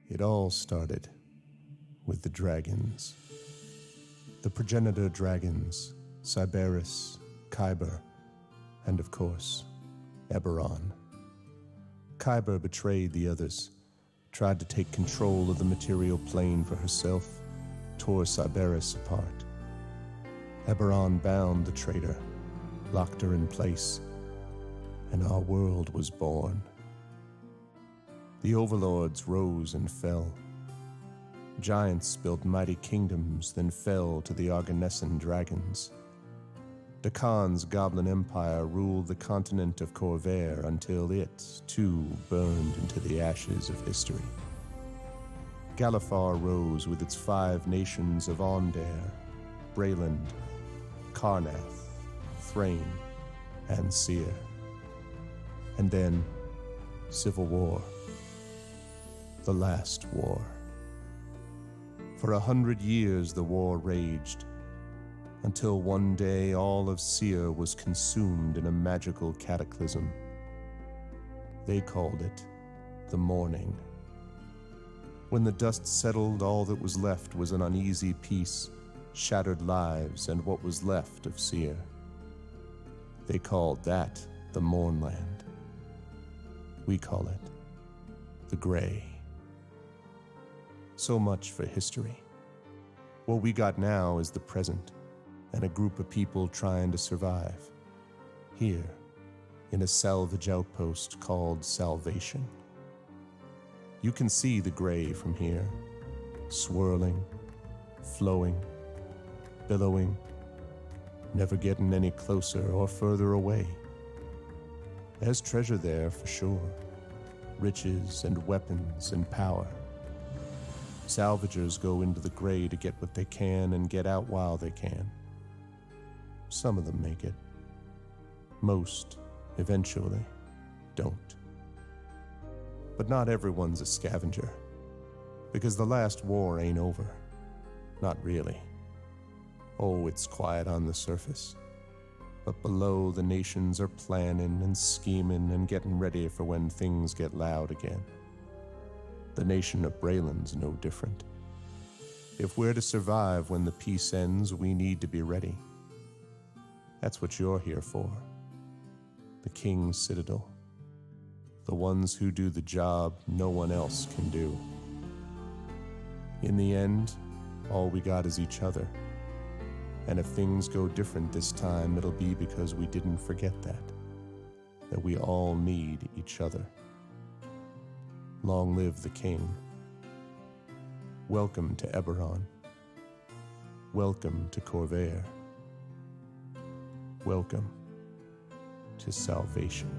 It all started with the dragons. The progenitor dragons, Cyberus, Kyber, and of course, Eberron. Kyber betrayed the others, tried to take control of the material plane for herself, tore Cyberus apart. Eberron bound the traitor, locked her in place, and our world was born. The overlords rose and fell. Giants built mighty kingdoms, then fell to the Arganessan dragons. Dakan's goblin empire ruled the continent of Corvair until it, too, burned into the ashes of history. Galifar rose with its 5 nations of Ondair, Brayland, Karnath, Thrain, and Seer. And then, civil war. The last war. For 100 years the war raged, until one day all of Seer was consumed in a magical cataclysm. They called it the Morning. When the dust settled, all that was left was an uneasy peace, shattered lives, and what was left of Seer. They called that the Mournland. We call it the Grey. So much for history. What we got now is the present, and a group of people trying to survive. Here, in a salvage outpost called Salvation. You can see the Grey from here, swirling, flowing, billowing, never getting any closer or further away. There's treasure there for sure, riches and weapons and power. Salvagers go into the Grey to get what they can and get out while they can. Some of them make it. Most, eventually, don't. But not everyone's a scavenger, because the last war ain't over. Not really. Oh, it's quiet on the surface. But below, the nations are planning and scheming and getting ready for when things get loud again. The nation of Brayland's no different. If we're to survive when the peace ends, we need to be ready. That's what you're here for. The King's Citadel. The ones who do the job no one else can do. In the end, all we got is each other. And if things go different this time, it'll be because we didn't forget that we all need each other. Long live the King. Welcome to Eberron. Welcome to Corvair. Welcome to Salvation.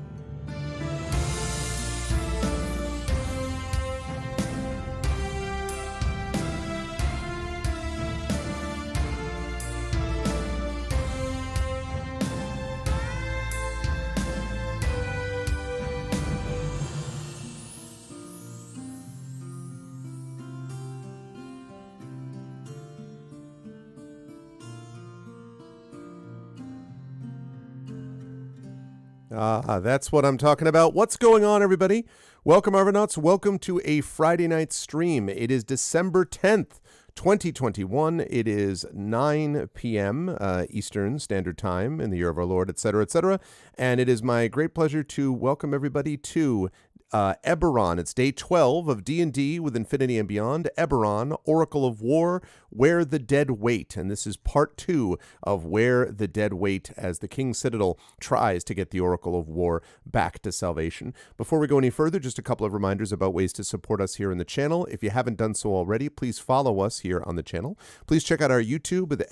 That's what I'm talking about. What's going on, everybody? Welcome, Arvanauts. Welcome to a Friday night stream. It is December 10th, 2021. It is 9 p.m. Eastern Standard Time in the year of our Lord, etc., etc. And it is my great pleasure to welcome everybody to Eberron. It's day 12 of D&D with Infinity and Beyond. Eberron, Oracle of War, Where the Dead Wait. And this is part 2 of Where the Dead Wait as the King's Citadel tries to get the Oracle of War back to salvation. Before we go any further, just a couple of reminders about ways to support us here in the channel. If you haven't done so already, please follow us here on the channel. Please check out our YouTube with the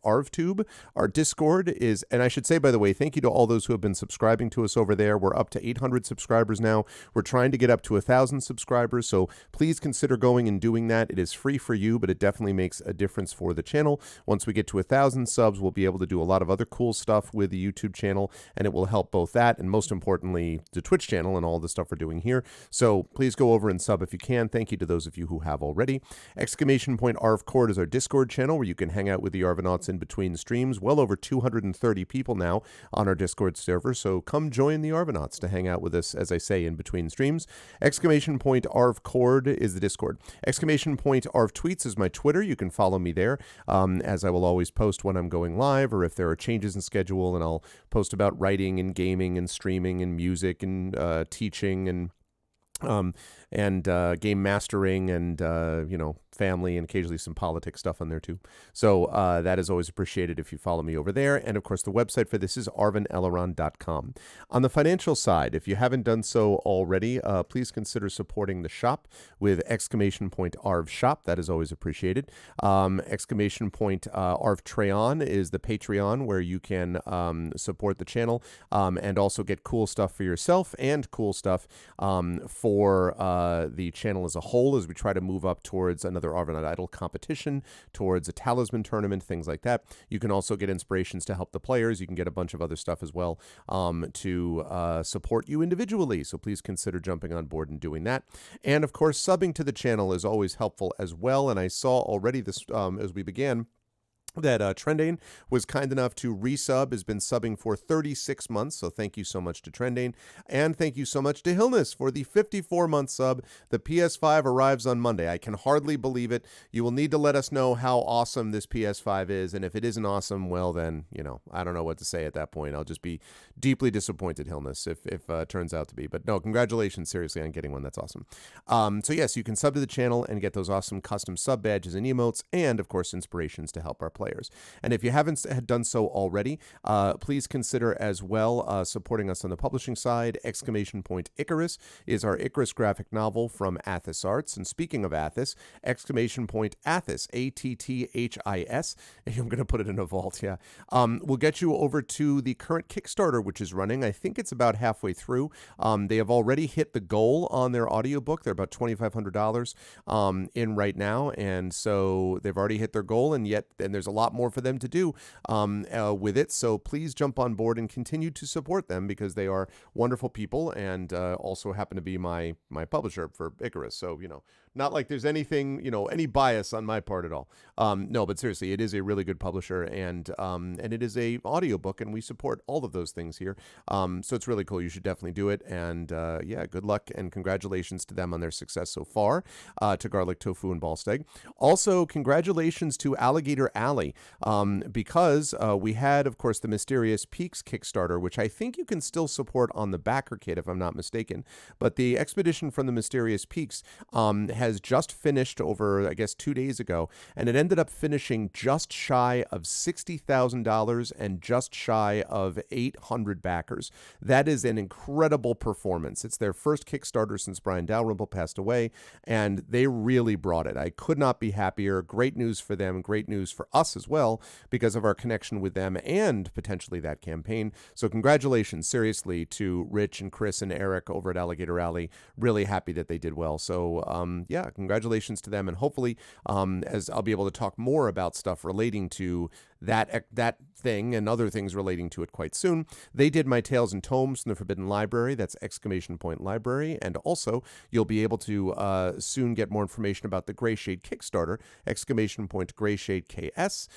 !ArvTube. Our Discord is, and I should say, by the way, thank you to all those who have been subscribing to us over there. We're up to 800 subscribers now. We're trying to get up to 1,000 subscribers, so please consider going and doing that. It is free for you, but it definitely makes a difference for the channel. Once we get to 1,000 subs, we'll be able to do a lot of other cool stuff with the YouTube channel, and it will help both that and, most importantly, the Twitch channel and all the stuff we're doing here. So please go over and sub if you can. Thank you to those of you who have already. !ArvCord is our Discord channel where you can hang out with the Arvanauts in between streams. Well over 230 people now on our Discord server, so come join the Arvanauts to hang out with us, as I say, say in between streams. Exclamation point Arv Cord is the Discord. Exclamation point Arv Tweets is my Twitter. You can follow me there, as I will always post when I'm going live or if there are changes in schedule, and I'll post about writing and gaming and streaming and music and teaching and game mastering and, family and occasionally some politics stuff on there too. So that is always appreciated if you follow me over there. And of course, the website for this is arvinelleron.com. On the financial side, if you haven't done so already, please consider supporting the shop with exclamation point Arv Shop. That is always appreciated. Exclamation point Arv Treon is the Patreon where you can support the channel and also get cool stuff for yourself and cool stuff for the channel as a whole as we try to move up towards another Arvanite Idol competition, towards a talisman tournament, things like that. You can also get inspirations to help the players. You can get a bunch of other stuff as well to support you individually. So please consider jumping on board and doing that. And of course, subbing to the channel is always helpful as well. And I saw already this as we began that Trendane was kind enough to resub, has been subbing for 36 months, so thank you so much to Trendane, and thank you so much to Hillness for the 54-month sub. The PS5 arrives on Monday. I can hardly believe it. You will need to let us know how awesome this PS5 is, and if it isn't awesome, well then, I don't know what to say at that point. I'll just be deeply disappointed, Hillness, if it turns out to be. But no, congratulations, seriously, on getting one. That's awesome. So yes, you can sub to the channel and get those awesome custom sub badges and emotes, and of course, inspirations to help our players. And if you haven't done so already, please consider as well supporting us on the publishing side. Exclamation point Icarus is our Icarus graphic novel from Athos Arts. And speaking of Athos, exclamation point Athos, Atthis. I'm going to put it in a vault, yeah. We'll get you over to the current Kickstarter, which is running. I think it's about halfway through. They have already hit the goal on their audiobook. They're about $2,500 in right now. And so they've already hit their goal, and there's a lot more for them to do with it. So please jump on board and continue to support them because they are wonderful people and also happen to be my publisher for Icarus. So, not like there's anything, any bias on my part at all. No, but seriously, it is a really good publisher and it is a audiobook, and we support all of those things here. So it's really cool. You should definitely do it. And good luck and congratulations to them on their success so far, to Garlic Tofu and Ballsteg. Also, congratulations to Alligator Alley, because we had, of course, the Mysterious Peaks Kickstarter, which I think you can still support on the backer kit, if I'm not mistaken. But the expedition from the Mysterious Peaks has just finished over, I guess, 2 days ago, and it ended up finishing just shy of $60,000 and just shy of 800 backers. That is an incredible performance. It's their first Kickstarter since Brian Dalrymple passed away, and they really brought it. I could not be happier. Great news for them, great news for us as well, because of our connection with them and potentially that campaign. So congratulations, seriously, to Rich and Chris and Eric over at Alligator Alley. Really happy that they did well. So congratulations to them, and hopefully as I'll be able to talk more about stuff relating to that thing and other things relating to it quite soon. They did my Tales and Tomes from the Forbidden Library. That's exclamation point library. And also you'll be able to soon get more information about the Gray Shade Kickstarter, exclamation point Gray Shade KS,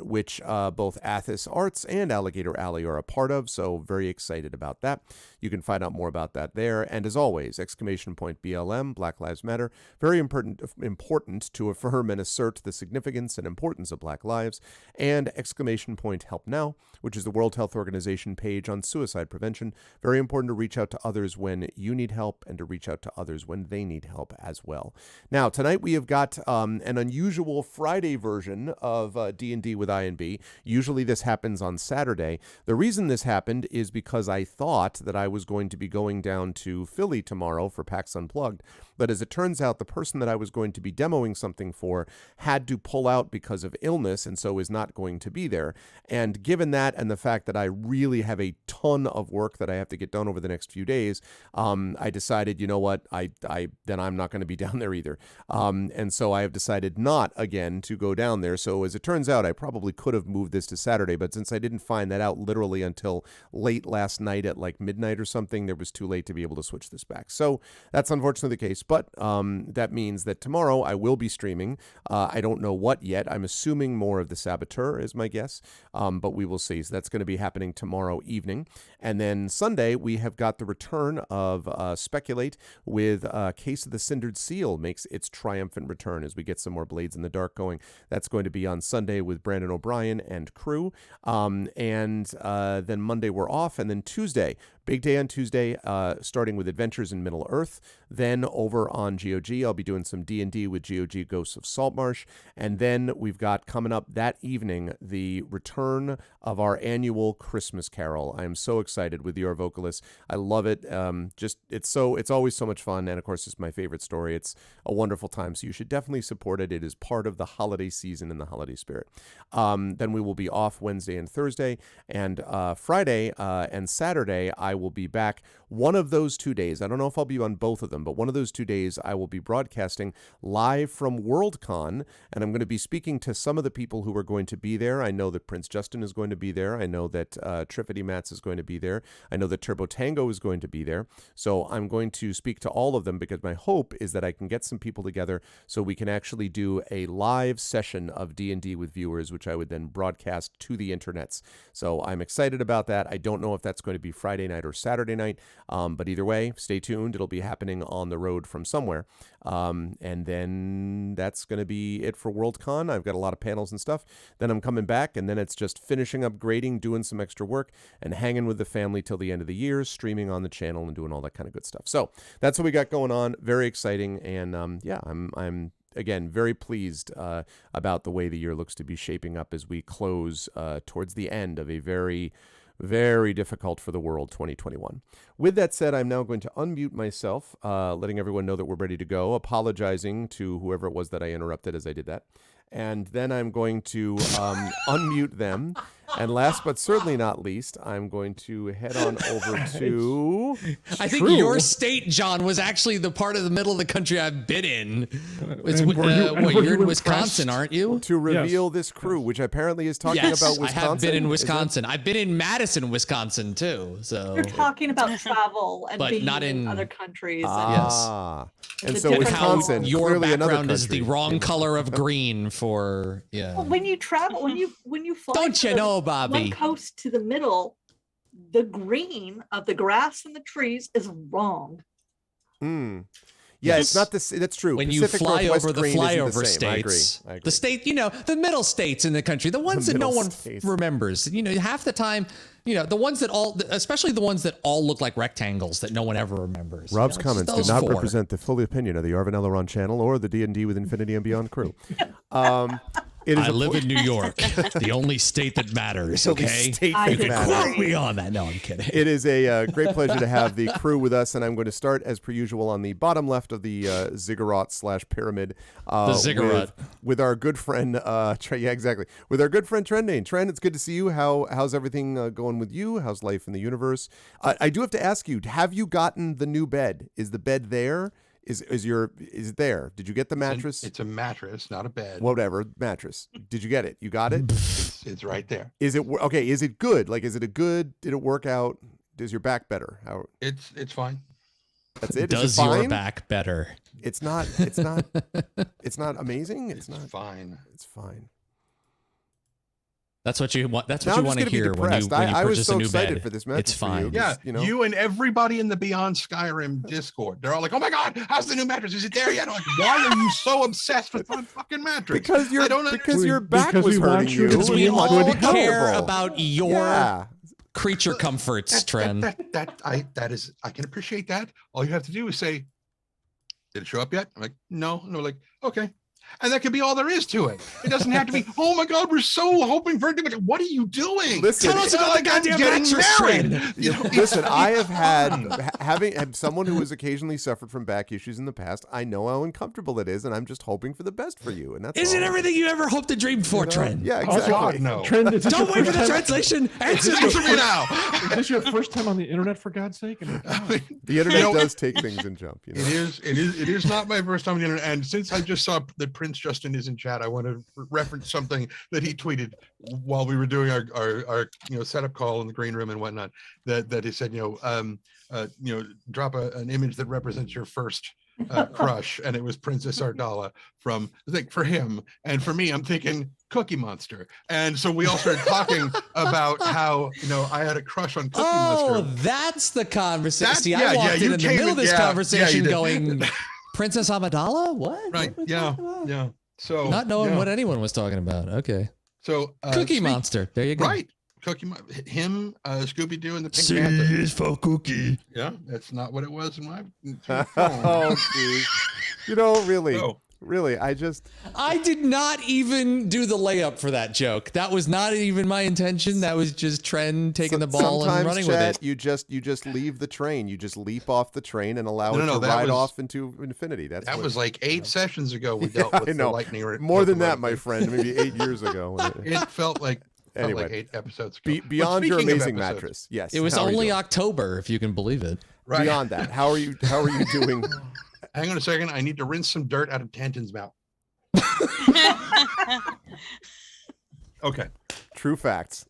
which both Athos Arts and Alligator Alley are a part of. So very excited about that. You can find out more about that there. And as always, exclamation point BLM, Black Lives Matter. Very important to affirm and assert the significance and importance of Black lives. And exclamation point Help Now, which is the World Health Organization page on suicide prevention. Very important to reach out to others when you need help and to reach out to others when they need help as well. Now, tonight we have got an unusual Friday version of D&D with I&B. Usually this happens on Saturday. The reason this happened is because I thought that I was going to be going down to Philly tomorrow for PAX Unplugged, but as it turns out, the person that I was going to be demoing something for had to pull out because of illness and so is not going to be there. And given that and the fact that I really have a ton of work that I have to get done over the next few days, I decided, you know what, then I'm not going to be down there either. And so I have decided not again to go down there. So as it turns out, I probably could have moved this to Saturday, but since I didn't find that out literally until late last night at like midnight or something, it was too late to be able to switch this back. So that's unfortunately the case, but that means that tomorrow I will be streaming. I don't know what yet. I'm assuming more of the Saboteur. sure, is my guess. But we will see. So that's going to be happening tomorrow evening. And then Sunday, we have got the return of Speculate with Case of the Cindered Seal makes its triumphant return as we get some more Blades in the Dark going. That's going to be on Sunday with Brandon O'Brien and crew. And then Monday we're off. And then Tuesday, big day on Tuesday, starting with Adventures in Middle-earth. Then over on GOG, I'll be doing some D&D with GOG Ghosts of Saltmarsh. And then we've got coming up that evening the return of our annual Christmas Carol. I am so excited with your vocalists. I love it. It's always so much fun. And of course, it's my favorite story. It's a wonderful time. So you should definitely support it. It is part of the holiday season and the holiday spirit. Then we will be off Wednesday and Thursday. And Friday and Saturday, I will be back. One of those 2 days, I don't know if I'll be on both of them, but one of those 2 days I will be broadcasting live from Worldcon, and I'm going to be speaking to some of the people who are going to be there. I know that Prince Justin is going to be there. I know that Triffity Mats is going to be there. I know that Turbo Tango is going to be there. So I'm going to speak to all of them because my hope is that I can get some people together so we can actually do a live session of D&D with viewers, which I would then broadcast to the internets. So I'm excited about that. I don't know if that's going to be Friday night or Saturday night. But either way, stay tuned. It'll be happening on the road from somewhere. And then that's going to be it for Worldcon. I've got a lot of panels and stuff. Then I'm coming back, and then it's just finishing up grading, doing some extra work, and hanging with the family till the end of the year, streaming on the channel and doing all that kind of good stuff. So that's what we got going on. Very exciting. And I'm again, very pleased about the way the year looks to be shaping up as we close towards the end of a very, very difficult for the world 2021. With that said, I'm now going to unmute myself, letting everyone know that we're ready to go, apologizing to whoever it was that I interrupted as I did that. And then I'm going to unmute them. And last but certainly not least, I'm going to head on over to... I think your state, John, was actually the part of the middle of the country I've been in. You're in Wisconsin, aren't you? To reveal this crew, which apparently is talking about Wisconsin. I have been in Wisconsin. I've been in Madison, Wisconsin, too. So you're talking about travel and but being not in other countries. And so Wisconsin, your clearly another background is country. the wrong color of green for Well, when you travel, when you fly, don't you know, Bobby? One coast to the middle, the green of the grass and the trees is wrong. Yeah, it's not this. That's true. When Pacific you fly Northwest over the green isn't flyover the same. states, I agree. the state, the middle states in the country, the ones that no one remembers. Half the time, the ones that especially the ones that all look like rectangles that no one ever remembers. Rob's comments do not represent the full opinion of the Arvin Elleron channel or the D&D with Infinity and Beyond crew. I live in New York, the only state that matters. Okay, quote me on that. No, I'm kidding. It is a great pleasure to have the crew with us, and I'm going to start as per usual on the bottom left of the ziggurat/pyramid. The ziggurat with our good friend. Exactly. With our good friend Trendane. Trend, it's good to see you. How's everything going with you? How's life in the universe? I do have to ask you: have you gotten the new bed? Is the bed there? Is it there? Did you get the mattress? It's a mattress, not a bed. Whatever, mattress. Did you get it? You got it? It's right there. Is it okay? Is it good? Like, is it did it work out? Is your back better? It's fine. That's it. Does your back better? It's not. It's not. It's not amazing. It's not fine. It's fine. That's what you want. That's what you want to hear when you I was purchase so a new excited bed. for this mattress. It's fine. Yeah, you and everybody in the Beyond Skyrim Discord, they're all like, "Oh my God, how's the new mattress? Is it there yet?" I'm like, "Why are you so obsessed with my fucking mattress?" Because your back was hurting you. Because we all care comfortable. about your creature comforts, Trend. I can appreciate that. All you have to do is say, "Did it show up yet?" I'm like, "No." And they're like, "Okay." And that could be all there is to it. It doesn't have to be, "Oh my God, we're so hoping for it." What are you doing? Listen, tell us about the goddamn mattress trend. Listen, I have had someone who has occasionally suffered from back issues in the past. I know how uncomfortable it is, and I'm just hoping for the best for you. And that's Is it everything you ever hoped to dream for, Trend? Yeah, exactly. Oh God, no. Trend, don't wait for the translation. Answer me now. Is this your first time on the internet, for God's sake? The internet does take things and jump. It is not my first time on the internet. And since I just saw that Prince Justin is in chat, I want to reference something that he tweeted while we were doing our setup call in the green room and whatnot. That he said, drop an image that represents your first crush, and it was Princess Ardala from, I think, for him. And for me, I'm thinking Cookie Monster. And so we all started talking about how, I had a crush on Cookie Monster. Oh, that's the conversation. See, yeah, I walked you in the came middle of this you conversation did. going, Princess Amidala? What? Right. What are we talking about? Yeah. So Not knowing what anyone was talking about. Okay. So Cookie Monster. There you go. Right. Him, Scooby Doo, and the Pink Panther. is for Cookie. Yeah, that's not what it was in my. Oh, geez. Really. So, Really, I did not even do the layup for that joke. That was not even my intention. That was just Tren taking the ball and running with it. You just leave the train. You just leap off the train and allow it to that ride was, off into infinity. That was like 8 sessions ago. We dealt with the lightning. More than that, my friend. Maybe 8 years ago. It felt like. Anyway, like 8 episodes ago. Beyond your amazing mattress, yes. It was only October, if you can believe it. Right. Beyond that, how are you doing? Hang on a second. I need to rinse some dirt out of Tantin's mouth. Okay. True facts.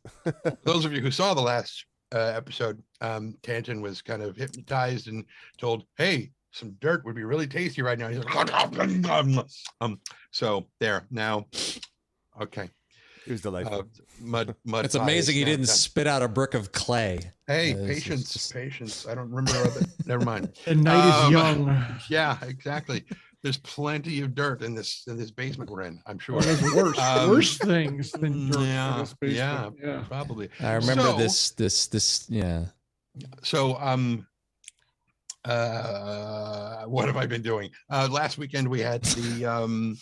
Those of you who saw the last episode, Tantin was kind of hypnotized and told, "Hey, some dirt would be really tasty right now." He's like, so there now. Okay. It was delightful. Mud. It's amazing he didn't spit out a brick of clay. Hey, patience. I don't remember. Never mind. And night is young. Yeah, exactly. There's plenty of dirt in this basement we're in, I'm sure. There's worse things than dirt in this yeah, basement. probably. I remember this. Yeah. So, what have I been doing? Last weekend we had the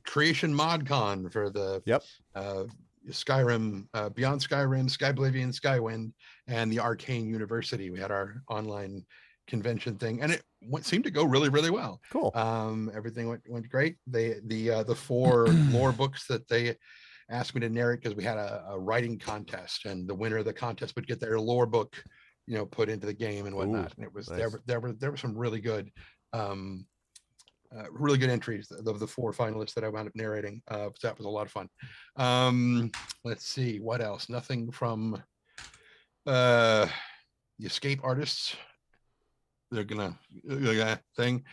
Creation ModCon for the Skyrim, Beyond Skyrim, Skyblivion, Skywind, and the Arcane University. We had our online convention thing, and it seemed to go really, really well. Cool. Everything went great. The 4 lore books that they asked me to narrate, because we had a writing contest, and the winner of the contest would get their lore book, put into the game and whatnot. And it was nice. there were some really good entries of the 4 finalists that I wound up narrating. So that was a lot of fun. Let's see what else. Nothing from the escape artists. They're gonna thing.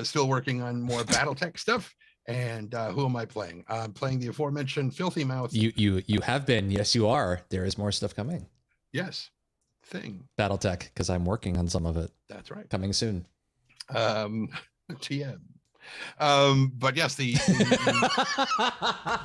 Still working on more BattleTech stuff. And who am I playing? I'm playing the aforementioned Filthy Mouth. You have been. Yes, you are. There is more stuff coming. Yes. Thing. BattleTech, because I'm working on some of it. That's right. Coming soon. TM. But yes, the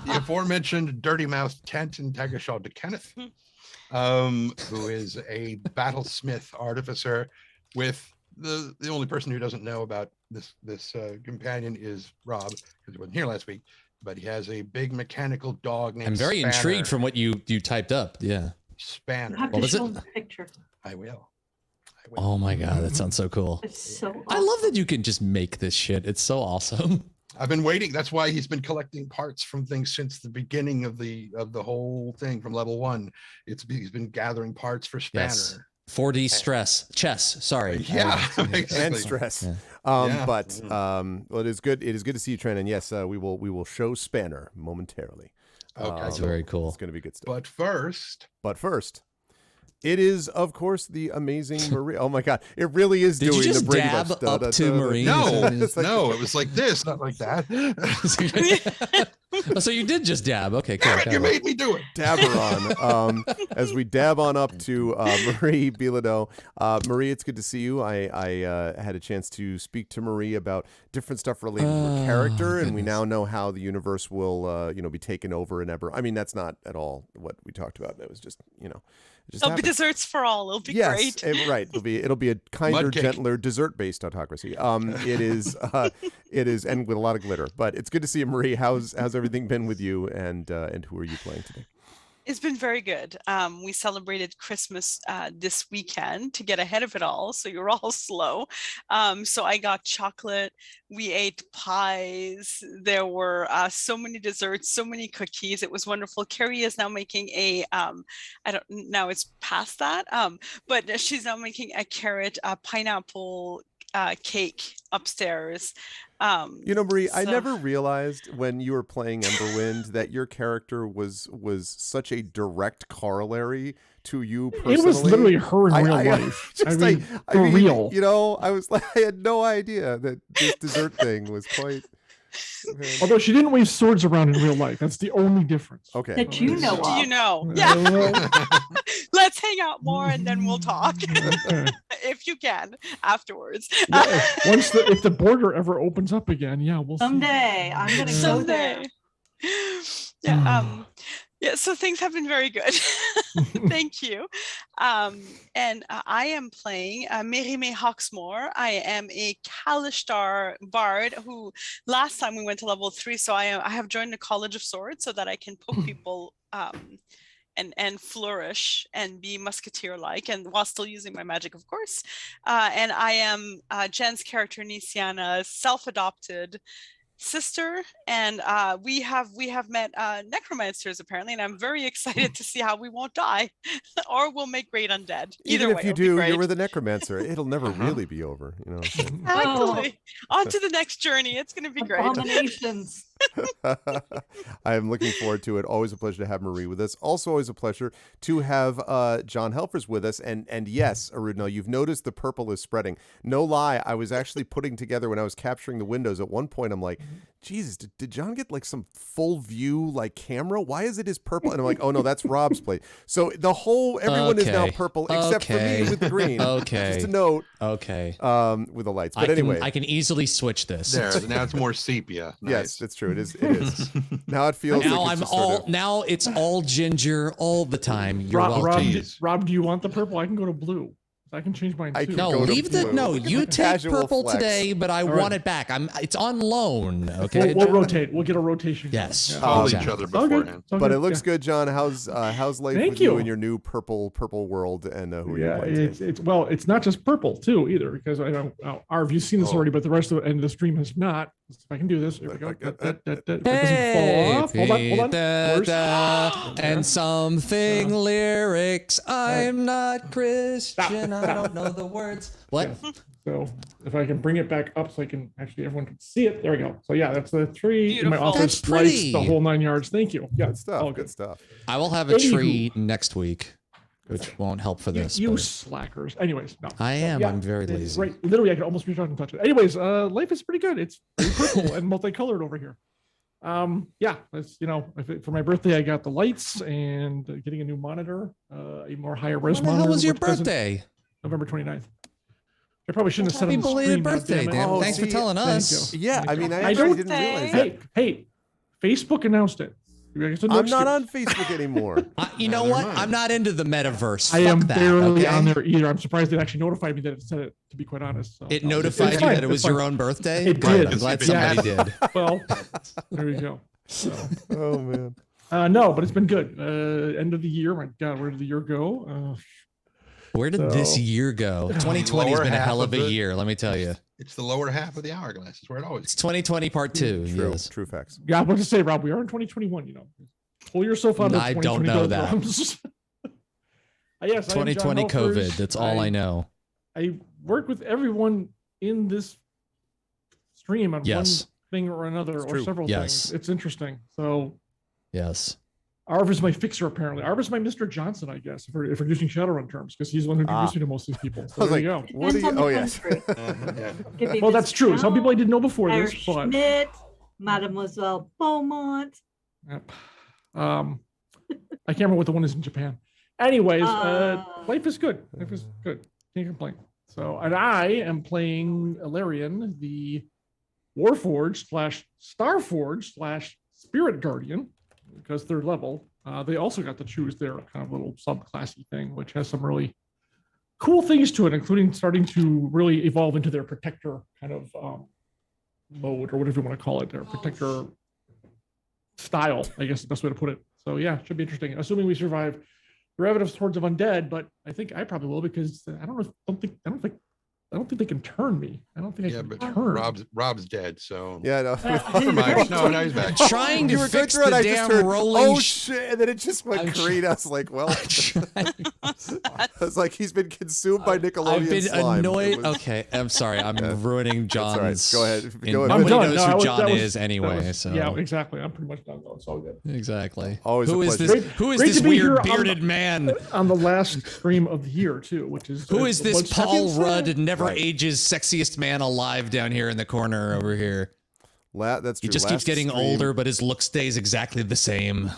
aforementioned Dirty Mouth Tantin Tagashal de Kenneth, who is a battlesmith artificer with the only person who doesn't know about this companion is Rob, because he wasn't here last week, but he has a big mechanical dog named I'm very Spanner. intrigued from what you typed up. Yeah. Spanner. You have to show the picture. I will. Oh my God, that sounds so cool. It's so awesome. I love that you can just make this shit. It's so awesome. I've been waiting. That's why he's been collecting parts from things since the beginning of the whole thing from level 1. He's been gathering parts for Spanner. Yes. 4D chess. Sorry. Yeah, and stress. Yeah. Well, it is good. It is good to see you, Tren. And yes, we will show Spanner momentarily. Okay, That's very cool. It's going to be good stuff. But first, it is, of course, the amazing Marie. Oh my God, it really is Did doing you just the Brady dab Bunch. up to Marie? No, It's like- no, it was like this, not like that. Oh, so you did just dab. Okay, cool. Damn it, you made me do it. Dabberon. As we dab on up to Marie Bilodeau. Marie, it's good to see you. I had a chance to speak to Marie about different stuff related to her character, and we now know how the universe will, be taken over in Eberron. I mean, that's not at all what we talked about. It was just, There'll be desserts for all. It'll be great. Right. It'll be a kinder, gentler, dessert-based autocracy. It is, and with a lot of glitter. But it's good to see you, Marie. How's everything been with you, and who are you playing today? It's been very good. We celebrated Christmas this weekend to get ahead of it all, so you're all slow. So I got chocolate. We ate pies. There were so many desserts, so many cookies. It was wonderful. Carrie is now making now it's past that, but she's now making a carrot pineapple cake upstairs. Marie, I so- never realized when you were playing Emberwind that your character was such a direct corollary to you personally. It was literally her in real life. For real. I was like, I had no idea that this dessert thing was quite. Okay. Although she didn't wave swords around in real life. That's the only difference. Okay. That you know Do you of. know? Yeah. Let's hang out more and then we'll talk if you can afterwards. If the border ever opens up again, yeah, we'll Someday. I'm going to go there. Yeah. Yeah, so things have been very good. Thank you. And I am playing Mérimée Hawksmoor. I am a Kalishtar bard who last time we went to level 3, so I have joined the College of Swords so that I can poke people and flourish and be musketeer-like, and while still using my magic, of course. And I am Jen's character, Nisiana's self-adopted sister, and we have met necromancers apparently, and I'm very excited to see how we won't die or we'll make great undead. Even Either if way, you it'll be do, great. you're the necromancer. It'll never really be over. Exactly. Oh. On to the next journey. It's going to be great. Abominations. I am looking forward to it. Always a pleasure to have Marie with us. Also, always a pleasure to have John Helfers with us. And yes, Arudno, you've noticed the purple is spreading. No lie, I was actually putting together when I was capturing the windows. At one point, I'm like, Jesus, did John get like some full view like camera? Why is it purple? And I'm like, oh no, that's Rob's plate. So everyone is now purple except for me with the green. Okay. Just a note. Okay. With the lights. But anyway, I can easily switch this. There, now it's more sepia. Nice. Yes, that's true. It is. Now it feels Now like I'm it's all. Now it's all ginger all the time. You're welcome. Rob, do you want the purple? I can go to blue. I can change mine too. No, leave the. No, you take Casual purple flex. today, but I want it back. It's on loan. Okay. We'll rotate. We'll get a rotation. Yes. Yeah. Call Exactly. each other beforehand. But it looks good, John. How's life Thank with you you. in your new purple world, and who are you Yeah, playing today? it's not just purple too either, because I don't. Arv, you've seen this already, but the rest of the stream has not. If I can do this, here we go. That doesn't fall off. Hold on. Worse. And something lyrics. I'm not Christian. I don't know the words. What? Yeah. So if I can bring it back up so I can everyone can see it. There we go. So yeah, that's the tree in my Beautiful. office. That's pretty. Lights, the whole 9 yards. Thank you. Yeah, Good stuff. all Good stuff. I will have a tree next week, which won't help for this. You but slackers. Anyways, no. I am. Yeah, I'm very it's lazy. Right. Literally, I can almost reach out and touch it. Anyways, life is pretty good. It's very purple and multicolored over here. Yeah, it's, for my birthday, I got the lights and getting a new monitor, a more higher res When the monitor. hell was your which doesn't- birthday? November 29th. I probably shouldn't have said Happy on the belated screen, birthday, goddammit. Dan. Oh, Thanks for see, telling thank us. you. Yeah, I mean, I I actually don't didn't realize think- that. Hey, Facebook announced it. It's a no I'm not excuse. on Facebook anymore. You know what? I'm not into the metaverse. I am Fuck that, barely okay? on there either. I'm surprised it actually notified me that it said it, to be quite honest. So, It no, notified it's you fine, that it was it's your fine. own birthday? It Good. did. I'm glad Yeah. somebody did. Well, there you go. So, Oh man. no, but it's been good. End of the year. My God, where did the year go? Where did this year go? 2020 has Lower been a half hell of a of it. year, let me tell you. It's the lower half of the hourglass. It's where it always. It's 2020 part 2. True. Yes. True facts. Yeah, I was to say, Rob, we are in 2021. Pull yourself out of I don't 2020 know that. doldrums. Yes, I am John 2020 Helfers. COVID. That's all I know. I work with everyone in this stream on Yes. one thing or another, It's or true. several Yes. things. It's interesting. So Yes. Arv is my fixer, apparently. Arv is my Mr. Johnson, I guess, if we're using Shadowrun terms, because he's the one who introduced me to most of these people. So I was there like, you go. what do Depends you? on the Oh yes. country. Yeah. Could be Well, Miss that's true. Some people I Brown, didn't know before Irish this, but Schmidt, Mademoiselle Beaumont. yep. I can't remember what the one is in Japan. Anyways, life is good. Life is good. Can't complain. So, and I am playing Ilarion, the Warforged / Starforged / Spirit Guardian, because third level. They also got to choose their kind of little subclassy thing, which has some really cool things to it, including starting to really evolve into their protector kind of mode, or whatever you want to call it, their protector style, I guess is the best way to put it. So yeah, should be interesting. Assuming we survive derivative hordes of undead, but I think I probably will, because I don't think I don't think they can turn me. I don't think I Yeah, can but turn. Rob's dead, so Yeah, no. never mind. No, now he's back. Trying to You were going fix through it, the I just damn heard, rolling. oh shit, and then it just went I'm green. I was like, well, I was like, he's been consumed by Nickelodeon I've been slime. annoyed. It was- Okay, I'm sorry. I'm ruining That's all right. John's. Go ahead. and Go ahead. I'm Nobody done. knows No, who that John was- is that anyway. was- So yeah, exactly. I'm pretty much done though. It's all good. exactly. Always a Who is pleasure. this? Who is Great this to be here weird on the- bearded man? On the last stream of the year too, which is Who is this what's Paul happening? Rudd, never Right. ages, sexiest man alive down here in the corner over here? That's He true. just keeps Last getting stream- older, but his look stays exactly the same.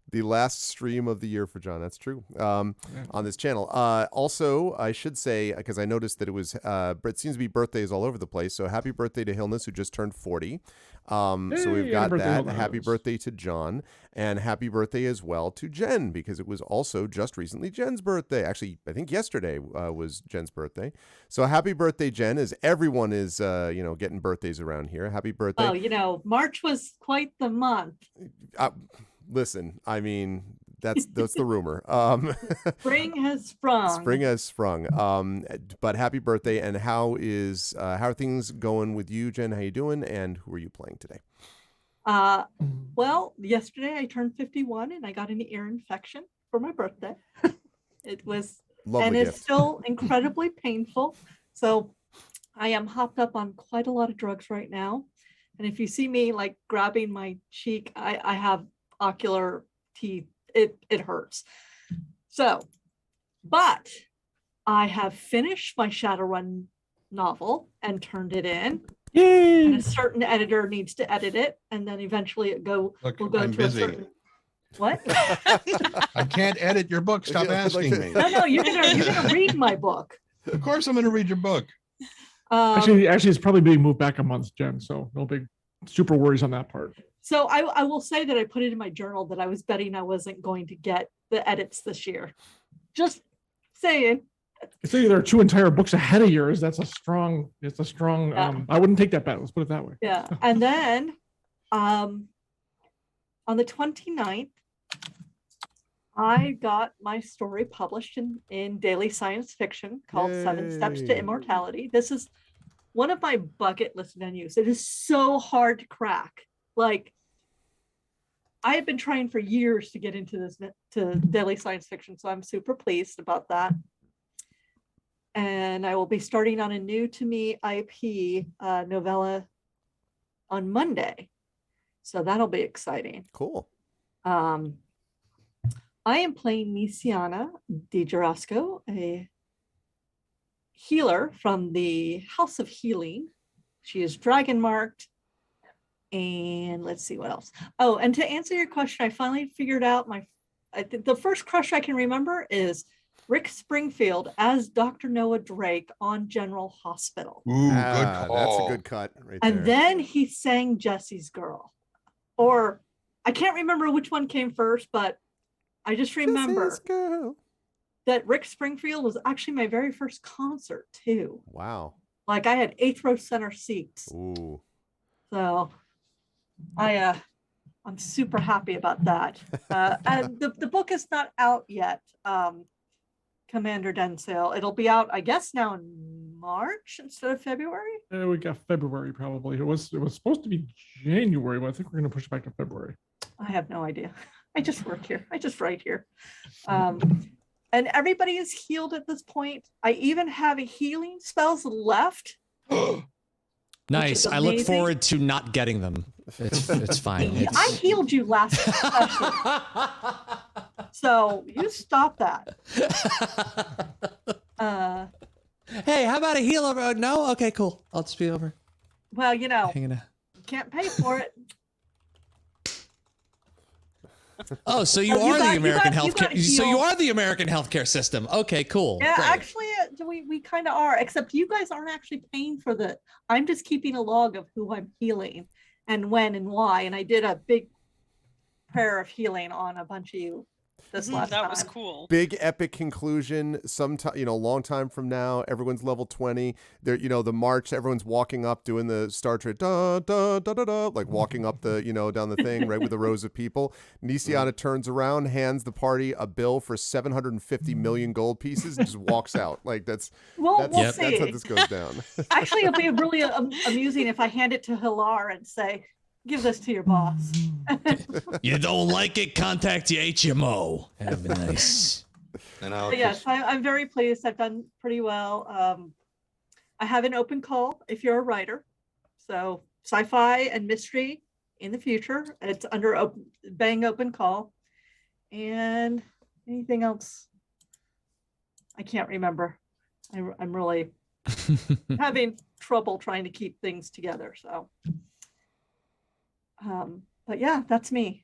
The last stream of the year for John. That's true. On this channel. Also, I should say, because I noticed that it was, it seems to be birthdays all over the place. So happy birthday to Hillness, who just turned 40. So we've Hey, got happy birthday, that. Hillness. Happy birthday to John. And happy birthday as well to Jen, because it was also just recently Jen's birthday. Actually, I think yesterday was Jen's birthday. So happy birthday, Jen, as everyone is, getting birthdays around here. Happy birthday. Oh, March was quite the month. Listen, I mean, that's the rumor. Spring has sprung. Spring has sprung. But happy birthday! And how are things going with you, Jen? How you doing? And who are you playing today? Well, yesterday I turned 51 and I got an ear infection for my birthday. It was, Lovely and gift. it's still incredibly painful. So I am hopped up on quite a lot of drugs right now. And if you see me like grabbing my cheek, I have ocular teeth. It hurts. So, but I have finished my Shadowrun novel and turned it in. And a certain editor needs to edit it, and then eventually will go I'm to busy. a certain. What? I can't edit your book. Stop Yeah, I'd like asking to- me. No, you're gonna read my book. Of course, I'm going to read your book. Actually, it's probably being moved back a month, Jen. So no big super worries on that part. So I will say that I put it in my journal that I was betting I wasn't going to get the edits this year. Just saying. Considering there are 2 entire books ahead of yours, it's a strong. Yeah. I wouldn't take that bet. Let's put it that way. Yeah. And then on the 29th, I got my story published in Daily Science Fiction called 7 Steps to Yay. Immortality. This is one of my bucket list venues. It is so hard to crack. Like, I have been trying for years to get into to Daily Science Fiction, so I'm super pleased about that. And I will be starting on a new to me IP novella on Monday. So that'll be exciting. Cool. I am playing Misiana Di Jarasco, a healer from the House of Healing. She is dragon marked. And let's see what else. Oh, and to answer your question, I finally figured out the first crush I can remember is Rick Springfield as Dr. Noah Drake on General Hospital. Ooh, good That's a call. good cut right And there. then he sang Jesse's Girl. Or I can't remember which one came first, but I just remember Jesse's girl. that Rick Springfield was actually my very first concert too. Wow. Like I had 8th row center seats. Ooh. So I'm super happy about that. And the book is not out yet. Commander Densale. It'll be out, I guess, now in March instead of February. We got February probably. It was supposed to be January, but I think we're going to push it back to February. I have no idea. I just work here. I just write here. And everybody is healed at this point. I even have healing spells left. Nice. I look forward to not getting them. It's fine. I healed you last session. So you stop that. Hey, how about a heal over? No? Okay, cool. I'll just be over. Well, Hanging out. you can't pay for it. Oh, so you Oh, you are got- the American you got healthcare. So you healed. are the American healthcare system. Okay, cool. Yeah, Great. actually, we kind of are, except you guys aren't actually paying for I'm just keeping a log of who I'm healing and when and why. And I did a big prayer of healing on a bunch of you this last That time. was cool. Big epic conclusion. Sometime, a long time from now, everyone's level 20. They're, the march. Everyone's walking up, doing the Star Trek, da da da da da, like walking up the, down the thing, right with the rows of people. Nisiana turns around, hands the party a bill for 750 million gold pieces, and just walks out. Like that's We'll that's see. how this goes down. Actually, it'll be really amusing if I hand it to Hilar and say, "Give this to your boss." You don't like it? Contact your HMO. Have a nice. And I'll But yes, I'm very pleased. I've done pretty well. I have an open call if you're a writer. So sci-fi and mystery in the future. It's under open call. And anything else? I can't remember. I'm really having trouble trying to keep things together. So, but yeah, that's me.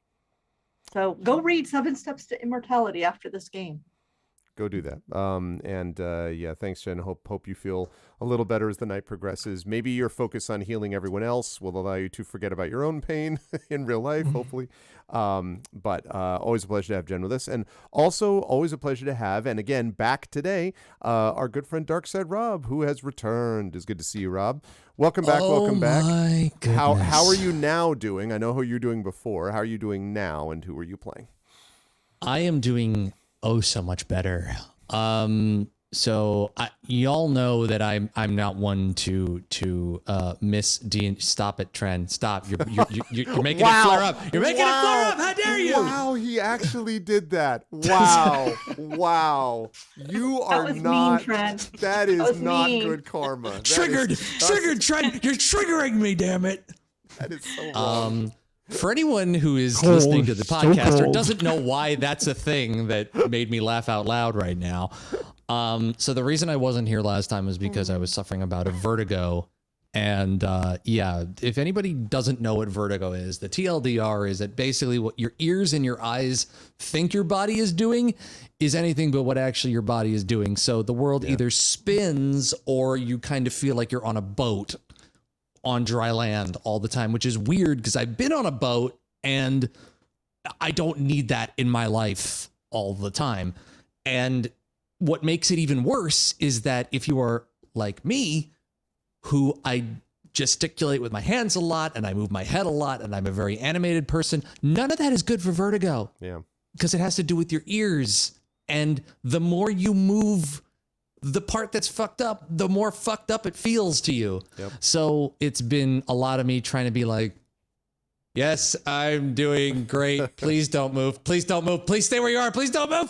So go read 7 Steps to Immortality after this game. Go do that. Yeah, thanks, Jen. Hope you feel a little better as the night progresses. Maybe your focus on healing everyone else will allow you to forget about your own pain in real life, hopefully. But always a pleasure to have Jen with us. And also always a pleasure to have, and again, back today, our good friend Darkside Rob, who has returned. It's good to see you, Rob. Welcome back, welcome back. My goodness. How are you now doing? I know how you're doing before. How are you doing now, and who are you playing? I am doing so much better. So y'all know that I'm not one to miss Stop it, Trent. Stop. You're making it flare up. You're making it flare up. How dare you? Wow, he actually did that. Wow. Wow. You are was not mean, Trent. That is was not mean. good karma. That Triggered, is Trent. You're triggering me, damn it. That is so wrong. For anyone who is Cold, listening to the so podcast or cold. doesn't know why that's a thing that made me laugh out loud right now. So the reason I wasn't here last time was because I was suffering about a vertigo. And if anybody doesn't know what vertigo is, the TLDR is that basically what your ears and your eyes think your body is doing is anything but what actually your body is doing. So the world either spins or you kind of feel like you're on a boat on dry land all the time, which is weird because I've been on a boat and I don't need that in my life all the time. And what makes it even worse is that if you are like me, who I gesticulate with my hands a lot and I move my head a lot and I'm a very animated person, none of that is good for vertigo. Yeah. Because it has to do with your ears. And the more you move the part that's fucked up, the more fucked up it feels to you. Yep. So it's been a lot of me trying to be like, yes, I'm doing great. Please don't move. Please don't move. Please stay where you are. Please don't move.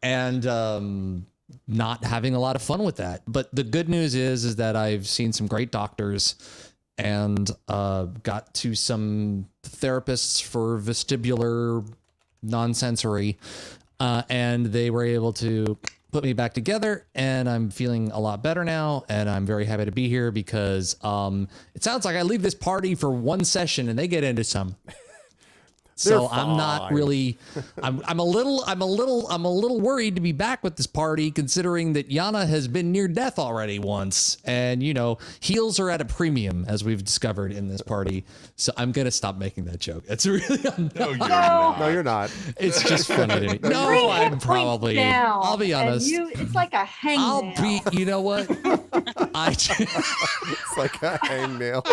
And not having a lot of fun with that. But the good news is that I've seen some great doctors and got to some therapists for vestibular non-sensory. And they were able to put me back together, and I'm feeling a lot better now, and I'm very happy to be here because it sounds like I leave this party for one session and they get into some. So I'm not really. I'm a little worried to be back with this party, considering that Yana has been near death already once, and heals are at a premium, as we've discovered in this party. So I'm gonna stop making that joke. It's really No, you're not. No, you're not. it's just funny to me. No, Bring hit I'm points probably. down, I'll be and honest. it's like a hangnail. I'll be. You know what? It's like a hangnail.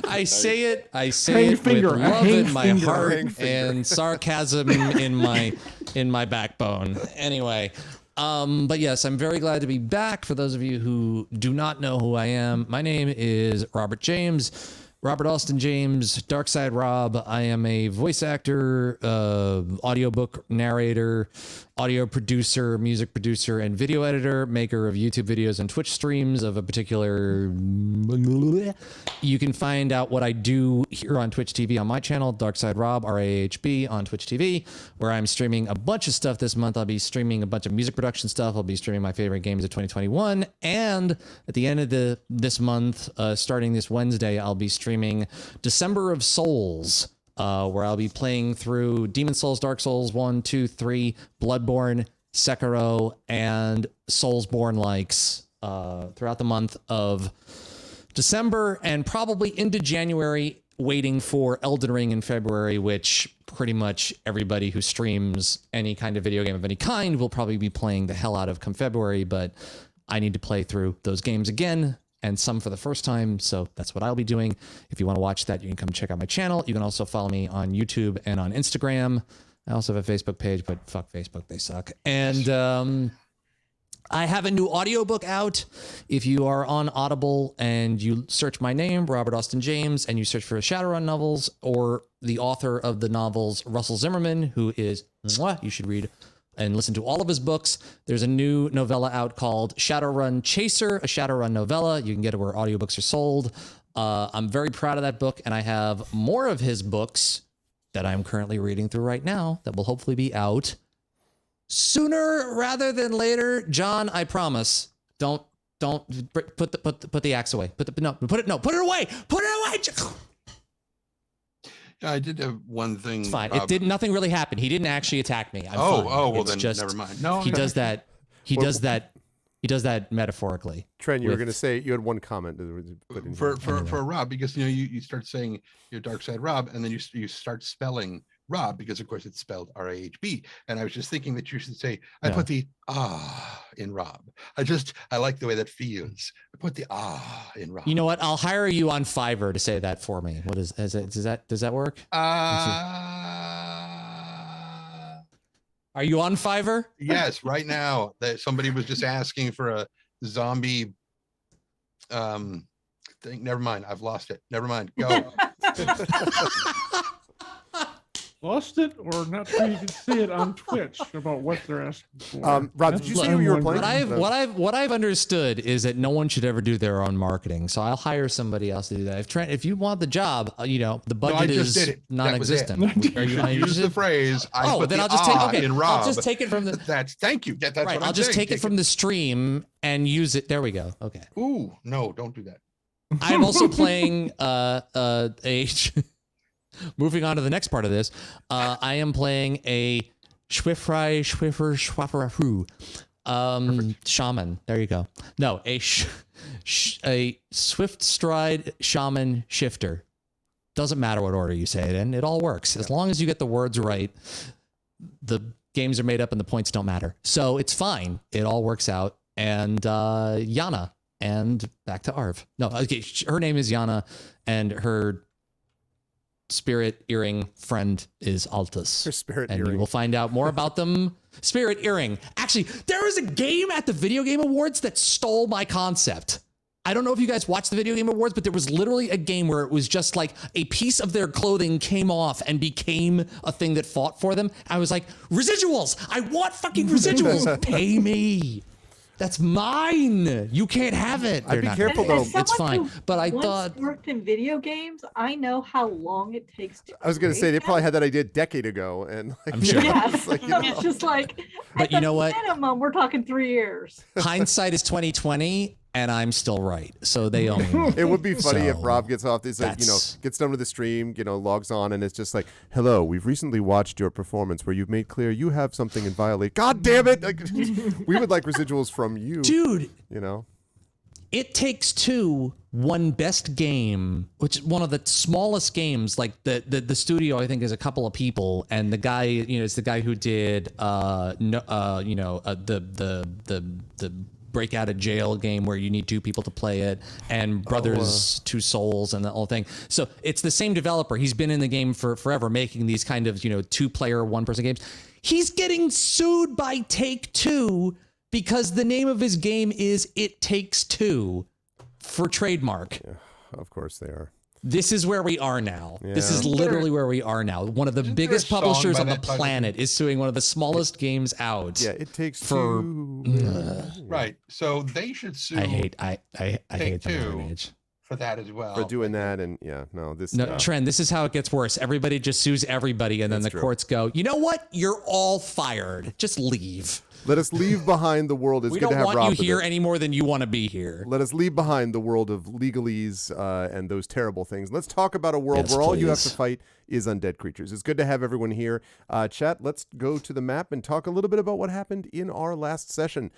I say it Hang with finger, a love hang in my finger. heart Hang finger. and sarcasm in my backbone. Anyway, but yes, I'm very glad to be back. For those of you who do not know who I am, my name is Robert James. Robert Alston James, Darkside Rob. I am a voice actor, audiobook narrator, audio producer, music producer, and video editor, maker of YouTube videos and Twitch streams of a particular... You can find out what I do here on Twitch TV on my channel, Darkside Rob, RAHB, on Twitch TV, where I'm streaming a bunch of stuff this month. I'll be streaming a bunch of music production stuff. I'll be streaming my favorite games of 2021. And at the end of this month, starting this Wednesday, I'll be streaming December of Souls, where I'll be playing through Demon Souls, Dark Souls 1, 2, 3, Bloodborne, Sekiro, and Soulsborne likes throughout the month of December and probably into January. waiting for Elden Ring in February, which pretty much everybody who streams any kind of video game of any kind will probably be playing the hell out of come February, but I need to play through those games again, and some for the first time, so that's what I'll be doing. If you want to watch that, you can come check out my channel. You can also follow me on YouTube and on Instagram. I also have a Facebook page, but fuck Facebook, they suck. And I have a new audiobook out. If you are on Audible and you search my name, Robert Austin James, and you search for Shadowrun novels, or the author of the novels, Russell Zimmerman, who is, you should read and listen to all of his books. There's a new novella out called Shadowrun Chaser, a Shadowrun novella. You can get it where audiobooks are sold. I'm very proud of that book, and I have more of his books that I'm currently reading through right now that will hopefully be out sooner rather than later. John, I promise. Don't put the axe away. Put it away. Put it away. Yeah, I did have one thing. It's fine. Nothing really happened. He didn't actually attack me. I'm fine. Well it's then just, never mind. No, he does that. He does that metaphorically. Trent, you were going to say you had one comment for Rob, because you start saying your dark side Rob, and then you start spelling Rob, because of course it's spelled RAHB, and I was just thinking that you should say I put the in Rob. I like the way that feels. I put the in Rob. You know what? I'll hire you on Fiverr to say that for me. Does that work? Are you on Fiverr? Yes, right now. That somebody was just asking for a zombie thing. Never mind. I've lost it. Never mind. Go. Lost it, or not sure you can see it on Twitch about what they're asking for. Rob, did you say who you were playing? What I've understood is that no one should ever do their own marketing. So I'll hire somebody else to do that. If you want the job, the budget is non-existent. Are you use the phrase? Then I'll just take in Rob. I'll just take it from the. Thank you. That's right. What I'll just take it from the stream and use it. There we go. Okay. Ooh, no, don't do that. I'm also playing moving on to the next part of this, I am playing a Schwiffer shaman. There you go. No, a Swift Stride Shaman Shifter. Doesn't matter what order you say it in. It all works. As long as you get the words right, the games are made up and the points don't matter. So it's fine. It all works out. And Yana. And back to Arv. No, okay, her name is Yana, and her spirit earring friend is Altus. Her spirit and earring. you will find out more about them. Spirit earring. Actually, there was a game at the Video Game Awards that stole my concept. I don't know if you guys watched the Video Game Awards, but there was literally a game where it was just like a piece of their clothing came off and became a thing that fought for them. I was like, residuals! I want fucking residuals! Pay me! That's mine. You can't have it. I'd be careful though. It's fine. But I thought worked in video games. I know how long it takes to. I was going to say they probably had that idea a decade ago, and I'm sure. Yes, it's just like. But you know what? Minimum, we're talking 3 years. Hindsight is 20/20, and I'm still right. So they own me. It would be funny if Rob gets off this, gets done with the stream, logs on, and it's just like, "Hello, we've recently watched your performance where you've made clear you have something in violate." God damn it! We would like residuals from you, dude. It Takes Two won best game, which is one of the smallest games. Like the studio, I think, is a couple of people, and the guy, is the guy who did the break out of jail game where you need 2 people to play it, and Brothers 2 Souls and the whole thing. So it's the same developer. He's been in the game for forever, making these kind of 2-player, 1-person games. He's getting sued by Take-Two because the name of his game is It Takes Two for trademark. Yeah, of course they are. This is where we are now. Yeah. This is literally where we are now. One of the biggest publishers on the planet is suing one of the smallest games out. Yeah, It Takes Two. Right. So they should sue. I hate Take-Two for that as well. For doing that, and Trent, this is how it gets worse. Everybody just sues everybody, and then the courts go, you know what? You're all fired. Just leave. Let us leave behind the world. It's We good don't to have want Rob you with here it. any more than you want to be here. Let us leave behind the world of legalese and those terrible things. Let's talk about a world Yes, where all you have please. to fight is undead creatures. It's good to have everyone here. Chat, let's go to the map and talk a little bit about what happened in our last session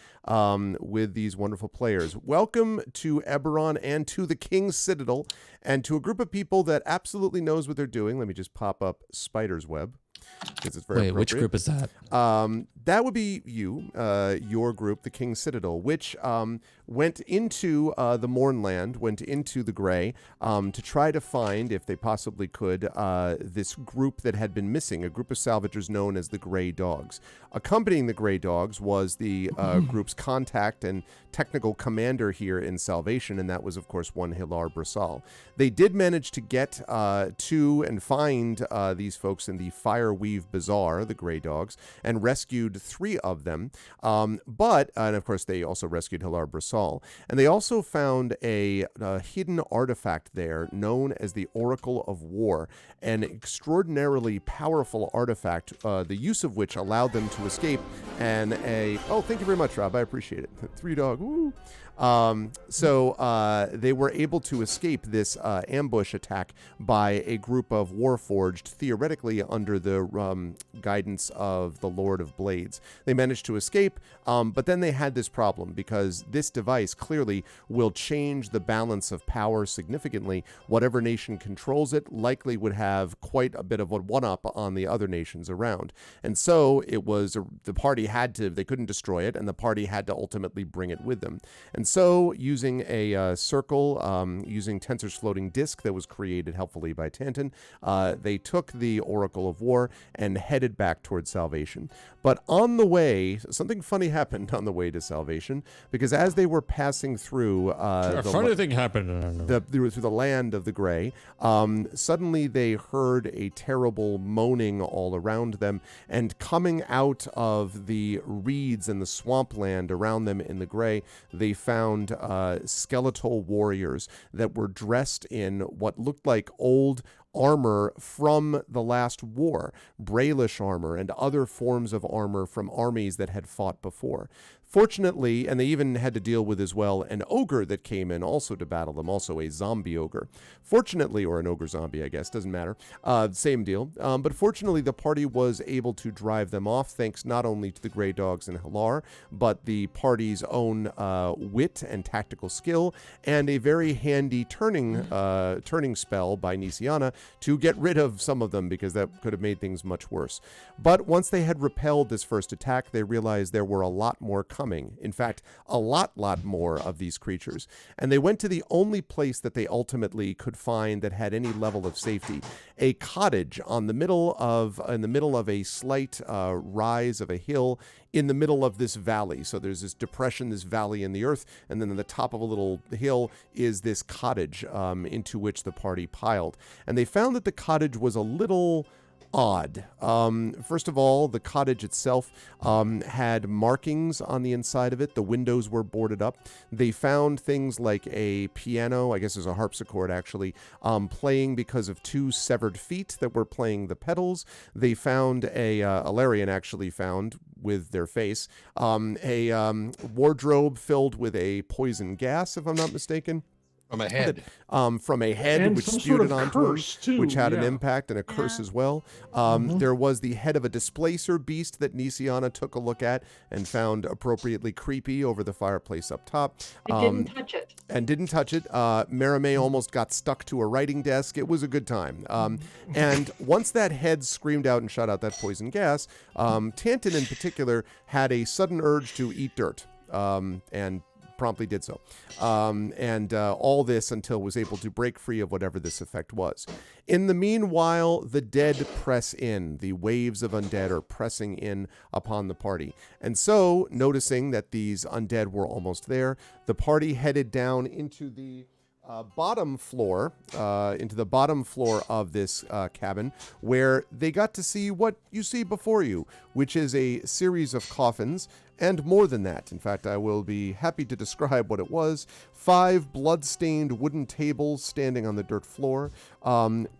with these wonderful players. Welcome to Eberron and to the King's Citadel and to a group of people that absolutely knows what they're doing. Let me just pop up Spider's Web, because it's very Wait, which appropriate. group is that? That would be you, your group, the King's Citadel, which went into the Mournland, went into the Grey, to try to find, if they possibly could, this group that had been missing, a group of salvagers known as the Grey Dogs. Accompanying the Grey Dogs was the group's contact and technical commander here in Salvation, and that was, of course, one Hilar Brasal. They did manage to get to and find these folks in the Fireweave Bazaar, the Grey Dogs, and rescued 3 of them. And of course, they also rescued Hilar Brasal. And they also found a hidden artifact there known as the Oracle of War, an extraordinarily powerful artifact, the use of which allowed them to escape. And thank you very much, Rob. I appreciate it. 3 dog. Woo. So they were able to escape this ambush attack by a group of Warforged, theoretically under the guidance of the Lord of Blades. They managed to escape, but then they had this problem because this device clearly will change the balance of power significantly. Whatever nation controls it likely would have quite a bit of a one-up on the other nations around. And so it was, the party they couldn't destroy it, and the party had to ultimately bring it with them. And so, using a circle, using Tensor's floating disk that was created helpfully by Tantan, they took the Oracle of War and headed back towards Salvation. But on the way, something funny happened on the way to Salvation, because as they were passing through thing happened. through the land of the Grey, suddenly they heard a terrible moaning all around them, and coming out of the reeds and the swampland around them in the Grey, they found skeletal warriors that were dressed in what looked like old armor from the last war, Brailish armor and other forms of armor from armies that had fought before. Fortunately, and they even had to deal with as well an ogre that came in also to battle them, also a zombie ogre. Fortunately, or an ogre zombie, I guess, doesn't matter. Same deal. But fortunately, the party was able to drive them off, thanks not only to the Grey Dogs and Hilar, but the party's own wit and tactical skill, and a very handy turning spell by Nisiana to get rid of some of them, because that could have made things much worse. But once they had repelled this first attack, they realized there were a lot more coming. In fact, a lot more of these creatures. And they went to the only place that they ultimately could find that had any level of safety, a cottage in the middle of a slight rise of a hill in the middle of this valley. So there's this depression, this valley in the earth, and then on the top of a little hill is this cottage into which the party piled. And they found that the cottage was a little odd. First of all, the cottage itself had markings on the inside of it. The windows were boarded up. They found things like a piano, I guess it was a harpsichord actually, playing because of 2 severed feet that were playing the pedals. They found Alarian actually found, with their face, a wardrobe filled with a poison gas, if I'm not mistaken. From a head. From a head, And which some spewed sort of onto him, curse, too, which had an yeah. impact and a curse as well. There was the head of a displacer beast that Nisiana took a look at and found appropriately creepy over the fireplace up top. I didn't touch it. And didn't touch it. Marimé almost got stuck to a writing desk. It was a good time. And once that head screamed out and shot out that poison gas, Tantan in particular had a sudden urge to eat dirt. And promptly did so. All this until was able to break free of whatever this effect was. In the meanwhile, the dead press in. The waves of undead are pressing in upon the party. And so, noticing that these undead were almost there, the party headed down into the bottom floor of this cabin, where they got to see what you see before you, which is a series of coffins, and more than that. In fact, I will be happy to describe what it was. 5 blood-stained wooden tables standing on the dirt floor.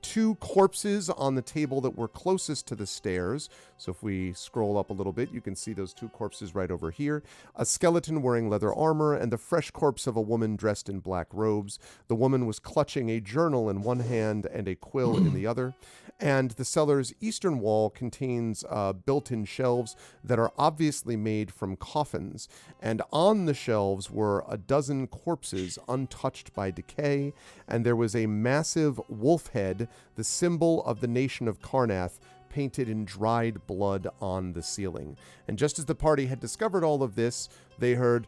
2 corpses on the table that were closest to the stairs. So if we scroll up a little bit, you can see those 2 corpses right over here. A skeleton wearing leather armor, and the fresh corpse of a woman dressed in black robes. The woman was clutching a journal in one hand and a quill in the other. And the cellar's eastern wall contains built-in shelves that are obviously made from coffins. And on the shelves were a dozen corpses untouched by decay, and there was a massive wolf head, the symbol of the nation of Karnath, painted in dried blood on the ceiling. And just as the party had discovered all of this, they heard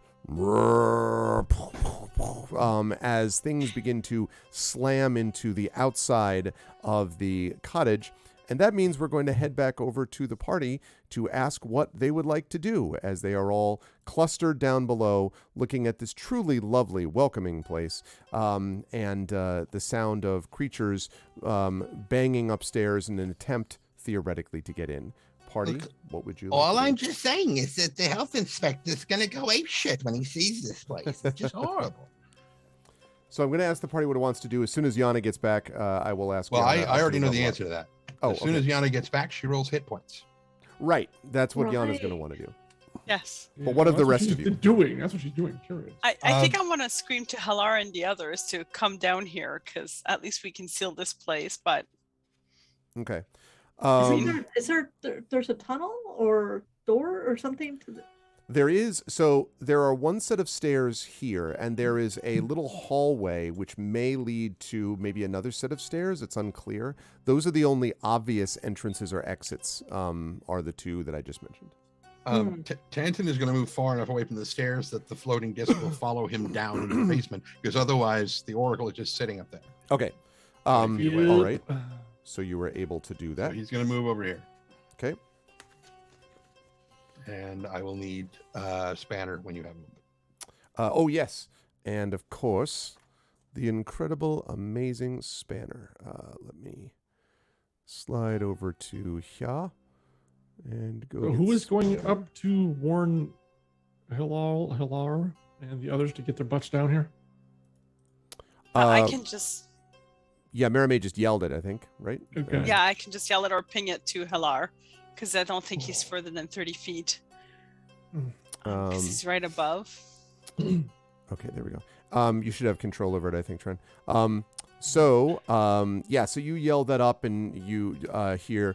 as things begin to slam into the outside of the cottage. And that means we're going to head back over to the party to ask what they would like to do, as they are all clustered down below looking at this truly lovely, welcoming place, and the sound of creatures banging upstairs in an attempt, theoretically, to get in. Party, Look, what would you like all to do? I'm just saying is that the health inspector's going to go apeshit when he sees this place. It's just horrible. So I'm going to ask the party what it wants to do. As soon as Yana gets back, I will ask Well, Yana I already know to the level up. answer to that. Oh, As soon as Yana gets back, she rolls hit points. Right. That's what Yana's Right. going to want to do. Yes. But what of the that's rest she's of you? doing? That's what she's doing. Curious. I think I want to scream to Halar and the others to come down here because at least we can seal this place. But Okay. There's a tunnel or door or something to the... There are one set of stairs here, and there is a little hallway which may lead to maybe another set of stairs. It's unclear. Those are the only obvious entrances or exits, are the 2 that I just mentioned. Tanton is going to move far enough away from the stairs that the floating disc will follow him down into the basement, because otherwise the oracle is just sitting up there. Okay. feet away. All right. So you were able to do So that. he's going to move over here. Okay. And I will need Spanner when you have him. Oh, yes. And of course, the incredible, amazing Spanner. Let me slide over to here and go. So get who is going Spanner. up to warn Hilar and the others to get their butts down here? I can just, Yeah, Marimay just yelled it, I think, right? Okay. yeah, I can just yell it or ping it to Hilar because I don't think he's further than 30 feet. Because he's right above. Okay, there we go. You should have control over it, I think, Tren. So you yell that up and you hear,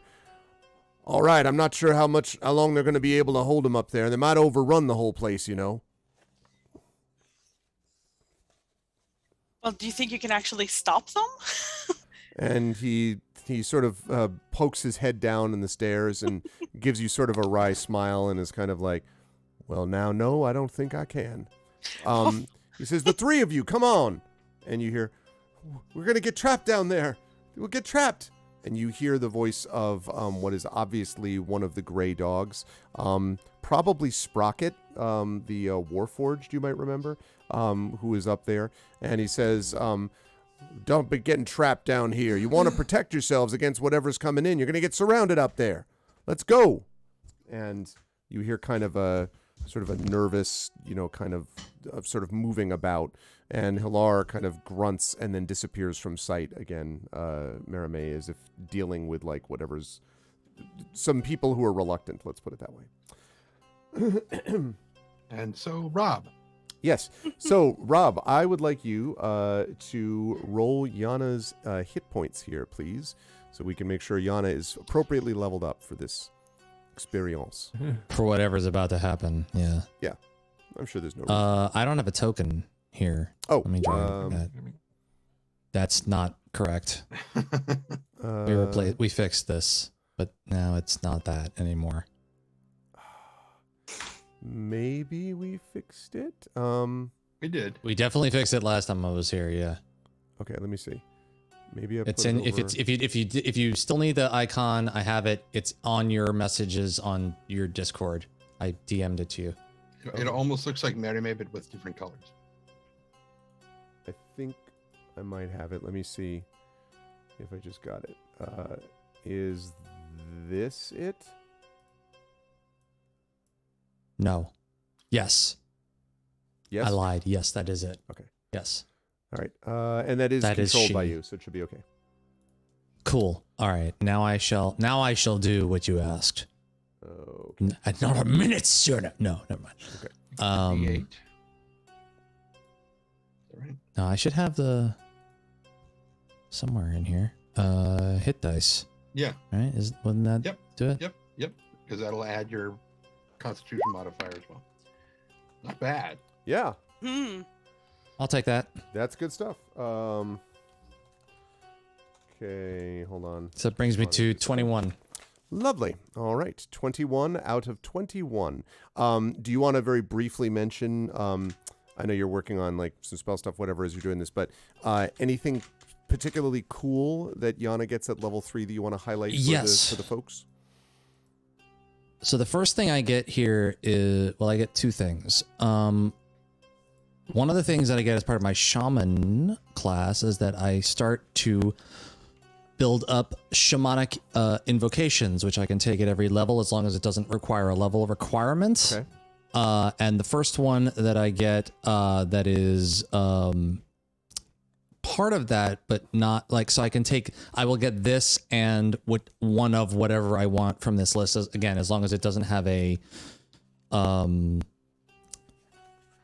all right, I'm not sure how long they're going to be able to hold him up there. They might overrun the whole place, you know. Well, do you think you can actually stop them? And he sort of pokes his head down in the stairs and gives you sort of a wry smile and is kind of like, well, now, no, I don't think I can. He says, the 3 of you, come on. And you hear, we're going to get trapped down there. We'll get trapped. And you hear the voice of what is obviously one of the gray dogs, probably Sprocket, the Warforged, you might remember, who is up there. And he says, don't be getting trapped down here. You want to protect yourselves against whatever's coming in. You're going to get surrounded up there. Let's go. And you hear kind of a sort of a nervous, kind of sort of moving about. And Hilar kind of grunts and then disappears from sight again. Marimay, as if dealing with like whatever's some people who are reluctant. Let's put it that way. And so, Rob. Yes. So, Rob, I would like you to roll Yana's hit points here, please, so we can make sure Yana is appropriately leveled up for this experience. For whatever's about to happen. Yeah. I'm sure there's no reason. I don't have a token here. Oh, Let me try that. That's not correct. We fixed this, but now it's not that anymore. Maybe we fixed it. We did. We definitely fixed it last time I was here. Yeah. Okay, let me see. Maybe It's put in. it over. If you still need the icon, I have it. It's on your messages on your Discord. I DM'd it to you. It almost looks like Marimay, but with different colors. I think I might have it. Let me see if I just got it. Is this it? No. Yes. Yes. I lied. Yes, that is it. Okay. Yes. All right. And that is That is controlled by she. you, so it should be okay. Cool. All right. Now I shall do what you asked. Okay. Not a minute sooner. No, never mind. Okay. D8. Is that right? No, I should have the somewhere in here. Hit dice. Yeah. Right? Wouldn't that Yep. do it? Yep. Because that'll add your Constitution modifier as well. Not bad. Yeah, I'll take that. that's good stuff. Okay, hold on. So it brings me to 21. Lovely. All right, 21 out of 21. Do you want to very briefly mention? I know you're working on like some spell stuff, whatever, as you're doing this, but anything particularly cool that Yana gets at level 3 that you want to highlight for the folks? So the first thing I get here is, well, I get two things. One of the things that I get as part of my shaman class is that I start to build up shamanic invocations, which I can take at every level as long as it doesn't require a level of requirements. Okay. And the first one that I get that is part of that, but not like, so I will get this and one of whatever I want from this list, again, as long as it doesn't have a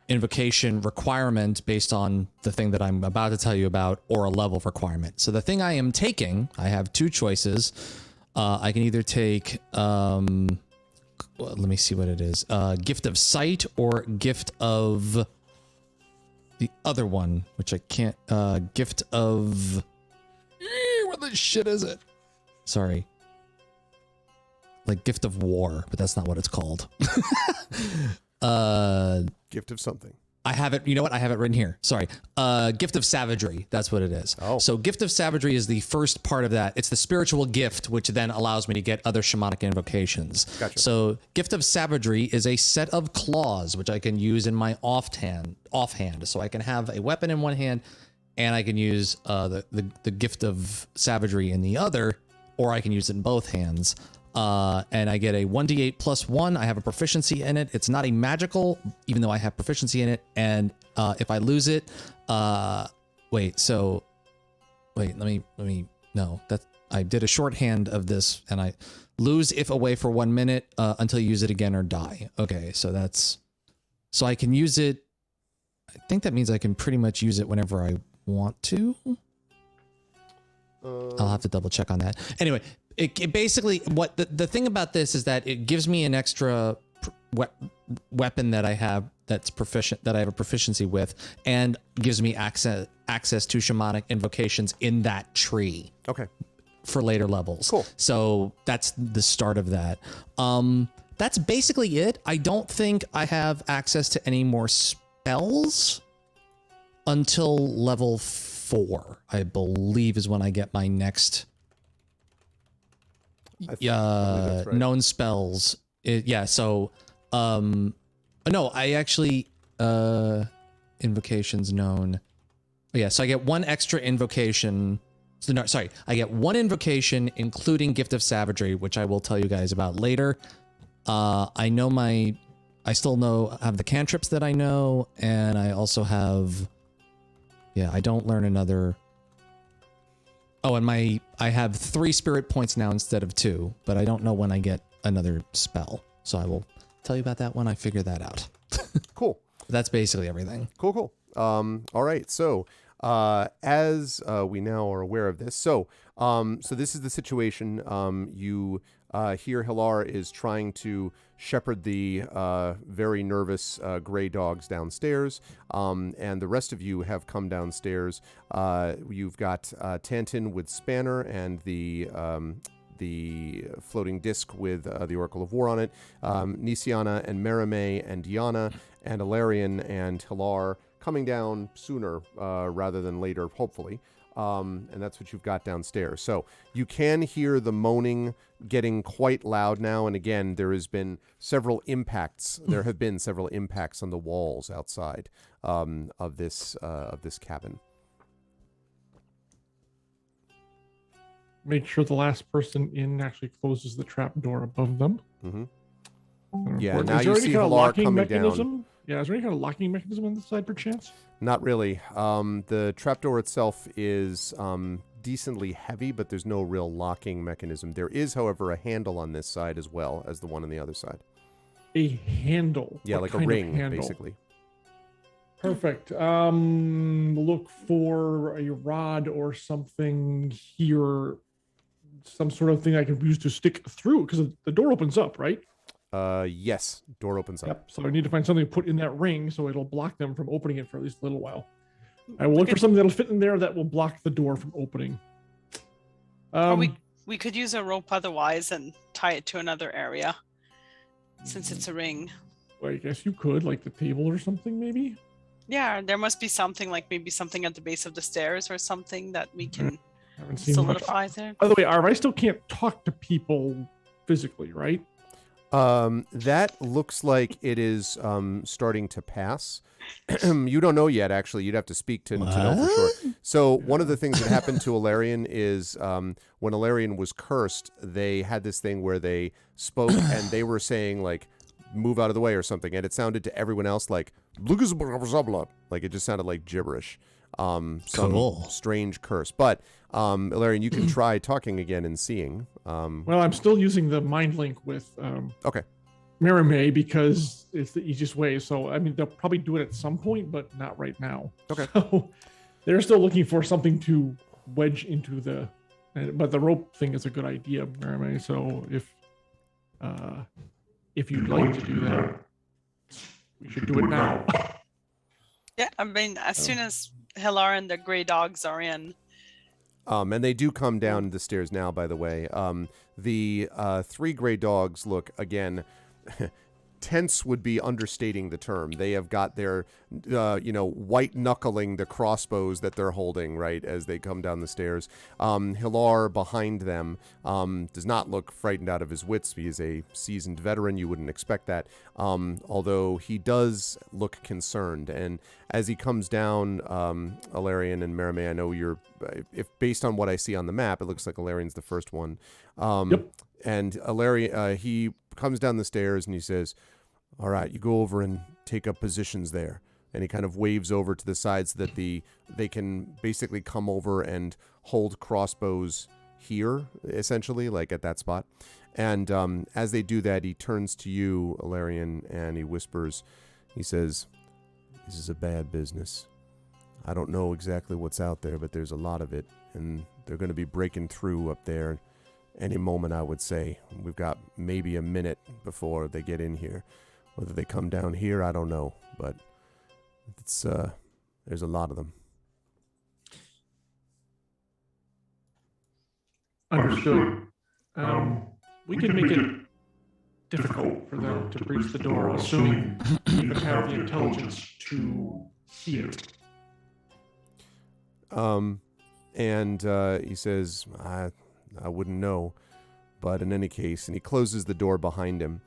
invocation requirement based on the thing that I'm about to tell you about, or a level requirement. So the thing I am taking, I have two choices. I can either take, let me see what it is, Gift of Sight or Gift of the other one, which I can't, Gift of, what the shit is it? Sorry. Like Gift of War, but that's not what it's called. Gift of something. I have it. You know what? I have it written here. Sorry. Gift of Savagery. That's what it is. Oh. So Gift of Savagery is the first part of that. It's the spiritual gift, which then allows me to get other shamanic invocations. Gotcha. So Gift of Savagery is a set of claws, which I can use in my offhand. So I can have a weapon in one hand, and I can use the Gift of Savagery in the other, or I can use it in both hands. And I get a 1d8 plus 1. I have a proficiency in it. It's not a magical, even though I have proficiency in it. And if I lose it, let me, no, I did a shorthand of this, and I lose if away for 1 minute until you use it again or die. Okay, so I can use it. I think that means I can pretty much use it whenever I want to. I'll have to double check on that. Anyway, it basically, what the thing about this is that it gives me an extra weapon that I have that's proficient, that I have a proficiency with, and gives me access to shamanic invocations in that tree. Okay. For later levels. Cool. So that's the start of that. That's basically it. I don't think I have access to any more spells until level 4, I believe, is when I get my next I believe that's right. known spells. So no, I actually invocations known. Yeah, so I get one extra invocation. So no, sorry, I get one invocation including Gift of Savagery, which I will tell you guys about later. I still have the cantrips that I know, and I also have, I don't learn another. Oh, and I have 3 spirit points now instead of 2, but I don't know when I get another spell. So I will tell you about that when I figure that out. Cool. That's basically everything. Cool. All right. So as we now are aware of this, so this is the situation. You here, Hilar is trying to shepherd the very nervous gray dogs downstairs, and the rest of you have come downstairs. You've got Tantin with Spanner and the floating disc with the Oracle of War on it, Nisiana and Merime and Diana and Alarian and Hilar coming down sooner rather than later, hopefully. And that's what you've got downstairs. So you can hear the moaning getting quite loud now. And again, there has been several impacts. There have been several impacts on the walls outside of this cabin. Make sure the last person in actually closes the trap door above them. Mm-hmm. Important. Yeah, now Is there you any see kind of Hilar locking coming mechanism? Yeah, is there any kind of locking mechanism on the side, perchance? Not really. The trapdoor itself is decently heavy, but there's no real locking mechanism. There is, however, a handle on this side as well as the one on the other side. A handle? Yeah, What like a kind of ring, handle? basically. Perfect. Look for a rod or something here, some sort of thing I can use to stick through, because the door opens up, right? Yes, door opens up. Yep. So I need to find something to put in that ring so it'll block them from opening it for at least a little while. I will look for something that'll fit in there that will block the door from opening. We could use a rope otherwise and tie it to another area, since it's a ring. Well, I guess you could, like the table or something, maybe? Yeah, there must be something, like maybe something at the base of the stairs or something that we can Haven't seen much. solidify there. By the way, Arv, I still can't talk to people physically, right? That looks like it is starting to pass. You don't know yet, actually. You'd have to speak to know for sure. So one of the things that happened to Ilarion is when Ilarion was cursed, they had this thing where they spoke and they were saying, like, move out of the way or something, and it sounded to everyone else like it just sounded like gibberish. Some strange curse. But Ilarion, you can try talking again and seeing. Well, I'm still using the mind link with Okay. Marimay because it's the easiest way. So, I mean, they'll probably do it at some point, but not right now. Okay. So they're still looking for something to wedge into the... But the rope thing is a good idea, Marimay. So if you'd like to do that, we should do it now. Yeah, I mean, as soon as Hilar and the gray dogs are in. And they do come down the stairs now, by the way. The 3 gray dogs look, again, tense would be understating the term. They have got their, white knuckling the crossbows that they're holding, right, as they come down the stairs. Hilar behind them does not look frightened out of his wits. He is a seasoned veteran. You wouldn't expect that. Although he does look concerned. And as he comes down, Ilarion and Marimay, I know you're, if based on what I see on the map, it looks like Ilarion's the first one. Yep. And Ilarion, he comes down the stairs and he says, all right, you go over and take up positions there. And he kind of waves over to the sides so that they can basically come over and hold crossbows here, essentially, like at that spot. And as they do that, he turns to you, Ilarion, and he whispers, he says, this is a bad business. I don't know exactly what's out there, but there's a lot of it. And they're going to be breaking through up there any moment, I would say. We've got maybe a minute before they get in here. Whether they come down here, I don't know, but it's there's a lot of them. Understood. We can make it difficult for them to breach the door, assuming we even have the intelligence to see it. And he says, I wouldn't know, but in any case, and he closes the door behind him.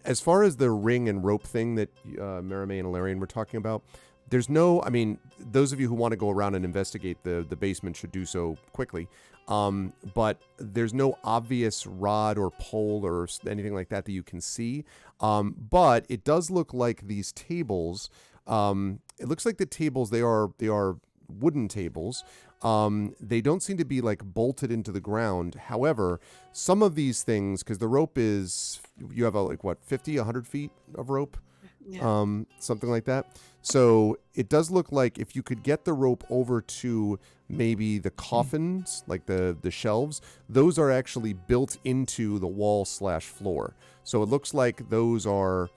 As far as the ring and rope thing that Marimay and Ilarion were talking about, there's no, I mean, those of you who want to go around and investigate the basement should do so quickly. But there's no obvious rod or pole or anything like that you can see. But it does look like these tables, it looks like the tables, they are wooden tables. They don't seem to be like bolted into the ground. However, some of these things, because the rope is, you have 100 feet of rope? Yeah. Something like that. So it does look like if you could get the rope over to maybe the coffins, like the shelves, those are actually built into the wall/floor. So it looks like those are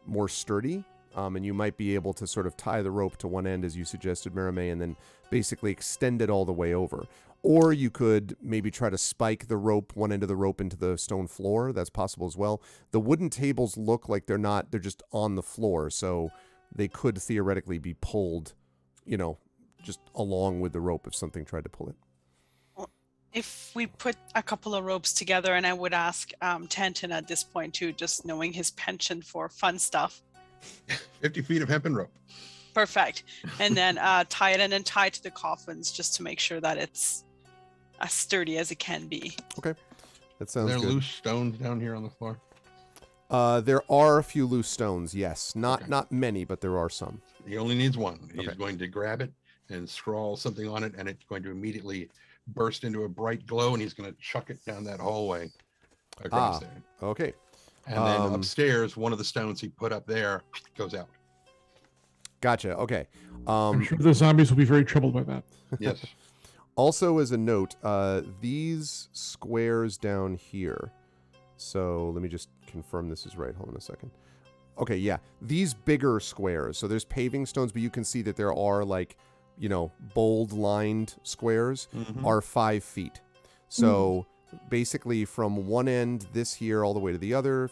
more sturdy. And you might be able to sort of tie the rope to one end, as you suggested, Marimay, and then basically extend it all the way over. Or you could maybe try to spike the rope, one end of the rope into the stone floor. That's possible as well. The wooden tables look like they're just on the floor. So they could theoretically be pulled, just along with the rope if something tried to pull it. If we put a couple of ropes together, and I would ask Tanton at this point too, just knowing his penchant for fun stuff. 50 feet of hempen rope. Perfect. And then tie it in and tie it to the coffins just to make sure that it's as sturdy as it can be. Okay. That sounds There are good. loose stones down here on the floor. There are a few loose stones, yes. Okay. Not many, but there are some. He only needs one. He's Okay. going to grab it and scrawl something on it, and it's going to immediately burst into a bright glow, and he's going to chuck it down that hallway across there. Okay. And then upstairs, one of the stones he put up there goes out. Gotcha. Okay. I'm sure the zombies will be very troubled by that. Yes. Also, as a note, these squares down here. So let me just confirm this is right. Hold on a second. Okay, yeah. These bigger squares. So there's paving stones, but you can see that there are like, bold lined squares are 5 feet. So basically from one end, this here, all the way to the other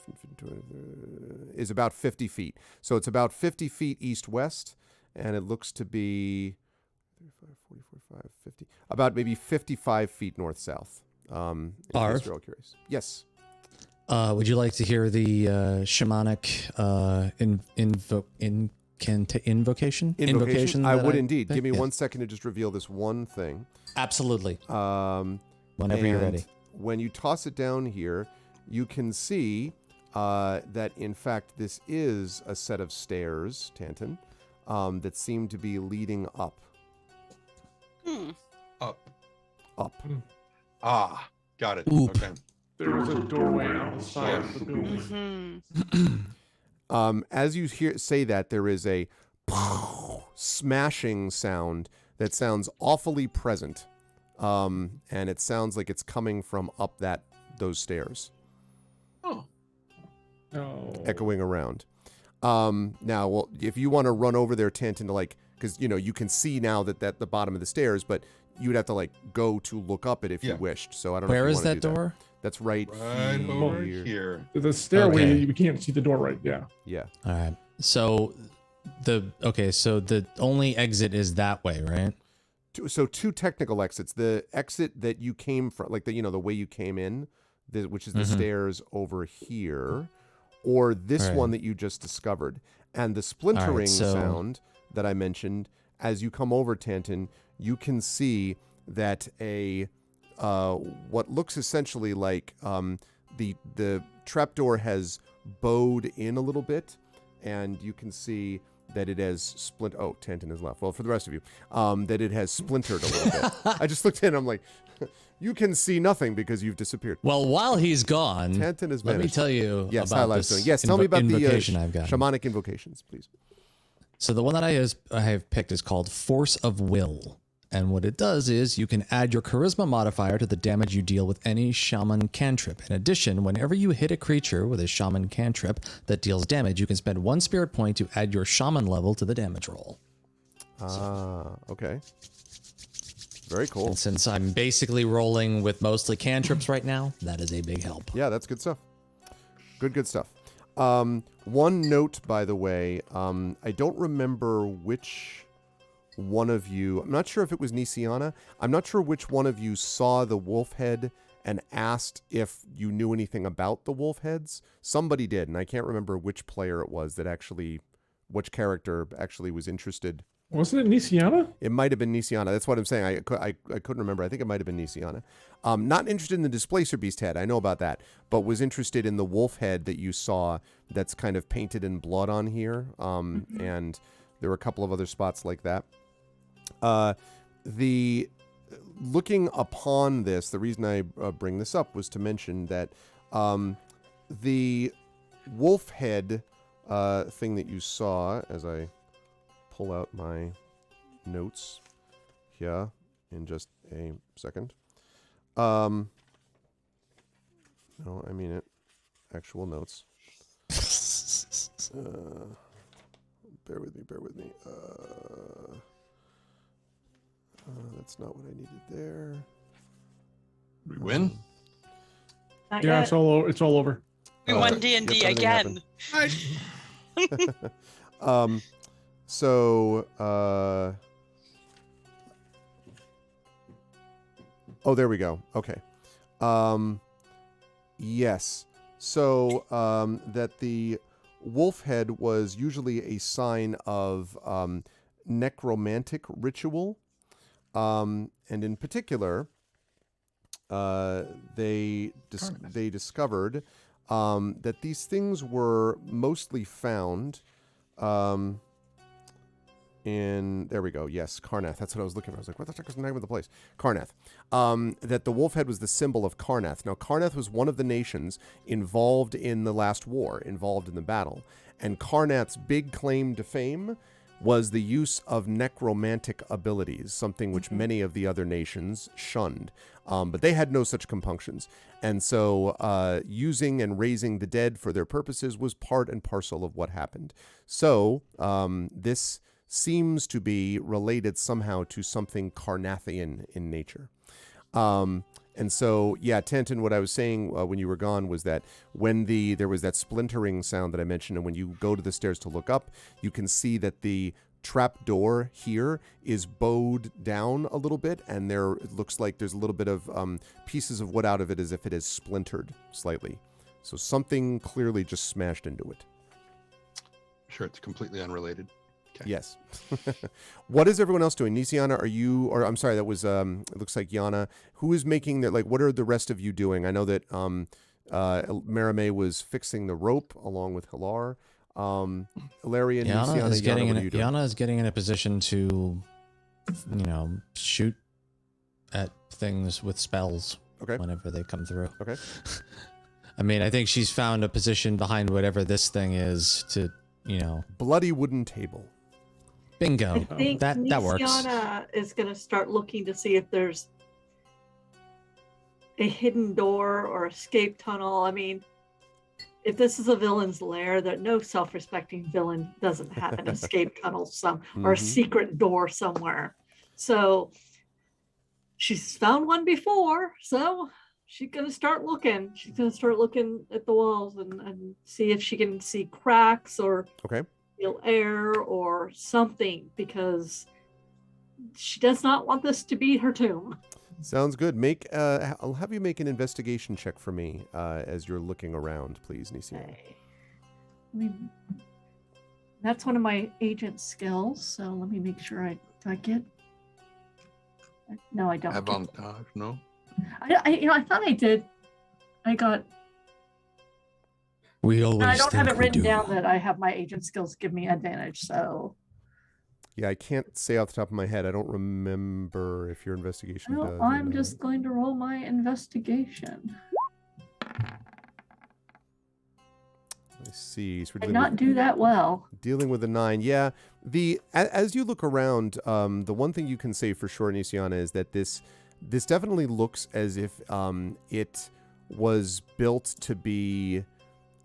is about 50 feet. So it's about 50 feet east-west, and it looks to be 35, 45, 50, about maybe 55 feet north-south. In case you're all curious. Yes. Would you like to hear the shamanic invocation? Invocation I that would indeed. picked? Give me Yes. 1 second to just reveal this one thing. Absolutely. Whenever you're ready. When you toss it down here, you can see that, in fact, this is a set of stairs, Tanton, that seem to be leading up. Up. Ah, got it. Oop. Okay. There is a doorway on the side of the building. As you say that, there is a smashing sound that sounds awfully present. And it sounds like it's coming from up those stairs. Oh. No. Echoing around. Now, well, if you want to run over there, Tanton, to because you can see now that the bottom of the stairs, but you would have to go to look up it if you wished. So I don't know. Where if you is wanna that do door? That's right over here. here. The stairway, Okay. we can't see the door right. Yeah. Yeah. All right. So the only exit is that way, right? So two technical exits. The exit that you came from, the way you came in, which is the stairs over here, or this one that you just discovered. And the splintering sound that I mentioned, as you come over, Tanton, you can see that what looks essentially like the trapdoor has bowed in a little bit, and you can see that it has Tanton is left. Well, for the rest of you, that it has splintered a little bit. I just looked in, I'm like, you can see nothing because you've disappeared. Well, while he's gone, Tanton is let me vanished. tell you Yes, about highlights this doing. Yes, tell me about the invocation I've got. shamanic invocations, please. So the one that I have picked is called Force of Will. And what it does is you can add your charisma modifier to the damage you deal with any shaman cantrip. In addition, whenever you hit a creature with a shaman cantrip that deals damage, you can spend 1 spirit point to add your shaman level to the damage roll. Okay. Very cool. And since I'm basically rolling with mostly cantrips right now, that is a big help. Yeah, that's good stuff. Good stuff. One note, by the way, I don't remember which one of you, I'm not sure if it was Nisiana, I'm not sure which one of you saw the wolf head and asked if you knew anything about the wolf heads. Somebody did, and I can't remember which player it was which character actually was interested. Wasn't it Nisiana? It might have been Nisiana. That's what I'm saying. I couldn't remember. I think it might have been Nisiana. Not interested in the Displacer Beast head. I know about that. But was interested in the wolf head that you saw that's kind of painted in blood on here. And there were a couple of other spots like that. Looking upon this, the reason I bring this up was to mention that the wolf head thing that you saw, as I pull out my notes here in just a second. No, I mean it. Actual notes. Bear with me. That's not what I needed there. We win? Not Yeah, yet. it's all over. It's all over. We won D&D Yep, again. There we go. Okay. Yes. So that the wolf head was usually a sign of necromantic ritual. And in particular, they discovered that these things were mostly found in, there we go, yes, Karnath. That's what I was looking for. I was like, what the heck is the name of the place? Karnath. That the wolf head was the symbol of Karnath. Now, Karnath was one of the nations involved in the last war, involved in the battle. And Karnath's big claim to fame was the use of necromantic abilities, something which many of the other nations shunned. But they had no such compunctions. And so using and raising the dead for their purposes was part and parcel of what happened. So this seems to be related somehow to something Karnathian in nature. And so, yeah, Tanton, what I was saying when you were gone was that when there was that splintering sound that I mentioned, and when you go to the stairs to look up, you can see that the trap door here is bowed down a little bit, and it looks like there's a little bit of pieces of wood out of it as if it is splintered slightly. So something clearly just smashed into it. Sure, it's completely unrelated. Okay. Yes. What is everyone else doing? Nisiana, are you, or I'm sorry, that was, it looks like Yana. Who is making that, like, what are the rest of you doing? I know that Marame was fixing the rope along with Hilar. Ilarian, Nisiana, Yana, what are you doing? Yana is getting in a position to, shoot at things with spells whenever they come through. Okay. I mean, I think she's found a position behind whatever this thing is to, Bloody wooden table. Bingo. I think That works. Nisiana is going to start looking to see if there's a hidden door or escape tunnel. I mean, if this is a villain's lair, that no self-respecting villain doesn't have an escape tunnel or a secret door somewhere. So she's found one before, so she's going to start looking. She's going to start looking at the walls and see if she can see cracks or feel air or something, because she does not want this to be her tomb. Sounds good. I'll have you make an investigation check for me as you're looking around, please, Nisiana. Okay. I mean, that's one of my agent skills, so let me make sure do I get. No, I don't. Avantage, no? I thought I did. I got. We always. I don't have it written down that I have my agent skills give me advantage. So. Yeah, I can't say off the top of my head. I don't remember if your investigation does. I'm just going to roll my investigation. I see. So I did not do that well. Dealing with a 9. Yeah. As you look around, the one thing you can say for sure, Nisiana, is that this definitely looks as if it was built to be,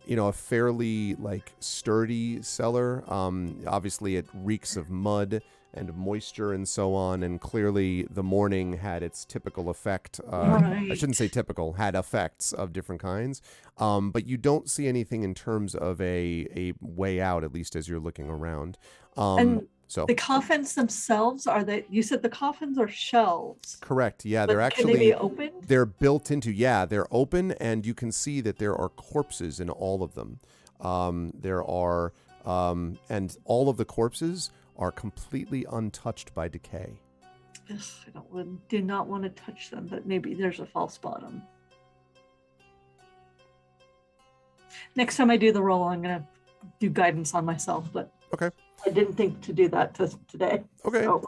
a fairly sturdy cellar. Obviously it reeks of mud and moisture and so on, and clearly the morning had its typical effect. I shouldn't say typical, had effects of different kinds. But you don't see anything in terms of a way out, at least as you're looking around. So the coffins themselves, you said the coffins are shelves? Correct. Yeah, but they're actually. Can they be opened? They're built into. Yeah, they're open, and you can see that there are corpses in all of them. There are, and all of the corpses are completely untouched by decay. I do not want to touch them, but maybe there's a false bottom. Next time I do the roll, I'm gonna do guidance on myself, but. Okay. I didn't think to do that today. Okay. So,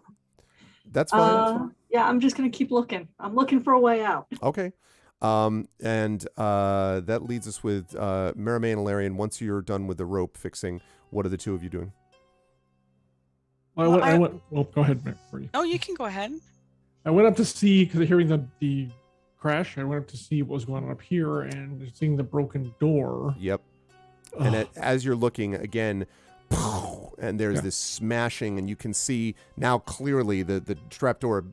that's fine. Yeah, I'm just going to keep looking. I'm looking for a way out. Okay. And that leads us with Marame and Ilarian. Once you're done with the rope fixing, what are the two of you doing? Well, go ahead, Mary. Oh, you can go ahead. I went up to see, because hearing the crash, I went up to see what was going on up here and seeing the broken door. Yep. And as you're looking, again, and there's this smashing, and you can see now clearly the trapdoor,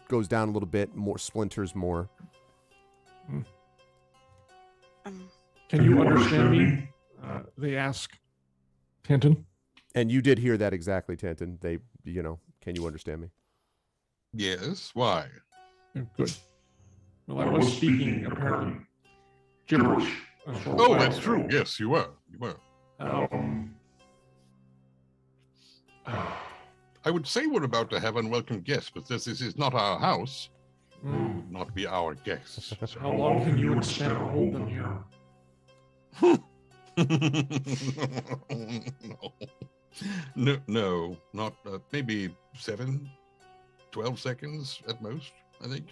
goes down a little bit, more splinters, more. Can you understand me? They ask Tanton. And you did hear that exactly, Tanton. They, can you understand me? Yes. Why? Good. Well, I was speaking apparently gibberish. Oh, that's true. Yes, you were. You were. I would say we're about to have unwelcome guests, but this is not our house. Would not be our guests. How long can you expect to hold them here? No, not maybe 12 seconds at most, I think.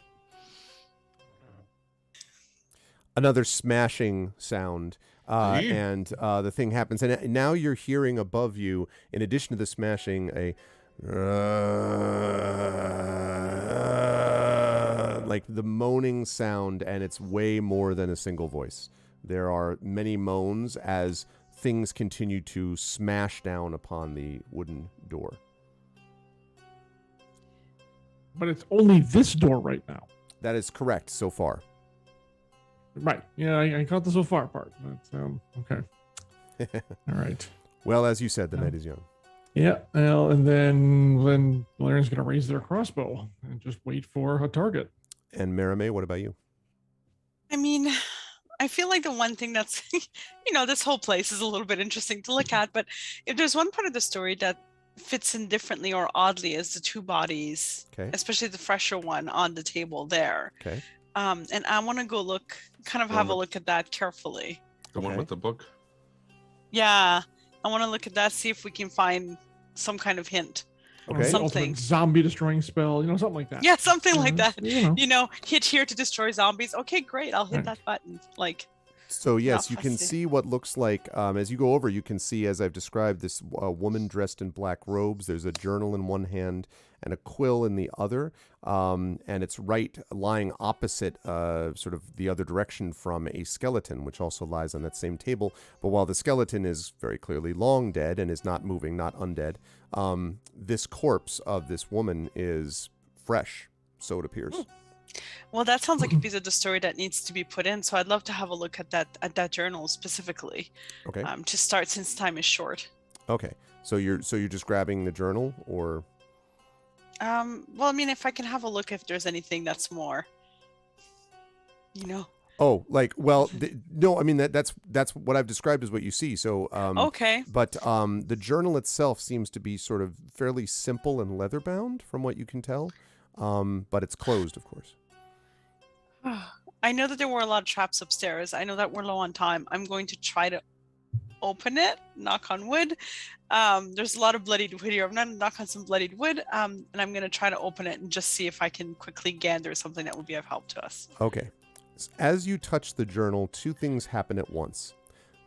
Another smashing sound, and the thing happens. And now you're hearing above you, in addition to the smashing, a like the moaning sound, and it's way more than a single voice. There are many moans as things continue to smash down upon the wooden door. But it's only this door right now. That is correct so far. Right. Yeah, I caught the so far part. But, okay. All right. Well, as you said, the night is young. Yeah. Well, and then Valerian's going to raise their crossbow and just wait for a target. And Maramé, what about you? I mean, I feel like the one thing that's, this whole place is a little bit interesting to look at, but if there's one part of the story that fits in differently or oddly is the two bodies, especially the fresher one on the table there. Okay. And I want to go have a look at that carefully. The one with the book? Yeah. I want to look at that, see if we can find some kind of hint. Okay. Something. Zombie destroying spell, something like that. Yeah, something like that. Hit here to destroy zombies. Okay, great. I'll hit that button. So yes, you can see what looks like, as you go over, you can see, as I've described, this woman dressed in black robes. There's a journal in one hand and a quill in the other, and it's lying opposite, sort of the other direction from a skeleton, which also lies on that same table. But while the skeleton is very clearly long dead and is not moving, not undead, this corpse of this woman is fresh, so it appears. Well, that sounds like a piece of the story that needs to be put in. So I'd love to have a look at that journal specifically. Okay. To start, since time is short. Okay. So you're just grabbing the journal, or? Well, I mean, if I can have a look, if there's anything that's more, Oh, no. I mean that's what I've described as what you see. So. Okay. But the journal itself seems to be sort of fairly simple and leather bound, from what you can tell. But it's closed, of course. I know that there were a lot of traps upstairs. I know that we're low on time. I'm going to try to open it, knock on wood. There's a lot of bloodied wood here. I'm going to knock on some bloodied wood, and I'm going to try to open it and just see if I can quickly gander something that would be of help to us. Okay. As you touch the journal, two things happen at once.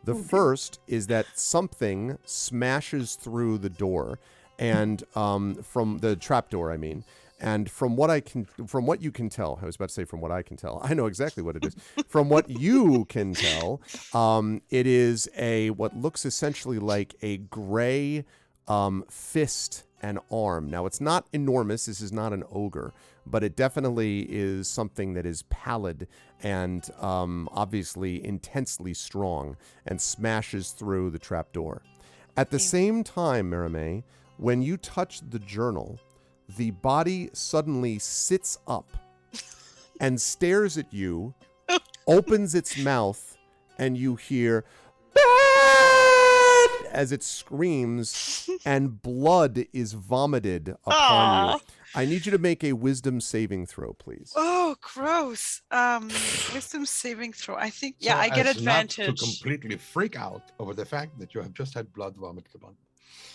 The first is that something smashes through the door, and from the trapdoor, I mean. And from what you can tell, I was about to say from what I can tell, I know exactly what it is. From what you can tell, it is what looks essentially like a gray fist and arm. Now, it's not enormous. This is not an ogre, but it definitely is something that is pallid and obviously intensely strong and smashes through the trapdoor. At the same time, Maramé, when you touch the journal, the body suddenly sits up and stares at you, opens its mouth, and you hear as it screams, and blood is vomited upon you. I need you to make a wisdom saving throw, please. Oh, gross. Wisdom saving throw. I think, I get advantage. Not to completely freak out over the fact that you have just had blood vomited upon you.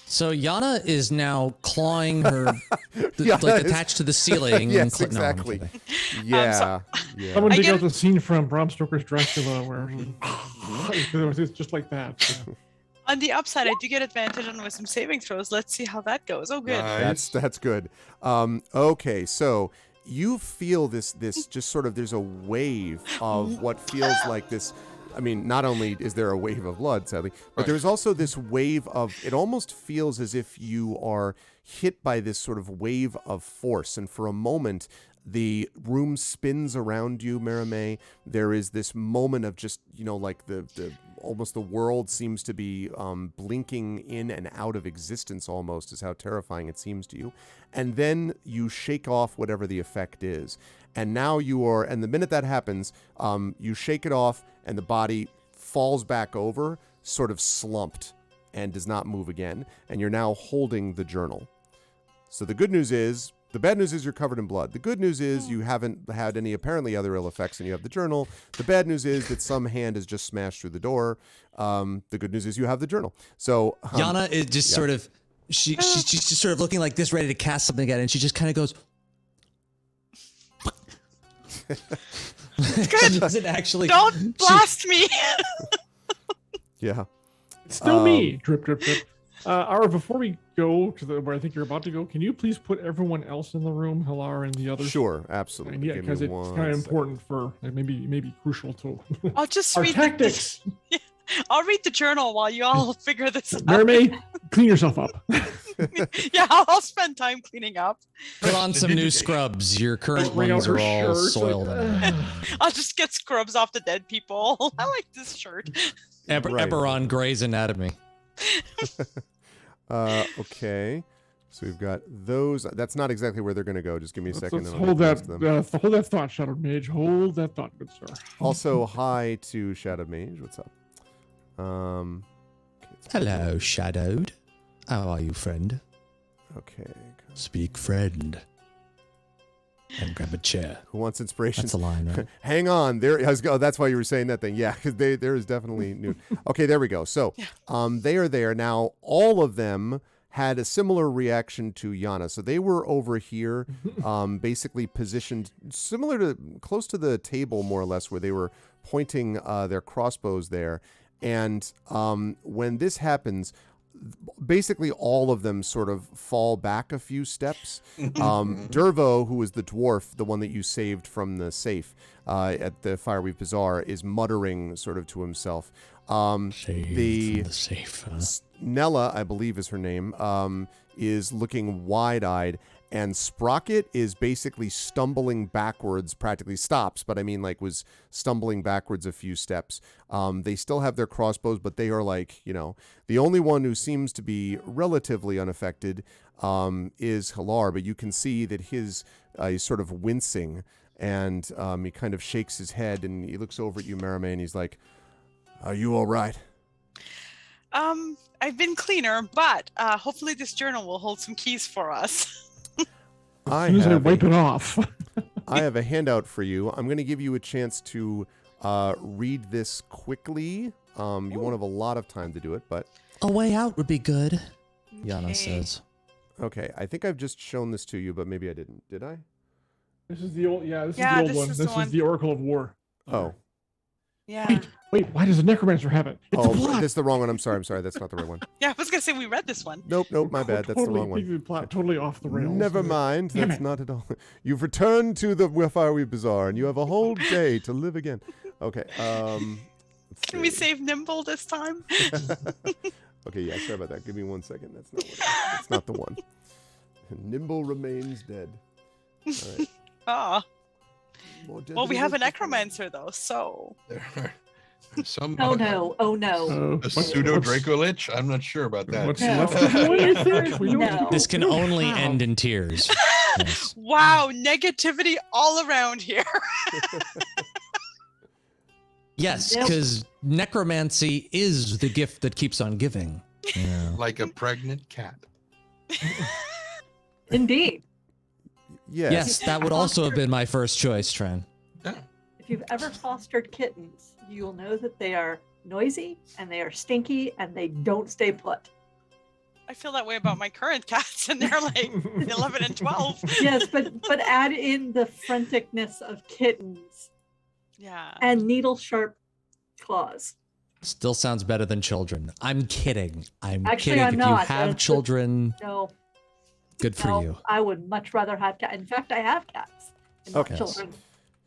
So Yana is now clawing her, attached to the ceiling. Yes, exactly. Yeah. Someone dig out the scene from Bram Stoker's Dracula where it's just like that. On the upside, I do get advantage on wisdom saving throws. Let's see how that goes. Oh, good. Nice. That's good. Okay, so you feel this just sort of, there's a wave of what feels like this. I mean, not only is there a wave of blood, sadly, but there's also this wave of, it almost feels as if you are hit by this sort of wave of force. And for a moment, the room spins around you, Maramé. There is this moment of just, like the almost the world seems to be blinking in and out of existence almost, is how terrifying it seems to you. And then you shake off whatever the effect is. And now and the minute that happens, you shake it off and the body falls back over, sort of slumped, and does not move again. And you're now holding the journal. So the good news is The bad news is you're covered in blood. The good news is you haven't had any apparently other ill effects and you have the journal. The bad news is that some hand has just smashed through the door. The good news is you have the journal. So Yana is just sort of, she's just sort of looking like this, ready to cast something at it, and she just kind of goes. She doesn't actually. Don't blast me. Yeah. It's still me. Drip, drip, drip. Ara, before we go to where I think you're about to go, can you please put everyone else in the room, Hilar and the others? Sure, absolutely. Yeah, because it's kind of important for maybe crucial to I'll just our read tactics. I'll read the journal while you all figure this out. Mermaid, clean yourself up. Yeah, I'll spend time cleaning up. Put on some new scrubs. Your current Bring out ones her are all shirt, soiled. I'll just get scrubs off the dead people. I like this shirt. Right. Eberron Grey's Anatomy. Okay. So we've got those. That's not exactly where they're going to go. Just give me a second. Let's and I'll hold get that. past them. Hold that thought, Shadow Mage. Hold that thought, good sir. Also, hi to Shadow Mage. What's up? Hello, Shadowed. How are you, friend? Okay. Speak, friend. And grab a chair. Who wants inspiration? That's a line, right? Hang on. That's why you were saying that thing. Yeah, because there is definitely new. Okay, there we go. So they are there. Now, all of them had a similar reaction to Yana. So they were over here, basically positioned similar to, close to the table, more or less, where they were pointing their crossbows there. And when this happens, basically all of them sort of fall back a few steps. Dervo, who is the dwarf, the one that you saved from the safe at the Fireweave Bazaar, is muttering sort of to himself. The safe. Nella, I believe is her name, is looking wide-eyed, and Sprocket is basically stumbling backwards, practically stops, but I mean like was stumbling backwards a few steps. They still have their crossbows, but they are like, the only one who seems to be relatively unaffected is Hilar, but you can see that he's sort of wincing, and he kind of shakes his head, and he looks over at you, Marame, and he's like, "Are you all right?" I've been cleaner, but hopefully this journal will hold some keys for us. As soon as I wipe it off. I have a handout for you. I'm going to give you a chance to read this quickly. You won't have a lot of time to do it, but... A way out would be good, Yana Okay. says. Okay, I think I've just shown this to you, but maybe I didn't. Did I? This is the old. Yeah, this Yeah, is the this old one. is the This one. is the Oracle of War. Oh. Yeah. Wait, why does the Necromancer have it? It's a Oh, plot. that's the wrong one. I'm sorry. That's not the right one. Yeah, I was gonna say we read this one. Nope, my bad. That's the wrong one. The plot totally off the rails. Never mind. Damn That's it. not at all. You've returned to the Fireweave Bazaar, and you have a whole day to live again. Okay. Let's Can we see. save Nimble this time? Okay, yeah, sorry about that. Give me 1 second. That's not the one. Nimble remains dead. All right. Oh. More dead Well, than we he have was a before. necromancer though, so There are some Oh no! Oh no! a pseudo Draco Lich. I'm not sure about that. What's No. left of the boy, I think? We don't- No. This can we don't only have- end in tears. Yes. wow, negativity all around here. Yes, Yep. because necromancy is the gift that keeps on giving. Yeah. Like a pregnant cat. Indeed. Yes. Yes, that would also have been my first choice, Tren. If you've ever fostered kittens, you will know that they are noisy and they are stinky and they don't stay put. I feel that way about my current cats, and they're like 11 and 12. Yes, but add in the franticness of kittens Yeah. and needle sharp claws. Still sounds better than children. I'm kidding. I'm Actually, kidding. I'm If not. you have That's- children, No, good for no, you. I would much rather have cats. In fact, I have cats. And not Okay. children.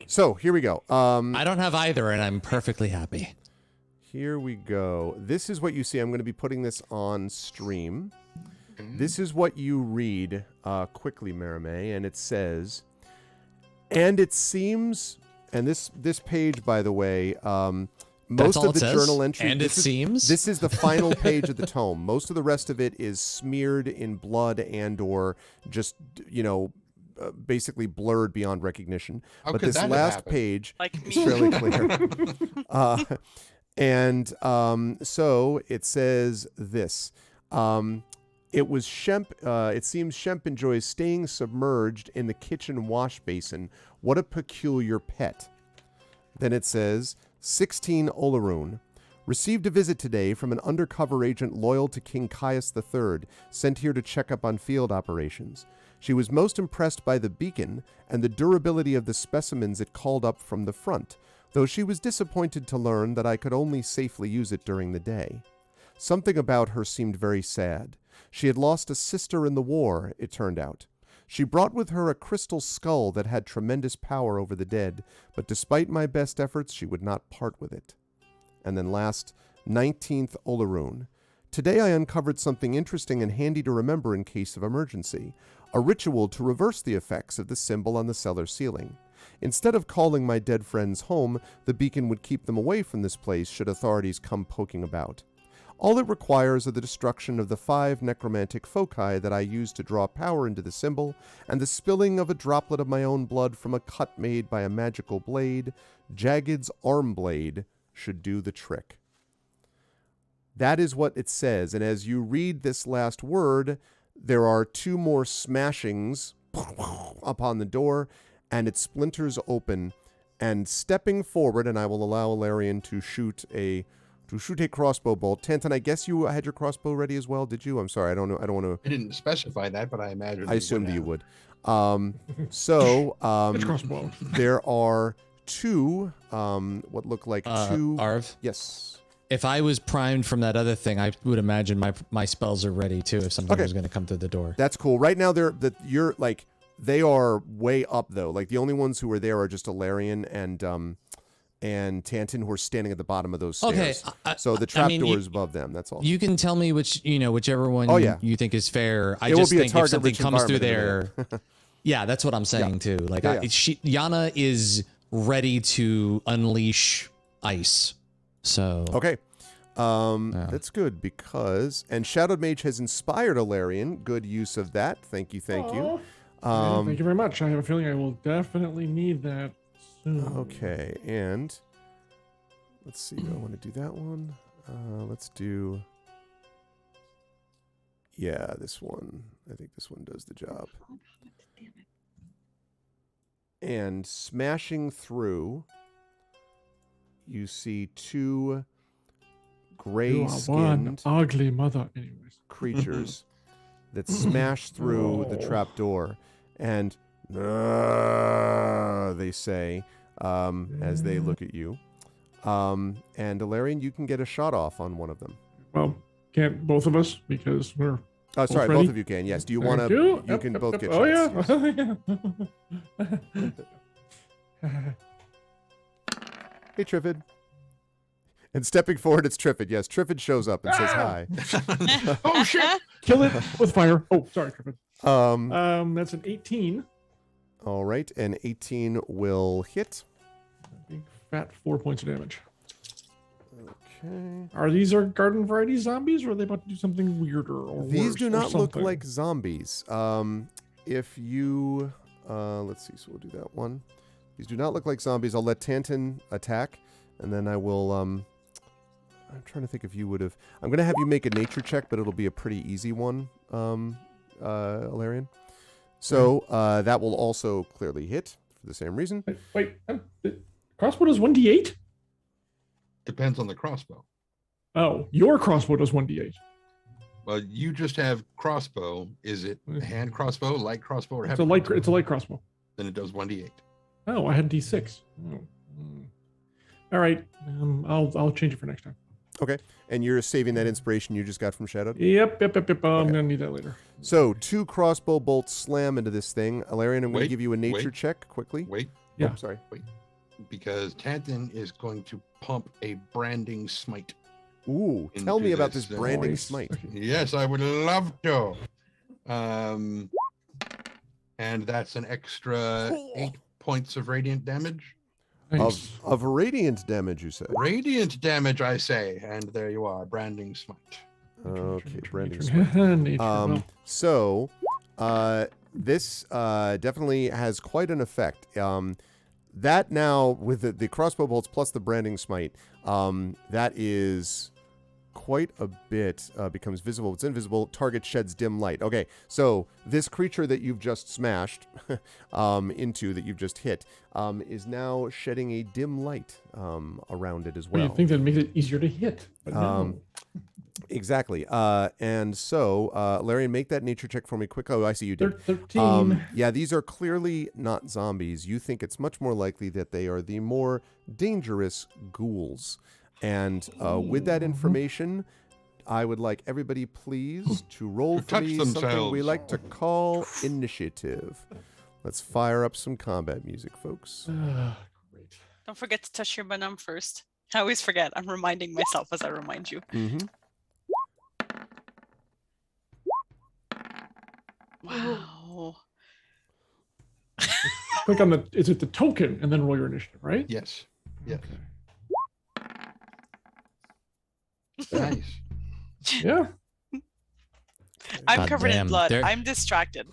So here we go. I don't have either, and I'm perfectly happy. Here we go. This is what you see. I'm going to be putting this on stream. This is what you read quickly, Marame, and it says, and it seems, and this page, by the way, most all of it the says? journal entry. And it seems? This is the final page of the tome. Most of the rest of it is smeared in blood and or just, basically blurred beyond recognition. How But could this that have last happened? page Like is me. fairly clear. And so it says this. It was Shemp. It seems Shemp enjoys staying submerged in the kitchen wash basin. What a peculiar pet. Then it says, 16 Olaroon. Received a visit today from an undercover agent loyal to King Caius III, sent here to check up on field operations. She was most impressed by the beacon and the durability of the specimens it called up from the front, though she was disappointed to learn that I could only safely use it during the day. Something about her seemed very sad. She had lost a sister in the war, it turned out. She brought with her a crystal skull that had tremendous power over the dead, but despite my best efforts, she would not part with it. And then last, 19th Olaroon. Today I uncovered something interesting and handy to remember in case of emergency. A ritual to reverse the effects of the symbol on the cellar ceiling. Instead of calling my dead friends home, the beacon would keep them away from this place should authorities come poking about. All it requires are the destruction of the 5 necromantic foci that I used to draw power into the symbol, and the spilling of a droplet of my own blood from a cut made by a magical blade, Jagged's arm blade, should do the trick. That is what it says, and as you read this last word, there are 2 more smashings upon the door, and it splinters open, and stepping forward, and I will allow Alarian to shoot a crossbow bolt. Tantan, I guess you had your crossbow ready as well, did you? I'm sorry, I don't know. I don't want to. I didn't specify that, but I imagined. I assumed you would. It's crossbow. There are 2, what look like 2. Arv? Yes. If I was primed from that other thing, I would imagine my spells are ready too. If something was going to come through the door. That's cool. Right now, they are way up though. Like the only ones who are there are just Alarian and Tantan, who are standing at the bottom of those stairs. Okay. So the trapdoor is above them. That's all. You can tell me whichever one you think is fair. I It will just be a think if something target-rich comes through environment there, yeah, that's what I'm saying too. Like Yana is ready to unleash ice. So okay. That's good because Shadowed Mage has inspired Alarian. Good use of that. Thank you. Thank you very much. I have a feeling I will definitely need that soon. Okay, and let's see. Do I want to do that one? Let's do. Yeah, this one. I think this one does the job. And smashing through, you see 2 gray-skinned ugly mother, anyways, creatures that smash through the trapdoor, and they say as they look at you. And Alarian, you can get a shot off on one of them. Well, can't both of us because we're. Oh, sorry, ready? both of you can. Yes. Do you want to? You can both get shots. Oh yeah. Hey, Triffid. And stepping forward, it's Triffid. Yes, Triffid shows up and says hi. Oh shit! Kill it with fire. Oh, sorry, Triffid. That's an 18. All right, and 18 will hit. Big fat 4 points of damage. Okay. Are these our garden variety zombies, or are they about to do something weirder or worse? These do not look something? like zombies. If you, let's see, so we'll do that one. These do not look like zombies. I'll let Tantan attack, and then I will, I'm trying to think if you would have, I'm going to have you make a nature check, but it'll be a pretty easy one, Alarian. So, that will also clearly hit for the same reason. Wait, crossbow does 1d8? Depends on the crossbow. Oh, your crossbow does 1d8. Well, you just have crossbow. Is it a hand crossbow, light crossbow, or heavy? It's a light crossbow. Then it does 1d8. Oh, I had d6. Oh. All right, I'll change it for next time. Okay, and you're saving that inspiration you just got from Shadowed? Yep. I'm gonna need that later. So 2 crossbow bolts slam into this thing. Alarian, I'm going to give you a nature check quickly. Wait. Yeah. Oh, sorry. Wait. Because Tantan is going to pump a branding smite. Ooh, tell me about this this branding Nice. smite. Yes, I would love to. And that's an extra 8 points of radiant damage. Nice. Of radiant damage, you said. Radiant damage, I say. And there you are, branding smite. Okay, branding Nature. smite. Nature, well. So, this definitely has quite an effect. That now, with the crossbow bolts plus the branding smite, that is quite a bit becomes visible. It's invisible. Target sheds dim light. Okay, so this creature that you've just smashed into, that you've just hit, is now shedding a dim light around it as well. You think that makes it easier to hit? But no. Exactly. And so, Larian, make that nature check for me quick. Oh, I see you did. 13. Yeah, these are clearly not zombies. You think it's much more likely that they are the more dangerous ghouls. And with that information, I would like everybody, please, to roll for me something we like to call initiative. Let's fire up some combat music, folks. Great. Don't forget to touch your banum first. I always forget. I'm reminding myself as I remind you. Mm-hmm. Wow. Click on is it the token and then roll your initiative, right? Yes. Yes. Okay. Nice. Yeah. I'm God covered in damn. blood. There- I'm distracted.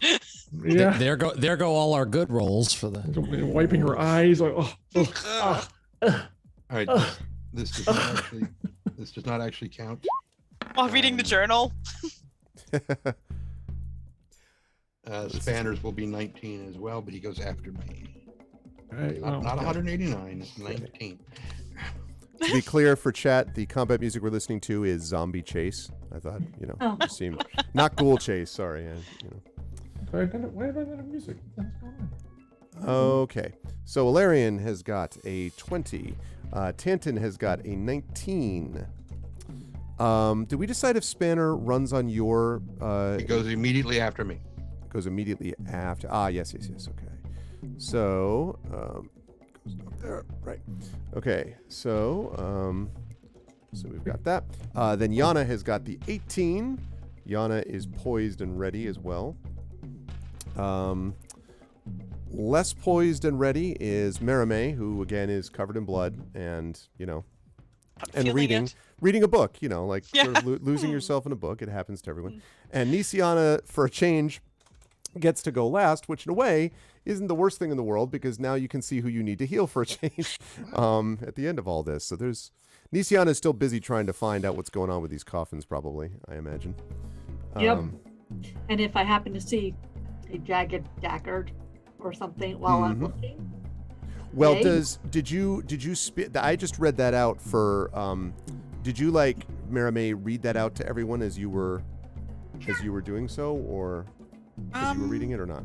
Yeah. There go all our good rolls for the. Wiping her eyes. Like, All right. This does not actually count. While reading the journal. Spanners will be 19 as well, but he goes after me. Right, Not, well, not 189, it's 19. To be clear for chat, the combat music we're listening to is Zombie Chase. I thought, it seemed not Ghoul Chase. Sorry, Why have I done a music? What's going on? Okay, so Ilarion has got a 20. Tanton has got a 19. Did we decide if Spanner runs on your? It goes immediately after me. Goes immediately after. Yes. Okay. So goes up there. Right. Okay. So we've got that. Then Yana has got the 18. Yana is poised and ready as well. Less poised and ready is Merime, who again is covered in blood and and reading a book. Sort of losing yourself in a book. It happens to everyone. And Nisiana, for a change, gets to go last, which in a way isn't the worst thing in the world, because now you can see who you need to heal for a change at the end of all this. So Nisiana is still busy trying to find out what's going on with these coffins, probably, I imagine. Yep. And if I happen to see a jagged dagger or something while I'm looking. Well, yay. did you I just read that out for did you Merime read that out to everyone as you were doing so, or as you were reading it or not?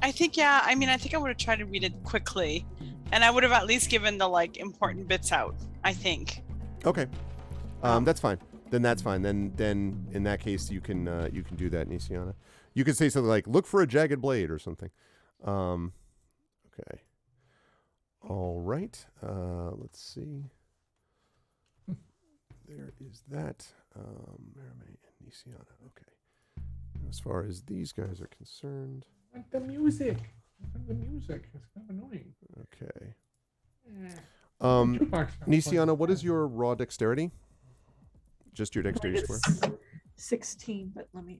I think, yeah. I mean, I think I would have tried to read it quickly, and I would have at least given the important bits out, I think. Okay. That's fine. Then that's fine. Then in that case you can do that, Nisiana. You could say something like, look for a jagged blade or something. Okay. All right. Let's see. There is that. Merime and Nisiana. Okay. As far as these guys are concerned. Like the music. The music. It's kind of annoying. Okay. Nisiana, what is your raw dexterity? Just your dexterity square? 16, but let me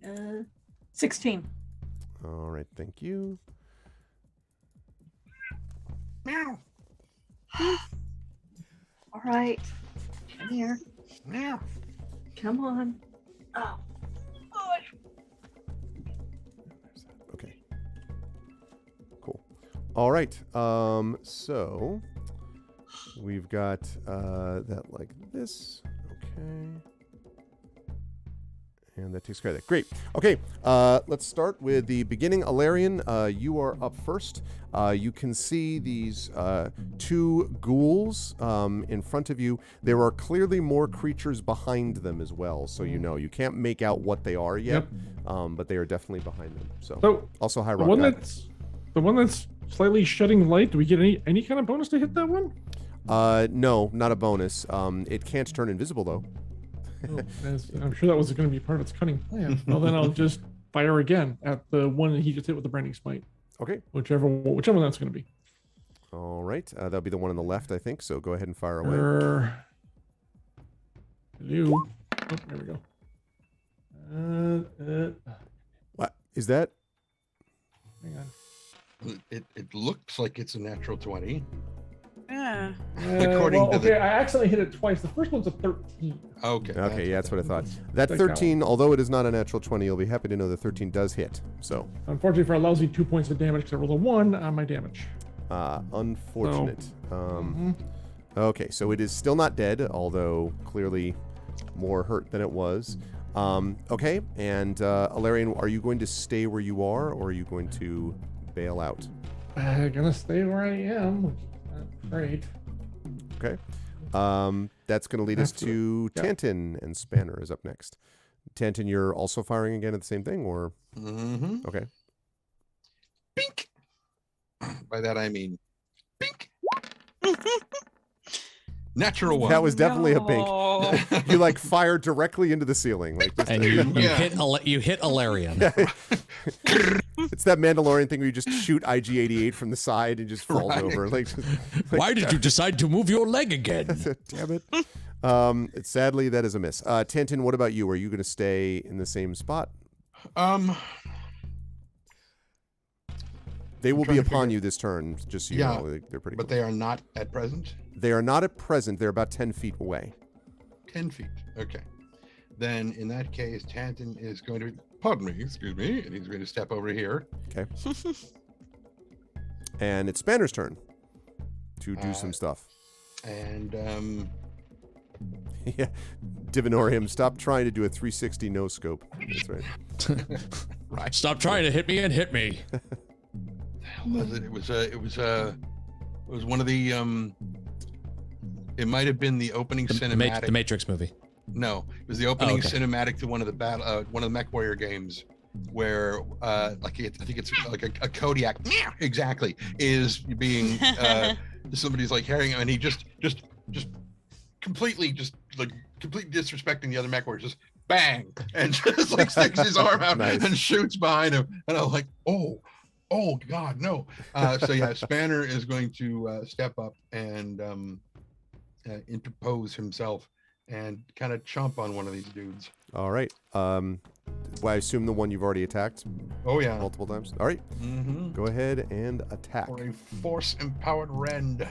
16. All right, thank you. Meow. All right. Come here. Meow. Come on. Oh. Okay. Cool. All right. So we've got that like this. Okay. And that takes care of that. Great. Okay, let's start with the beginning. Ilarion, you are up first. You can see these two ghouls in front of you. There are clearly more creatures behind them as well, so you can't make out what they are yet, but they are definitely behind them. So also high rock. The one that's slightly shedding light. Do we get any kind of bonus to hit that one? No, not a bonus. It can't turn invisible though. I'm sure that was going to be part of its cunning plan. Well, then I'll just fire again at the one that he just hit with the branding smite. Okay. Whichever one that's going to be. All right. That'll be the one on the left, I think. So go ahead and fire away. Oh, there we go. What is that? Hang on. It looks like it's a natural 20. Yeah, Yeah. According to the- I accidentally hit it twice. The first one's a 13. Okay. Okay, that's what I thought. That Like that 13, although it is not a natural 20, you'll be happy to know that 13 does hit. So, Unfortunately, for a lousy 2 points of damage, because I rolled a 1 on my damage. unfortunate. Okay, so it is still not dead, although clearly more hurt than it was. Okay, and Alarian, are you going to stay where you are, or are you going to bail out? I'm gonna stay where I am, which is not great. Okay. That's going to lead us to Yeah. Tantin, and Spanner is up next. Tantin, you're also firing again at the same thing, or? Mm-hmm. Okay. Bink. By that I mean, bink. Natural one. That was definitely a bink. No. You like fire directly into the ceiling. Like just, And you Yeah. hit Alarian. it's that Mandalorian thing where you just shoot IG-88 from the side and just falls Right. over. Like, Why did you decide to move your leg again? damn it. Sadly, that is a miss. Tantin, what about you? Are you going to stay in the same spot? They will be trying to upon figure- you this turn, just so you Yeah, know. They're pretty but close. they are not at present. They are not at present. They're about 10 feet away. 10 feet. Okay. Then in that case, Tanton is going to, pardon me, excuse me, and he's going to step over here. Okay. And it's Spanner's turn to do some stuff. And Yeah. Divinorium, stop trying to do a 360 no scope. That's right. right. Stop trying to hit me and hit me. Was it? It was one of the it might have been the opening cinematic. The Matrix movie. No, it was the opening okay. cinematic to one of the one of the Mech Warrior games where like I think it's like a Kodiak exactly is being somebody's like herring him and he just completely disrespecting the other Mech Warrior, just bang, and just like sticks his arm out Nice. and shoots behind him, and I'm like, oh God, no. So yeah, Spanner is going to step up and interpose himself and kind of chomp on one of these dudes. All right. Well, I assume the one you've already attacked Oh yeah. multiple times. All right. Mm-hmm. Go ahead and attack. For a force-empowered rend.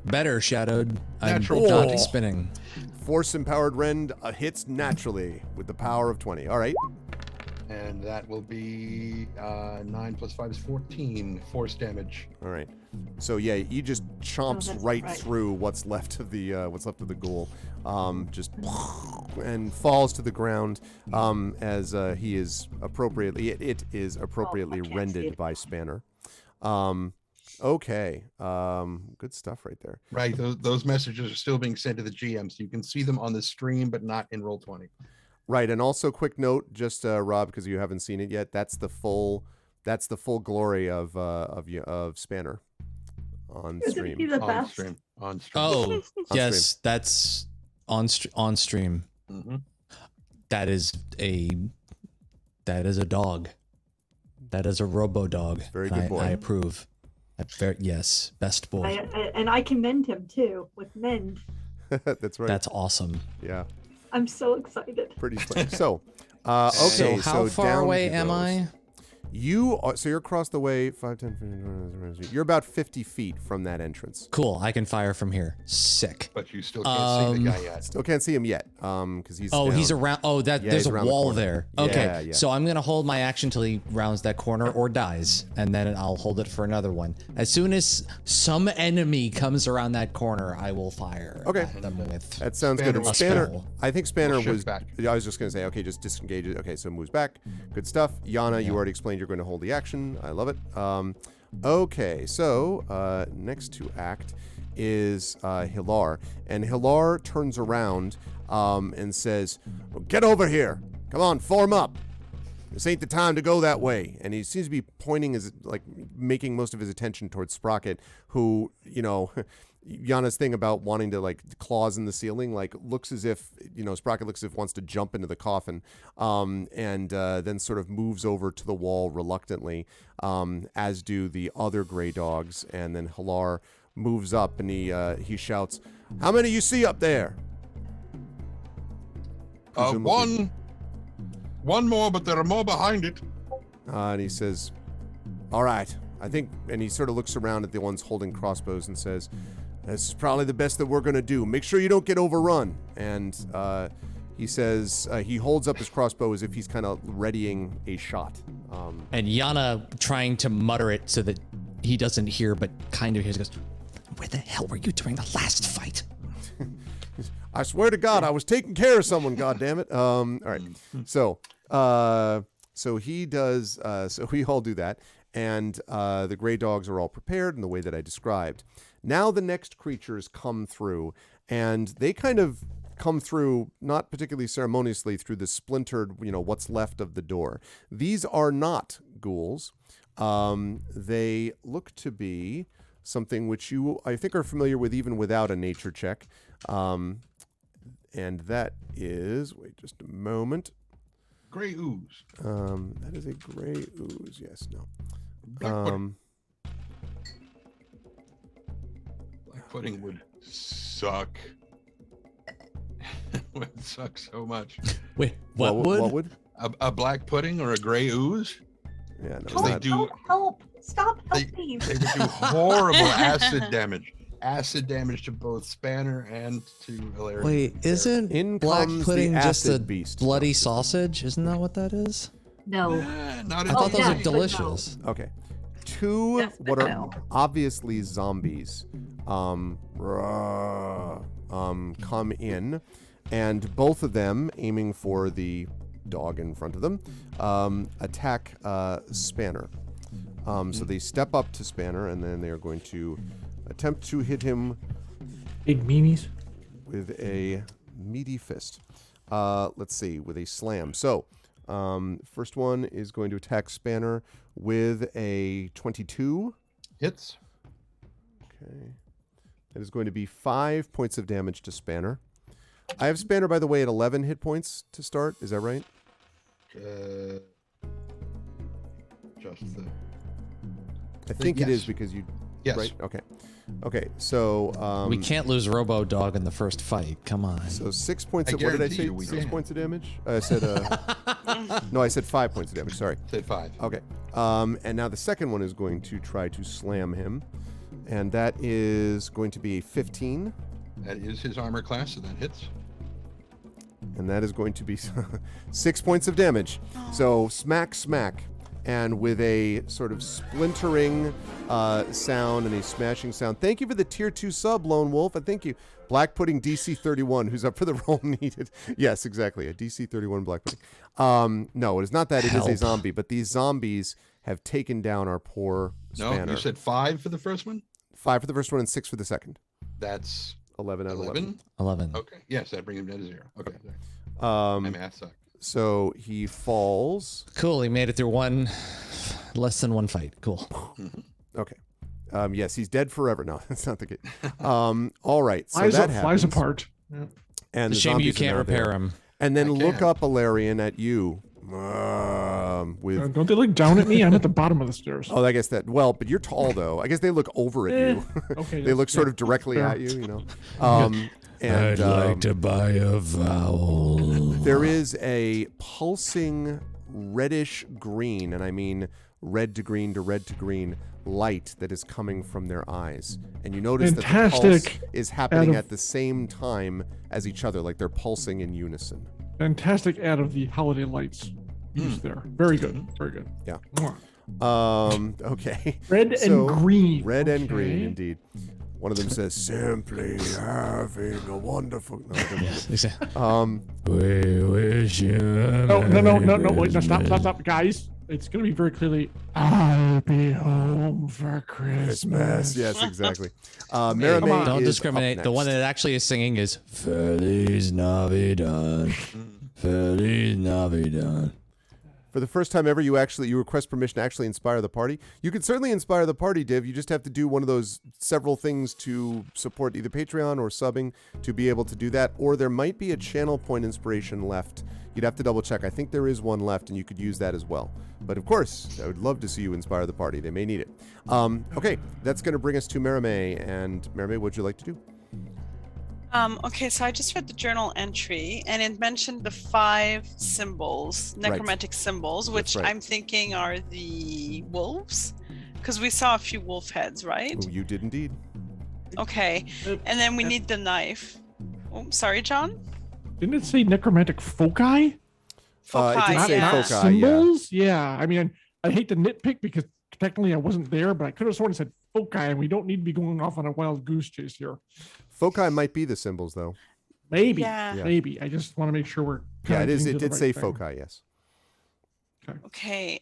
Better shadowed. Natural I'm not 20. spinning. Force empowered rend hits naturally with the power of 20. All right. And that will be 9 plus 5 is 14 force damage. All right. So yeah, he just chomps that's right right. through what's left of the ghoul, just and falls to the ground as he is appropriately it is appropriately can't see rended it. by Spanner. Okay. Good stuff right there. Right. Those messages are still being sent to the GM, so you can see them on the stream, but not in Roll20. Right, and also quick note, just Rob, because you haven't seen it yet. That's the full glory of Spanner on Isn't stream. he the On best? stream. On stream. Oh, yes, that's on stream. Mm-hmm. That is a dog. That is a robo dog. Very And good boy. I approve. Yes, best boy. And I can mend him too with mend. That's right. That's awesome. Yeah, I'm so excited. pretty slick. So, okay. So how far down away he am goes. I? You are, so you're across the way 5, 10, 15, you're about 50 feet from that entrance. Cool. I can fire from here. Sick. But you still can't see the guy yet. Still can't see him yet, because he's Oh, down. he's around. Oh, that Yeah, there's he's a around the wall corner. there. Yeah, Okay, yeah. so I'm gonna hold my action till he rounds that corner or dies, and then I'll hold it for another one. As soon as some enemy comes around that corner, I will fire. Okay. at them with. That sounds Spanner good. And will Spanner, spell. I think Spanner Will shift was. back. I was just going to say, okay, just disengage it. Okay, so it moves back. Good stuff. Yana, you already explained you're going to hold the action. I love it. Okay, so next to act is Hilar, and Hilar turns around and says, "Get over here! Come on, form up. This ain't the time to go that way." And he seems to be pointing making most of his attention towards Sprocket, who, Yana's thing about wanting to claws in the ceiling, looks as if, Sprocket looks as if wants to jump into the coffin, and then sort of moves over to the wall reluctantly, as do the other gray dogs. And then Hilar moves up and he shouts, "How many you see up there?" Presumably- One more, but there are more behind it. And he says, "All right, I think, and he sort of looks around at the ones holding crossbows and says, "This is probably the best that we're going to do. Make sure you don't get overrun." And he says, he holds up his crossbow as if he's kind of readying a shot. And Yana trying to mutter it so that he doesn't hear, but kind of hears, goes, "Where the hell were you during the last fight?" I swear to God, I was taking care of someone. God damn it! All right, so he does. So we all do that, and the gray dogs are all prepared in the way that I described. Now the next creatures come through, and they kind of come through not particularly ceremoniously through the splintered, what's left of the door. These are not ghouls. They look to be something which you, I think, are familiar with even without a nature check. And that is, wait just a moment. Gray ooze. That is a gray ooze. Yes, no. Black pudding would suck. Would suck so much. Wait, what would? A black pudding or a gray ooze? Yeah, no. They do. Help! Stop helping! They would do horrible acid damage. Acid damage to both Spanner and to Illyria. Wait, isn't In black comes pudding the just a acid beast. bloody sausage? Isn't that what that is? No. Not I thought those yeah, are but delicious. Okay. Two Yes, but what are no. obviously zombies come in, and both of them, aiming for the dog in front of them, attack Spanner. So they step up to Spanner, and then they are going to attempt to hit him Big meanies. with a meaty fist. Let's see, with a slam. So, first one is going to attack Spanner with a 22. Hits. Okay. That is going to be 5 points of damage to Spanner. I have Spanner, by the way, at 11 hit points to start. Is that right? Just the. I think it yes. is because you... Yes. Right? Okay. Okay, so... We can't lose Robo Dog in the first fight. Come on. So 6 points I of... What did I guarantee say? you we 6 can. points of damage? I said... no, I said 5 points of damage. Sorry. Said 5. Okay. And now the second one is going to try to slam him. And that is going to be a 15. That is his armor class, so that hits. And that is going to be 6 points of damage. So smack, smack. And with a sort of splintering sound and a smashing sound. Thank you for the tier 2 sub, Lone Wolf. And thank you, Black Pudding DC 31, who's up for the role needed. Yes, exactly. A DC 31 Black Pudding. No, it is not that. It is a zombie. But these zombies have taken down our poor Spanner. No, you said 5 for the first one? 5 for the first one and 6 for the second. That's 11 out of 11. 11. Okay. Yes, that brings him down to 0. Okay. My math sucks. So he falls. Cool. He made it through less than one fight. Cool. Okay. Yes, he's dead forever. No, that's not the case. All right. So Flies, that flies happens. apart. Yeah. And It's a the shame you zombies are can't now repair there. him. And then I look can. up Illyrian at you. With Don't they look down at me? I'm at the bottom of the stairs. oh, I guess that. Well, but you're tall though. I guess they look over at you. Okay. They look sort of directly fair. at you. And to buy a vowel. there is a pulsing reddish green, and I mean red to green to red to green light that is coming from their eyes. And you notice that the pulse Fantastic. is happening Out of- at the same time as each other, like they're pulsing in unison. Fantastic ad of the holiday lights used there. Very good. Very good. Yeah. Mwah. Okay. Red So, and green. Red and green, Okay. indeed. One of them says, "Simply having a wonderful." No, it doesn't. Yes, exactly. We wish you. No, wait, no, stop, guys. It's going to be very clearly, I'll be home for Christmas. Yes, exactly. Come Merrimaid on. Don't is discriminate. up The one next. that actually is singing is Feliz Navidad. Feliz Navidad. For the first time ever, you request permission to actually inspire the party. You can certainly inspire the party, Div. You just have to do one of those several things to support either Patreon or subbing to be able to do that. Or there might be a channel point inspiration left. You'd have to double check. I think there is one left, and you could use that as well. But of course, I would love to see you inspire the party. They may need it. Okay, that's going to bring us to Merrimaid. And Merrimaid, what'd you like to do? Okay, so I just read the journal entry and it mentioned the 5 symbols, necromantic symbols, which right. I'm thinking are the wolves. Because we saw a few wolf heads, right? Oh, you did indeed. Okay. And then we need the knife. Oh, sorry, John? Didn't it say necromantic foci? Foci, it did say yeah. foci. Symbols? Yeah. I mean, I hate to nitpick because technically I wasn't there, but I could have sworn it said foci, and we don't need to be going off on a wild goose chase here. Foci might be the symbols, though. Maybe. Yeah. Maybe. I just want to make sure we're. Yeah, it is. connecting It to the did right say thing. foci, yes. Okay.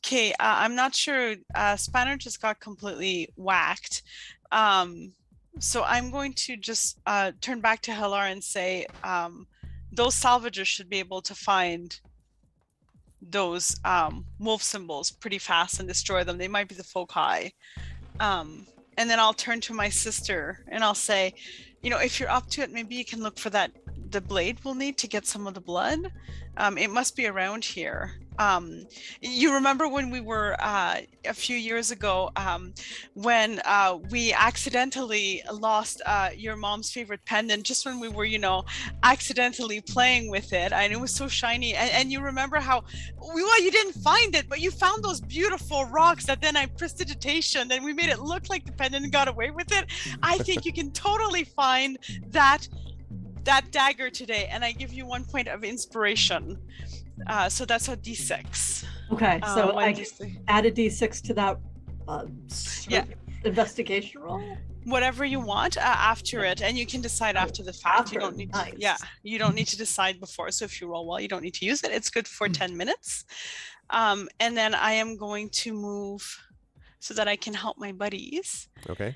Okay. I'm not sure. Spanner just got completely whacked. So I'm going to just turn back to Helar and say those salvagers should be able to find those wolf symbols pretty fast and destroy them. They might be the foci. And then I'll turn to my sister and I'll say, if you're up to it, maybe you can look for the blade we'll need to get some of the blood. It must be around here. You remember when we were a few years ago when we accidentally lost your mom's favorite pendant just when we were, accidentally playing with it, and it was so shiny. And you remember how, well, you didn't find it, but you found those beautiful rocks that then I prestidigitation and we made it look like the pendant and got away with it. I think you can totally find that dagger today, and I give you 1 point of inspiration. So that's a d6. Okay, so I D6. add a d6 to that Yeah. investigation roll. Whatever you want after it, and you can decide after the fact. After, You don't need nice. you don't need to decide before. So if you roll well, you don't need to use it. It's good for 10 minutes. And then I am going to move so that I can help my buddies. Okay.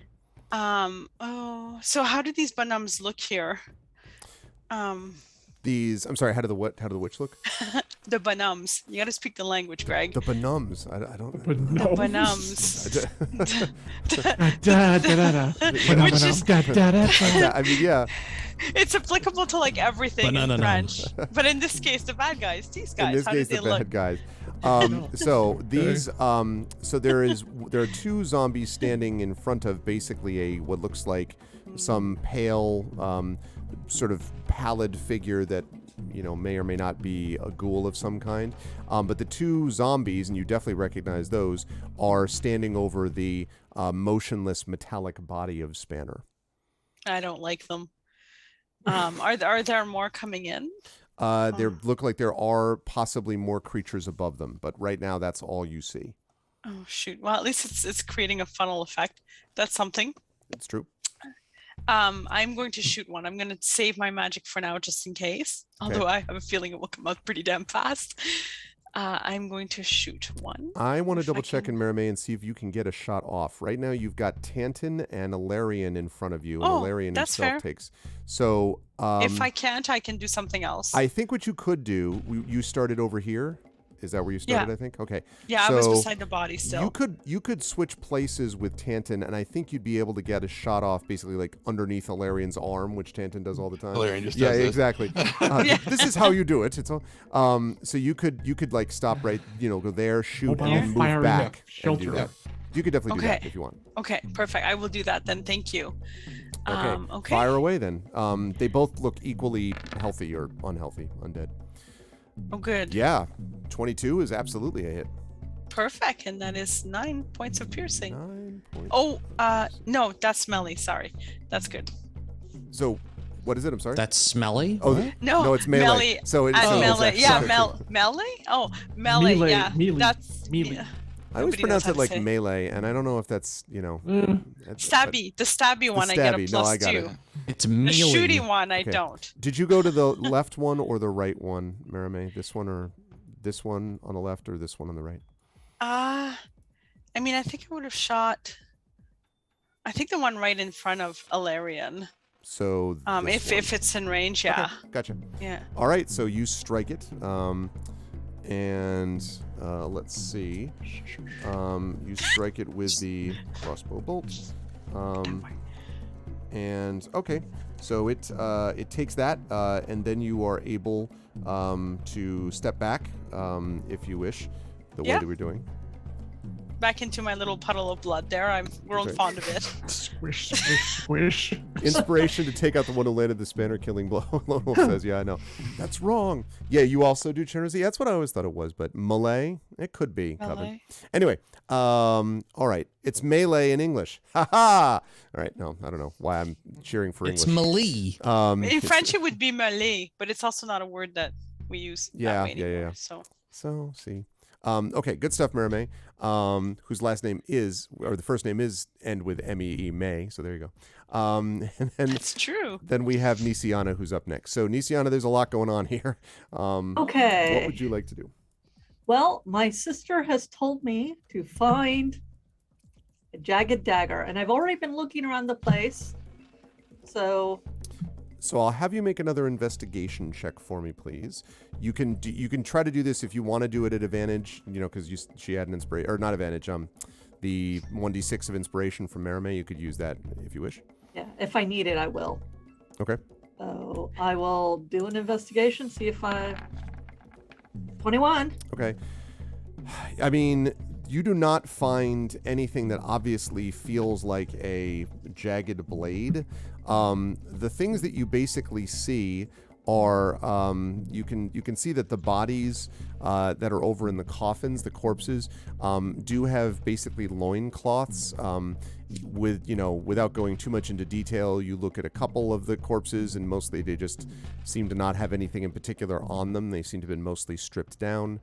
So how do these banums look here? These. I'm sorry. How do the witch look? The banums. You got to speak the language, Greg. The banums. I don't. But The no. banums. Which is- I mean, yeah. It's applicable to like everything in Banana French. But in this case, the bad guys, these guys, In this how case, do the they look? bad guys. So these. So there are two zombies standing in front of basically what looks like some pale, sort of pallid figure that may or may not be a ghoul of some kind. But the two zombies, and you definitely recognize those, are standing over the motionless metallic body of Spanner. I don't like them. Are there more coming in? There look like there are possibly more creatures above them, but right now that's all you see. Oh shoot! Well, at least it's creating a funnel effect. That's something. It's true. I'm going to shoot one. I'm going to save my magic for now, just in case. Although I have a feeling it will come out pretty damn fast. I'm going to shoot one. I want to If I double check can- in Marimay and see if you can get a shot off. Right now you've got Tanton and Alarian in front of you, and Oh, Alarian that's himself fair. takes. So If I can't, I can do something else. I think what you could do, you started over here. Is that where you started? Yeah. I think. Okay. Yeah, I was So beside the body still. You could switch places with Tanton, and I think you'd be able to get a shot off, basically like underneath Alarian's arm, which Tanton does all the time. Valerian just Yeah, does this. exactly. This is how you do it. It's all. So you could like stop right, go there, shoot, Mobile and move firing back. And shelter. do that. You could definitely do that Okay. if you want. Okay, perfect. I will do that then. Thank you. Okay. Okay. Fire away then. They both look equally healthy or unhealthy, undead. Oh, good. Yeah, 22 is absolutely a hit. Perfect. And that is 9 points of piercing. 9 points. Oh, no, that's melee. Sorry. That's good. So, what is it? I'm sorry. That's smelly. Oh, No, it's melee. So it's melee. actually- Yeah, sorry. melee? Oh, melee. Melee, Yeah. melee, That's melee. yeah. I always Nobody knows pronounce how it to like say. melee, and I don't know if that's Eh, Stabby. The stabby one, I get a stabby. plus No, I got 2. it. It's The mealy. shooty one, I Okay. don't. Did you go to the left one or the right one, Marimay? This one or this one on the left or this one on the right? I mean, I think I would have shot. I think the one right in front of Alarian. So this If one. it's in range, yeah, Okay, gotcha. yeah. All right, so you strike it, and let's see. You strike it with the crossbow bolt, and okay, so it takes that, and then you are able to step back if you wish, the way Yeah. that we're doing. back into my little puddle of blood there. I'm grown Okay. fond of it. Squish, squish, squish. Inspiration to take out the one who landed the spanner killing blow. Lone Wolf says, yeah, I know. That's wrong. Yeah, you also do generosity. That's what I always thought it was, but melee, it could be covered. Melee. Anyway, all right. It's melee in English. Ha ha! All right, no, I don't know why I'm cheering for It's English. melee. In French, it would be melee, but it's also not a word that we use Yeah, that way yeah, anymore. yeah. So So, see. Okay, good stuff, Merame, whose last name is, or the first name is, end with M-E-E, May, so there you go. And then, that's true. then we have Nisiana, who's up next. So, Nisiana, there's a lot going on here. Okay. What would you like to do? Well, my sister has told me to find a jagged dagger, and I've already been looking around the place. So I'll have you make another investigation check for me, please. You can try to do this if you want to do it at advantage, because she had an inspiration, or not advantage. The 1d6 of inspiration from Merame, you could use that if you wish. yeah, if I need it, I will. Okay. So I will do an investigation, see if 21. Okay. I mean, you do not find anything that obviously feels like a jagged blade. The things that you basically see are you can see that the bodies that are over in the coffins, the corpses, do have basically loincloths. Without going too much into detail, you look at a couple of the corpses, and mostly they just seem to not have anything in particular on them. They seem to have been mostly stripped down.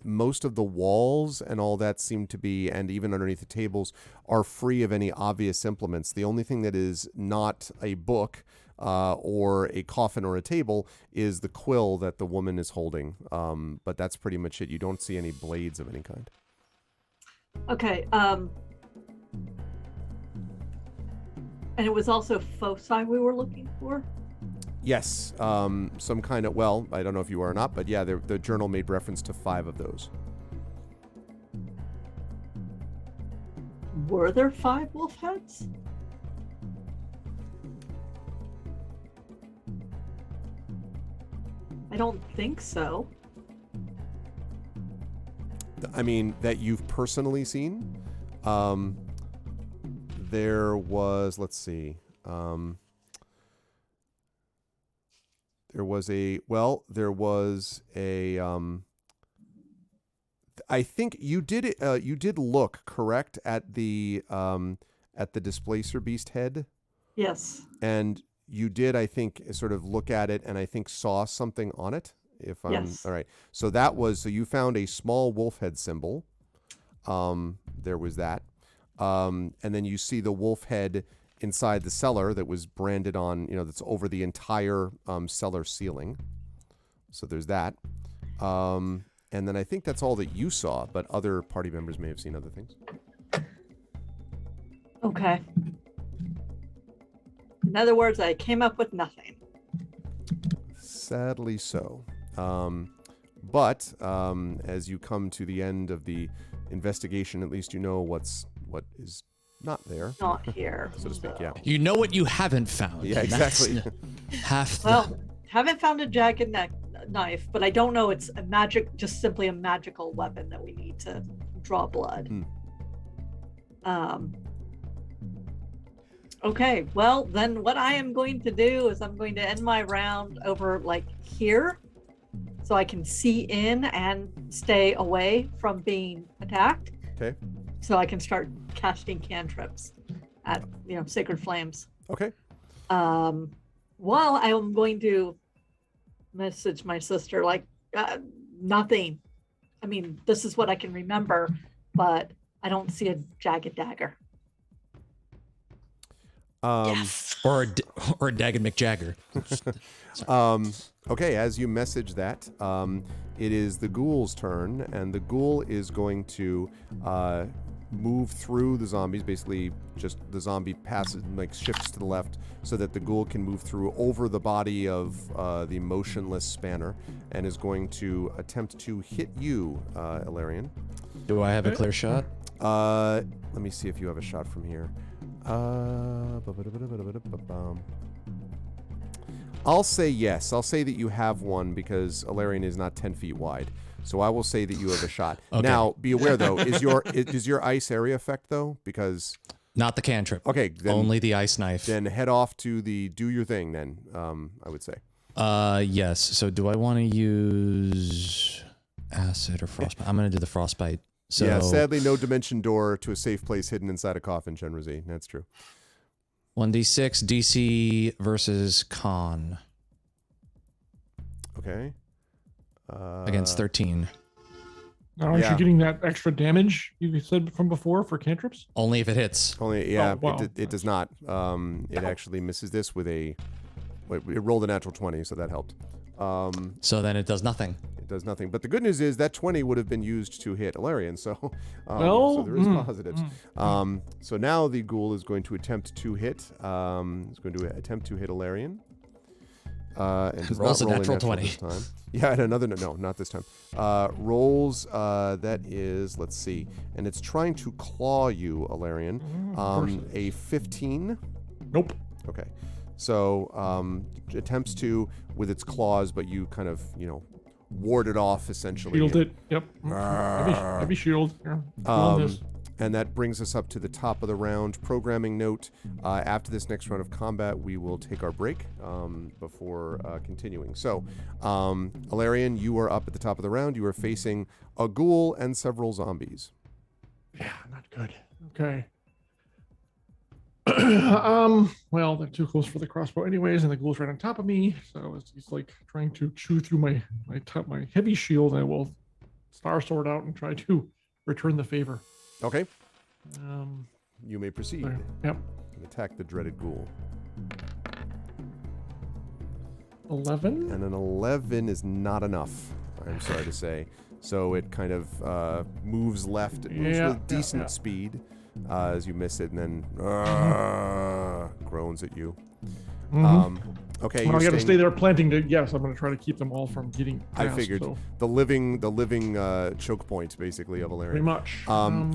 Most of the walls and all that seem to be, and even underneath the tables, are free of any obvious implements. The only thing that is not a book or a coffin or a table is the quill that the woman is holding. But that's pretty much it. You don't see any blades of any kind. Okay. And it was also foci we were looking for? Yes, some kind of, well, I don't know if you are or not, but yeah, the journal made reference to 5 of those. Were there 5 wolf heads? I don't think so. I mean, that you've personally seen. There was, let's see. There was a I think you did look correct at the displacer beast head. Yes. And you did, I think, sort of look at it and I think saw something on it. If I'm Yes. all right. So you found a small wolf head symbol. There was that. And then you see the wolf head inside the cellar that was branded on, that's over the entire cellar ceiling. So there's that. And then I think that's all that you saw, but other party members may have seen other things. Okay. In other words, I came up with nothing. Sadly so. But as you come to the end of the investigation, at least you know what is not there. Not here. So to speak, yeah. You know what you haven't found. Yeah, and that's exactly. half the... Well, haven't found a jagged knife, but I don't know it's just simply a magical weapon that we need to draw blood. Okay, well, then what I am going to do is I'm going to end my round over like here so I can see in and stay away from being attacked. Okay. So I can start casting cantrips at, sacred flames. Okay. While I am going to message my sister, nothing. I mean, this is what I can remember, but I don't see a jagged dagger. Yes. Or a Dagged McJagger. Okay, as you message that, it is the ghoul's turn, and the ghoul is going to move through the zombies. Basically, just the zombie passes, shifts to the left, so that the ghoul can move through over the body of the motionless spanner, and is going to attempt to hit you, Ilarion. Do I have a clear shot? Let me see if you have a shot from here. I'll say yes. I'll say that you have one because Ilarion is not 10 feet wide. So I will say that you have a shot. Okay. Now, be aware though, does your ice area affect though? Because Not the cantrip. okay, then, Only the ice knife. then head off to the do your thing. Then I would say. Yes. So do I want to use acid or frostbite? I'm going to do the frostbite. So Yeah, sadly, no dimension door to a safe place hidden inside a coffin, Shenrazi. That's true. 1d6 DC versus con Okay. against 13. Now, aren't Yeah. you getting that extra damage you said from before for cantrips? Only if it hits. Only, yeah, Oh, wow. it does not. It actually misses this with a. Wait, it rolled a natural 20, so that helped. So then it does nothing. It does nothing. But the good news is that 20 would have been used to hit Ilarion, so Well, there is positives. So now the ghoul is going to attempt to hit. It's going to attempt to hit Ilarion. And does Rolls not a roll natural 20. this time. Yeah, and another no, not this time. Rolls that is, let's see, and it's trying to claw you, Ilarion. A 15. Nope. Okay. So attempts to with its claws, but you kind of, ward it off essentially. Shield it. Yep. Heavy shield. Here. Doing this. And that brings us up to the top of the round. Programming note, after this next round of combat, we will take our break before continuing. So, Ilarion, you are up at the top of the round. You are facing a ghoul and several zombies. Yeah, not good. Okay. Well, they're too close for the crossbow anyways, and the ghoul's right on top of me. So it's like trying to chew through my heavy shield. I will star sword out and try to return the favor. Okay. You may proceed There. Yep. and attack the dreaded ghoul. 11. And an 11 is not enough, I'm sorry to say. So it kind of moves left. It moves with decent speed as you miss it, and then groans at you. Okay, Well, I you're got to stay there planting. Yes, I'm going to try to keep them all from getting. I grasped, figured so the living choke point basically of pretty Ilarion. much.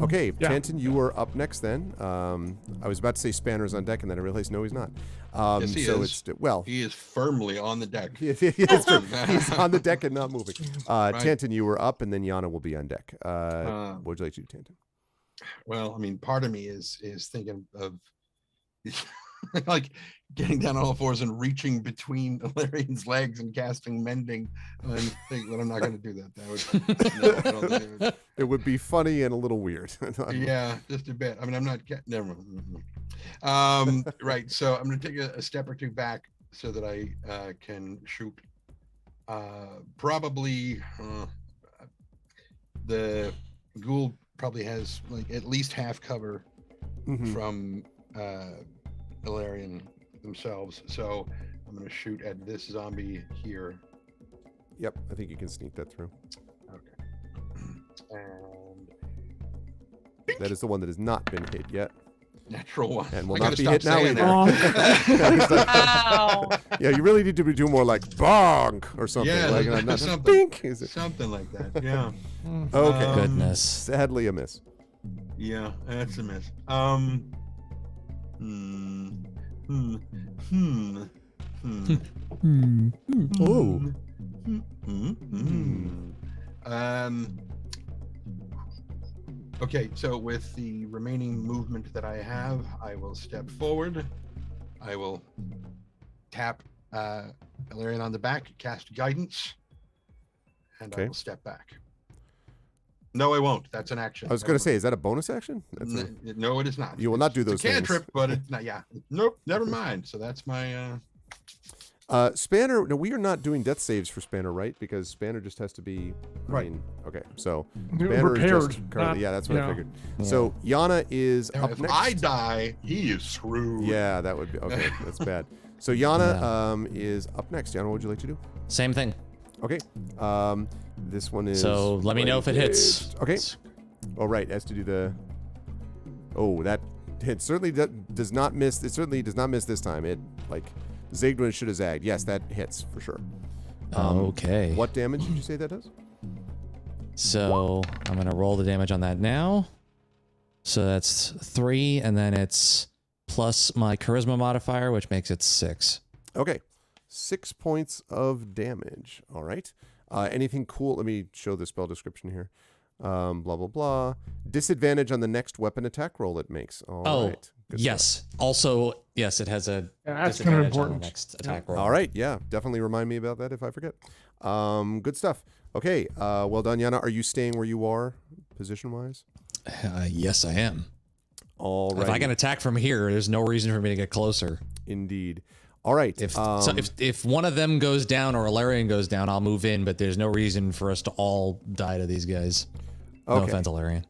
Okay, yeah. Tanton, you are up next then. I was about to say Spanner's on deck, and then I realized no, he's not. Yes, he so is. it's He is firmly on the deck. that's true. He's on the deck and not moving. Right. Tanton, you were up, and then Yana will be on deck. What would you like to do, Tanton? Well, I mean, part of me is thinking of like getting down on all fours and reaching between Ilarion's legs and casting mending, and think that I'm not going to do that. That would no, I don't think it would. It would be funny and a little weird. Yeah, just a bit. I mean, I'm not getting never mind. Right. So I'm going to take a step or two back so that I can shoot. Probably the ghoul probably has like at least half cover from Ilarion themselves. So I'm going to shoot at this zombie here. Yep, I think you can sneak that through. Okay. And That is the one that has not been hit yet. natural one. And will I not gotta be hit stop now saying either. that. Wow. Yeah, you really need to do more like bonk or something. Yeah, like like not something. bink. Is it? Something like that. Yeah. Okay. Goodness. Sadly a miss. Yeah, that's a miss. Oh. Okay, so with the remaining movement that I have, I will step forward. I will tap Ilarion on the back, cast guidance, and I Okay. will step back. No, I won't. That's an action. I was going to say, is that a bonus action? That's No, it is not. You will not do It's those a things. cantrip, but it's not. Yeah. Nope. Never mind. So that's my. Spanner. No, we are not doing death saves for Spanner, right? Because Spanner just has to be. Right. Okay. So Spanner Repaired, is just currently. not- Yeah, that's what I yeah. figured. So Yana is up If next. I die, he is screwed. Yeah, that would be okay. That's bad. So Yana is up next. Yana, what would you like to do? Same thing. Okay. This one is. So let me know if it hits. Okay. Oh, right. Has to do the. Oh, that it certainly does not miss. It certainly does not miss this time. It like zigged when it should have zagged. Yes, that hits for sure. Okay. What damage did you say that does? So I'm going to roll the damage on that now. So that's 3, and then it's plus my charisma modifier, which makes it 6. Okay. 6 points of damage. All right. Anything cool? Let me show the spell description here. Blah, blah, blah. Disadvantage on the next weapon attack roll it makes. All right. Good yes. stuff. Also, yes, it has a that's kind of disadvantage on the important. next attack roll. All right. Yeah. Definitely remind me about that if I forget. Good stuff. Okay. Well done, Yana. Are you staying where you are, position-wise? Yes, I am. All right. If I can attack from here, there's no reason for me to get closer. Indeed. All right. If one of them goes down or Alarian goes down, I'll move in, but there's no reason for us to all die to these guys. No offense, Alarian.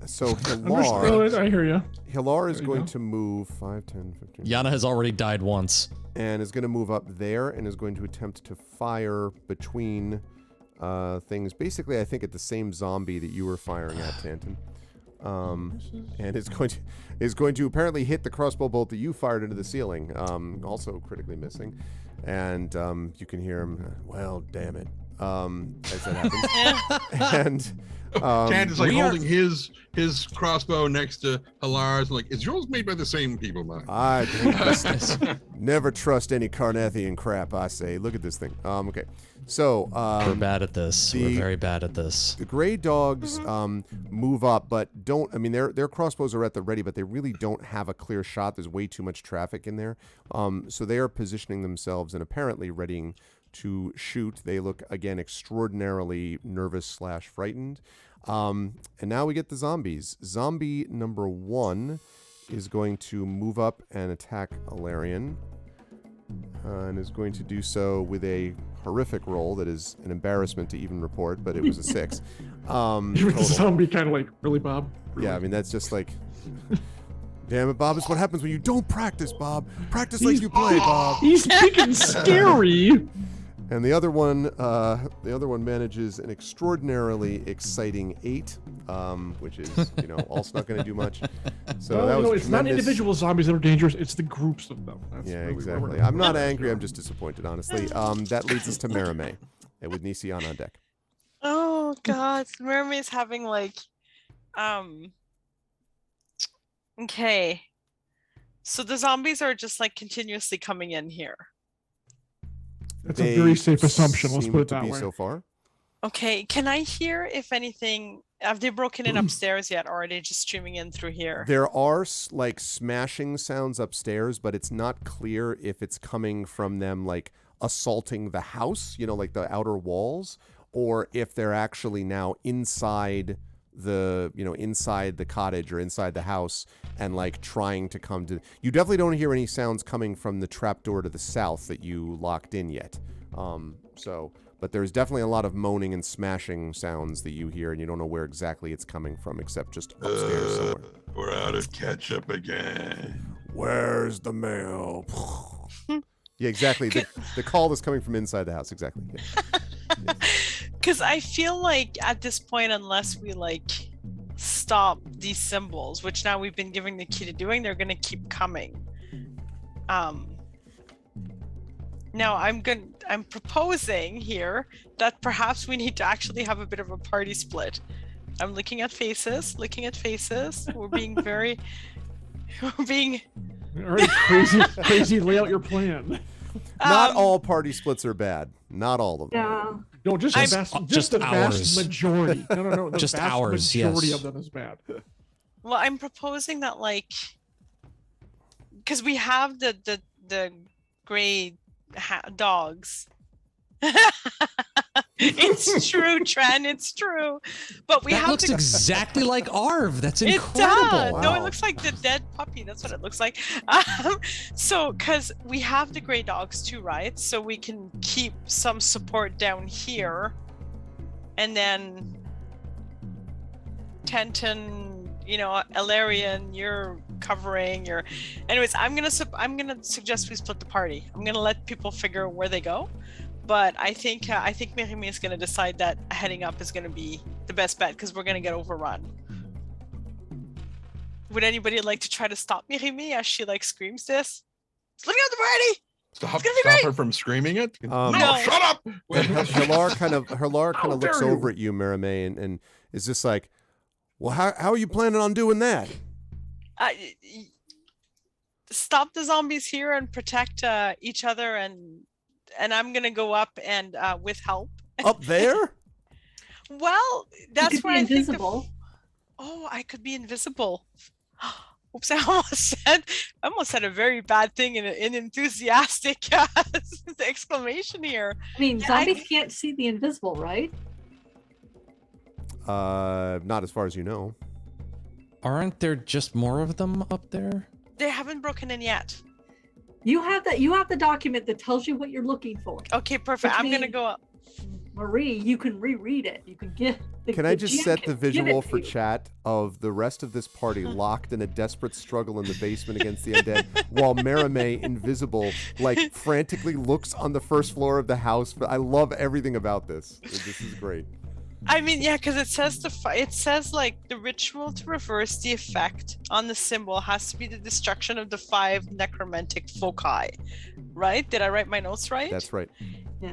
So Hilar, Understood, I hear you. Hilar is going to move 5, 10, 15. Yana has already died once. And is going to move up there and is going to attempt to fire between things. Basically, I think at the same zombie that you were firing at, Tanton. And is going to apparently hit the crossbow bolt that you fired into the ceiling, also critically missing. And you can hear him, well, damn it, as that happens. And Tant is like holding his crossbow next to Hilar's, like, is yours made by the same people, Mike? I never trust any Carnathian crap, I say. Look at this thing. Okay. So we're bad at this. We're very bad at this. The gray dogs move up, but don't. I mean, their crossbows are at the ready, but they really don't have a clear shot. There's way too much traffic in there. So they are positioning themselves and apparently readying to shoot. They look again extraordinarily nervous / frightened. And now we get the zombies. Zombie number 1 is going to move up and attack Alarian. And is going to do so with a horrific roll that is an embarrassment to even report, but it was a 6. The zombie kind of like, really, Bob? Really? Yeah, I mean, that's just like, damn it, Bob, it's what happens when you don't practice, Bob. Practice like you play, Bob. He's freaking scary. And the other one manages an extraordinarily exciting 8, which is, also not going to do much. So that was it's not individual zombies that are dangerous; it's the groups of them. That's yeah, really exactly. I'm not angry. I'm just disappointed, honestly. That leads us to Merime, with Nisian on deck. Oh God, Mermaid's having like, okay. So the zombies are just like continuously coming in here. That's a very safe assumption. Let's put it that way. So far. Okay, can I hear if anything? Have they broken in upstairs yet, or are they just streaming in through here? There are like smashing sounds upstairs, but it's not clear if it's coming from them like assaulting the house, like the outer walls, or if they're actually now inside the cottage or inside the house and like trying to come to. You definitely don't hear any sounds coming from the trapdoor to the south that you locked in yet. But there's definitely a lot of moaning and smashing sounds that you hear, and you don't know where exactly it's coming from, except just upstairs somewhere. We're out of ketchup again. Where's the mail? Yeah, exactly. The call is coming from inside the house. Exactly. Yeah. Because I feel like at this point, unless we like stop these symbols, which now we've been giving the key to doing, they're going to keep coming. Now I'm proposing here that perhaps we need to actually have a bit of a party split. I'm looking at faces. We're being All right, crazy. Lay out your plan. Not all party splits are bad. Not all of them. Yeah. No, just the vast majority. No. The just vast ours. majority Yes. of them is bad. Well, I'm proposing that because we have the gray dogs. It's true, Tren. It's true, but that looks exactly like Arv. That's incredible. It does. Wow. No, it looks like the dead puppy. That's what it looks like. So, because we have the gray dogs too, right? So we can keep some support down here, and then Tenton, Alarian, you're covering your. Anyways, I'm gonna suggest we split the party. I'm gonna let people figure where they go. But I think Merime is going to decide that heading up is going to be the best bet because we're going to get overrun. Would anybody like to try to stop Merime as she screams this? Looking at the party. Stop her from screaming it. No, shut up. Hilar kind of looks over at you, Merime, and is just like, well, how are you planning on doing that? Stop the zombies here and protect each other and I'm gonna go up and with help Up there? Well, that's could where be I think invisible. oh, I could be invisible. Oops, I almost said a very bad thing in an enthusiastic exclamation here. I mean, Yeah, zombies can't see the invisible, right? Not as far as you know. Aren't there just more of them up there? They haven't broken in yet. You have that. You have the document that tells you what you're looking for. Okay, perfect. Which I'm gonna means- go up. Marie, you can reread it. You can get. Can I just GM set can the give it visual to for you. chat of the rest of this party locked in a desperate struggle in the basement against the undead, while Marimé, invisible, like frantically looks on the first floor of the house? I love everything about this. This is great. I mean, yeah, because it says it says like the ritual to reverse the effect on the symbol has to be the destruction of the 5 necromantic foci, right? Did I write my notes right? That's right.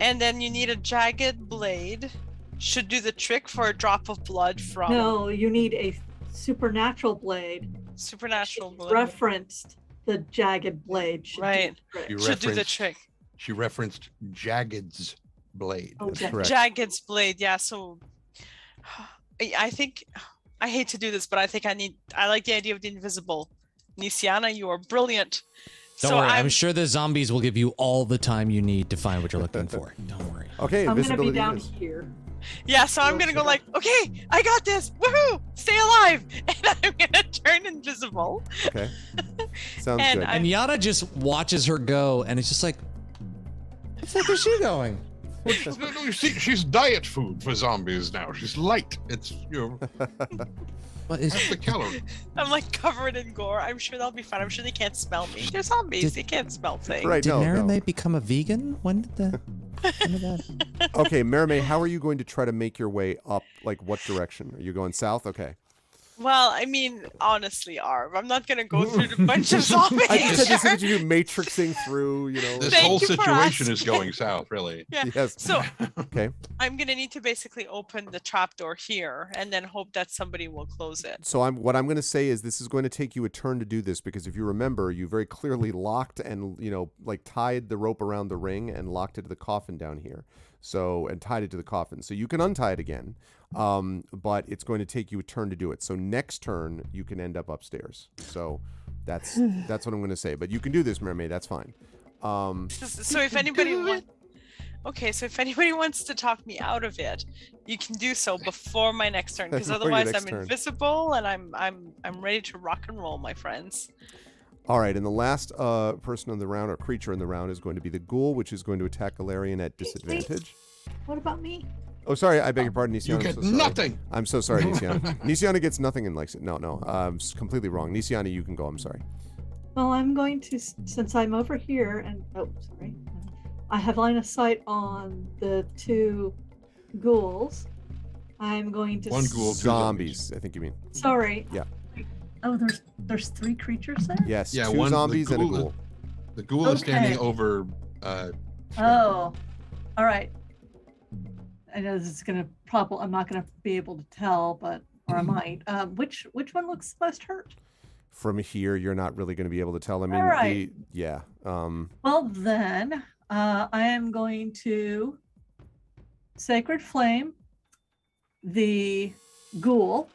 And then you need a jagged blade. Should do the trick for a drop of blood from No, you need a supernatural blade. supernatural She blade. referenced the jagged blade. Should do Right. the trick. You Should do the referenced- trick. She referenced Jagged's blade. Oh, That's ja- correct. Jagged's blade, yeah. So I think I hate to do this, but I think I like the idea of the invisible. Nisiana, you are brilliant. Don't so worry. I'm sure the zombies will give you all the time you need to find what you're looking for. Don't worry. Okay, I'm gonna be invisibility down it is. here. Yeah, so I'm gonna go like, okay, I got this. Woohoo! Stay alive! And I'm gonna turn invisible. Okay. Sounds And good. And Yada just watches her go, and it's just like, where the fuck is she going? No, you see, she's diet food for zombies now. She's light. It's, you know, What is? half the calorie. I'm like covered in gore. I'm sure they'll be fine. I'm sure they can't smell me. They're zombies. They can't smell things. Right, Did no, Marimé no. become a vegan? When did that? Okay, Marimé, how are you going to try to make your way up? Like, what direction? Are you going south? Okay. Well, I mean, honestly, Arv, I'm not gonna go through the bunch of zombies. I just here. had you matrixing through, you know. This Thank whole you for situation is asking. going south, really. Yeah. Yes. So Okay. I'm gonna need to basically open the trapdoor here and then hope that somebody will close it. So what I'm going to say is this is going to take you a turn to do this because if you remember, you very clearly locked and, you know, like tied the rope around the ring and locked it to the coffin down here. So, and tied it to the coffin. So you can untie it again, but it's going to take you a turn to do it. So next turn, you can end up upstairs. So that's what I'm going to say. But you can do this, Mermaid. That's fine. So if anybody wants, okay, so if anybody wants to talk me out of it, you can do so before my next turn, because Before your otherwise next I'm turn. invisible and I'm ready to rock and roll, my friends. All right, and the last person in the round, or creature in the round, is going to be the ghoul, which is going to attack Galarian at disadvantage. What about me? Oh, sorry, I beg your pardon, Nisiana. You I'm get so sorry. nothing. I'm so sorry, Nisiana. Nisiana gets nothing and likes it. No, completely wrong. Nisiana, you can go. I'm sorry. Well, I'm going to, since I'm over here, and sorry, I have line of sight on the 2 ghouls. I'm going to. One ghoul, 2 Zombies, I think you mean. Sorry. Yeah. Oh, there's 3 creatures there. Yes, Yeah, 2 one- the zombies and a ghoul- ghoul. The ghoul is standing Okay. over. Oh, all right. I know this is gonna probably. I'm not gonna be able to tell, but or I might. Which one looks most hurt? From here, you're not really going to be able to tell. I mean, All right. yeah. Well then, I am going to Sacred Flame the ghoul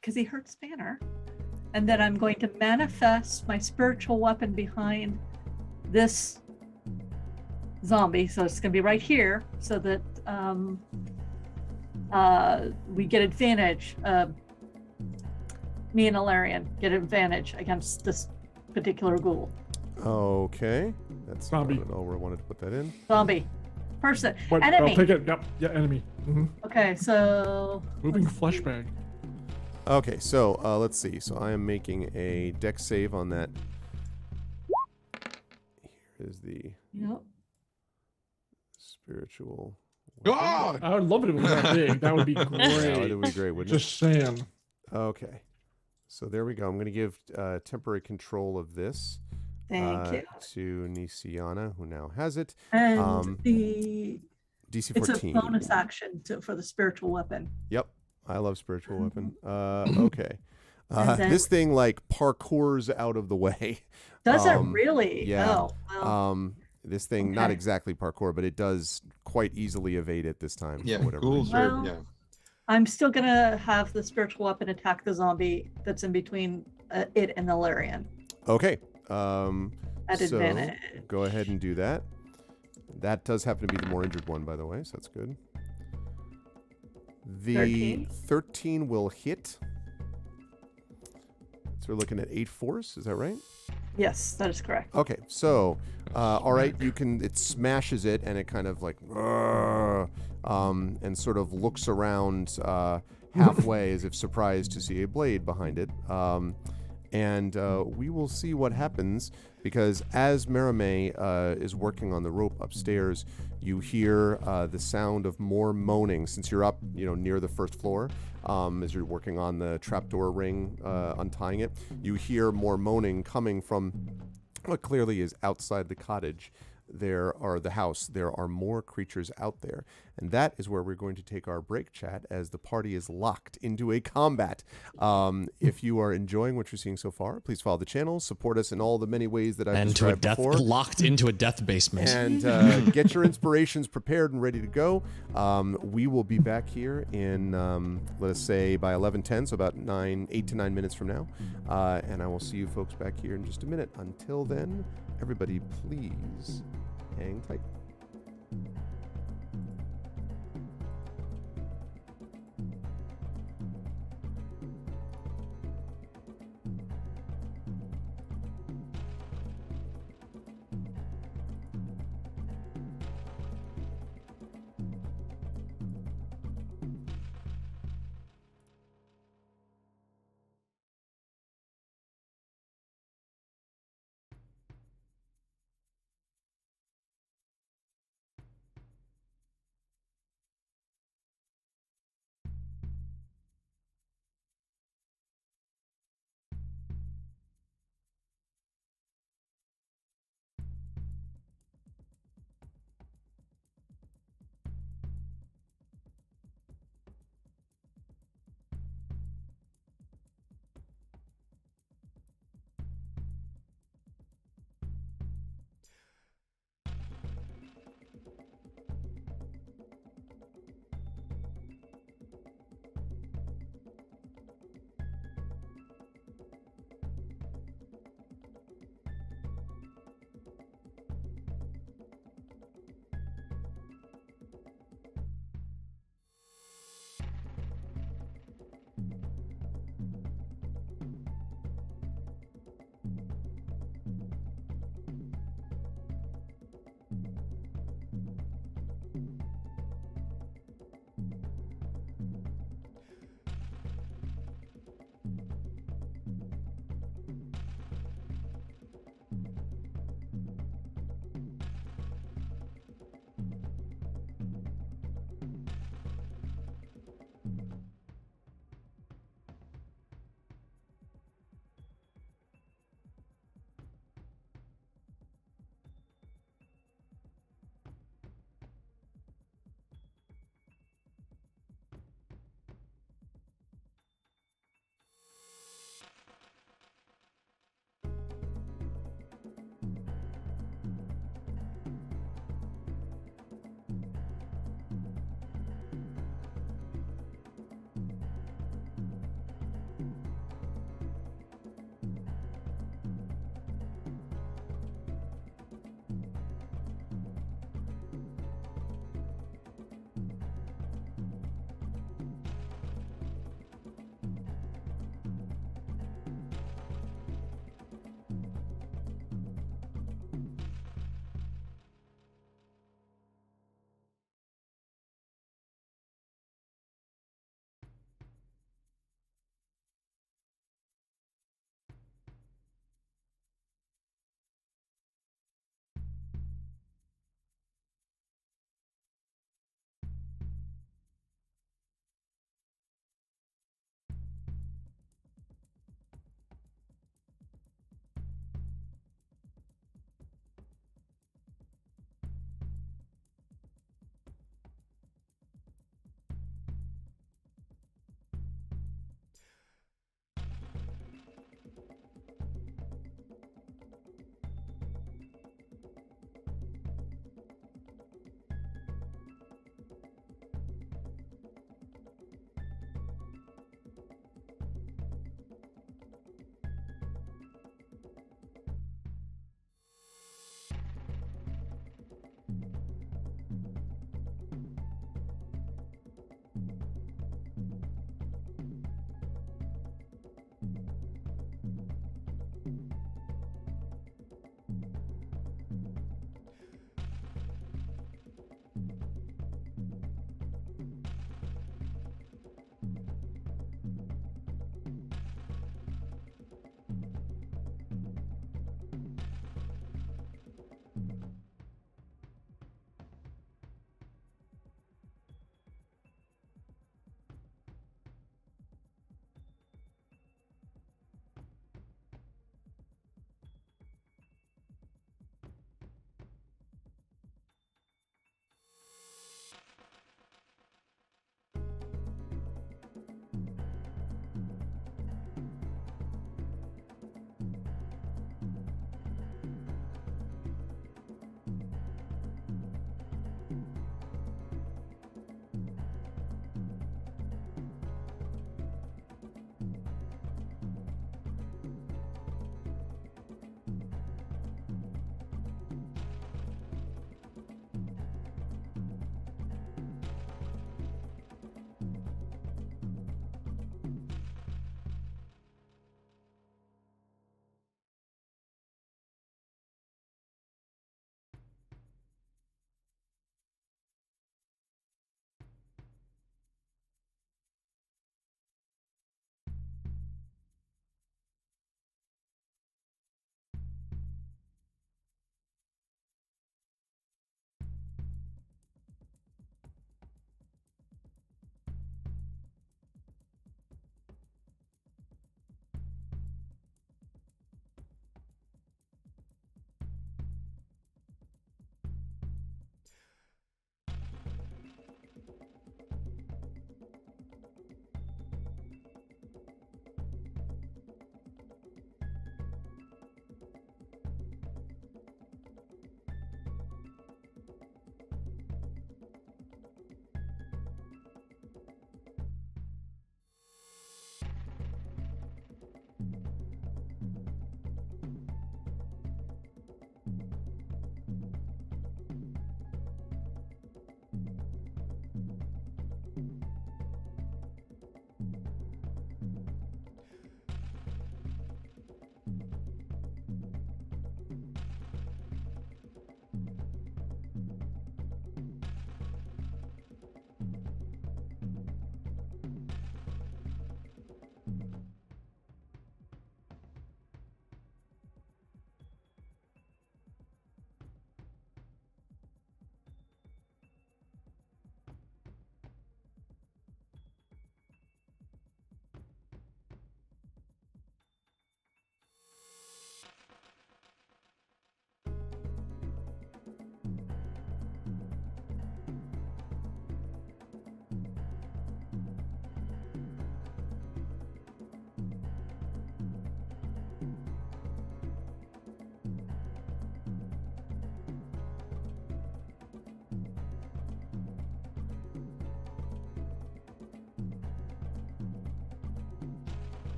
because he hurt Spanner, and then I'm going to manifest my spiritual weapon behind this zombie. So it's going to be right here, so that we get advantage. Me and Alarian get advantage against this particular ghoul. Okay. That's Zombie. I don't know where I wanted to put that in. Zombie. Person. But Enemy. I'll take it. Yep. Yeah, enemy. Okay, so Moving flesh bag. Okay, so let's see. So I am making a dex save on that. Here is the yep. spiritual. God! I would love it if it was that big. That would be Yeah, that great. would be great, wouldn't Just saying. it? Okay. So there we go. I'm going to give temporary control of this Thank you. to Nisiana, who now has it. And the DC it's 14. a bonus action for the spiritual weapon. Yep. I love spiritual weapon. Okay. And then- This thing like parkours out of the way. Does it Um, really? yeah. Oh, well, This thing, not Okay. exactly parkour, but it does quite easily evade it this time. Yeah, for whatever ghouls reason. are. Well, Yeah. I'm still gonna have the spiritual weapon attack the zombie that's in between it and the Larian Okay. at So advantage. go ahead and do that. That does happen to be the more injured one, by the way, so that's good. The 13. 13 will hit. So we're looking at 8 force, is that right? Yes, that is correct. Okay, so, all right, it smashes it, and it kind of like, and sort of looks around halfway as if surprised to see a blade behind it. And we will see what happens, because as Merame is working on the rope upstairs, you hear the sound of more moaning, since you're up, near the first floor. As you're working on the trapdoor ring, untying it, you hear more moaning coming from what clearly is outside the cottage. The house. There are more creatures out there. And that is where we're going to take our break, chat, as the party is locked into a combat. If you are enjoying what you're seeing so far, please follow the channel, support us in all the many ways that I've described before. Locked into a death basement. And get your inspirations prepared and ready to go. We will be back here in, let us say, by 11:10, so about 8 to 9 minutes from now. And I will see you folks back here in just a minute. Until then, everybody, please hang tight.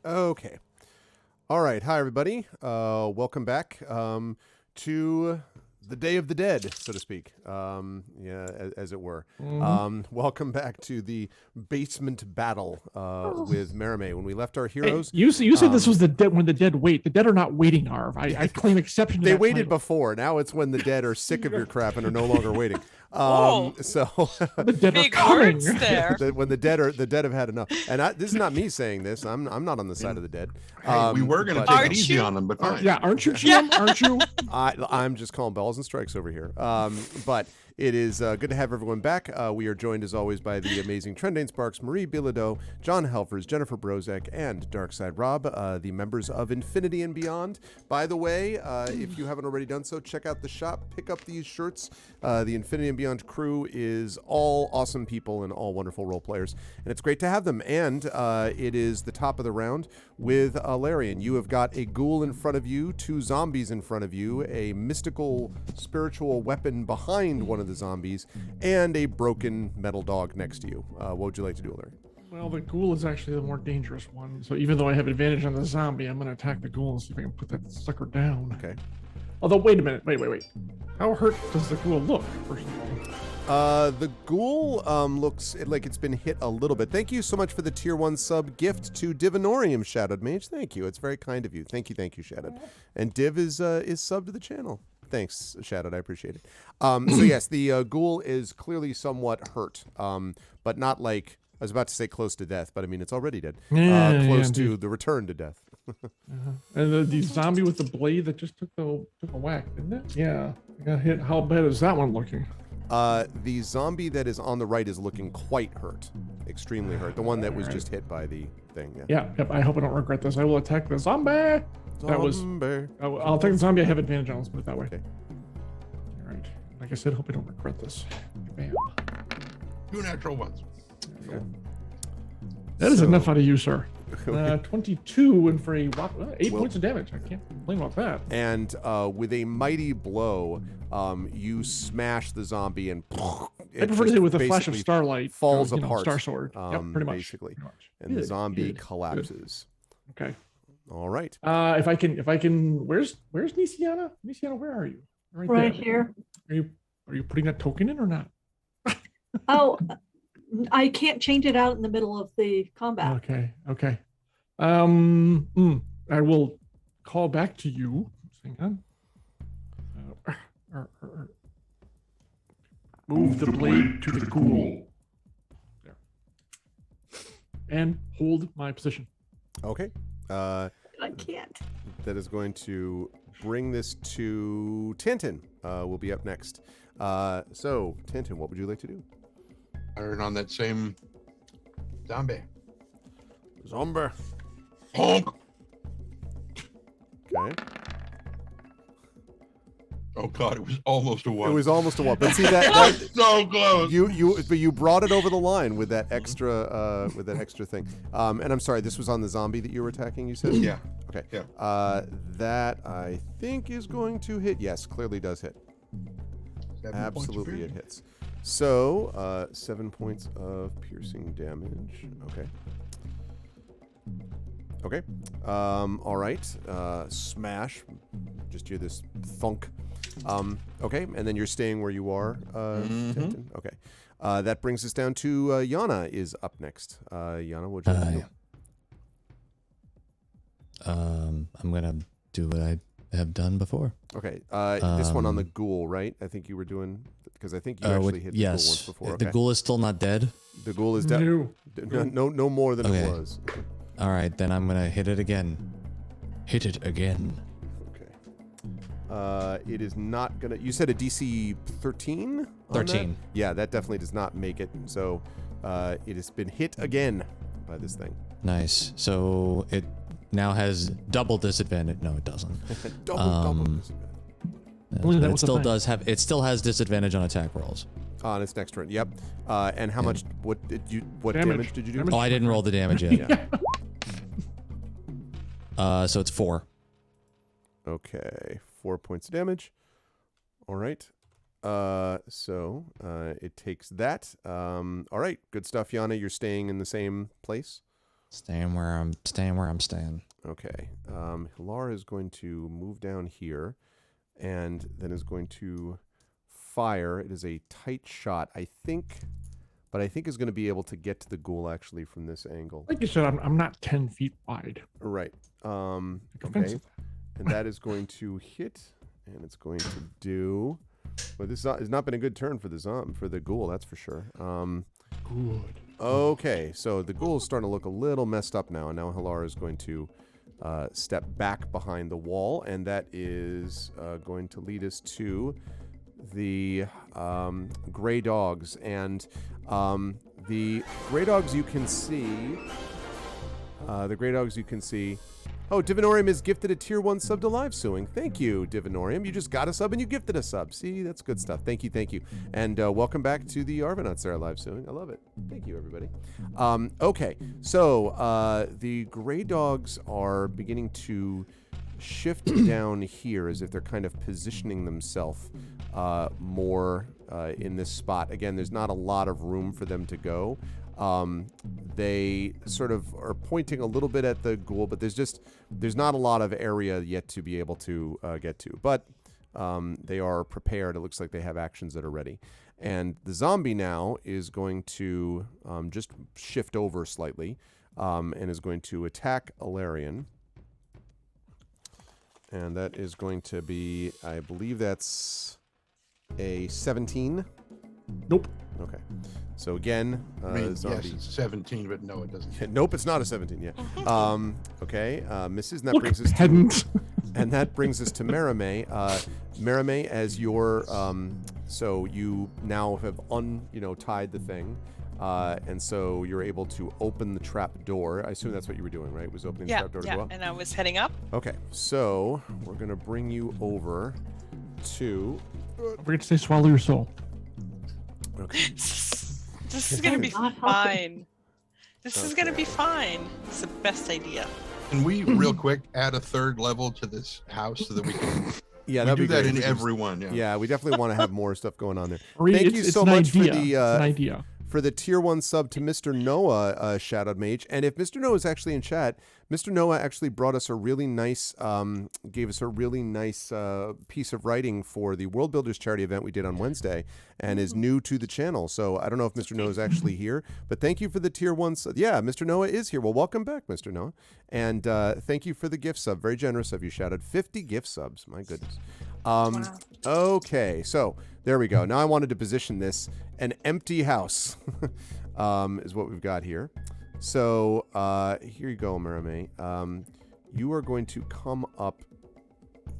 Okay. All right. Hi, everybody. Welcome back to the Day of the Dead, so to speak. As it were. Welcome back to the basement battle with Merime. When we left our heroes, Hey, you said this was the dead when the dead wait. The dead are not waiting, Arv. I claim exception to they that waited title. before. Now it's when the dead are sick of your crap and are no longer waiting. Oh. So The dead Big are coming. words there. when the dead have had enough. And this is not me saying this. I'm not on the side of the dead. Hey, we were going to but, take Aren't it easy you? on them, but fine. Yeah, aren't you, Jim? Aren't you? I'm just calling balls and strikes over here. But it is good to have everyone back. We are joined, as always, by the amazing Trendane Sparks, Marie Bilodeau, John Helfers, Jennifer Brozek, and Darkside Rob, the members of Infinity and Beyond. By the way, if you haven't already done so, check out the shop. Pick up these shirts. The Infinity and Beyond crew is all awesome people and all wonderful role players, and it's great to have them. And it is the top of the round with Larian. You have got a ghoul in front of you, 2 zombies in front of you, a mystical spiritual weapon behind one of the zombies, and a broken metal dog next to you. What would you like to do, Larry? Well, the ghoul is actually the more dangerous one. So even though I have advantage on the zombie, I'm going to attack the ghoul and see if I can put that sucker down. Okay. Although, wait a minute. Wait. How hurt does the ghoul look, first of all? The ghoul looks like it's been hit a little bit. Thank you so much for the tier 1 sub gift to Divinorium, Shadowed Mage. Thank you. It's very kind of you. Thank you, Shadowed. And Div is sub to the channel. Thanks, Shadowed. I appreciate it. So yes, the ghoul is clearly somewhat hurt, but not like, I was about to say close to death, but I mean, it's already dead. Close to the return to death. And the zombie with the blade that just took a whack, didn't it? Yeah. I got hit. How bad is that one looking? The zombie that is on the right is looking quite hurt. Extremely hurt. The one that was just hit by the thing. Yeah. Yep. I hope I don't regret this. I will attack the zombie. That was. I'll take the zombie. I have advantage on. Let's put it that way. Okay. All right. Like I said, hope I don't regret this. Bam. 2 natural ones. There you go. That is enough out of you, sir. 22 and for a 8 points of damage. I can't complain about that. And with a mighty blow, you smash the zombie and I prefer to say with a flash of starlight. Falls apart. Star sword. Yep, pretty much. Basically. Pretty much. And the zombie collapses. Good. Okay. All right. If I can, where's Nisiana? Nisiana, where are you? Right there. here. Are you putting that token in or not? Oh, I can't change it out in the middle of the combat. Okay. I will call back to you. Hang on. Move the blade to the ghoul. There. And hold my position. Okay. I can't. That is going to bring this to Tintin. Will be up next. So, Tintin, what would you like to do? Iron on that same zombie. Zombie. Honk. Okay. Oh God, it was almost a 1. It was almost a 1, but see that so close. you brought it over the line with that extra thing. And I'm sorry, this was on the zombie that you were attacking. You said. Yeah. Okay. Yeah. That I think is going to hit. Yes, clearly does hit. 7 Absolutely, points it hits. So 7 points of piercing damage. Okay. All right. Smash. Just hear this thunk. Okay, and then you're staying where you are. Tintin? Okay. That brings us down to Yana is up next. Yana, what would you like to do? I'm gonna do what I have done before. Okay. This one on the ghoul, right? I think you were doing, because I think you actually hit the ghoul once before. The ghoul is still not dead. The ghoul is dead. No more than it was. All right, then I'm gonna hit it again. Hit it again. Okay. It is not gonna. You said a DC 13. 13. Yeah, that definitely does not make it. So, it has been hit again by this thing. Nice. So it now has double disadvantage. No, it doesn't. double disadvantage. But it still does have. It still has disadvantage on attack rolls. On its next turn. Yep. And how much? What damage did you do? Oh, I didn't roll the damage yet. So it's 4. Okay, 4 points of damage. All right. So it takes that. All right, good stuff, Yana. You're staying in the same place. Staying where I'm staying. Okay. Hilar is going to move down here and then is going to fire. It is a tight shot, I think, but I think is going to be able to get to the ghoul actually from this angle. Like you said, I'm not 10 feet wide. Right. Okay. Offensive. And that is going to hit, and it's going to do. Well, this has not been a good turn for the ghoul, that's for sure. Good. Okay, so the ghoul is starting to look a little messed up now, and now Hilar is going to step back behind the wall, and that is going to lead us to the gray dogs. And the gray dogs you can see. Oh, Divinorium is gifted a tier 1 sub to live suing. Thank you, Divinorium. You just got a sub and you gifted a sub. See, that's good stuff. Thank you. And welcome back to the Arvanauts there live suing. I love it. Thank you, everybody. Okay, so the gray dogs are beginning to shift down here as if they're kind of positioning themselves more in this spot. Again, there's not a lot of room for them to go. They sort of are pointing a little bit at the ghoul, but there's not a lot of area yet to be able to get to. But they are prepared. It looks like they have actions that are ready. And the zombie now is going to just shift over slightly and is going to attack Alarian. And that is going to be, I believe that's a 17. Nope. Okay. So again, zombie. Yes, it's 17, but no, it doesn't. Nope, it's not a 17 yet. Okay, misses, and that Look, brings us pedant. and that brings us to Merime. Merime, as your so you now have tied the thing, and so you're able to open the trap door. I assume that's what you were doing, right? Was opening the trap door as well? And I was heading up. Okay, so we're gonna bring you over to. We're going to say swallow your soul. Okay. This is gonna be Not fine. This is gonna be fine. It's the best idea. Can we real quick add a third level to this house so that we can Yeah, we that'd do be that great. in We can every one? Yeah. Yeah, we definitely want to have more stuff going on there. Marie, Thank it's- you it's so an much idea. for the It's an idea. for the tier 1 sub to Mr. Noah, Shadowed Mage. And if Mr. Noah is actually in chat, Mr. Noah actually brought us a really nice, gave us a really nice piece of writing for the World Builders charity event we did on Wednesday, and is new to the channel. So I don't know if Mr. Noah is actually here, but thank you for the tier 1 sub. Yeah, Mr. Noah is here. Well, welcome back, Mr. Noah. And thank you for the gift sub. Very generous of you, Shadowed. 50 gift subs. My goodness. Wow. Okay, so there we go. Now I wanted to position this. An empty house is what we've got here. So here you go, Merame. You are going to come up.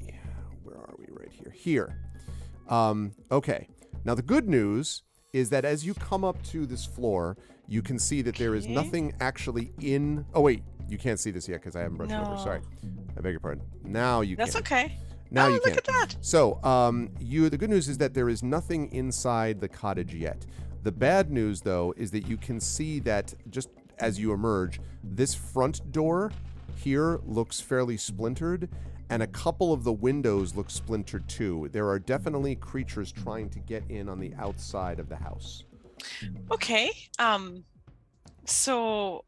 Yeah, where are we? Right here. Here. Okay. Now the good news is that as you come up to this floor, you can see that there is nothing actually in. Oh wait, you can't see this yet because I haven't brushed it over. Sorry, I beg your pardon. Now you can. That's okay. Now you look can. at that. So, the good news is that there is nothing inside the cottage yet. The bad news, though, is that you can see that just as you emerge, this front door here looks fairly splintered, and a couple of the windows look splintered too. There are definitely creatures trying to get in on the outside of the house. Okay. So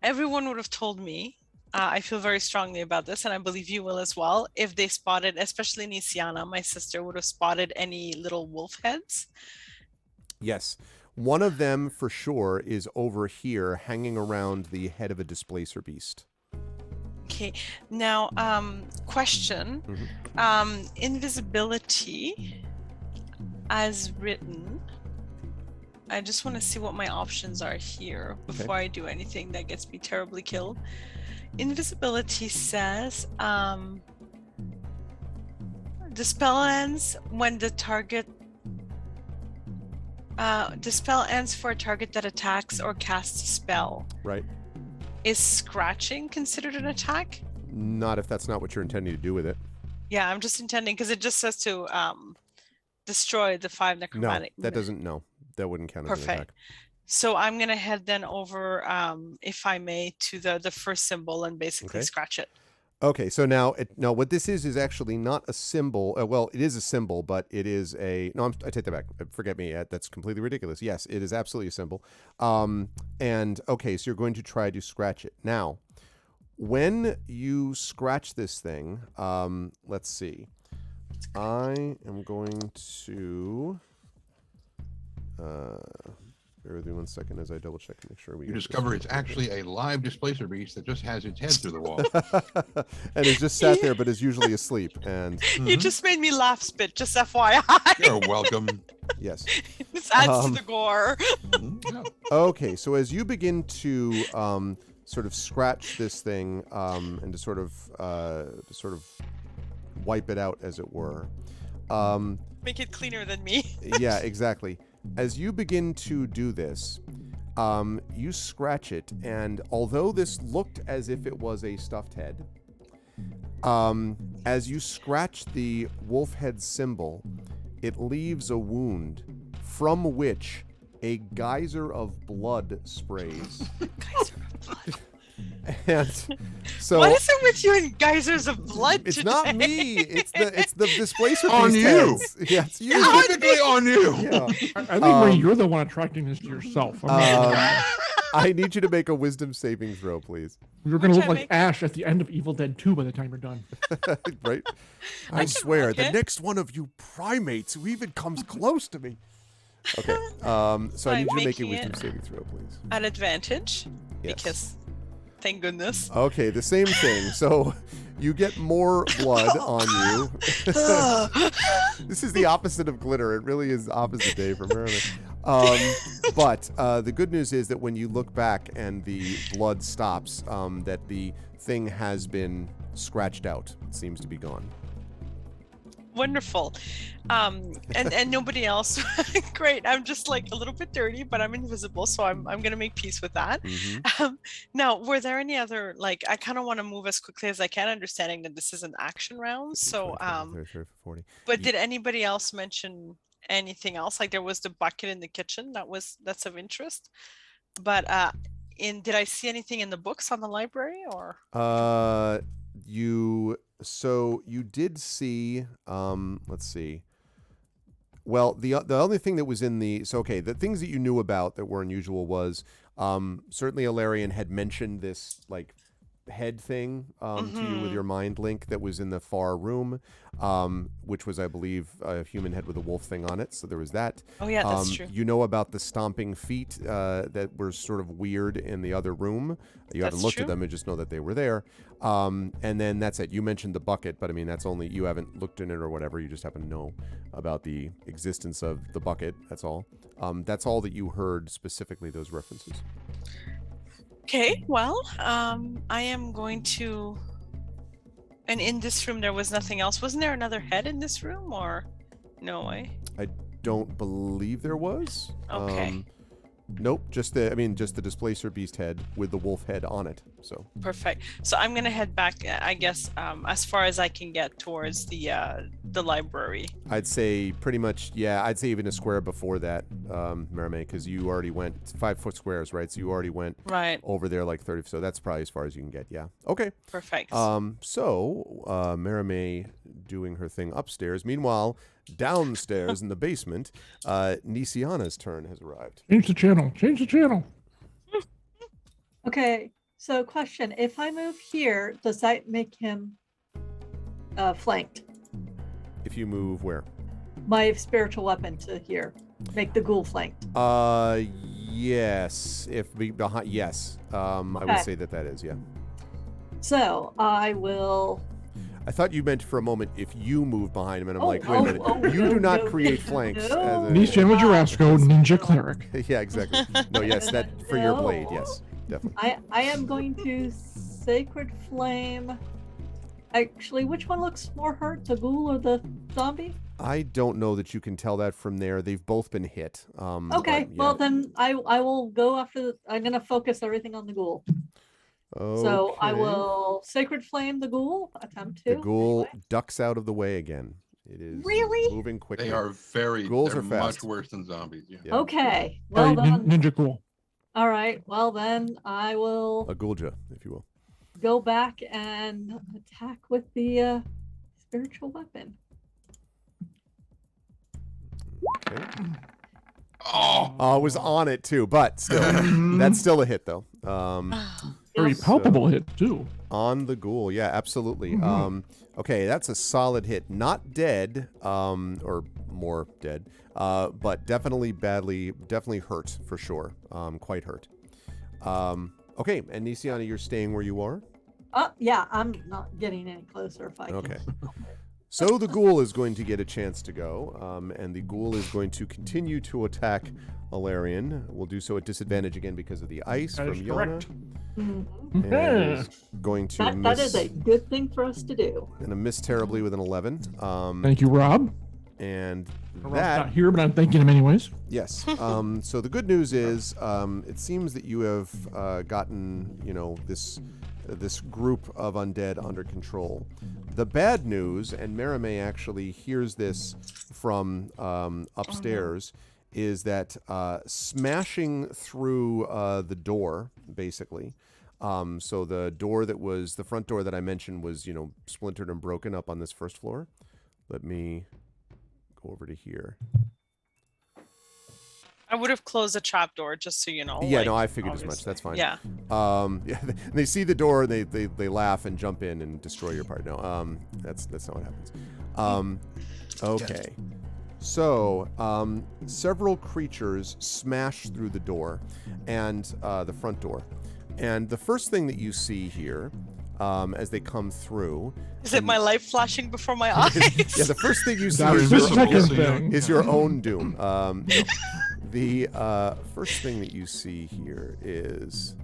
everyone would have told me. I feel very strongly about this, and I believe you will as well. If they spotted, especially Nisiana, my sister, would have spotted any little wolf heads. Yes. One of them, for sure, is over here, hanging around the head of a displacer beast. Okay. Now, question. Invisibility, as written. I just want to see what my options are here before I do anything that gets me terribly killed. Invisibility says the spell ends when the target the spell ends for a target that attacks or casts a spell. Right. Is scratching considered an attack? Not if that's not what you're intending to do with it. Yeah, I'm just intending because it just says to destroy the 5 necromantic. No, that doesn't. No, that wouldn't count as an attack. So I'm gonna head then over, if I may, to the first symbol and basically scratch it. Okay, so now, what this is actually not a symbol. Well, it is a symbol, but it is a... No, I take that back. Forget me. That's completely ridiculous. Yes, it is absolutely a symbol. And, okay, so you're going to try to scratch it. Now, when you scratch this thing, let's see. I am going to... bear with me 1 second as I double check and make sure we... You discover it's actually a live displacer beast that just has its head through the wall. And it's just sat there, but is usually asleep. And You just made me laugh, Spit, just FYI. You're welcome. yes. This adds to the gore. Yeah. Okay, so as you begin to sort of scratch this thing and to sort of wipe it out, as it were. Make it cleaner than me. Yeah, exactly. As you begin to do this, you scratch it, and although this looked as if it was a stuffed head, as you scratch the wolf head symbol, it leaves a wound from which a geyser of blood sprays. Geyser of blood. And so What is it with you and geysers of blood it's today? not me. It's the displacer On beast you. heads. Yeah, it's you. Typically on you. Yeah. I think Ray, you're the one attracting this to yourself. I need you to make a wisdom saving throw, please. You're going to look Which I like Ash at the end of Evil Dead 2 by the time you're done. Right? I I can swear, rock the it. next one of you primates who even comes close to me. Okay. So I need you to make a making wisdom it- saving throw, please. At advantage, Yes. because thank goodness. Okay, the same thing. So you get more blood on you. This is the opposite of glitter. It really is the opposite day for Merriman. But the good news is that when you look back and the blood stops, that the thing has been scratched out. It seems to be gone. Wonderful. And nobody else. Great. I'm just like a little bit dirty, but I'm invisible, so I'm gonna make peace with that. Mhm. Now, were there any other, like, I kind of want to move as quickly as I can, understanding that this is an action round. So 30, 40. but did anybody else mention anything else? Like there was the bucket in the kitchen that's of interest. But did I see anything in the books on the library or? You did see, let's see. Well, the only thing that was in the things that you knew about that were unusual was certainly Alarian had mentioned this like head thing to you with your mind link that was in the far room, which was, I believe, a human head with a wolf thing on it. So there was that. Oh yeah, that's true. You know about the stomping feet that were sort of weird in the other room. You haven't That's looked at true. them and just know that they were there. And then that's it. You mentioned the bucket, but I mean, that's only, you haven't looked in it or whatever. You just happen to know about the existence of the bucket. That's all. That's all that you heard specifically, those references. Okay, well, I am going to. And in this room, there was nothing else. Wasn't there another head in this room, or no way? I don't believe there was. Okay. Nope, just the displacer beast head with the wolf head on it. So Perfect. So I'm gonna head back, I guess, as far as I can get towards the library. I'd say pretty much, yeah. I'd say even a square before that, Merame, because you already went 5 foot squares, right? So you already went Right. over there like 30. So that's probably as far as you can get. Yeah. Okay. Perfect. So Merame doing her thing upstairs. Meanwhile, downstairs in the basement, Nisiana's turn has arrived. Change the channel. Change the channel. Okay, so question: if I move here, does that make him flanked? If you move where? My spiritual weapon to here, make the ghoul flanked. Yes. If we behind, yes. I would Okay. say that is, yeah. So I will. I thought you meant for a moment if you move behind him, and I'm Oh, like, wait a minute. you no, do not no, create flanks. no. As a, Nishan Jarasco, Ninja Cleric. yeah, exactly. No, yes, that for your blade, No. yes, definitely. I am going to sacred flame. Actually, which one looks more hurt, the ghoul or the zombie? I don't know that you can tell that from there. They've both been hit. Okay, but, well yeah. then I will go after. I'm gonna focus everything on the ghoul. So I Okay. will sacred flame the ghoul. Attempt to. The ghoul anyway. ducks out of the way again. It is Really? moving quickly. They are Ghouls they're are fast. much worse than zombies. Yeah. Yeah. Okay. Sorry, Well then. Ninja Ghoul. All right. Well then I will A ghoulja, if you will. go back and attack with the spiritual weapon. Okay. Oh, I was on it too, but still, that's still a hit though. Very Yes. palpable hit too. On the ghoul, yeah, absolutely. Okay, that's a solid hit. Not dead, or more dead, but definitely definitely hurt for sure. Quite hurt. Okay, and Nisiana, you're staying where you are? Yeah, I'm not getting any closer if I can. Okay. So the ghoul is going to get a chance to go, and the ghoul is going to continue to attack Alarian. We'll do so at disadvantage again because of the ice That from is Yona. correct. Mhm. And is going to That miss, is a good thing for us to do. gonna miss terribly with an 11. Thank you, Rob. And Rob's that, not here, but I'm thanking him anyways. yes. So the good news is, it seems that you have gotten, this group of undead under control. The bad news, and Merime actually hears this from upstairs, is that smashing through the door, basically. So the door that was, the front door that I mentioned was, splintered and broken up on this first floor. Let me go over to here. I would have closed the trap door just so you know. Yeah, like, no, I figured as much. obviously. That's fine. Yeah. Yeah, they see the door, and they laugh and jump in and destroy your party. No, that's not what happens. Okay. So, several creatures smash through the door, and the front door. And the first thing that you see here, as they come through, Is it my life flashing before my eyes? yeah, the first thing you see That is is your, the second so you don't- thing. is your own doom. No. The first thing that you see here is,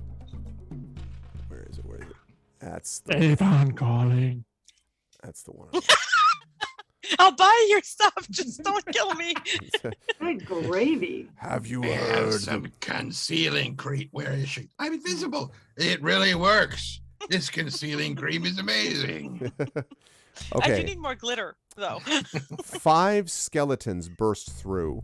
where is it? That's the Avon calling. one. I'll buy your stuff. Just don't kill me. Good gravy. Have you I have heard? some concealing cream. Where is she? I'm invisible. It really works. This concealing cream is amazing. I do Okay, need more glitter, though. 5 skeletons burst through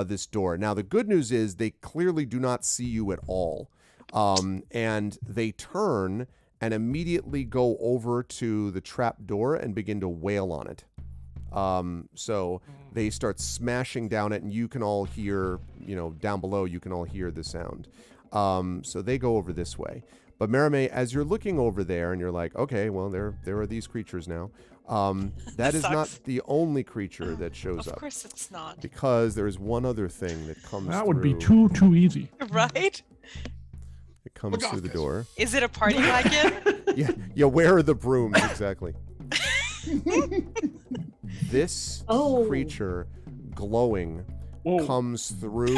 this door. Now the good news is they clearly do not see you at all, and they turn and immediately go over to the trap door and begin to wail on it. So they start smashing down it, and you can all hear, down below, you can all hear the sound. So they go over this way. But Merime, as you're looking over there, and you're like, okay, well, there are these creatures now. That is not Sucks. the only creature that shows Of up, course it's not. because there is one other thing that comes That would be through. too easy. Right? It comes Look off through the this. door. Is it a party wagon? Yeah, where are the brooms, exactly? This Oh. creature, glowing, Whoa. comes through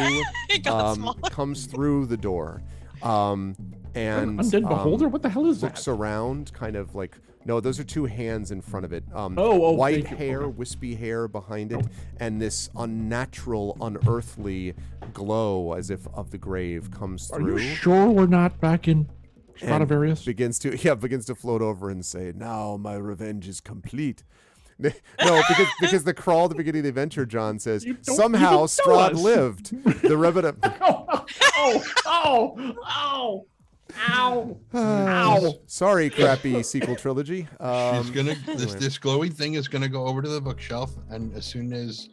It got smaller. comes through the door, and Undead Beholder? What the hell is looks that? around, kind of like, no, those are 2 hands in front of it. Oh, White thank you. hair, Okay. wispy hair behind it, and this unnatural, unearthly glow, as if of the grave, comes Are through. you sure we're not back in and Stradivarius? begins to float over and say, "Now my revenge is complete." No, because the crawl at the beginning of the adventure, John says, You don't somehow even tell Strahd us." lived. The revenant. Ow! Ow! Sorry, crappy sequel trilogy. She's gonna anyway. this glowing thing is gonna go over to the bookshelf, and as soon as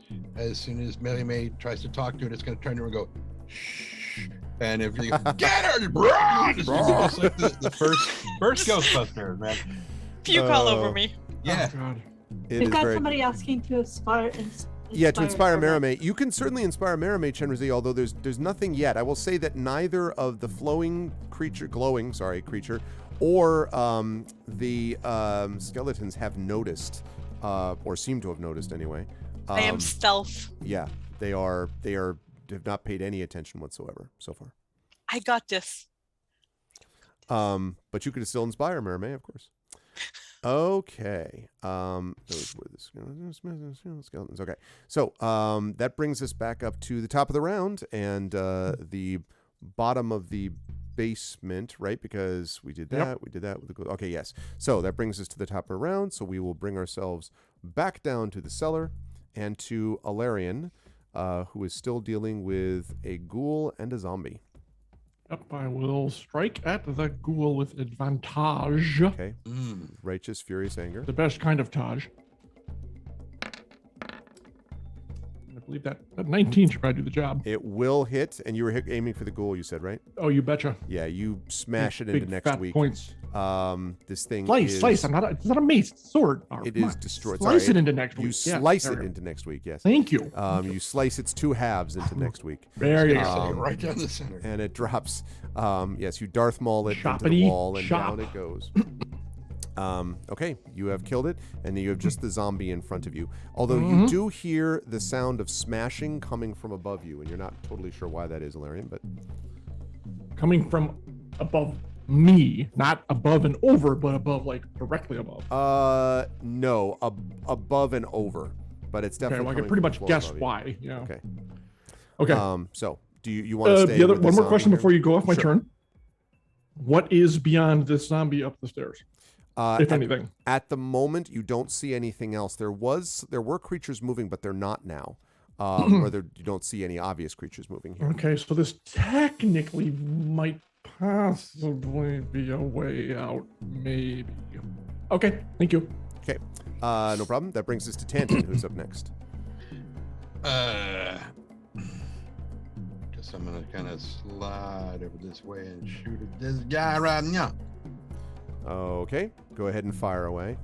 Mary May tries to talk to it, it's gonna turn to her and go, shh. And if you get her, it's just like the first Ghostbusters, man. Puke all over me. Yeah. Oh, God. It We've is got very- somebody asking to inspire. Yeah, to inspire Merime. Merime. You can certainly inspire Merime, Chenrezee, although there's nothing yet. I will say that neither of the glowing creature, or the skeletons have noticed, or seem to have noticed anyway. I am stealth. Yeah, they have not paid any attention whatsoever so far. I got this. But you could still inspire Merime, of course. Okay. Those were the skeletons. Okay. So that brings us back up to the top of the round and the bottom of the basement, right? Because we did that. Yep. We did that. Okay, yes. So that brings us to the top of the round. So we will bring ourselves back down to the cellar and to Alarian, who is still dealing with a ghoul and a zombie. Yep, I will strike at the ghoul with advantage. Okay. Mm. Righteous, furious anger. The best kind of Taj. I believe that 19 should probably do the job. It will hit, and you were aiming for the ghoul, you said, right? Oh, you betcha. Yeah, you smash it Big into next fat week. points. This thing Slice. It's not a mace. It's a sword. It Come is on. destroyed. Slice Sorry, it into next week. You Yeah, slice there it we go. into next week, yes. Thank you. You slice its 2 halves into next week. There you So go. right down the center. And it drops. Yes, you Darth Maul it into the Choppity wall, and chop. down it goes. Okay, you have killed it, and you have just the zombie in front of you. Although you do hear the sound of smashing coming from above you, and you're not totally sure why that is, Ilarion, but Coming from above me, not above and over, but above, like directly above. no, above and over, but it's Okay, definitely. well, I can coming pretty from much the floor guess above you. why. Yeah. Okay. Okay. So do you want to stay? The other with one more zombie question here? before you go off my Sure. turn. What is beyond this zombie up the stairs, if anything? At the moment, you don't see anything else. There were creatures moving, but they're not now. Or you don't see any obvious creatures moving here. Okay, so this technically might possibly be a way out, maybe. Okay, thank you. Okay, no problem. That brings us to Tantan, who's up next. Guess I'm gonna kind of slide over this way and shoot at this guy right now. Okay, go ahead and fire away.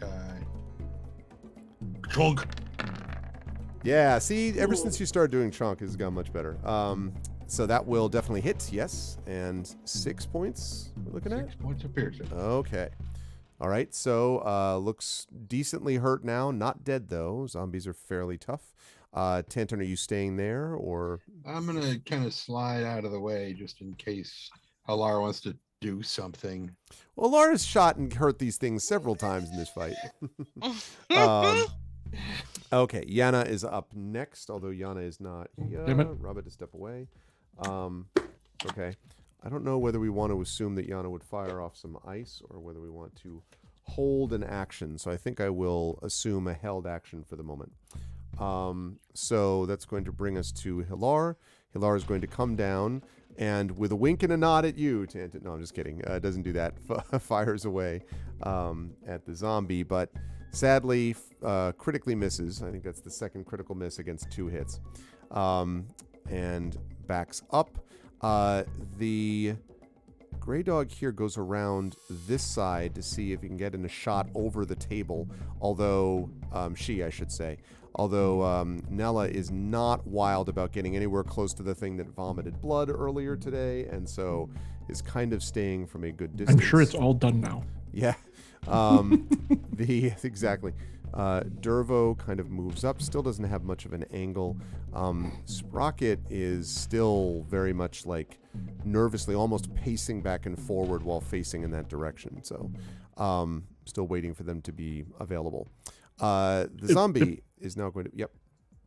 Guy. Chunk. Yeah, see, ever since you started doing chunk, it's gone much better. So that will definitely hit, yes, and 6 points we're looking at. 6 points of piercing. Okay. All right, so looks decently hurt now. Not dead, though. Zombies are fairly tough. Tantan, are you staying there, or? I'm gonna kind of slide out of the way just in case Halar wants to do something. Well, Lara's shot and hurt these things several times in this fight. Okay, Yana is up next, although Yana is not here. Damn it. Robert to step away. Okay. I don't know whether we want to assume that Yana would fire off some ice or whether we want to hold an action. So I think I will assume a held action for the moment. So that's going to bring us to Hilar. Hilar is going to come down and with a wink and a nod at you, Tantan. No, I'm just kidding. Doesn't do that. Fires away at the zombie, but sadly critically misses. I think that's the second critical miss against 2 hits. And backs up. The Grey Dog here goes around this side to see if he can get in a shot over the table, although, I should say. Although Nella is not wild about getting anywhere close to the thing that vomited blood earlier today, and so is kind of staying from a good distance. I'm sure it's all done now. Yeah. Exactly. Dervo kind of moves up, still doesn't have much of an angle. Sprocket is still very much like nervously, almost pacing back and forward while facing in that direction. So, still waiting for them to be available. The zombie is now going to. Yep.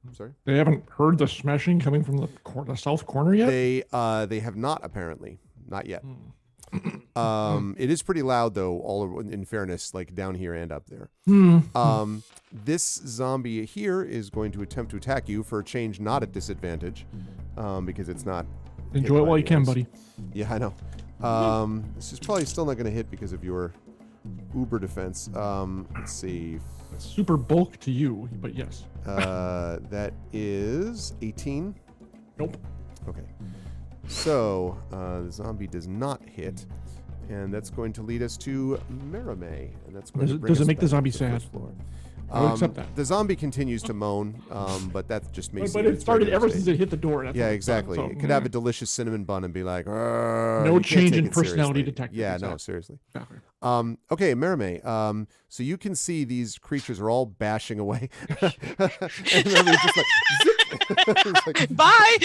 I'm sorry. They haven't heard the smashing coming from the south corner yet? They have not, apparently. Not yet. It is pretty loud, though, all in fairness, like down here and up there. This zombie here is going to attempt to attack you for a change, not at disadvantage, because it's not. Enjoy it while you can, ice. buddy. Yeah, I know. This is probably still not going to hit because of your uber defense. Let's see. Super bulk to you, but yes. That is 18. Nope. Okay. So, the zombie does not hit, and that's going to lead us to Merame, and that's going to bring Does it us make the back zombie to the first sad? floor. I'll accept that. The zombie continues to moan, but that just makes But it started ever since it hit the door. That's Yeah, all it's done, exactly. so, It could have a delicious cinnamon bun and be like, No change in personality detected. Yeah, no, Exactly. seriously. Exactly. Okay, Merame. So you can see these creatures are all bashing away. And Merame's just like, zip. It's like, Bye.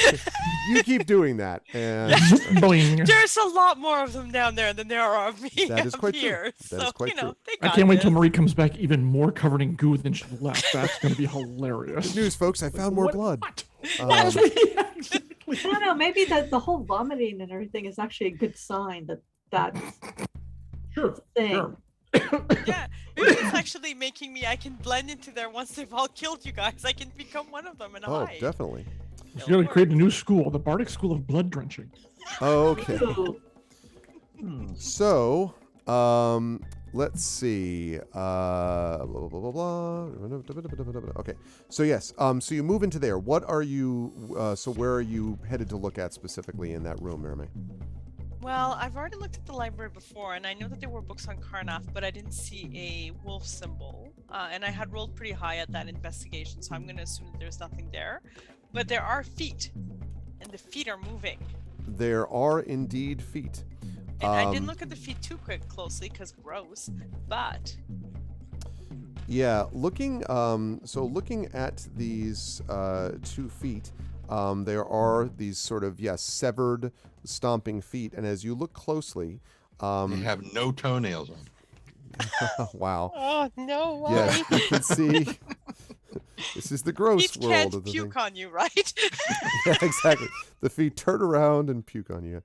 you keep doing that. And Boing. There's a lot more of them down there than there are of me That is up quite true. here. That is quite true. They I got can't wait till this. Marie comes back even more covered in goo than she left. That's going to be hilarious. good news, folks. I found more blood. What? I don't know. Maybe the whole vomiting and everything is actually a good sign that Sure. thing. Sure. Yeah, maybe it's actually making me. I can blend into there once they've all killed you guys. I can become one of them and Oh, hide. definitely. You're going to create a new school, the Bardic School of Blood Drenching. Okay. Ooh. So, let's see. Blah, blah, blah, blah, blah. Okay. So yes. So you move into there. What are you? So where are you headed to look at specifically in that room, Mermaid? Well, I've already looked at the library before, and I know that there were books on Karnath, but I didn't see a wolf symbol. And I had rolled pretty high at that investigation, so I'm going to assume that there's nothing there. But there are feet, and the feet are moving. There are indeed feet. And I didn't look at the feet too closely, because gross. But Yeah, looking at these 2 feet, there are these sort of severed stomping feet, and as you look closely, They have no toenails on. wow. Oh no! Why? Yes, you can see. This is the gross feet world can't of the puke thing. on you, right? Yeah, exactly. The feet turn around and puke on you.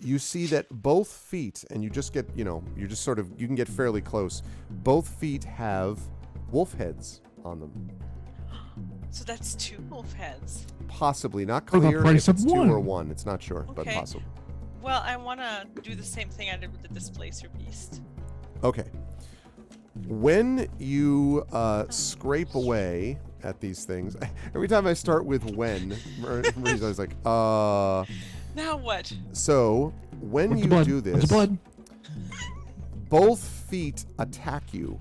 You see that both feet, and you just get, you can get fairly close. Both feet have wolf heads on them. So that's 2 wolf heads. Possibly, not For the clear price if it's of 2 one. or 1. It's not sure, but Okay. possible. Well, I want to do the same thing I did with the Displacer Beast. Okay. When you scrape away at these things, every time I start with when, Marie's always like, Now what? So, when What's you the blood? do What's this, the blood? both feet attack you.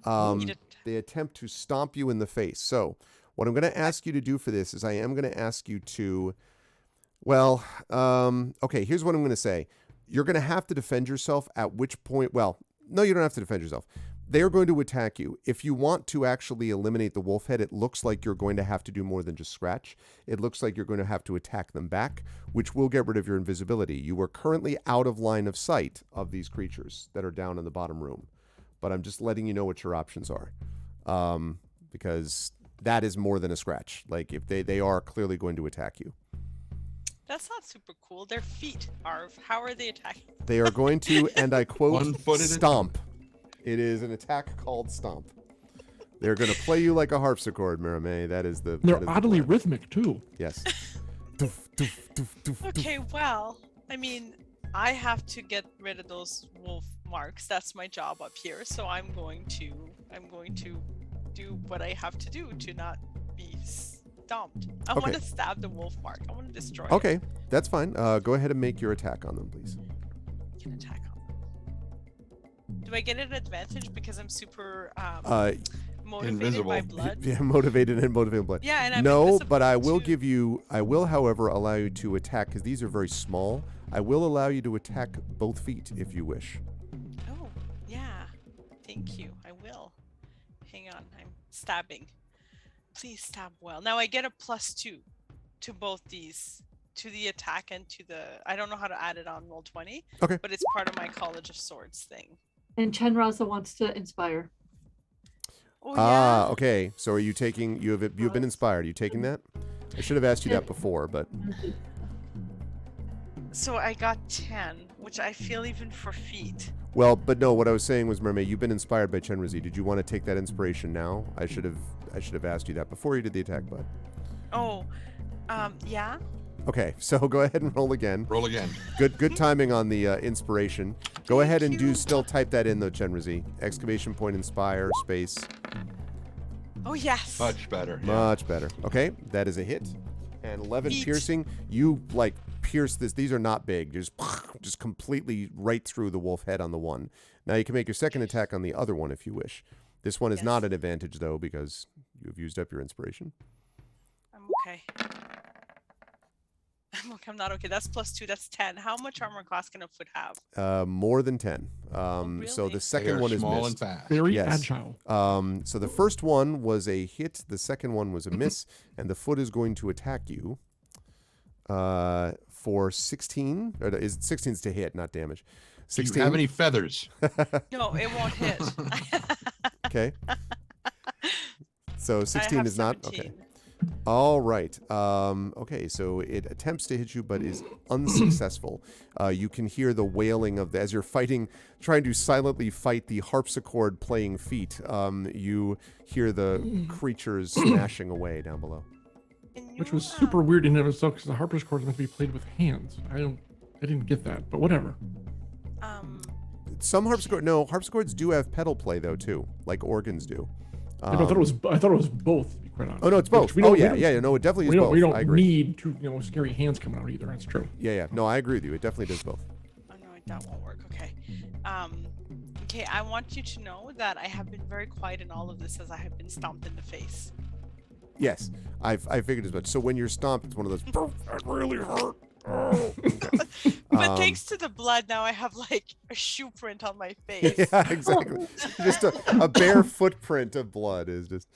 Eat it. They attempt to stomp you in the face. So, what I'm going to ask you to do for this is I am going to ask you to, okay, here's what I'm going to say. You're going to have to defend yourself, at which point, no, you don't have to defend yourself. They are going to attack you. If you want to actually eliminate the wolf head, it looks like you're going to have to do more than just scratch. It looks like you're going to have to attack them back, which will get rid of your invisibility. You are currently out of line of sight of these creatures that are down in the bottom room. But I'm just letting you know what your options are. Because that is more than a scratch. Like, if they are clearly going to attack you. That's not super cool. Their feet are. How are they attacking? They are going to, and I quote, One-footed stomp. It is an attack called stomp. They're going to play you like a harpsichord, Miramay. That is the. They're that is the oddly plan. rhythmic too. Yes. Doof, doof, doof, doof, doof. Okay, well, I mean, I have to get rid of those wolf marks. That's my job up here. So I'm going to do what I have to do to not be stomped. I want to stab the wolf mark. I want to destroy it. Okay, that's fine. Go ahead and make your attack on them, please. You can attack on them. Do I get an advantage because I'm super motivated Invisible. by blood? Yeah, motivated and motivated blood. Yeah, and I'm no, invisible but I will too. give you. I will, however, allow you to attack because these are very small. I will allow you to attack both feet if you wish. Oh, yeah. Thank you. I will. Hang on. I'm stabbing. Please stab well. Now I get a +2 to both these, to the attack and to the. I don't know how to add it on Roll20. Okay. But it's part of my College of Swords thing. And Chenraza wants to inspire. Oh Ah, yeah. okay. So are you taking? You've been inspired. Are you taking that? I should have asked you that before, but So I got 10, which I feel even for feet. well, but no. What I was saying was, Mermaid, you've been inspired by Chenrazi. Did you want to take that inspiration now? I should have asked you that before you did the attack, bud. Oh, yeah. Okay, so go ahead and roll again. Roll again. Good timing on the inspiration. Go ahead and you. still type that in though, Chenrazi. Exclamation point inspire space. Oh yes. Much better. Yeah. Much better. Okay, that is a hit. And 11 Eat. piercing. You like pierce this. These are not big. Just completely right through the wolf head on the one. Now you can make your second attack on the other one if you wish. This one is Yes. not an advantage though because you've used up your inspiration. I'm okay. I'm not okay. That's +2. That's 10. How much armor class can a foot have? More than 10. So really? the They second are one is small missed. and fast. Very Yes. agile. So the first one was a hit, the second one was a miss, and the foot is going to attack you for 16. Or is 16's to hit, not damage. Do 16. you have any feathers? No, it won't hit. Okay. So 16 have is not 17. okay. All right. Okay, so it attempts to hit you, but is unsuccessful. You can hear the wailing of as you're fighting, trying to silently fight the harpsichord playing feet. You hear the creatures smashing away down below. Can which was super weird in and of itself because the harpsichord is meant to be played with hands. I didn't get that, but whatever. Some harpsichords do have pedal play though too, like organs do. I thought it was both. To be quite honest. Oh no, it's both. No, it definitely is both. We don't I agree. need scary hands coming out either. That's true. Yeah. No, I agree with you. It definitely does both. Oh no, that won't work. Okay. Okay, I want you to know that I have been very quiet in all of this as I have been stomped in the face. Yes, I figured as much. So when you're stomped, it's one of those. That really hurt. Oh. But thanks to the blood, now I have like a shoe print on my face. Yeah, exactly. Just a bare footprint of blood is just.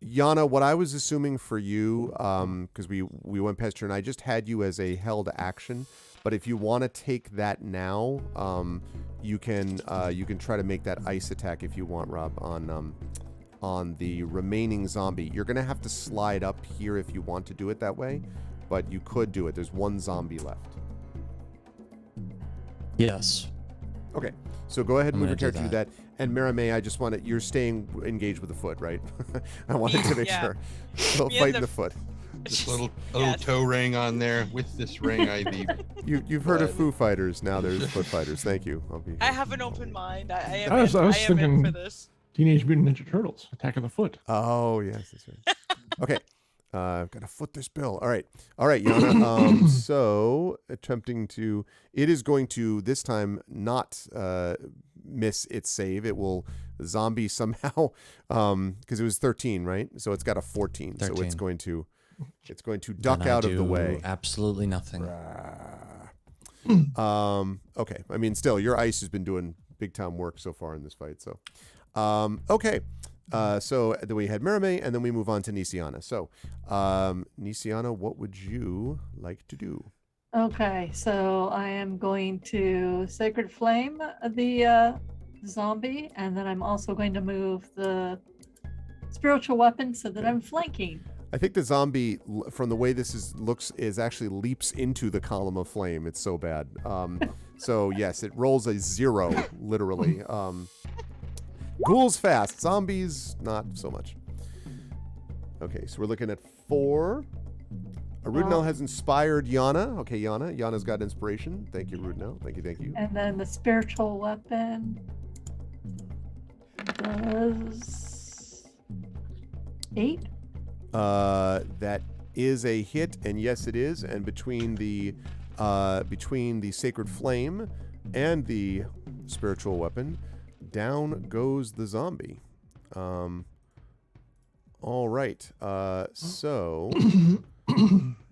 Yana, what I was assuming for you, because we went past her, and I just had you as a held action. But if you want to take that now, you can try to make that ice attack if you want, Rob, on the remaining zombie. You're gonna have to slide up here if you want to do it that way, but you could do it. There's one zombie left. Yes. Okay, so go ahead and I'm move your gonna character to do that. And Marame, I just want to, you're staying engaged with the foot, right? I wanted to make sure. Still fighting the foot. Just a little toe ring on there. With this ring, You've heard of Foo Fighters. Now there's Foot Fighters. Thank you. I have an open mind. I am I was in thinking for this. Teenage Mutant Ninja Turtles: Attack of the Foot. Oh yes, that's right. Okay, I've got to foot this bill. All right, Yana. So attempting to, it is going to this time not miss its save. It will zombie somehow because it was 13, right? So it's got a 14. 13. So it's going to duck out of the way. Absolutely nothing. Okay. I mean, still, your ice has been doing big time work so far in this fight. So, okay. So then we had Marame, and then we move on to Nisiana. So, Nisiana, what would you like to do? Okay, so I am going to Sacred Flame the zombie, and then I'm also going to move the spiritual weapon so that I'm flanking. I think the zombie, from the way this looks, actually leaps into the column of flame. It's so bad. So yes, it rolls a 0, literally. Ghouls fast, zombies not so much. Okay, so we're looking at 4. Arudinel has inspired Yana. Okay, Yana's got inspiration. Thank you, Arudinel. Thank you. And then the spiritual weapon does 8. That is a hit, and yes, it is. And between the sacred flame and the spiritual weapon, down goes the zombie. All right. So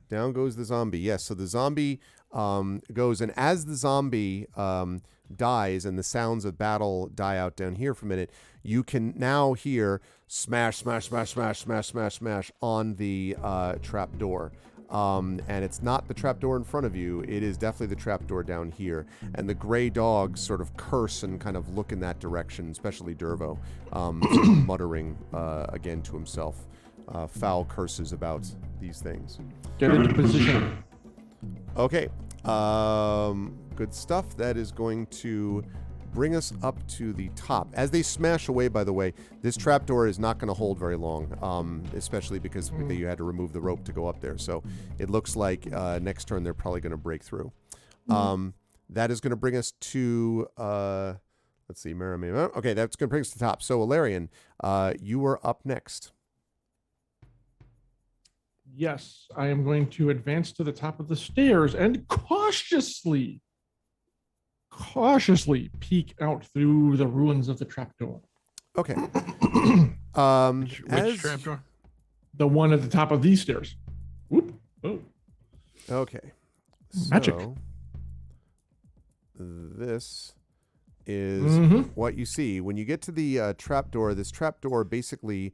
down goes the zombie. Yes. So the zombie goes, and as the zombie dies, and the sounds of battle die out down here for a minute, you can now hear smash on the trap door. And it's not the trap door in front of you. It is definitely the trap door down here. And the gray dogs sort of curse and kind of look in that direction, especially Dervo, sort of muttering again to himself foul curses about these things. Get into position. Okay. Good stuff. That is going to bring us up to the top. As they smash away, by the way, this trapdoor is not going to hold very long, especially because you had to remove the rope to go up there. So it looks like next turn they're probably going to break through. That is going to bring us to, let's see, Marame. Okay, that's going to bring us to the top. So, Ilarion, you are up next. Yes, I am going to advance to the top of the stairs and cautiously peek out through the ruins of the trapdoor. Okay. which trapdoor? The one at the top of these stairs. Whoop. Oh. Okay. Magic. So, this is what you see. When you get to the trapdoor, this trapdoor basically...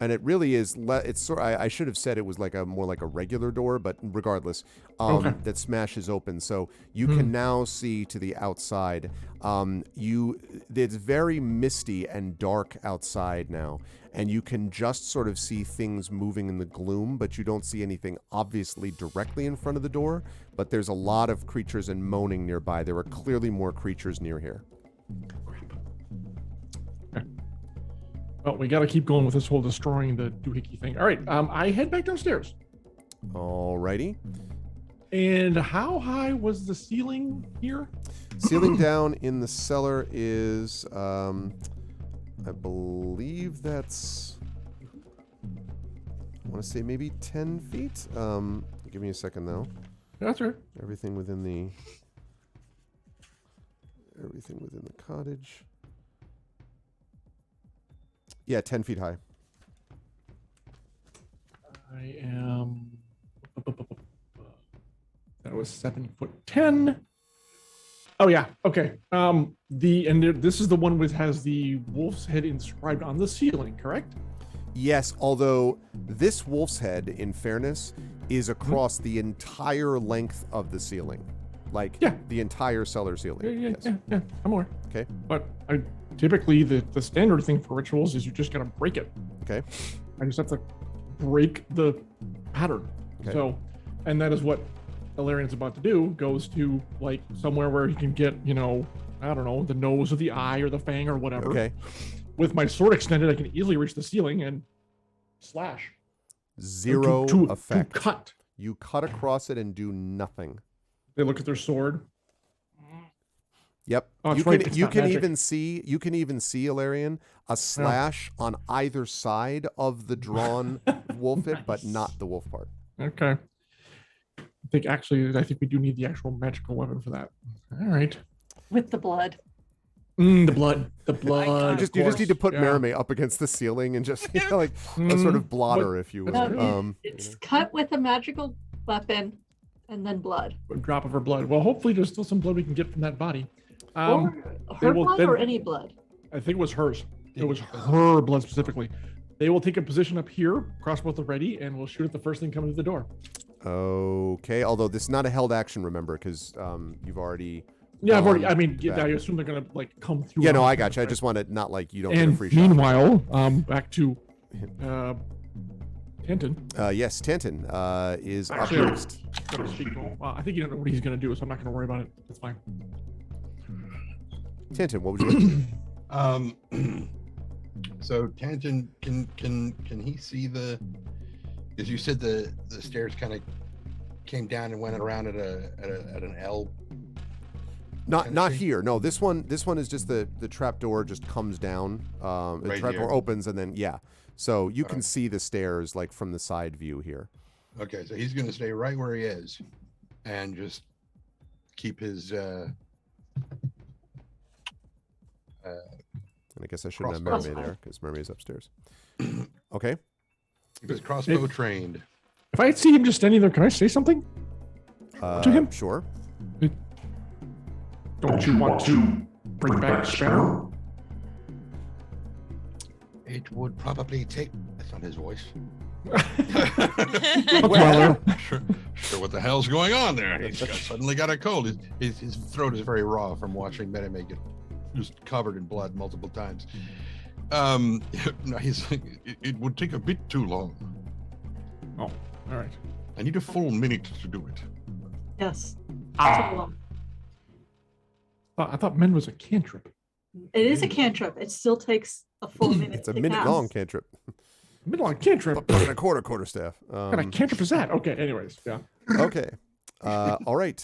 And it really is. It's sort. I should have said it was like more like a regular door, but regardless, that smashes open. So you can now see to the outside. It's very misty and dark outside now, and you can just sort of see things moving in the gloom, but you don't see anything obviously directly in front of the door. But there's a lot of creatures and moaning nearby. There are clearly more creatures near here. Well, we got to keep going with this whole destroying the doohickey thing. All right, I head back downstairs. Alrighty. And how high was the ceiling here? Ceiling down in the cellar is, I believe that's, I want to say maybe 10 feet. Give me a second though. That's right. Everything within the cottage. Yeah, 10 feet high. I am. That was 7'10". Oh yeah. Okay. This is the one which has the wolf's head inscribed on the ceiling, correct? Yes, although this wolf's head, in fairness, is across the entire length of the ceiling. Like the entire cellar ceiling. Yeah. I'm aware. Okay. But typically the standard thing for rituals is you just gotta break it. Okay. I just have to break the pattern. Okay. So, and that is what Ilarian's about to do. Goes to like somewhere where he can get, I don't know, the nose or the eye or the fang or whatever. Okay. With my sword extended, I can easily reach the ceiling and slash. Zero effect. To cut. You cut across it and do nothing. They look at their sword. Yep. Oh, you right, can even see Ilarian, a slash on either side of the drawn wolf head, but not the wolf part. Okay. I think we do need the actual magical weapon for that. All right. With the blood. The blood. You just need to put Merime up against the ceiling and just like a sort of blotter, if you will. No, it's cut with a magical weapon and then blood. A drop of her blood. Well, hopefully there's still some blood we can get from that body. Or her blood or any blood? I think it was hers. It was her blood specifically. They will take a position up here, crossbow at the ready, and we'll shoot at the first thing coming to the door. Okay, although this is not a held action, remember, because you've already... Yeah, I've already... I assume they're going to, like, come through. Yeah, no, I got you. I just want to not, like, you don't get a free shot. Meanwhile, back to Tanton. Yes, Tanton is up next. Well, I think you don't know what he's going to do, so I'm not going to worry about it. That's fine. Tanton, what would you like to do? So Tanton, can he see as you said, the stairs kind of came down and went around at an L? Not here. No, this one is just the trap door just comes down. The trap door opens and then so you can see the stairs like from the side view here. Okay, so he's going to stay right where he is and just keep his and I guess I shouldn't have Mermaid there because Mermaid's upstairs. Okay. He was crossbow trained. If I see him just standing there, can I say something to him? Sure. Don't you want to bring back Sparrow? It would probably take... That's not his voice. Sure what the hell's going on there? He's suddenly got a cold. His throat is very raw from watching Merime get just covered in blood multiple times. No, he's like, it would take a bit too long. Oh, all right. I need a full minute to do it. Yes. I thought men was a cantrip. It is a cantrip. It still takes a full minute. It's a minute-long cantrip. Minute-long cantrip. And a quarter-staff. What kind of cantrip is that? Okay, anyways, yeah. Okay. All right.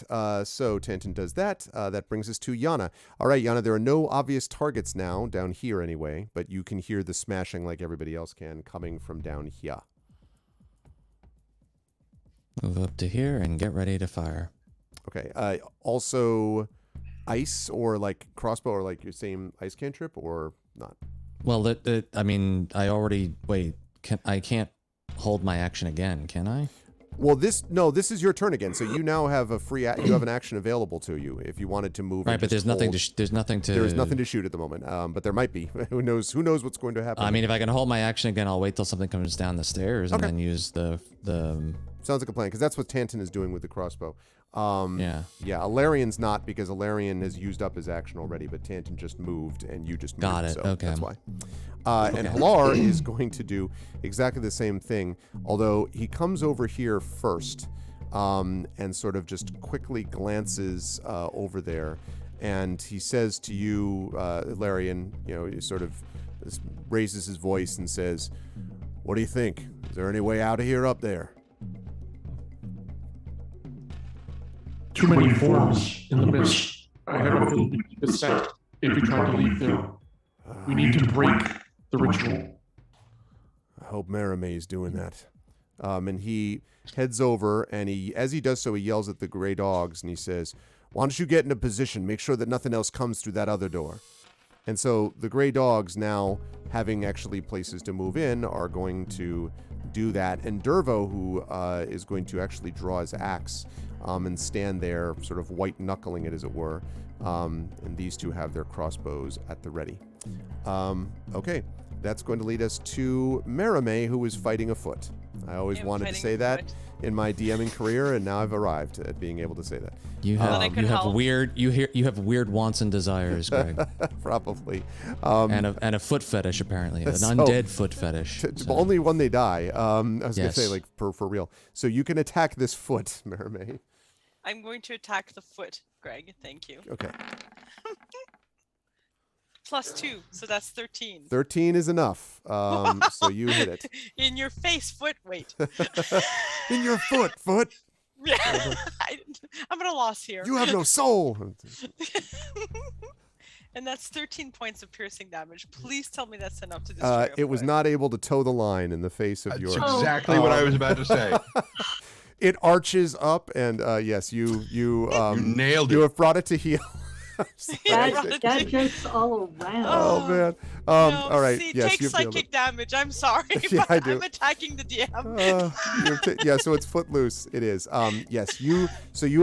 So Tanton does that. That brings us to Yana. All right, Yana, there are no obvious targets now, down here anyway, but you can hear the smashing like everybody else can coming from down here. Move up to here and get ready to fire. Okay. Also, ice or like crossbow or like your same ice cantrip or not? Well, I mean, I already... Wait, I can't hold my action again, can I? Well, this is your turn again. So you now have a you have an action available to you if you wanted to move. Right, but there's nothing to shoot at the moment. But there might be. Who knows what's going to happen? I mean, if I can hold my action again, I'll wait till something comes down the stairs and then use the. Sounds like a plan because that's what Tanton is doing with the crossbow. Yeah. Ilarian's not because Ilarian has used up his action already, but Tanton just moved and you just moved. Got it. So okay. That's why. And Halar is going to do exactly the same thing, although he comes over here first and sort of just quickly glances over there. And he says to you, Ilarian, he sort of raises his voice and says, "What do you think? Is there any way out of here up there?" Too many forms in the mist. I have a feeling we'd be beset if we tried to leave there. We need to break the ritual. I hope Maramay's doing that. And he heads over, and as he does so, he yells at the gray dogs, and he says, "Why don't you get in a position? Make sure that nothing else comes through that other door." And so the gray dogs, now having actually places to move in, are going to do that. And Dervo, who is going to actually draw his axe and stand there, sort of white-knuckling it, as it were. And these two have their crossbows at the ready. Okay, that's going to lead us to Maramay, who is fighting afoot. I always wanted to say that in my DMing career, and now I've arrived at being able to say that. You have weird wants and desires, Greg. Probably. And a foot fetish, apparently, an undead foot fetish. Only when they die. I was going to say, like, for real. So you can attack this foot, Maramay. I'm going to attack the foot, Greg. Thank you. Okay. +2, so that's 13. 13 is enough. So you hit it. In your face, foot. Wait. In your foot. I'm at a loss here. You have no soul. And that's 13 points of piercing damage. Please tell me that's enough to destroy it was not able to toe the line in the face of That's your... exactly what I was about to say. It arches up, and yes, you nailed it. You have brought it to heel. Dad jokes all around. Oh man. No, all right. See, yes, take psychic damage. I'm sorry, Yeah, but I do. I'm attacking the DM. Yeah, so it's footloose. It is. Yes, you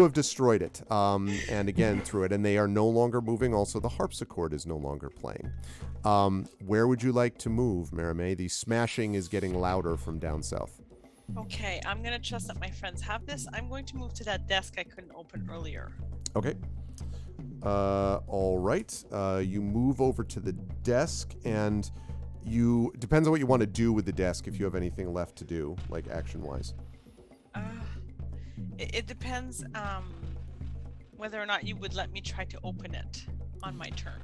have destroyed it. And again through it, and they are no longer moving. Also, the harpsichord is no longer playing. Where would you like to move, Maramay? The smashing is getting louder from down south. Okay, I'm gonna trust that my friends have this. I'm going to move to that desk I couldn't open earlier. Okay. All right. You move over to the desk, and depends on what you want to do with the desk, if you have anything left to do, like action-wise. It depends whether or not you would let me try to open it on my turn.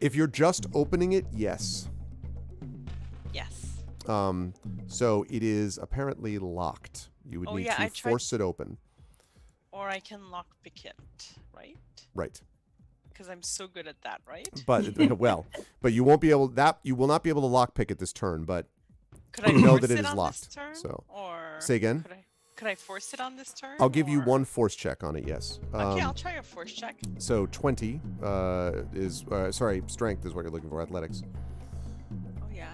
If you're just opening it, yes. Yes. So it is apparently locked. You would need to force it open. Or I can lockpick it, right? Right. Because I'm so good at that, right? But but you won't be able you will not be able to lockpick it this turn, but could I know force that it it is on locked. This turn, So or say again. Could I force it on this turn? I'll give you one force check on it. Yes. Okay, I'll try a force check. So 20 is strength is what you're looking for. Athletics. Oh yeah.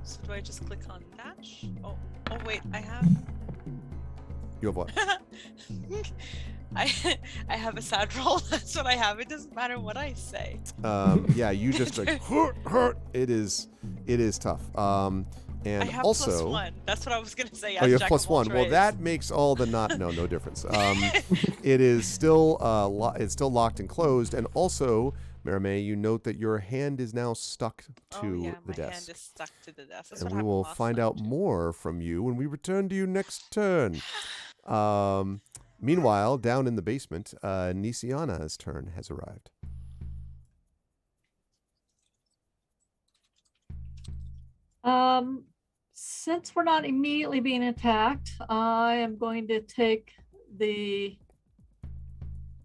So do I just click on dash? Oh wait, I have. You have what? I have a sad roll. That's what I have. It doesn't matter what I say. Yeah, you just like hurt. It is tough. And I have also +1. That's what I was gonna say. Oh, you have +1. Well, that makes all the no difference. It is still it's still locked and closed, and also, Maramay, you note that your hand is now stuck to the desk. My hand is stuck to the desk. That's and what we will find out too. more from you when we return to you next turn. Meanwhile, down in the basement, Nisiana's turn has arrived. Since we're not immediately being attacked, I am going to take the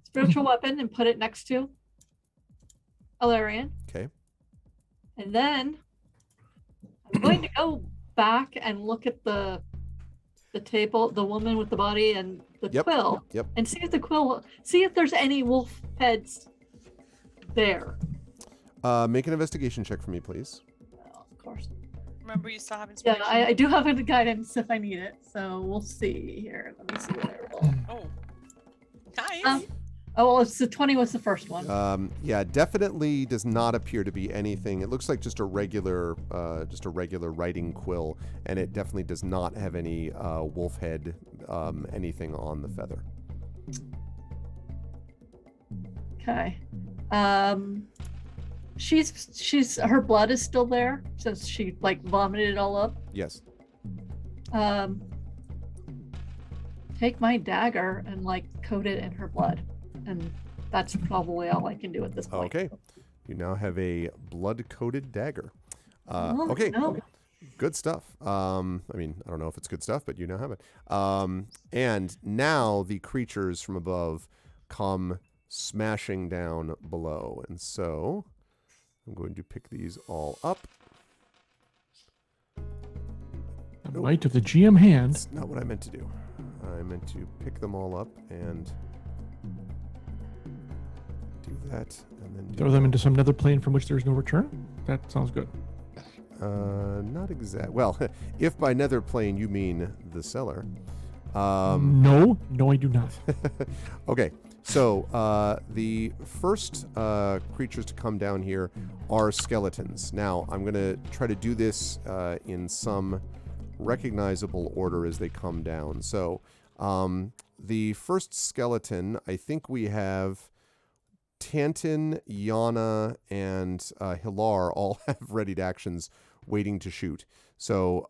spiritual weapon and put it next to Alarian. Okay. And then I'm going to go back and look at the table, the woman with the body and the quill. Yep. And see if there's any wolf heads there. Make an investigation check for me, please. Of course. Remember, you still have inspiration. Yeah, I do have a guidance if I need it. So we'll see here. Let me see what I roll. Oh, nice. It's the 20 was the first one. Yeah, definitely does not appear to be anything. It looks like just a regular writing quill, and it definitely does not have any wolf head anything on the feather. Okay. She's her blood is still there since she like vomited it all up. Yes. Take my dagger and like coat it in her blood, and that's probably all I can do at this point. Okay. You now have a blood-coated dagger. Oh, Okay. no. Good stuff. I mean, I don't know if it's good stuff, but you now have it. And now the creatures from above come smashing down below. And so I'm going to pick these all up. The might of the GM hand. That's not what I meant to do. I meant to pick them all up and do that. And then Throw them into some nether plane from which there is no return. That sounds good. Not exact. Well, if by nether plane you mean the cellar. No, I do not. Okay, so the first creatures to come down here are skeletons. Now, I'm going to try to do this in some recognizable order as they come down. So the first skeleton, I think we have Tantin, Yana, and Hilar all have readied actions waiting to shoot. So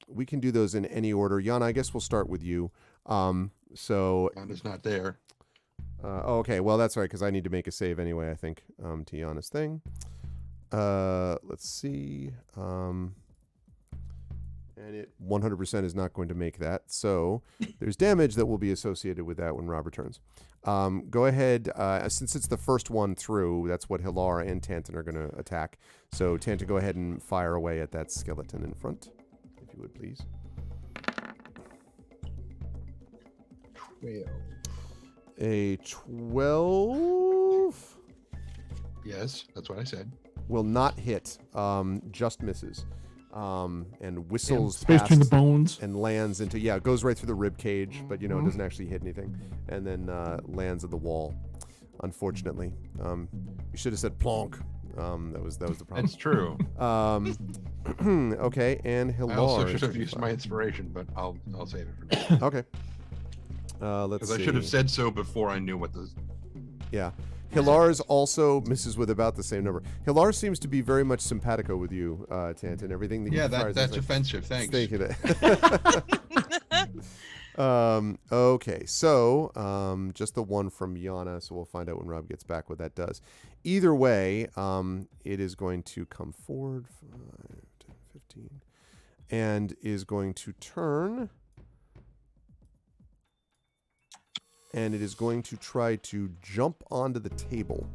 we can do those in any order. Yana, I guess we'll start with you. So Yana's not there. okay, well, that's all right, because I need to make a save anyway, I think, to Yana's thing. Let's see. And it 100% is not going to make that. So there's damage that will be associated with that when Rob returns. Go ahead. Since it's the first one through, that's what Hilar and Tantin are going to attack. So Tantin, go ahead and fire away at that skeleton in front, if you would, please. 12. A 12 Yes, that's what I said. will not hit. Just misses. And whistles Space between the past bones. and lands into, it goes right through the rib cage, but it doesn't actually hit anything, and then lands at the wall. Unfortunately, you should have said plonk. That was the problem. That's true. Okay, and Hilar. I also is should have gonna used fire. my inspiration, but I'll save it for now. Okay. Let's Because see. I should have said so before I knew what the. Yeah. Hilar's also misses with about the same number. Hilar seems to be very much simpatico with you, Tantin. Everything that Yeah, he fires that's is like, offensive. Thanks. Thank you. Okay, so just the one from Yana, so we'll find out when Rob gets back what that does. Either way, it is going to come forward 5, 10, 15, and is going to turn, and it is going to try to jump onto the table.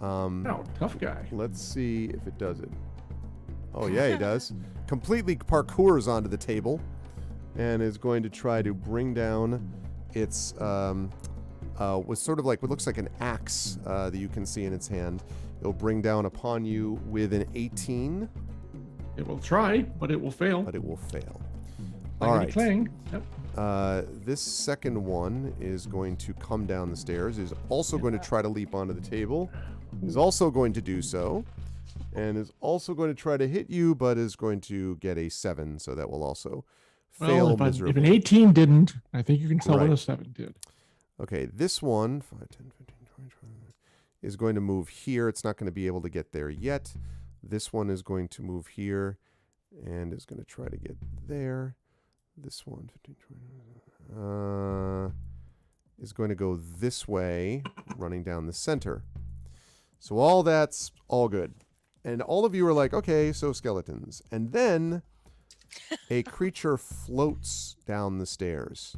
Oh, tough guy. Let's see if it does it. Oh, yeah, he does. Completely parkours onto the table and is going to try to bring down its, was sort of like what looks like an axe that you can see in its hand. It'll bring down upon you with an 18, It will try, but it will fail. but it will fail. Like All a right. clang. Yep. This second one is going to come down the stairs, is also going to try to leap onto the table, is also going to do so, and is also going to try to hit you, but is going to get a 7, so that will also fail Well, if miserably. an 18 didn't, I think you can tell Right. what a 7 did. Okay, this one, 5, 10, 15, 20, 25, is going to move here. It's not going to be able to get there yet. This one is going to move here and is going to try to get there. This one, 15, 20, is going to go this way, running down the center. So all that's all good. And all of you are like, okay, so skeletons. And then a creature floats down the stairs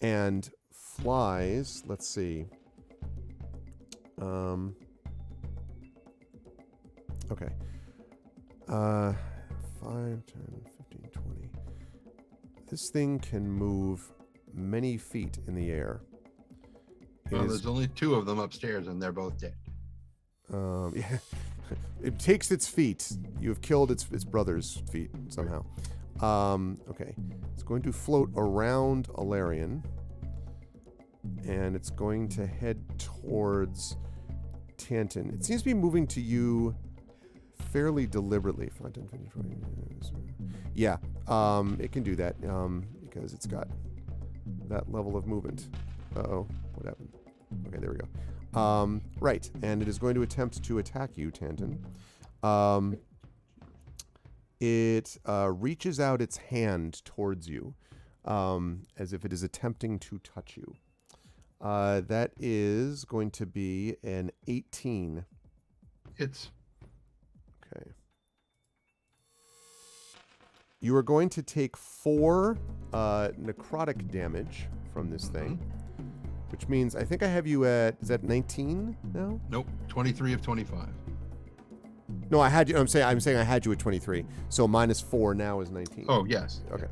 and flies. Let's see. Okay. 5, 10, 15, 20. This thing can move many feet in the air. It Well, is- there's only 2 of them upstairs, and they're both dead. yeah. It takes its feet. You have killed its brother's feet somehow. Okay. It's going to float around Alarian. And it's going to head towards Tantin. It seems to be moving to you fairly deliberately. 5, 10, 15, 20. Yeah. It can do that because it's got that level of movement. Uh-oh. What happened? Okay, there we go. Right, and it is going to attempt to attack you, Tantin. It reaches out its hand towards you, as if it is attempting to touch you. That is going to be an 18 Hits. Okay. You are going to take 4 necrotic damage from this thing, which means I think I have you at, is that 19 now? Nope. 23 of 25. No, I had you. I'm saying I had you at 23. So -4 now is 19. Oh, yes. Okay.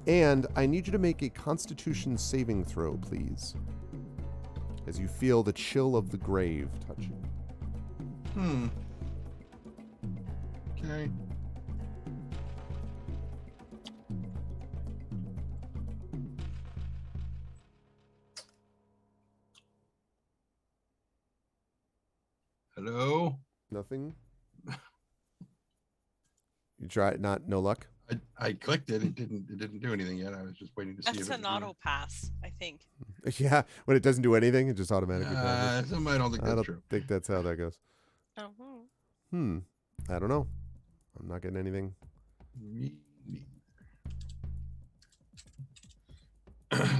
And I need you to make a Constitution saving throw, please, as you feel the chill of the grave touch you. Okay. Hello? Nothing? You tried, no luck? I clicked it. It didn't do anything yet. I was just waiting to see if That's it an was auto pass, I think. Yeah, when it doesn't do anything, it just automatically passes. Somebody don't think I that's don't true. think that's how that goes. Oh. I don't know. I'm not getting anything. Me neither.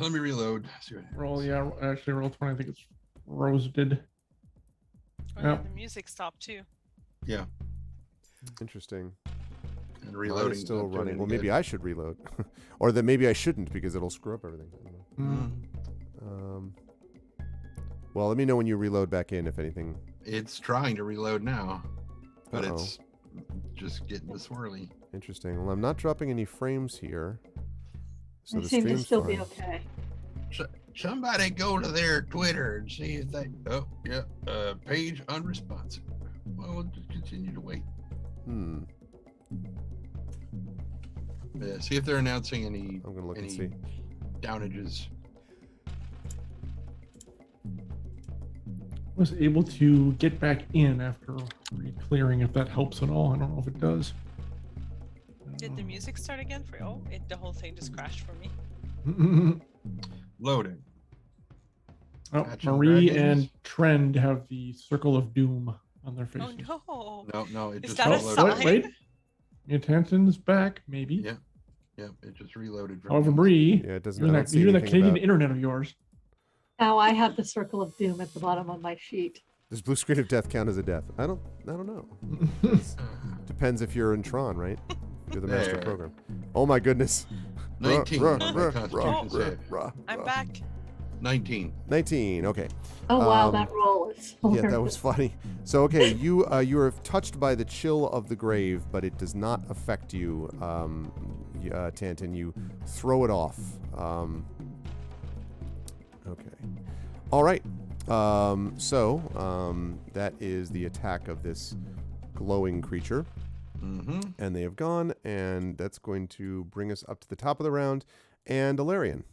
Let me reload. See what happens. Roll, yeah, actually roll 20. I think it's roasted. Oh, yeah, Yep. the music stopped too. Yeah. Interesting. And Mine reloading is still not doing running. any Well, good. maybe I should reload. Or then maybe I shouldn't because it'll screw up everything. I don't know. Well, let me know when you reload back in, if anything. It's trying to reload now, but Uh-oh. it's just getting the swirly. Interesting. Well, I'm not dropping any frames here. So I the seem to stream's still fine. be okay. Somebody go to their Twitter and see if they. Oh, yeah. Page unresponsive. Well, we'll just continue to wait. Yeah, see if they're announcing any. I'm going to look and any see. downages. Was able to get back in after re-clearing, if that helps at all. I don't know if it does. Did the music start again for? Oh, the whole thing just crashed for me. Loading. Oh, Catching Marie dragons. and Trend have the circle of doom on their faces. Oh no! No, it Is just that a reloaded. sign? Wait. Mutanton's back, maybe. Yeah, it just reloaded. from However, the- Marie, Yeah, it doesn't. you're I that, don't see you're that anything Canadian about- internet of yours. Now I have the circle of doom at the bottom of my sheet. Does blue screen of death count as a death? I don't know. Depends if you're in Tron, right? You're the master There. program. Oh my goodness. 19 Ruh, on my ruh, Constitution ruh, save. ruh, I'm ruh. back. 19. 19. Okay. Oh wow, Um, that roll is Yeah, that was funny. So okay, you are touched by the chill of the grave, but it does not affect you, Tanton. You throw it off. Okay. All right. That is the attack of this glowing creature, and they have gone, and that's going to bring us up to the top of the round. And Alarian.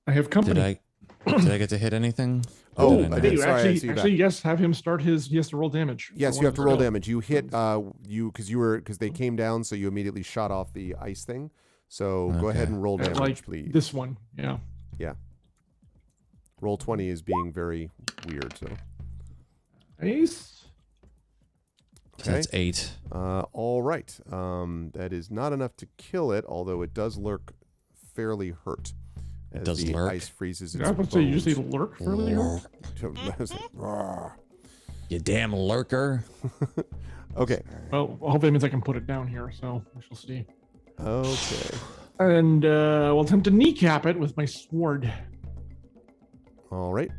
I have company. Did I get to hit anything? Oh, Did I not? did. You Sorry, I see you actually, back. yes, have him start his. He has to roll damage. Yes, for you one have to roll skill. damage. You hit because they came down, so you immediately shot off the ice thing. So go ahead Okay. and roll Yeah, damage, like please. this one, yeah. Roll 20 is being very weird. So Ace. So that's 8. all right. That is not enough to kill it, although it does lurk fairly hurt. It As does the lurk? ice freezes its I was about to say, you bones. say lurk earlier. You damn lurker. Okay. Well, hopefully that means I can put it down here, so we shall see. Okay. And we'll attempt to kneecap it with my sword. All right.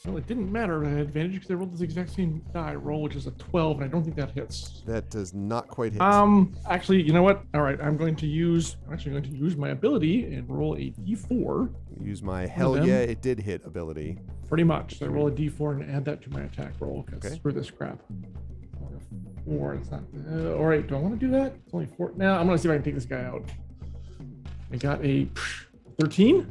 Well, it didn't matter. I had advantage because I rolled this exact same die roll, which is a 12, and I don't think that hits. That does not quite hit. Actually, you know what? All right, I'm actually going to use my ability and roll a d4. Use my hell them. yeah, it did hit ability. Pretty much. So I roll a d4 and add that to my attack roll. Because Okay. screw this crap. 4. It's not. All right. Do I want to do that? It's only 4. Now I'm going to see if I can take this guy out. I got a 13.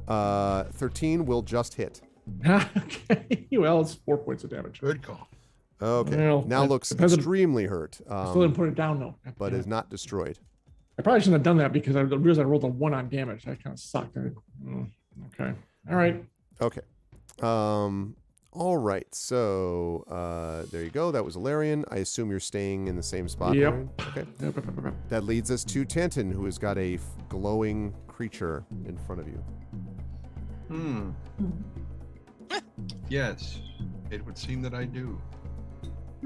13 will just hit. Okay. Well, it's 4 points of damage. Good call. Okay. Well, Now it looks depends on- extremely hurt. I still didn't put it down though. God But damn is it. not destroyed. I probably shouldn't have done that because I realized I rolled a 1 on damage. That kind of sucked. Okay. All right. Okay. All right, so there you go. That was Ilarion. I assume you're staying in the same spot. Yep. Ilarion? Okay. Yep. That leads us to Tanton, who has got a glowing creature in front of you. Yes, it would seem that I do.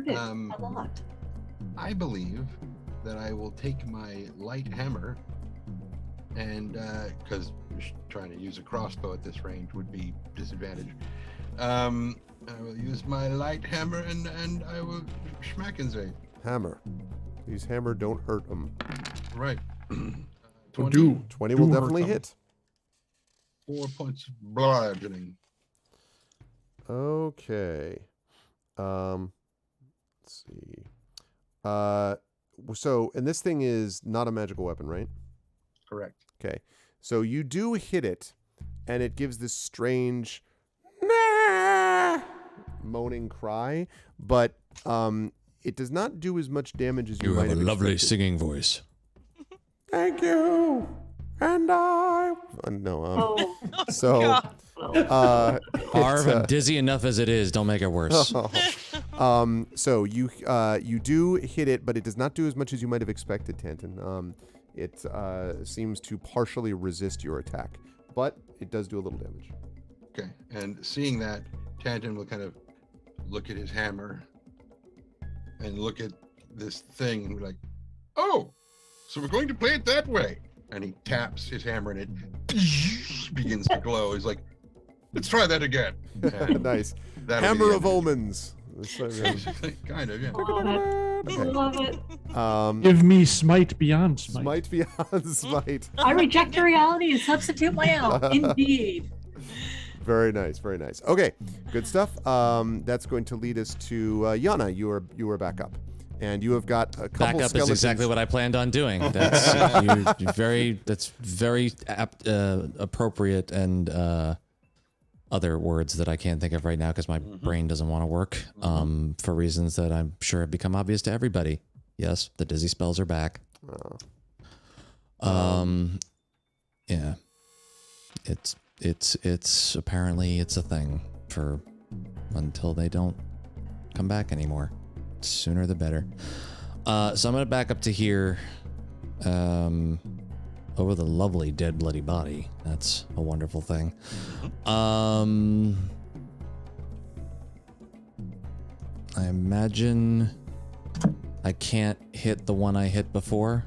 A lot. I believe that I will take my light hammer and because trying to use a crossbow at this range would be disadvantage. I will use my light hammer and I will schmack and say Hammer. Use hammer, don't hurt him. right. 20 will hurt definitely them. hit. 4 points of bludgeoning. Okay. Let's see. So, and this thing is not a magical weapon, right? Correct. Okay. So you do hit it, and it gives this strange moaning cry, but it does not do as much damage as you might have expected. singing voice. Thank you. And I... no, so... God. Arv, I'm dizzy enough as it is. Don't make it worse. So you do hit it, but it does not do as much as you might have expected, Tanton. It seems to partially resist your attack, but it does do a little damage. Okay. And seeing that, Tanton will kind of look at his hammer and look at this thing and be like, oh, so we're going to play it that way. And he taps his hammer and it begins to glow. He's like, let's try that again. And Nice. that'll be Hammer the of end Omens. kind of, yeah. Love it. Give me Smite beyond Smite. Smite beyond Smite. I reject your reality and substitute my own. Indeed. Very nice, very nice. Okay, good stuff. That's going to lead us to Yana. You are back up, and you have got a couple Back up is skeletons. exactly what I planned on doing. That's that's very appropriate and other words that I can't think of right now because my brain doesn't want to work for reasons that I'm sure have become obvious to everybody. Yes, the dizzy spells are back. Yeah, it's apparently it's a thing for until they don't come back anymore. Sooner the better. So I'm gonna back up to here. Over the lovely dead bloody body. That's a wonderful thing. I imagine I can't hit the one I hit before.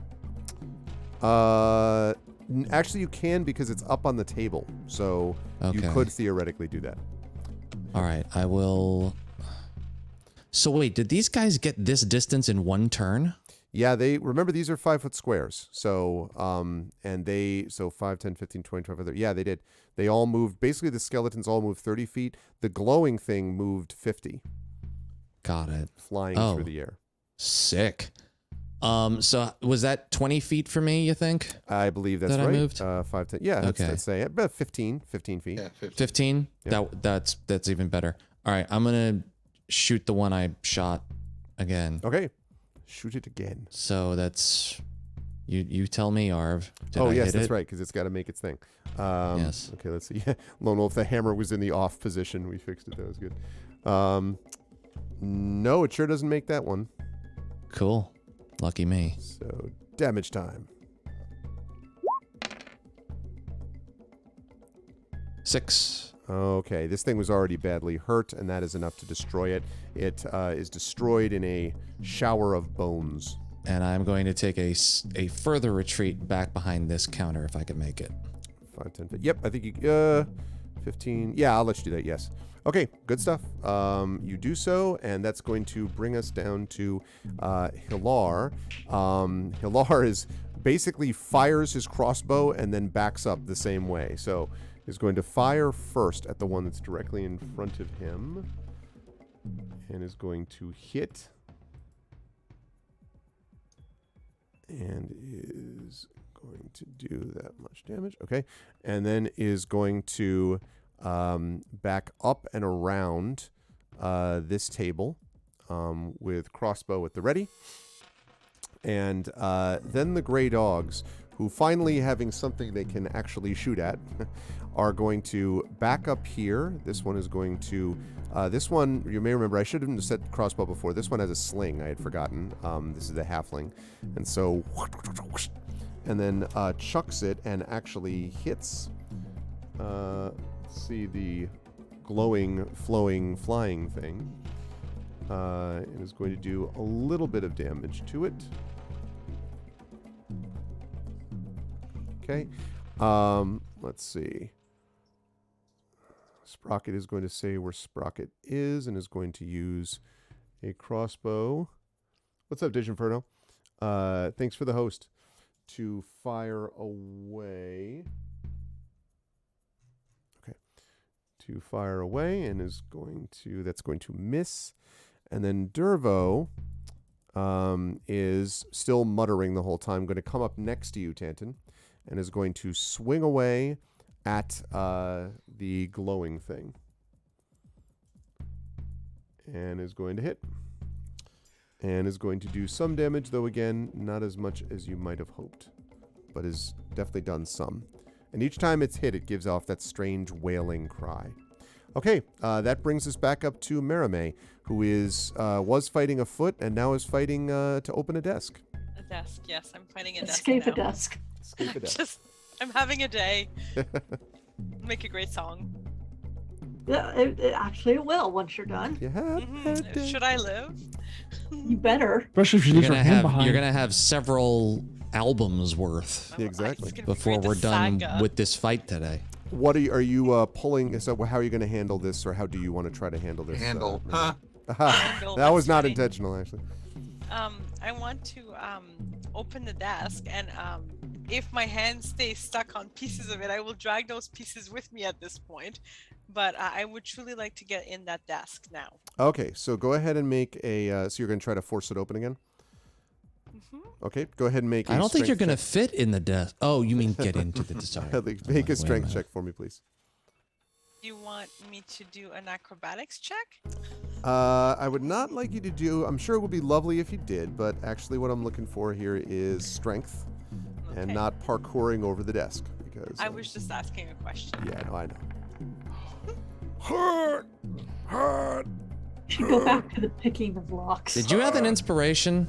Actually, you can because it's up on the table, so you Okay. could theoretically do that. All right, I will. So wait, did these guys get this distance in one turn? Yeah, remember these are 5-foot squares. So, so 5, 10, 15, 20, 25, yeah, they did. They all moved, basically the skeletons all moved 30 feet. The glowing thing moved 50, Got it. flying through the air. Sick. So was that 20 feet for me, you think? I believe that's That I right. moved? 5, 10, yeah, Okay. let's say about 15 feet. Yeah, 50. 15? Yeah. That's even better. All right, I'm going to shoot the one I shot again. Okay, shoot it again. So that's you tell me, Arv. Did I yes, hit that's it? right, because it's got to make its thing. Yes. Okay, let's see. Lone Wolf, the hammer was in the off position. We fixed it. That was good. No, it sure doesn't make that one. Cool. Lucky me. So, damage time. 6. Okay, this thing was already badly hurt, and that is enough to destroy it. It is destroyed in a shower of bones. And I'm going to take a further retreat back behind this counter if I can make it. 5, 10, 15. Yep, I think you... 15. Yeah, I'll let you do that, yes. Okay, good stuff. You do so, and that's going to bring us down to Hilar. Hilar is basically fires his crossbow and then backs up the same way. So he's going to fire first at the one that's directly in front of him and is going to hit and is going to do that much damage. Okay, and then is going to back up and around this table with crossbow at the ready. And then the gray dogs who finally having something they can actually shoot at, are going to back up here. This one is going to, this one, you may remember, I should have said crossbow before. This one has a sling, I had forgotten. This is the halfling. And so, and then chucks it and actually hits, let's see, the glowing, flowing, flying thing. It is going to do a little bit of damage to it. Okay. Let's see. Sprocket is going to say where Sprocket is and is going to use a crossbow. What's up, Diginferno? Thanks for the host. To fire away. Okay. To fire away and is going to, that's going to miss. And then Dervo is still muttering the whole time. Going to come up next to you, Tanton, and is going to swing away at the glowing thing. And is going to hit. And is going to do some damage, though again, not as much as you might have hoped. But has definitely done some. And each time it's hit, it gives off that strange wailing cry. Okay, that brings us back up to Merime, who is was fighting a foot and now is fighting to open a desk. A desk, yes. I'm fighting a desk Escape now. a desk. Escape a desk. Just, I'm having a day. Make a great song. Yeah, it actually will once you're done. Should I live? You better. Especially if you leave your hand behind. You're gonna have several albums worth Yeah, exactly. It's gonna be before great, we're the done saga. with this fight today. What are you pulling? So how are you going to handle this, or how do you want to try to handle this? Handle. Merime? Handle, That was that's not funny. intentional, actually. I want to open the desk, and if my hand stays stuck on pieces of it, I will drag those pieces with me at this point. But I would truly like to get in that desk now. Okay, so go ahead and make a. So you're going to try to force it open again. Okay, go ahead and make. I don't think you're going gonna fit in the desk. Oh, you mean get into the design? to make a strength check for me, please. You want me to do an acrobatics check? I would not like you to do. I'm sure it would be lovely if you did, but actually, what I'm looking for here is strength, and Okay. not parkouring over the desk because. I was just asking a question. Yeah, no, I know. Should go back to the picking of locks. Did you have an inspiration?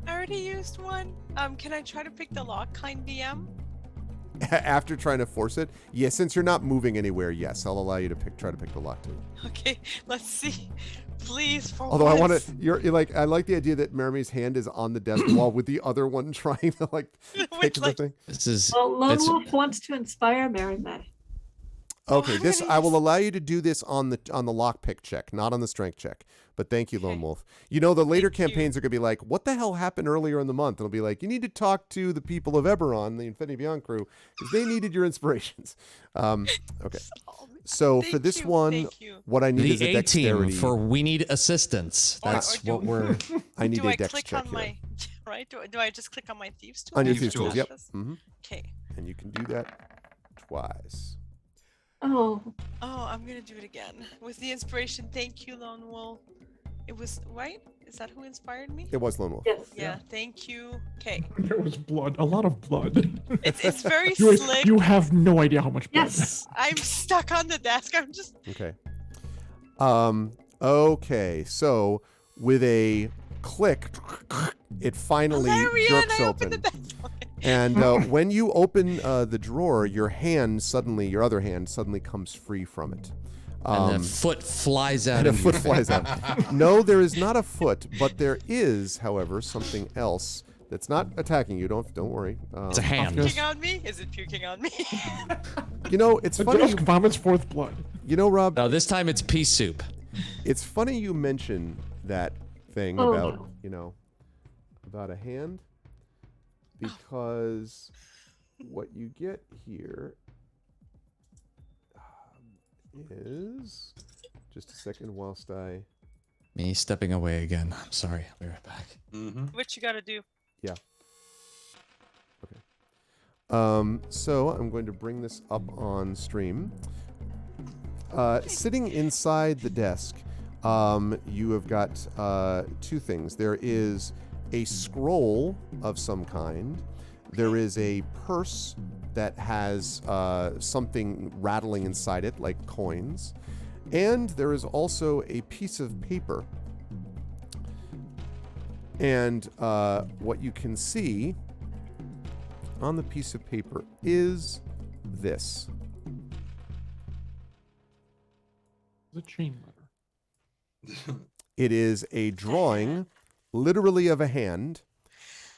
I already used one. Can I try to pick the lock, kind DM? After trying to force it, yeah. Since you're not moving anywhere, yes, I'll allow you to try to pick the lock too. Okay, let's see. Please, for Although I want once. to, you're like, I like the idea that Merrime's hand is on the desk wall with the other one trying to like pick the like- thing. This is Well, Lone it's- Wolf wants to inspire Mary May. Okay, I'm this gonna I will use- allow you to do this on the lockpick check, not on the strength check. But thank you, Lone Okay. Wolf. You know, the later Thank you. campaigns are gonna be like, what the hell happened earlier in the month? It'll be like, you need to talk to the people of Eberron, the Infinity Beyond crew, because they needed your inspirations. Okay, so for Thank this you, one, thank you. what I need is the a A team dexterity. for we need assistance. Or- That's or do- what we're. I need Do a I dex click check on here. my right? Do I just click on my thieves tool? On your Thieves thieves tools, tools. yep. hmm Okay. And you can do that twice. Oh, Oh, I'm gonna do it again with the inspiration. Thank you, Lone Wolf. It was right. Is that who inspired me? It was Lone Wolf. yes. Yeah. Thank you. Okay. There was blood, a lot of blood. It's very you, slick. you have no idea how much blood. Yes. I'm stuck on the desk. I'm just. Okay. Okay. So with a click, it finally Hilarion, jerks I opened the open. desk. And when you open the drawer, your other hand suddenly comes free from it. And the foot flies out. And a of foot your- flies out. No, there is not a foot, but there is, however, something else that's not attacking you. Don't worry. It's a hand. Puking on me? Is it puking on me? You know, it's The funny. desk vomits forth blood. You know, Rob, No, this time it's pea soup. it's funny you mention that thing Oh, about, no. you know, about a hand, because what you get here is just a second whilst I Me stepping away again. I'm sorry. I'll be right back. What you gotta do? So I'm going to bring this up on stream. Sitting inside the desk, you have got two things. There is a scroll of some kind There is a purse that has something rattling inside it, like coins. And there is also a piece of paper. And what you can see on the piece of paper is this. The chain letter. It is a drawing, literally of a hand.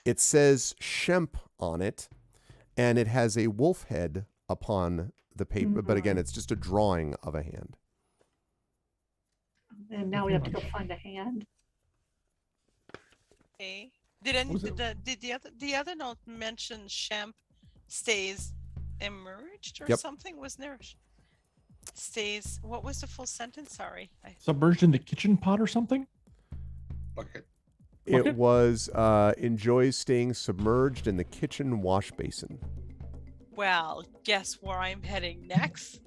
It says Shemp on it, and it has a wolf head upon the paper. But again, it's just a drawing of a hand. And now we have to go find a hand. Okay. Did the other note mention Shamp stays emerged or Yep. something? Was there stays? What was the full sentence? Sorry. Submerged in the kitchen pot or something? Okay. It was enjoys staying submerged in the kitchen wash basin. Well, guess where I'm heading next?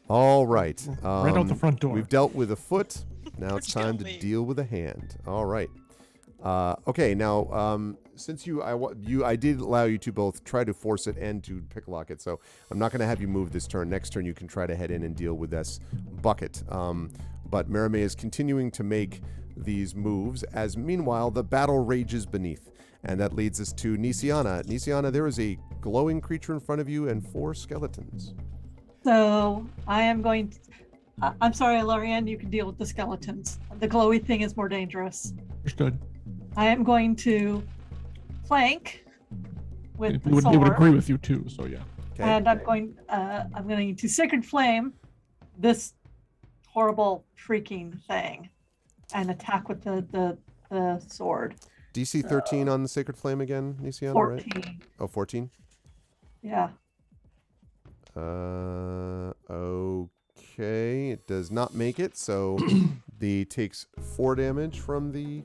All right. Right out the front door. We've dealt with a foot. Now Don't it's time to kill me. deal with a hand. All right. Okay. Now, since I did allow you to both try to force it and to pick lock it, so I'm not going to have you move this turn. Next turn, you can try to head in and deal with this bucket. But Merime is continuing to make these moves, as meanwhile the battle rages beneath, and that leads us to Nisiana. Nisiana, there is a glowing creature in front of you and 4 skeletons. So I am going to, I'm sorry, Lorian, you can deal with the skeletons. The glowy thing is more dangerous. Understood. I am going to flank with the They would sword, agree with you too, so yeah. Okay. and I'm going to Sacred Flame this horrible freaking thing and attack with the sword. DC 13 on the Sacred Flame again, Nisiana, 14. right? Oh, 14? Yeah. Okay. It does not make it, so the takes 4 damage from the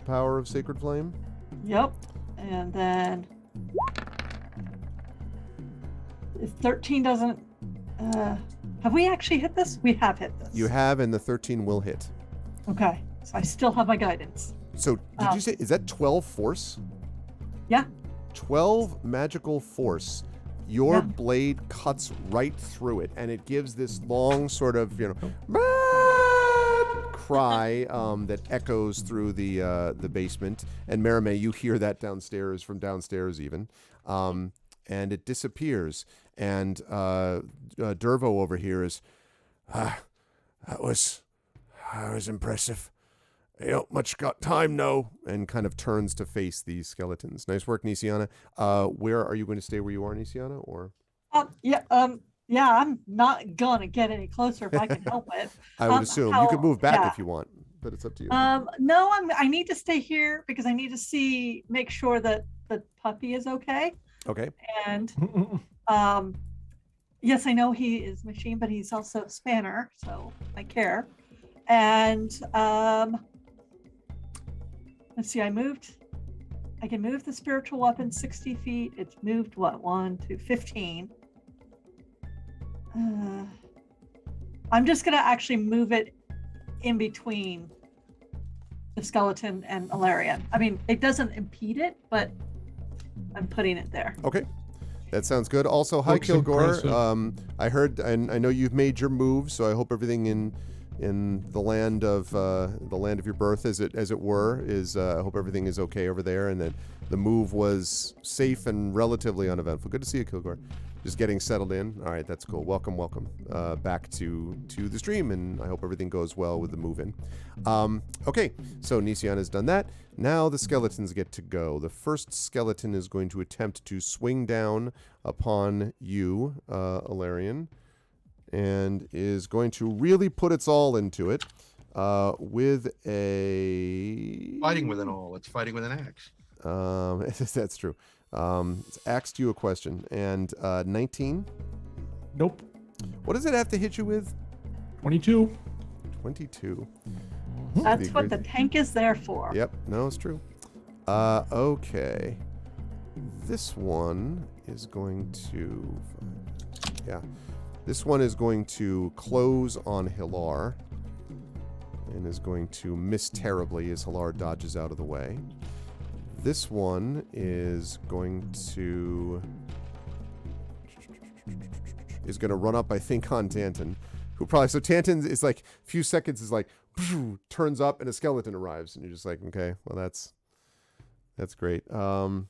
power of Sacred Flame. Yep. And then if 13 doesn't have we actually hit this? We have hit this. You have, and the 13 will hit. Okay. So I still have my guidance. So, did you say, is that 12 force? Yeah. 12 magical force. Your Yeah. blade cuts right through it, and it gives this long sort of, "Mad!" cry that echoes through the basement. And Merime, you hear that downstairs, from downstairs even. And it disappears. And Dervo over here is, that was impressive. I don't much got time, no. And kind of turns to face these skeletons. Nice work, Nisiana. Where are you going to stay where you are, Nisiana? Or Yeah, I'm not gonna get any closer if I can help it. I would assume you could move back if you want, but it's up to you. No, I need to stay here because I need to make sure that the puppy is okay. Okay. And yes, I know he is machine, but he's also a spanner, so I care. And let's see, I can move the spiritual weapon 60 feet. It's moved, 1 to 15. I'm just going to actually move it in between the skeleton and Alarian. I mean, it doesn't impede it, but I'm putting it there. Okay. That sounds good. Also, hi, Looks Kilgore. impressive. I heard, and I know you've made your move, so I hope everything in the land of your birth, as it were, is. I hope everything is okay over there, and that the move was safe and relatively uneventful. Good to see you, Kilgore. Just getting settled in. All right, that's cool. Welcome back to the stream, and I hope everything goes well with the move in. Okay, so Nisiana has done that. Now the skeletons get to go. The first skeleton is going to attempt to swing down upon you, Alarian, and is going to really put its all into it with a... Fighting with an awl. It's fighting with an axe. That's true. It's asked you a question. And 19? Nope. What does it have to hit you with? 22. 22. That's what the tank is there for. Yep. No, it's true. Okay. This one is going to... Yeah. This one is going to close on Hilar and is going to miss terribly as Hilar dodges out of the way. This one is going to run up, I think, on Tanton, who probably, so Tanton is like a few seconds is like turns up and a skeleton arrives, and you're just like, okay, well that's great. Darn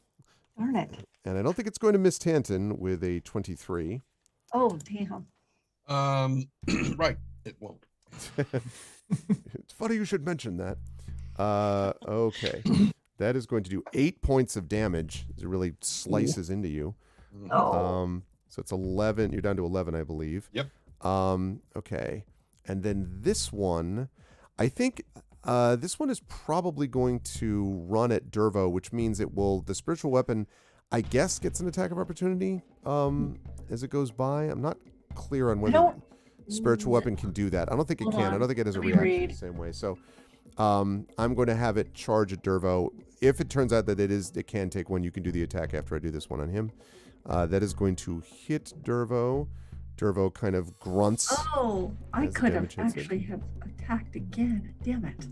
it. And I don't think it's going to miss Tanton with a 23. Oh, damn. Right, it won't. It's funny you should mention that. Okay. That is going to do 8 points of damage as it really slices into you. Oh. So it's 11. You're down to 11, I believe. Yep. Okay. And then this one, I think this one is probably going to run at Dervo, which means the spiritual weapon, I guess, gets an attack of opportunity as it goes by. I'm not clear on whether spiritual weapon can do that. I don't think it can. I don't think it has a reaction the same way. So I'm going to have it charge at Dervo. If it turns out that it can take one, you can do the attack after I do this one on him. That is going to hit Dervo. Dervo kind of grunts. Oh, I could have actually have attacked again. Damn it.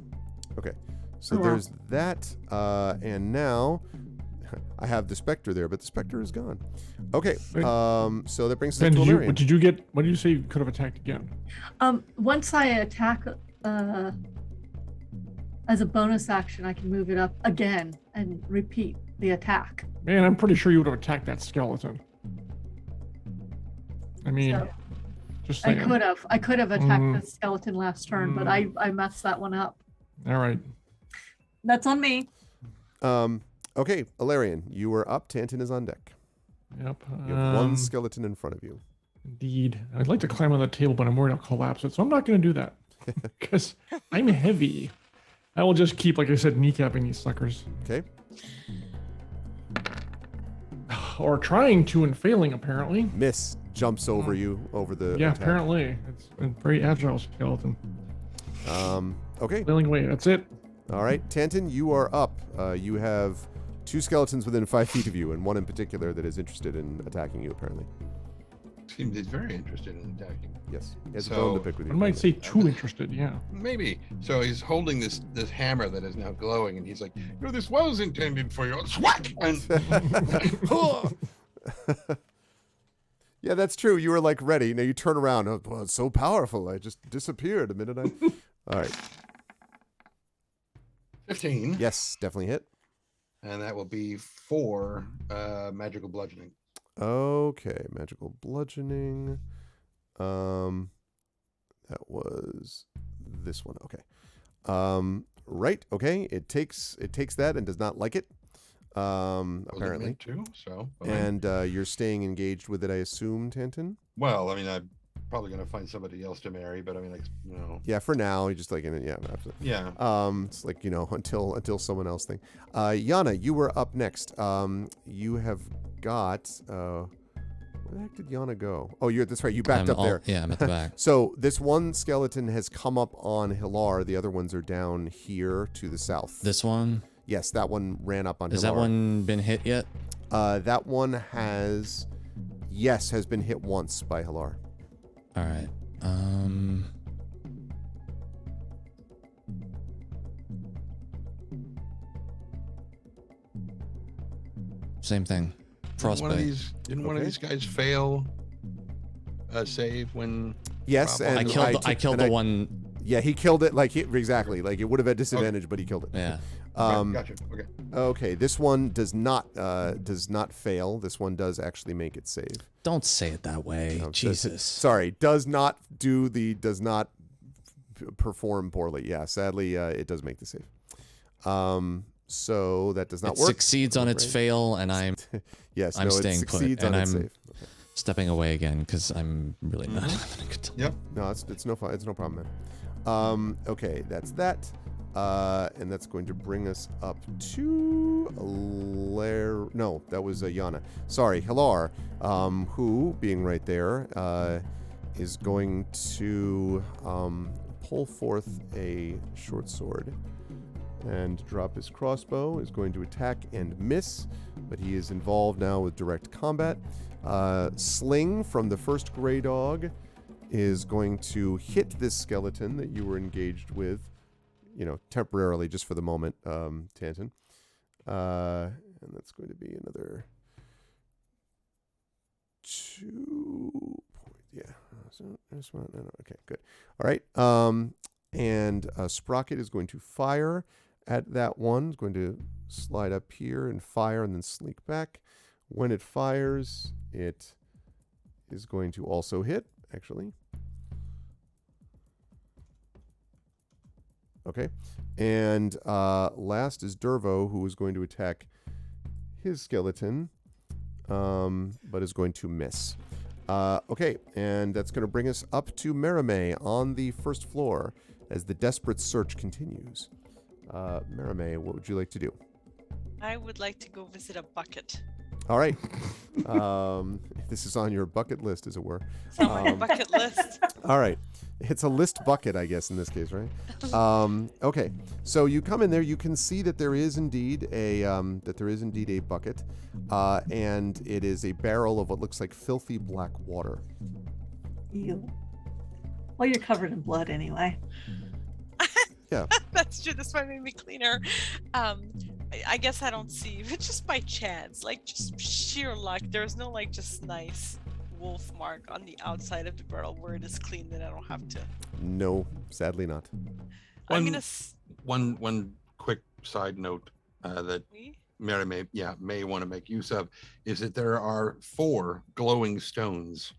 Okay, so there's that. And now I have the Spectre there, but the Spectre is gone. Okay, so that brings us to Valerian. What did you say you could have attacked again? Once I attack as a bonus action, I can move it up again and repeat the attack. Man, I'm pretty sure you would have attacked that skeleton. I mean, So, just saying. I could have attacked the skeleton last turn, but I messed that one up. All right. That's on me. Okay, Alarian, you are up. Tanton is on deck. Yep. You have one skeleton in front of you. Indeed. I'd like to climb on the table, but I'm worried I'll collapse it, so I'm not going to do that. Because I'm heavy. I will just keep, like I said, kneecapping these suckers. Okay. Or trying to and failing, apparently. Miss jumps over you, over the Yeah, attack. apparently. It's a very agile skeleton. Okay. Flailing away, that's it. All right, Tanton, you are up. You have 2 skeletons within 5 feet of you, and one in particular that is interested in attacking you, apparently. Seems very interested in attacking. Yes, he has a So- bone to pick with you. I might say too interested, yeah. Maybe. So he's holding this hammer that is now glowing, and he's like, this was intended for you. Swack! And Yeah, that's true. You were like ready. Now you turn around. Oh, well, it's so powerful. I just disappeared a minute. All right. 15. Yes, definitely hit. And that will be 4 magical bludgeoning. Okay, magical bludgeoning. That was this one. Okay. Right. Okay. It takes that and does not like it. Apparently. Too, so. And you're staying engaged with it, I assume, Tanton? Well, I mean, I'm probably going to find somebody else to marry, but I mean, like, Yeah, for now, you just like in it. Yeah, absolutely. Yeah. It's like, until someone else thing. Yana, you were up next. You have got. Where the heck did Yana go? Oh, that's right. You backed up there. Yeah, I'm at the back. So this one skeleton has come up on Hilar. The other ones are down here to the south. This one? Yes, that one ran up on Hilar. Has that one been hit yet? That one has been hit once by Hilar. All right. Same thing. Frostbite. Didn't one of these guys fail a save when? Yes, and I killed the one. Yeah, he killed it exactly. Like it would have had disadvantage, but he killed it. Yeah. Gotcha. Okay. Okay, this one does not fail. This one does actually make it save. Don't say it that way. No, Jesus. Sorry, does not perform poorly. Yeah, sadly, it does make the save. So that does not It work. succeeds on its fail, and I'm yes, I'm no, staying it put, succeeds and on its I'm save. Okay. stepping away again because I'm really not having a good time. Yep. No, it's no fun. It's no problem, man. Okay, that's that. And that's going to bring us up to No, that was Yana. Sorry, Hilar, who, being right there, is going to pull forth a short sword and drop his crossbow. Is going to attack and miss, but he is involved now with direct combat. Sling from the first gray dog is going to hit this skeleton that you were engaged with, temporarily, just for the moment, Tanton. And that's going to be another 2 points. Yeah. Okay, good. All right. And Sprocket is going to fire at that one. It's going to slide up here and fire and then sneak back. When it fires, it is going to also hit, actually. Okay. And last is Dervo, who is going to attack his skeleton, but is going to miss. Okay, and that's going to bring us up to Merime on the first floor as the desperate search continues. Merime, what would you like to do? I would like to go visit a bucket. All right. This is on your bucket list, as it were. It's on my bucket list. All right. It's a list bucket, I guess, in this case, right? Okay. So you come in there. You can see that there is indeed a bucket, and it is a barrel of what looks like filthy black water. Ew. Well, you're covered in blood anyway. Yeah. That's true. This might make me cleaner. I guess I don't see, but just by chance, like just sheer luck, there's no like just nice wolf mark on the outside of the barrel where it is clean that I don't have to. No, sadly not. One quick side note that Mary may want to make use of is that there are 4 glowing stones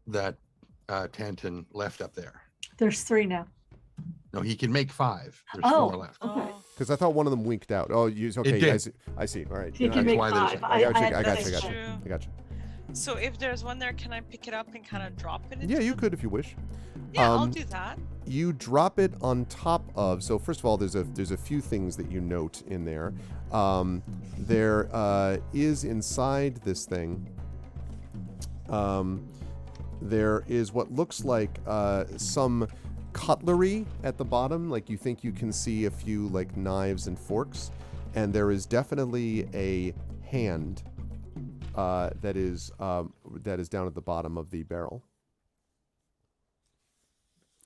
that Tantan left up there. There's 3 now. No, he can make 5. There's 4 left. Okay. Because I thought one of them winked out. Oh, okay. did. I see. All right. You can make 5. I got That's you. true. I got you. So if there's one there, can I pick it up and kind of drop it? Yeah, you could if you wish. Yeah, I'll do that. You drop it on top of. So first of all, there's a few things that you note in there. There is inside this thing. There is what looks like some cutlery at the bottom. Like you think you can see a few like knives and forks, and there is definitely a hand that is down at the bottom of the barrel.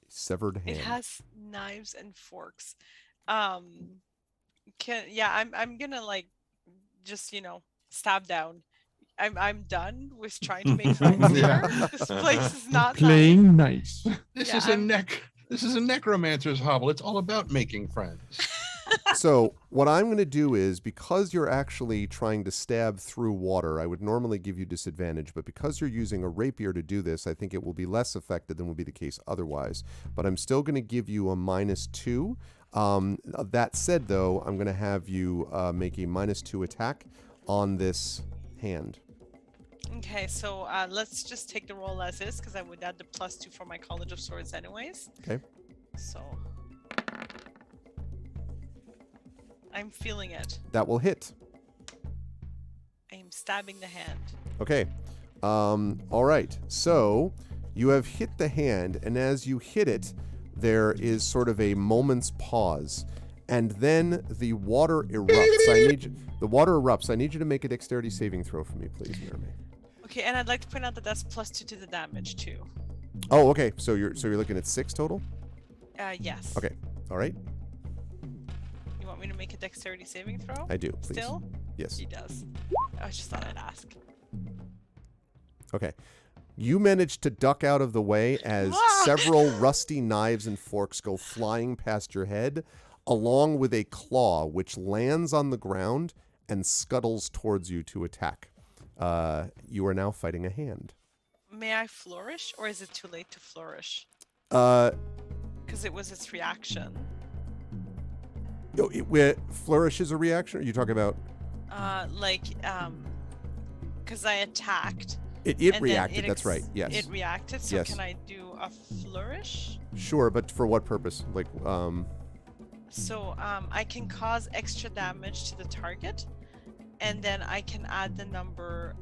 Severed hand. It has knives and forks. I'm gonna like just stab down. I'm done with trying to make friends here. This place is not Playing nice. This is a necromancer's hovel. It's all about making friends. So what I'm going to do is, because you're actually trying to stab through water, I would normally give you disadvantage, but because you're using a rapier to do this, I think it will be less effective than would be the case otherwise. But I'm still going to give you a -2. That said, though, I'm going to have you make a -2 attack on this hand. Okay, so let's just take the roll as is, because I would add the +2 for my College of Swords anyways. Okay. So I'm feeling it. That will hit. I'm stabbing the hand. Okay. All right. So you have hit the hand, and as you hit it, there is sort of a moment's pause, and then the water erupts. The water erupts. I need you to make a dexterity saving throw for me, please, Mermaid. Okay, and I'd like to point out that that's +2 to the damage too. Oh, okay. So you're looking at 6 total? Yes. Okay. All right. You want me to make a dexterity saving throw? I do, please. Still? Yes. He does. I just thought I'd ask. Okay. You manage to duck out of the way as several rusty knives and forks go flying past your head, along with a claw which lands on the ground and scuttles towards you to attack. You are now fighting a hand. May I flourish, or is it too late to flourish? Because it was its reaction. Flourish is a reaction? Are you talking about? Because I attacked. It reacted, that's right, yes. It reacted, so yes. Can I do a flourish? Sure, but for what purpose? So I can cause extra damage to the target, and then I can add the number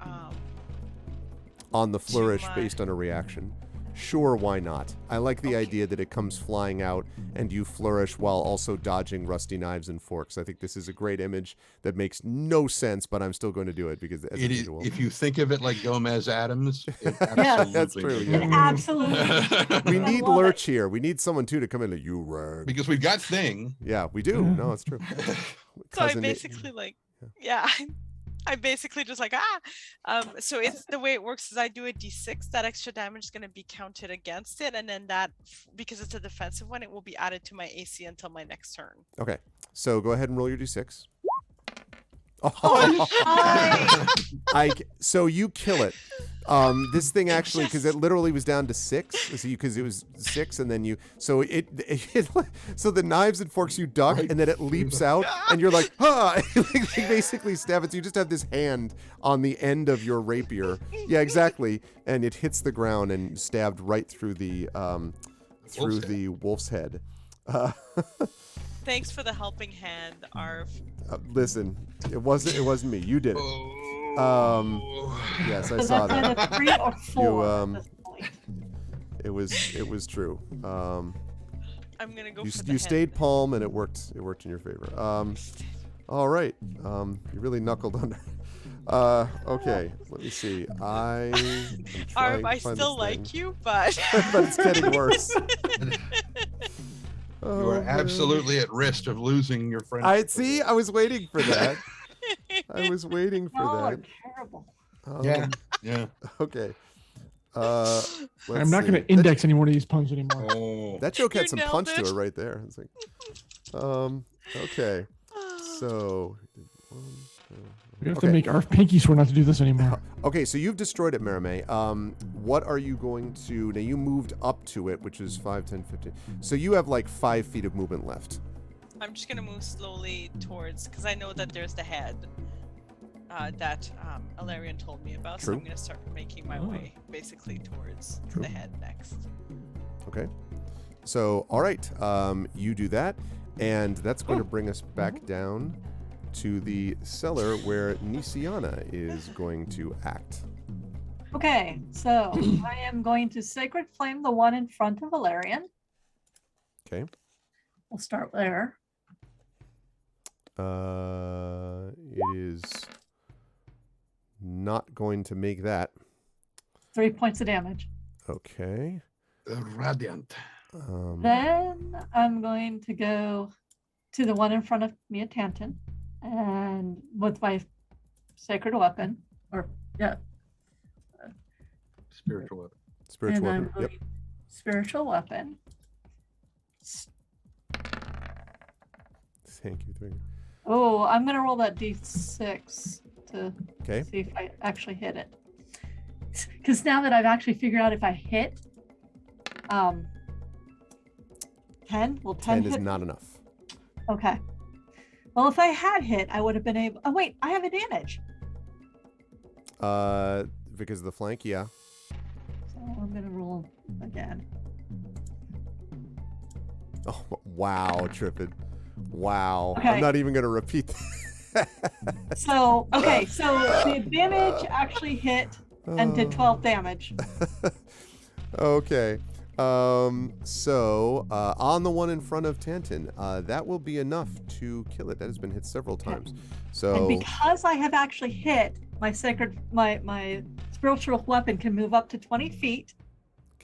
on the flourish based on a reaction. sure, why not? I like the idea that it comes flying out and you flourish while also dodging rusty knives and forks. I think this is a great image that makes no sense, but I'm still going to do it because as a It is, visual. if you think of it like Gomez Adams, it Yes. That's true, absolutely yeah. It absolutely. We I need love Lurch it. here. We need someone too to come in like, you rag. because we've got Thing. Yeah, we do. No, it's true. So I Cousin- basically I basically just like so it's the way it works is I do a d6. That extra damage is going to be counted against it, and then that, because it's a defensive one, it will be added to my AC until my next turn. Okay, so go ahead and roll your d6. So you kill it. This thing actually, because it literally was down to 6, because it was 6, and then so so the knives and forks you duck, and then it leaps out, and you're like, like basically stab it. So you just have this hand on the end of your rapier. Yeah, exactly, and it hits the ground and stabbed right through the wolf's head. Thanks for the helping hand, Arv. Listen, it wasn't me. You did it. Yes, I So saw that's that. either 3 or 4 You, at this point. It was true. I'm gonna go You for the you hand. stayed palm, and it worked in your favor. All right. You really knuckled under. Okay. Let me see. I am trying Arv, to I find still this thing. like you, but But it's getting worse. You are absolutely at risk of losing your friend. I see. I was waiting for that. I was waiting for Y'all are that. terrible. Yeah. Okay. I'm not going to index any more of these puns anymore. Oh. That joke You had some nailed punch to it. it right there. It's like, okay. So, We have to okay. make our pinky swear not to do this anymore. Okay, so you've destroyed it, Merame. What are you going to... Now, you moved up to it, which is 5, 10, 15. So you have like 5 feet of movement left. I'm just gonna move slowly towards, because I know that there's the head that Alarian told me about. So True. I'm gonna start making my way basically towards True. the head next. Okay. So, all right. You do that, and that's going to bring us back down to the cellar where Nisiana is going to act. Okay, so I am going to Sacred Flame the one in front of Valerian. Okay. We'll start there. It is not going to make that. 3 points of damage. Okay. Radiant. Then I'm going to go to the one in front of me at Tanton, and with my sacred weapon, Spiritual weapon. Spiritual and weapon. I'm Yep. going spiritual weapon. Thank you. Oh, I'm gonna roll that d6 to Okay. see if I actually hit it. Because now that I've actually figured out if I hit, 10 will 10 10 is hit? not enough. Okay. Well, if I had hit, I would have been able. Oh wait, I have advantage. Because of the flank, yeah. So I'm gonna roll again. Oh, wow, Trippin. Wow. Okay. I'm not even going to repeat that. So okay, so the advantage actually hit and did 12 damage. Okay. So, on the one in front of Tanton, that will be enough to kill it. That has been hit several times. So, And because I have actually hit, my spiritual weapon can move up to 20 feet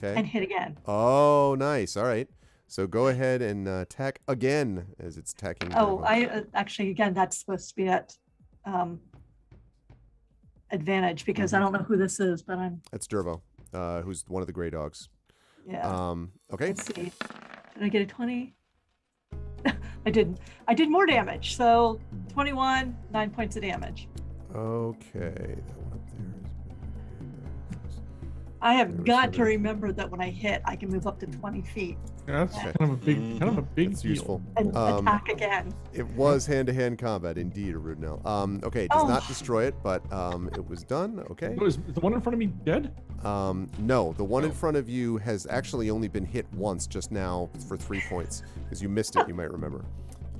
and okay. hit again. Oh, nice. All right. So go ahead and attack again as it's attacking. Oh, Dervo. I actually, again, that's supposed to be at advantage because I don't know who this is, but I'm, That's Dervo, who's one of the gray dogs. yeah. Okay. Let's see. Did I get a 20? I didn't. I did more damage. So 21, 9 points of damage. Okay. That one up there is. I There have was got to somebody- remember that when I hit, I can move up to 20 feet That's Okay. kind of a big It's deal. useful. and Um, attack again. It was hand-to-hand combat, indeed, Arudnell. Okay, it does not Oh. destroy it, but it was done. Okay. Oh, is the one in front of me dead? No, the one in front of you has actually only been hit once just now for 3 points because you missed it. You might remember.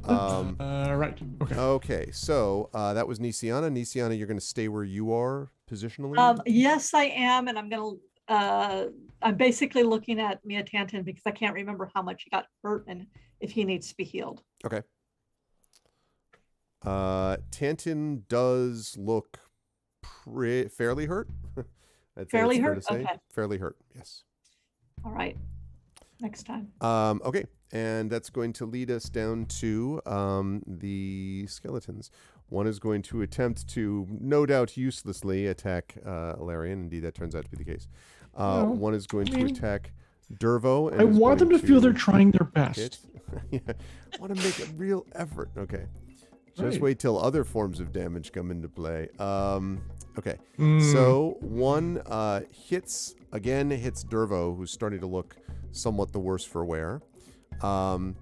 Right. Okay. Okay, so that was Nisiana. Nisiana, you're going to stay where you are positionally. Yes, I am, and I'm gonna I'm basically looking at Mia Tantan because I can't remember how much he got hurt and if he needs to be healed. Okay. Tantan does look fairly hurt. I'd say Fairly it's fair hurt? to say. Okay. Fairly hurt, yes. All right. Next time. Okay, and that's going to lead us down to the skeletons. One is going to attempt to, no doubt uselessly, attack Alarian. Indeed, that turns out to be the case. One is going to attack Dervo. And I want them to feel they're trying their best. Yeah. I want to make a real effort. Okay. Just Right. wait till other forms of damage come into play. Okay. So one hits Dervo, who's starting to look somewhat the worse for wear. And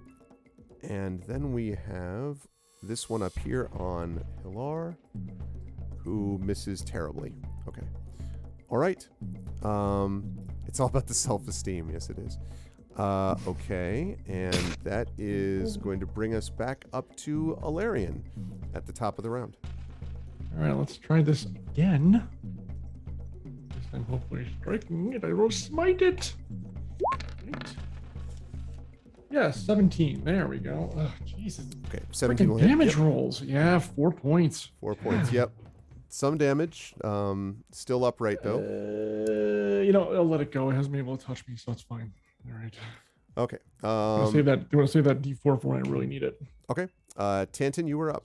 then we have this one up here on Hilar, who misses terribly. Okay. All right. It's all about the self-esteem. Yes, it is. Okay, and that is going to bring us back up to Alarian at the top of the round. All right, let's try this again. This time, hopefully, striking it. I will smite it. Right. Yeah, 17. There we go. Oh, Jesus. Okay, 17 will Freaking hit. damage Yep. rolls. Yeah, 4 points. 4 points. Yep. Some damage. Still upright though. I'll let it go. It hasn't been able to touch me, so it's fine. All right. Okay. Do you want to save that D4 for when I really need it? Okay. Tantan, you were up.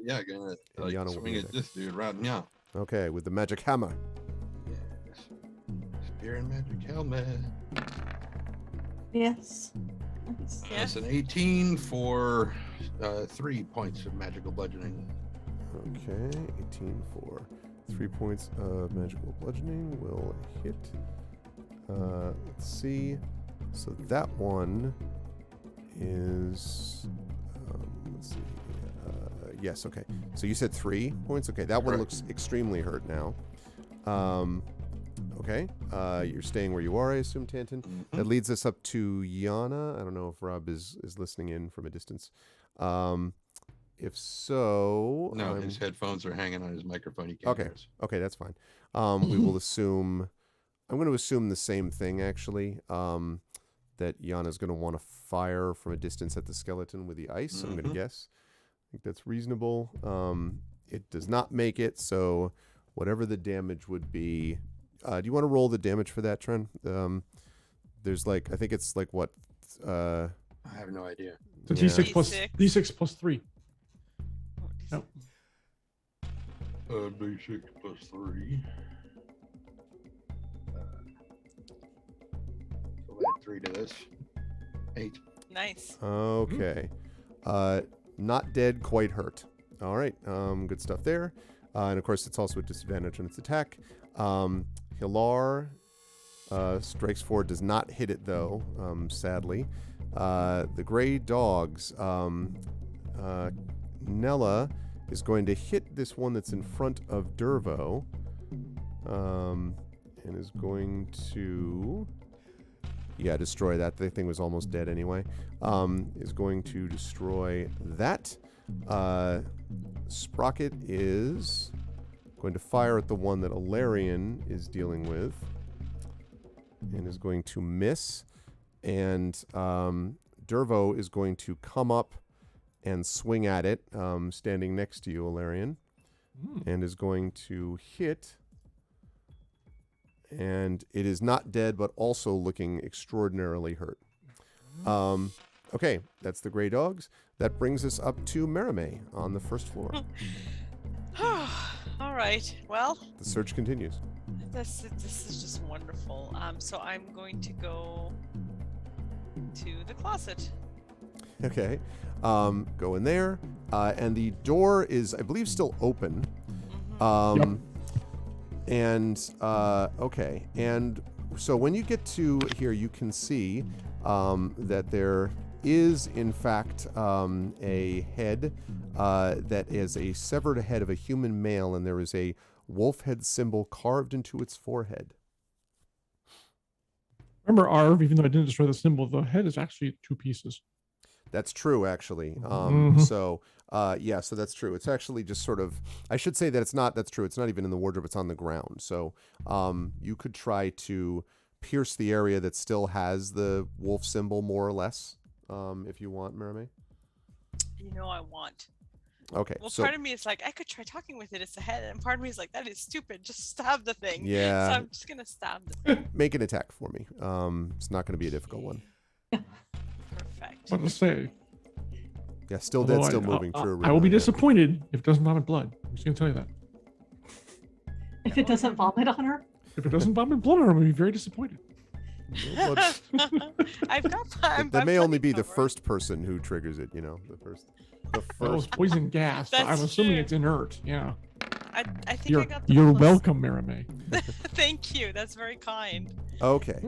Yeah, gonna Yana will swing be at next. this dude right now. Okay, with the magic hammer. Yes. Spear and magic helmet. Yes. Nice. Yeah. That's an 18 for 3 points of magical bludgeoning. Okay, 18 for 3 points of magical bludgeoning will hit. Let's see. So that one is. Let's see. Yes. Okay. So you said 3 points. Okay, that one Correct. looks extremely hurt now. Okay. You're staying where you are, I assume, Tantan. That leads us up to Yana. I don't know if Rob is listening in from a distance. If so, No, his headphones are hanging on his microphone. You can't Okay. hear us. Okay, that's fine. We will assume. I'm going to assume the same thing, actually. That Yana's going to want to fire from a distance at the skeleton with the ice. I'm going to guess. I think that's reasonable. It does not make it, so whatever the damage would be. Do you want to roll the damage for that, Tren? There's I think it's what? I have no idea. So Yeah. D6 plus D6. D6 plus 3. Oh, Nope. B6 plus 3. So add 3 to this. 8. nice. Okay. Not dead, quite hurt. All right. Good stuff there. And of course, it's also a disadvantage on its attack. Hilar strikes forward, does not hit it though, sadly. The gray dogs. Nella is going to hit this one that's in front of Dervo. And is going to... Yeah, destroy that. The thing was almost dead anyway. Is going to destroy that. Sprocket is going to fire at the one that Alarian is dealing with. And is going to miss. And Dervo is going to come up and swing at it, standing next to you, Alarian. And is going to hit... And it is not dead, but also looking extraordinarily hurt. Okay, that's the gray dogs. That brings us up to Merime on the first floor. All right. Well, The search continues. this is just wonderful. So I'm going to go to the closet. Okay, go in there. And the door is, I believe, still open. And, okay. And so when you get to here, you can see that there is, in fact, a head that is a severed head of a human male, and there is a wolf head symbol carved into its forehead. Remember, Arv, even though I didn't destroy the symbol, the head is actually 2 pieces. That's true, actually. So that's true. It's actually just sort of, I should say that that's true. It's not even in the wardrobe, it's on the ground. So you could try to pierce the area that still has the wolf symbol, more or less, if you want, Merame. You know I want. Okay. Well, so, part of me is like, I could try talking with it. It's a head. And part of me is like, that is stupid. Just stab the thing. Yeah. So I'm just going to stab the thing. make an attack for me. It's not going to be a difficult one. Perfect. What to say? Yeah, still dead, still moving. I True. will be disappointed if it doesn't vomit blood. I'm just going to tell you that. If it doesn't vomit on her? If it doesn't vomit blood, I'm going to be very disappointed. I've got. That may only be the first person who triggers it. The first. That was poison gas. So I'm That's assuming true. it's inert. Yeah. I think I got the You're plus. welcome, Merame. Thank you. That's very kind. Okay.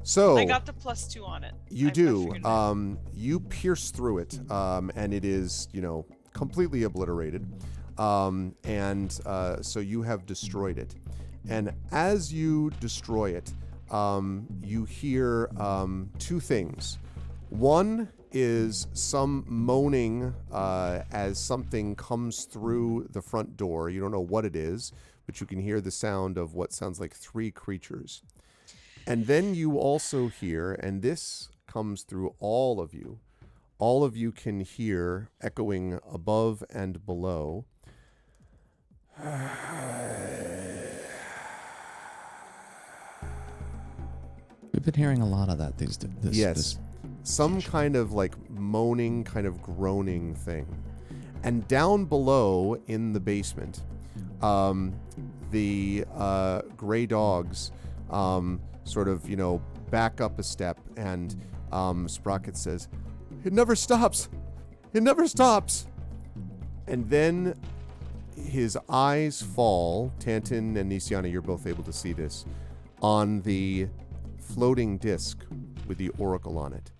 So I got the +2 on it. you I do. figured it out. You pierce through it, and it is, completely obliterated. So you have destroyed it. And as you destroy it, you hear two things. One is some moaning as something comes through the front door. You don't know what it is, but you can hear the sound of what sounds like 3 creatures. And then you also hear, and this comes through all of you can hear echoing above and below. We've been hearing a lot of that these days. Yes. Some kind of like moaning, kind of groaning thing. And down below in the basement, the gray dogs sort of, back up a step, and Sprocket says, "It never stops! It never stops!" And then his eyes fall, Tantin and Nisiana, you're both able to see this, on the floating disc with the oracle on it.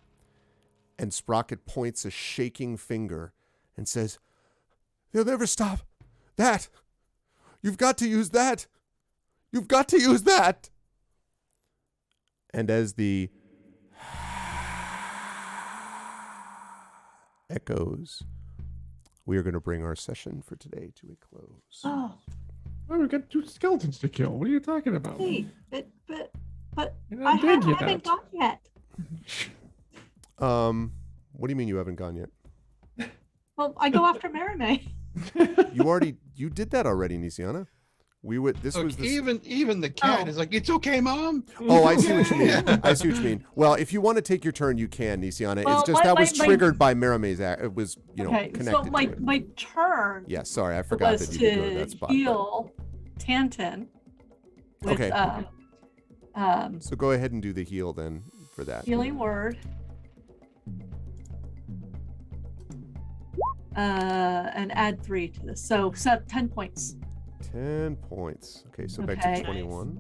And Sprocket points a shaking finger and says, "They'll never stop. That! You've got to use that! You've got to use that!" And as the echoes, we are going to bring our session for today to a close. Oh, Well, we've got 2 skeletons to kill. What are you talking about? hey, but You're I not dead haven't yet. gone yet. What do you mean you haven't gone yet? Well, I go after Merame. You did that already, Nisiana. This Look, was the even the cat Oh. is like, "It's okay, Mom." Oh, I see what you mean. I see what you mean. Well, if you want to take your turn, you can, Nisiana. Well, it's just my- that was my- triggered by Mirame's act. It was, Okay, connected so to it. my turn Yeah, sorry, I forgot was that you could go to to that spot. heal Tantin with Okay. So go ahead and do the heal then for that. healing word. And add 3 to this. So 10 points. 10 points. Okay, so back Okay. to 21.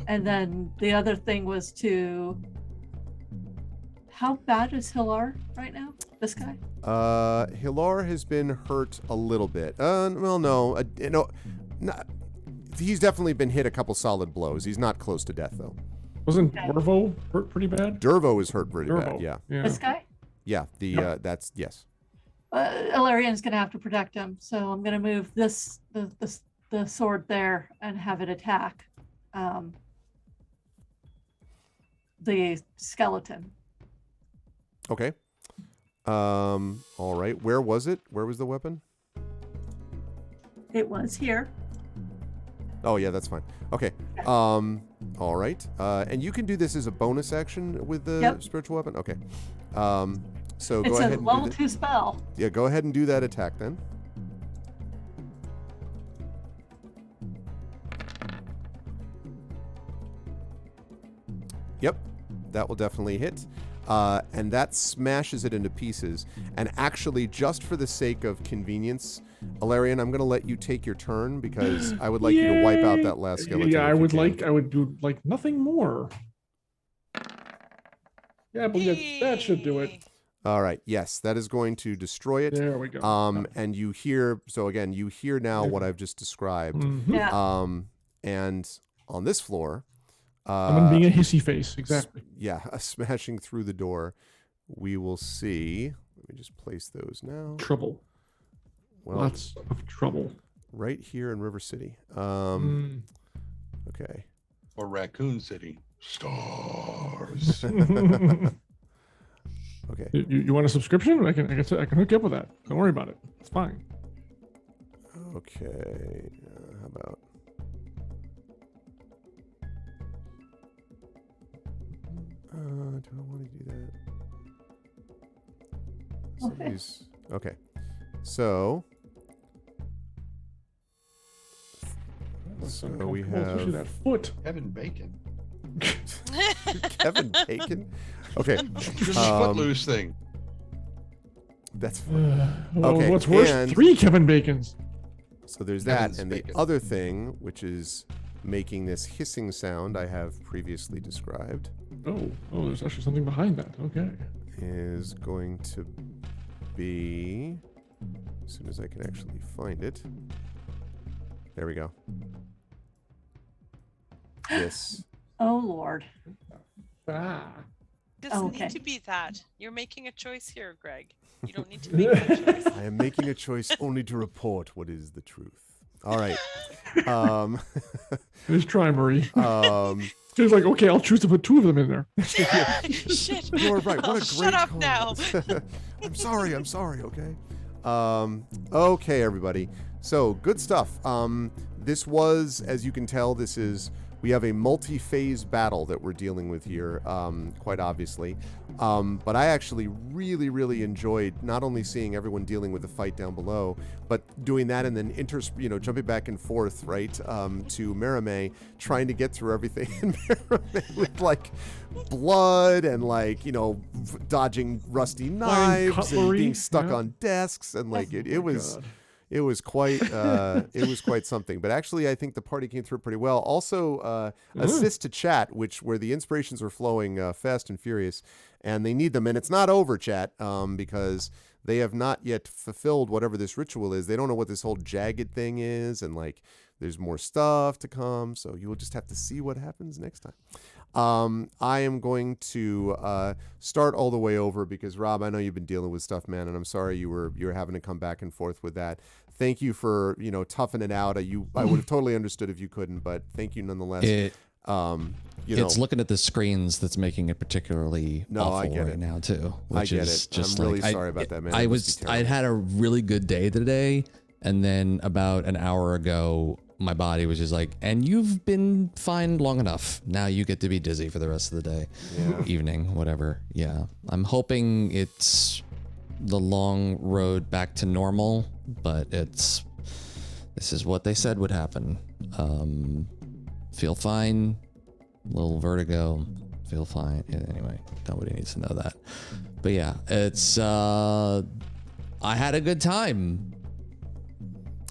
And then the other thing was to. How bad is Hilar right now? This guy? Hilar has been hurt a little bit. Well, no, not, he's definitely been hit a couple solid blows. He's not close to death though. Wasn't Dorvo hurt pretty bad? Dervo is hurt pretty Durvo. bad. Yeah, This guy? yeah. Yep. That's yes. Ilarian's gonna have to protect him, so I'm gonna move the sword there and have it attack the skeleton. Okay. All right. Where was it? Where was the weapon? It was here. Oh yeah, that's fine. Okay. All right. And you can do this as a bonus action with the Yep. spiritual weapon. Okay. So go It's ahead a and level do 2 spell. yeah, go ahead and do that attack then. Yep, that will definitely hit. And that smashes it into pieces. And actually, just for the sake of convenience, Alarian, I'm going to let you take your turn because I would like you to wipe out Yay! that last skeleton. Yeah, if you can. I would do like nothing more. Yeah, I believe that should do it. All right. Yes, that is going to destroy it. There we go. And you hear, so again, you hear now what I've just described. Mhm. Yeah. And on this floor, I'm being a hissy face, exactly. smashing through the door we will see. Let me just place those now. Trouble. Well, Lots of trouble. right here in River City. Okay. Or Raccoon City. Stars. Okay. You want a subscription? I can hook you up with that. Don't worry about it. It's fine. Okay. How about? Do I want to do that? Somebody's okay. So we Especially have that foot. Kevin Bacon. Kevin Bacon. Okay. This Footloose thing. That's fine. Well, Okay, what's worse? and- 3 Kevin Bacons. So there's Kevin's that, and the Bacon. other thing, which is making this hissing sound I have previously described, Oh, there's actually something behind that. Okay. is going to be, as soon as I can actually find it. There we go. This. Oh, Lord. Ah. Doesn't Okay. need to be that. You're making a choice here, Greg. You don't need to make that choice. I am making a choice only to report what is the truth. All right. Just try, Marie. Um, She's like, okay, I'll choose to put 2 of them in there. Shit. You're right. What a Oh, great shut up call. now. I'm sorry, okay? Okay, everybody. So, good stuff. This was, as you can tell, we have a multi-phase battle that we're dealing with here, quite obviously. But I actually really, really enjoyed not only seeing everyone dealing with the fight down below, but doing that and then jumping back and forth, right, to Merame, trying to get through everything in Merame with like blood and like, dodging rusty knives and cutlery, being stuck yeah. on desks and like it was. God. It was quite something. But actually, I think the party came through pretty well. Also, assist to chat, where the inspirations are flowing fast and furious, and they need them. And it's not over, chat, because they have not yet fulfilled whatever this ritual is. They don't know what this whole jagged thing is, and like there's more stuff to come. So you will just have to see what happens next time. I am going to start all the way over because Rob, I know you've been dealing with stuff, man, and I'm sorry you were having to come back and forth with that. Thank you for toughing it out. I would have totally understood if you couldn't, but thank you nonetheless. It's looking at the screens that's making it particularly awful I get right it. now too. Which I get is it. just I'm like, really sorry about that, man. I It must be I'd had a really good day today, and then about an hour ago, my body was just like, and you've been fine long enough. Now you get to be dizzy for the rest of the day, evening, whatever. Yeah, I'm hoping it's the long road back to normal, but this is what they said would happen. Feel fine, little vertigo, feel fine. Anyway, nobody needs to know that. But yeah, it's I had a good time.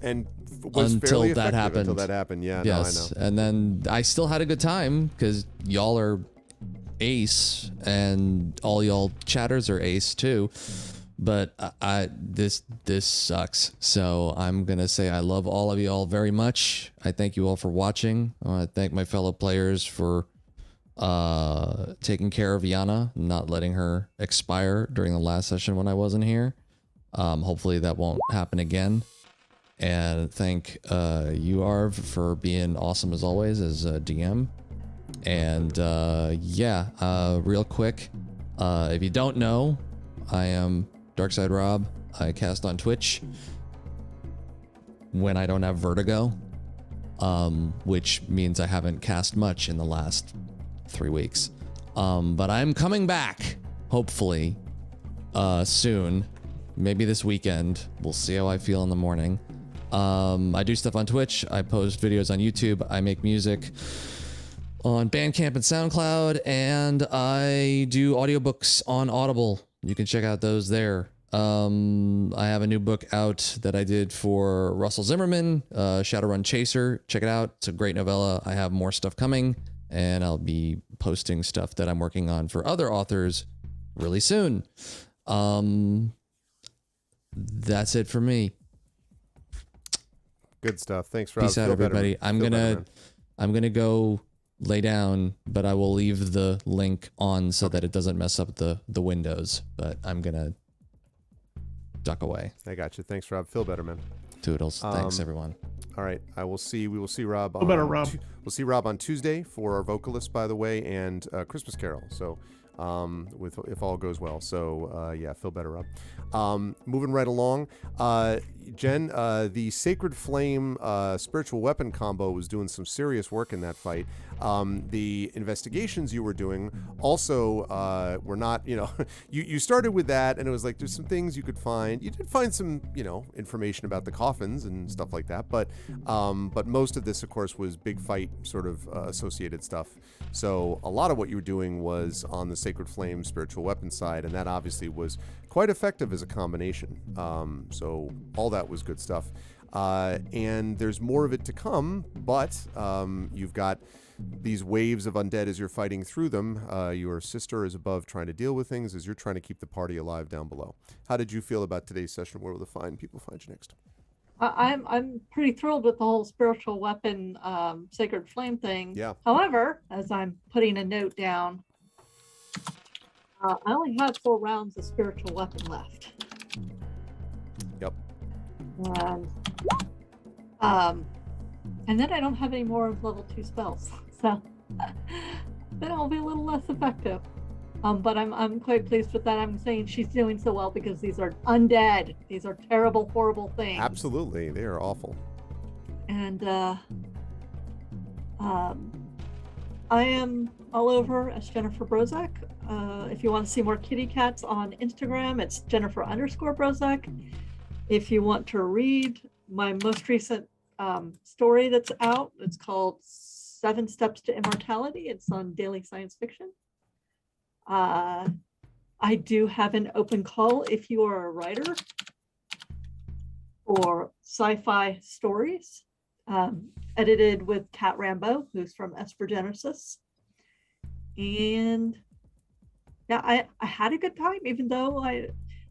And was until fairly that effective happened. Until that happened, yeah. Yes, No, I know. and then I still had a good time because y'all are ace, and all y'all chatters are ace too. But this sucks. So I'm gonna say I love all of y'all very much. I thank you all for watching. I want to thank my fellow players for taking care of Yana, not letting her expire during the last session when I wasn't here. Hopefully that won't happen again. And thank you, Arv, for being awesome as always as a DM. And real quick, if you don't know, I am Darkside Rob. I cast on Twitch when I don't have vertigo, which means I haven't cast much in the last 3 weeks. But I'm coming back, hopefully, soon. Maybe this weekend. We'll see how I feel in the morning. I do stuff on Twitch. I post videos on YouTube. I make music on Bandcamp and SoundCloud, and I do audiobooks on Audible. You can check out those there. I have a new book out that I did for Russell Zimmerman, Shadowrun Chaser. Check it out. It's a great novella. I have more stuff coming, and I'll be posting stuff that I'm working on for other authors really soon. That's it for me. Good stuff. Thanks, Rob. Peace out, Feel better. everybody. I'm Feel better, gonna go lay down, but I will leave the link on so that it doesn't mess up the windows. But I'm gonna duck away. I got you. Thanks, Rob. Feel better, man. Toodles. Thanks, everyone. All right. We will see Rob. Feel better, Rob. We'll see Rob on Tuesday for our vocalist, by the way, and Christmas Carol. So, with if all goes well. So, yeah, feel better, Rob. Moving right along. Jen, the Sacred Flame spiritual weapon combo was doing some serious work in that fight. The investigations you were doing also were not, you started with that, and it was like there's some things you could find. You did find some, information about the coffins and stuff like that, but most of this, of course, was big fight sort of associated stuff. So a lot of what you were doing was on the Sacred Flame spiritual weapon side, and that obviously was quite effective as a combination. So all that was good stuff. And there's more of it to come, but you've got these waves of undead as you're fighting through them. Your sister is above trying to deal with things as you're trying to keep the party alive down below. How did you feel about today's session? Where will the fine people find you next? I'm pretty thrilled with the whole spiritual weapon Sacred Flame thing. Yeah. However, as I'm putting a note down, I only have 4 rounds of spiritual weapon left. Yep. And then I don't have any more of level 2 spells, so then I'll be a little less effective. But I'm quite pleased with that. I'm saying she's doing so well because these are undead. These are terrible, horrible things. Absolutely, they are awful. And I am all over as Jennifer Brozak. If you want to see more kitty cats on Instagram, it's Jennifer_Brozak. If you want to read my most recent story that's out, it's called 7 Steps to Immortality. It's on Daily Science Fiction. I do have an open call if you are a writer for sci-fi stories, edited with Kat Rambo, who's from Espergenesis. And yeah, I had a good time, even though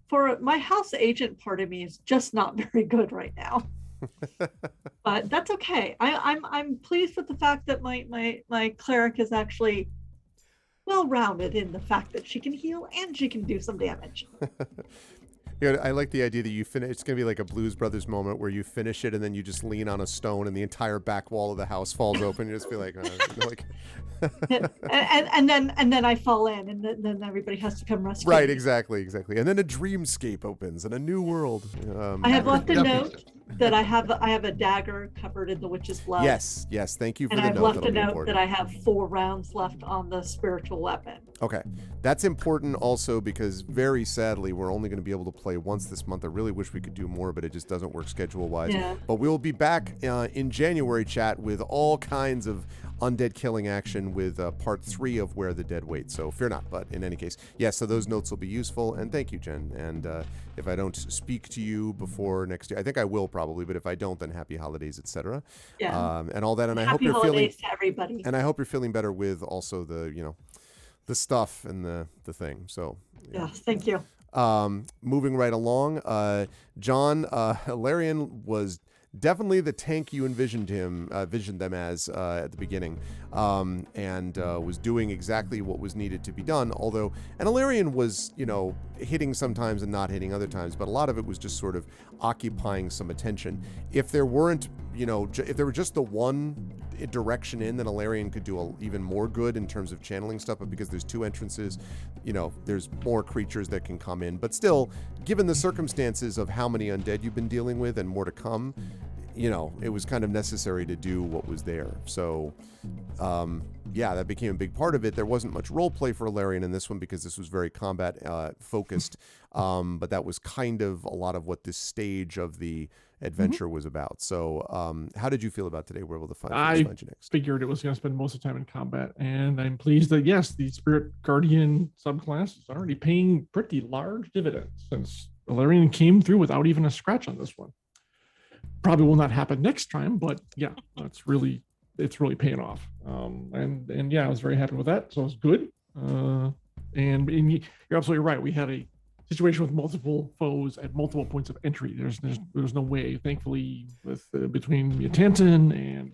for my house agent part of me is just not very good right now. But that's okay. I'm pleased with the fact that my cleric is actually well-rounded in the fact that she can heal and she can do some damage. Yeah, I like the idea that you finish. It's gonna be like a Blues Brothers moment where you finish it and then you just lean on a stone and the entire back wall of the house falls open. You just be like, and then I fall in, and then everybody has to come rescue. Right, me. exactly. And then a dreamscape opens and a new world. I have left a note that I have a dagger covered in the witch's blood. Yes. Thank you for and the I've note. left a That'll be note important. that I have 4 rounds left on the spiritual weapon. Okay, that's important also because very sadly we're only going to be able to play once this month. I really wish we could do more, but it just doesn't work schedule-wise. Yeah. But we'll be back in January, chat, with all kinds of undead killing action with part 3 of Where the Dead Wait. So fear not. But in any case, yeah. So those notes will be useful, and thank you, Jen. And if I don't speak to you before next year, I think I will probably. But if I don't, then happy holidays, etc. Yeah. And all that. And I Happy hope you're holidays feeling. to everybody. And I hope you're feeling better with also the the stuff and the thing. So Yeah. Thank you. Moving right along, John Hilarion was definitely the tank you envisioned them as at the beginning, and was doing exactly what was needed to be done. Although, and Hilarion was, hitting sometimes and not hitting other times, but a lot of it was just sort of occupying some attention. If there weren't, if there were just the one direction in, then Hilarion could do even more good in terms of channeling stuff, but because there's 2 entrances, there's more creatures that can come in. But still, given the circumstances of how many undead you've been dealing with and more to come, it was kind of necessary to do what was there. So, yeah, that became a big part of it. There wasn't much role play for Hilarion in this one because this was very combat focused, but that was kind of a lot of what this stage of the adventure was about. So, how did you feel about today? Where will the find you next? Figured it was going to spend most of the time in combat, and I'm pleased that yes, the Spirit Guardian subclass is already paying pretty large dividends since Hilarion came through without even a scratch on this one. Probably will not happen next time, but yeah, it's really paying off. And yeah, I was very happy with that. So it was good. And you're absolutely right. We had a situation with multiple foes at multiple points of entry. There's no way, thankfully, with between Mutanten and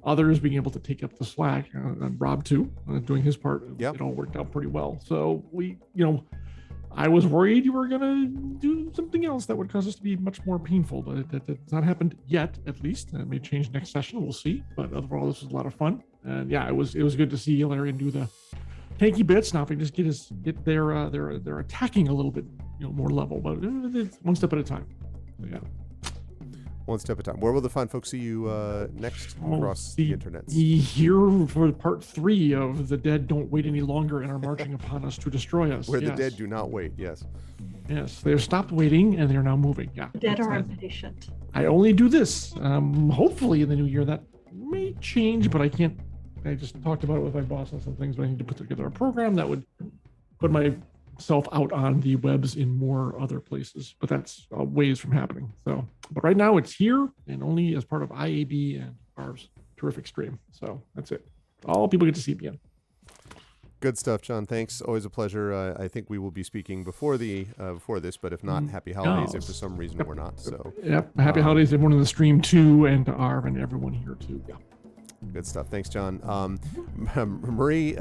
others being able to take up the slack, and Rob too, doing his part. Yep. It all worked out pretty well. So I was worried you were going to do something else that would cause us to be much more painful, but that's not happened yet, at least. It may change next session. We'll see. But overall, this was a lot of fun. And yeah, it was good to see Larian do the tanky bits. Now if we just get their attacking a little bit more level, but it's one step at a time. So, yeah. One step at a time. Where will the fine folks see you next across the internet? Here for part 3 of The Dead Don't Wait Any Longer and Are Marching Upon Us to Destroy Us. Where the dead do not wait, yes. Yes, they have stopped waiting and they're now moving. Yeah. The dead are impatient. I only do this. Hopefully in the new year that may change, but I can't. I just talked about it with my boss on some things, but I need to put together a program that would put myself out on the webs in more other places, but that's ways from happening. So, but right now it's here and only as part of IAB and Barb's terrific stream. So that's it. All people get to see me in. Good stuff, John. Thanks. Always a pleasure. I think we will be speaking before this, but if not, happy holidays if for some reason we're not. So yep. Happy holidays, everyone in the stream too, and to Arv and everyone here too. Yeah. Good stuff. Thanks, John. Marie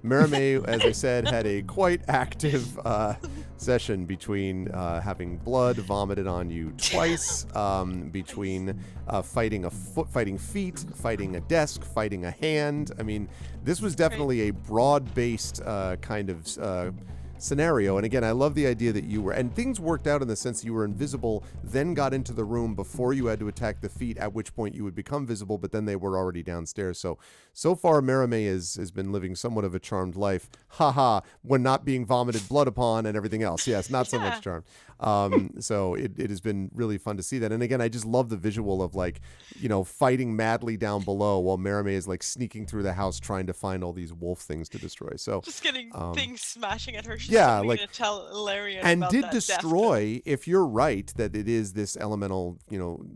Maramé, as I said, had a quite active session between having blood vomited on you twice, between fighting feet, fighting a desk, fighting a hand. I mean, this was definitely a broad-based kind of scenario. And again, I love the idea that you were, and things worked out in the sense that you were invisible, then got into the room before you had to attack the feet, at which point you would become visible, but then they were already downstairs. So far, Maramé has been living somewhat of a charmed life. Haha, when not being vomited blood upon and everything else. Yes, not so much charmed. So it has been really fun to see that. And again, I just love the visual of fighting madly down below while Maramé is sneaking through the house trying to find all these wolf things to destroy. So just getting things smashing at her. She's yeah, to tell Larian and about did that destroy. If you're right that it is this elemental,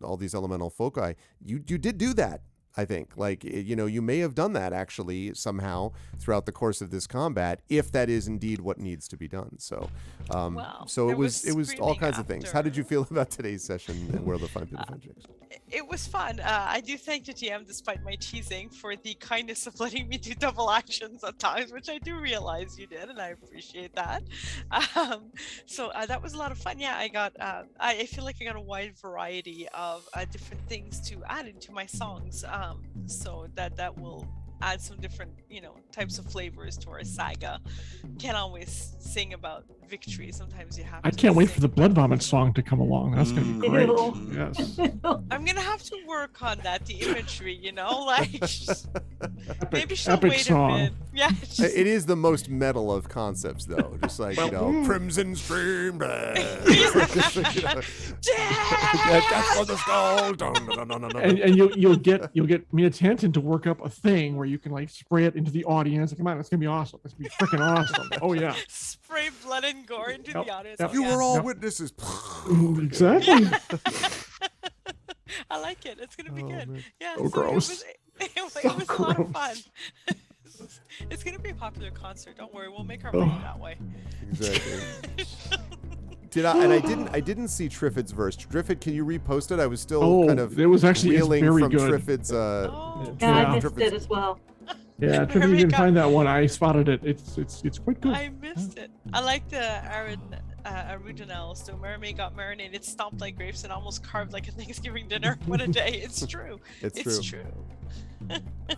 all these elemental foci, you did do that. I think you may have done that actually somehow throughout the course of this combat, if that is indeed what needs to be done. So, it was all kinds of things. How did you feel about today's session and where the fine people find chicks? It was fun. I do thank the GM, despite my teasing, for the kindness of letting me do double actions at times, which I do realize you did, and I appreciate that. So that was a lot of fun. Yeah, I got. I feel like I got a wide variety of different things to add into my songs. So that will add some different types of flavors to our saga. Can't always sing about victory. Sometimes you have I can't wait for the blood vomit song to come along. That's gonna be great. Yes. I'm gonna have to work on that, the imagery, maybe she'll epic wait song. a bit. Yeah. It is the most metal of concepts, though. Just Crimson Stream. That's for the skull. And you'll get Mia Tanton to work up a thing where you can spray it into the audience. Come on, it's gonna be awesome. It's gonna be freaking awesome. Oh yeah. Spray blood and gore into the audience. Yep. You were all witnesses. Exactly. I like it. It's gonna be good. Man. So Yeah. So gross. It was a lot of fun. It's gonna be a popular concert. Don't worry, we'll make our money that way. Exactly. I didn't see Triffid's verse. Triffid, can you repost it? I was still kind of it was actually reeling very from good. Triffid's I missed it as well. Yeah, Triffid didn't find that one. I spotted it. It's quite good. I missed it. I like the Arudinel. So Maramé got marinated, stomped like grapes, and almost carved like a Thanksgiving dinner. What a day. It's true. It's true.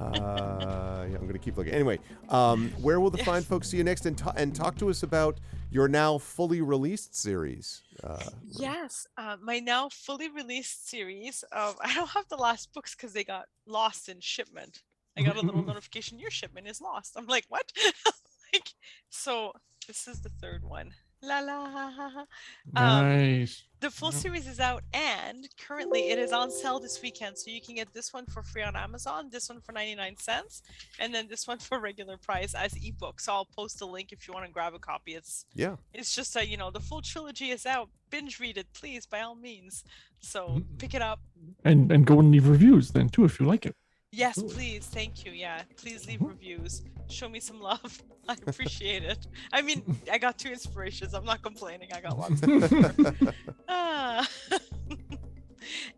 I'm going to keep looking. Anyway, where will the fine folks see you next? And talk to us about your now fully released series. Yes, my now fully released series of, I don't have the last books because they got lost in shipment. I got a little notification, your shipment is lost. I'm like, what? So this is the third one. La la. Nice. The full series is out, and currently it is on sale this weekend. So you can get this one for free on Amazon, this one for 99 cents, and then this one for regular price as ebook. So I'll post a link if you want to grab a copy. It's just the full trilogy is out. Binge read it, please, by all means. So pick it up. And go and leave reviews then too if you like it. Yes, please. Thank you. Yeah, please leave reviews. Show me some love. I appreciate it. I mean, I got 2 inspirations. I'm not complaining. I got lots.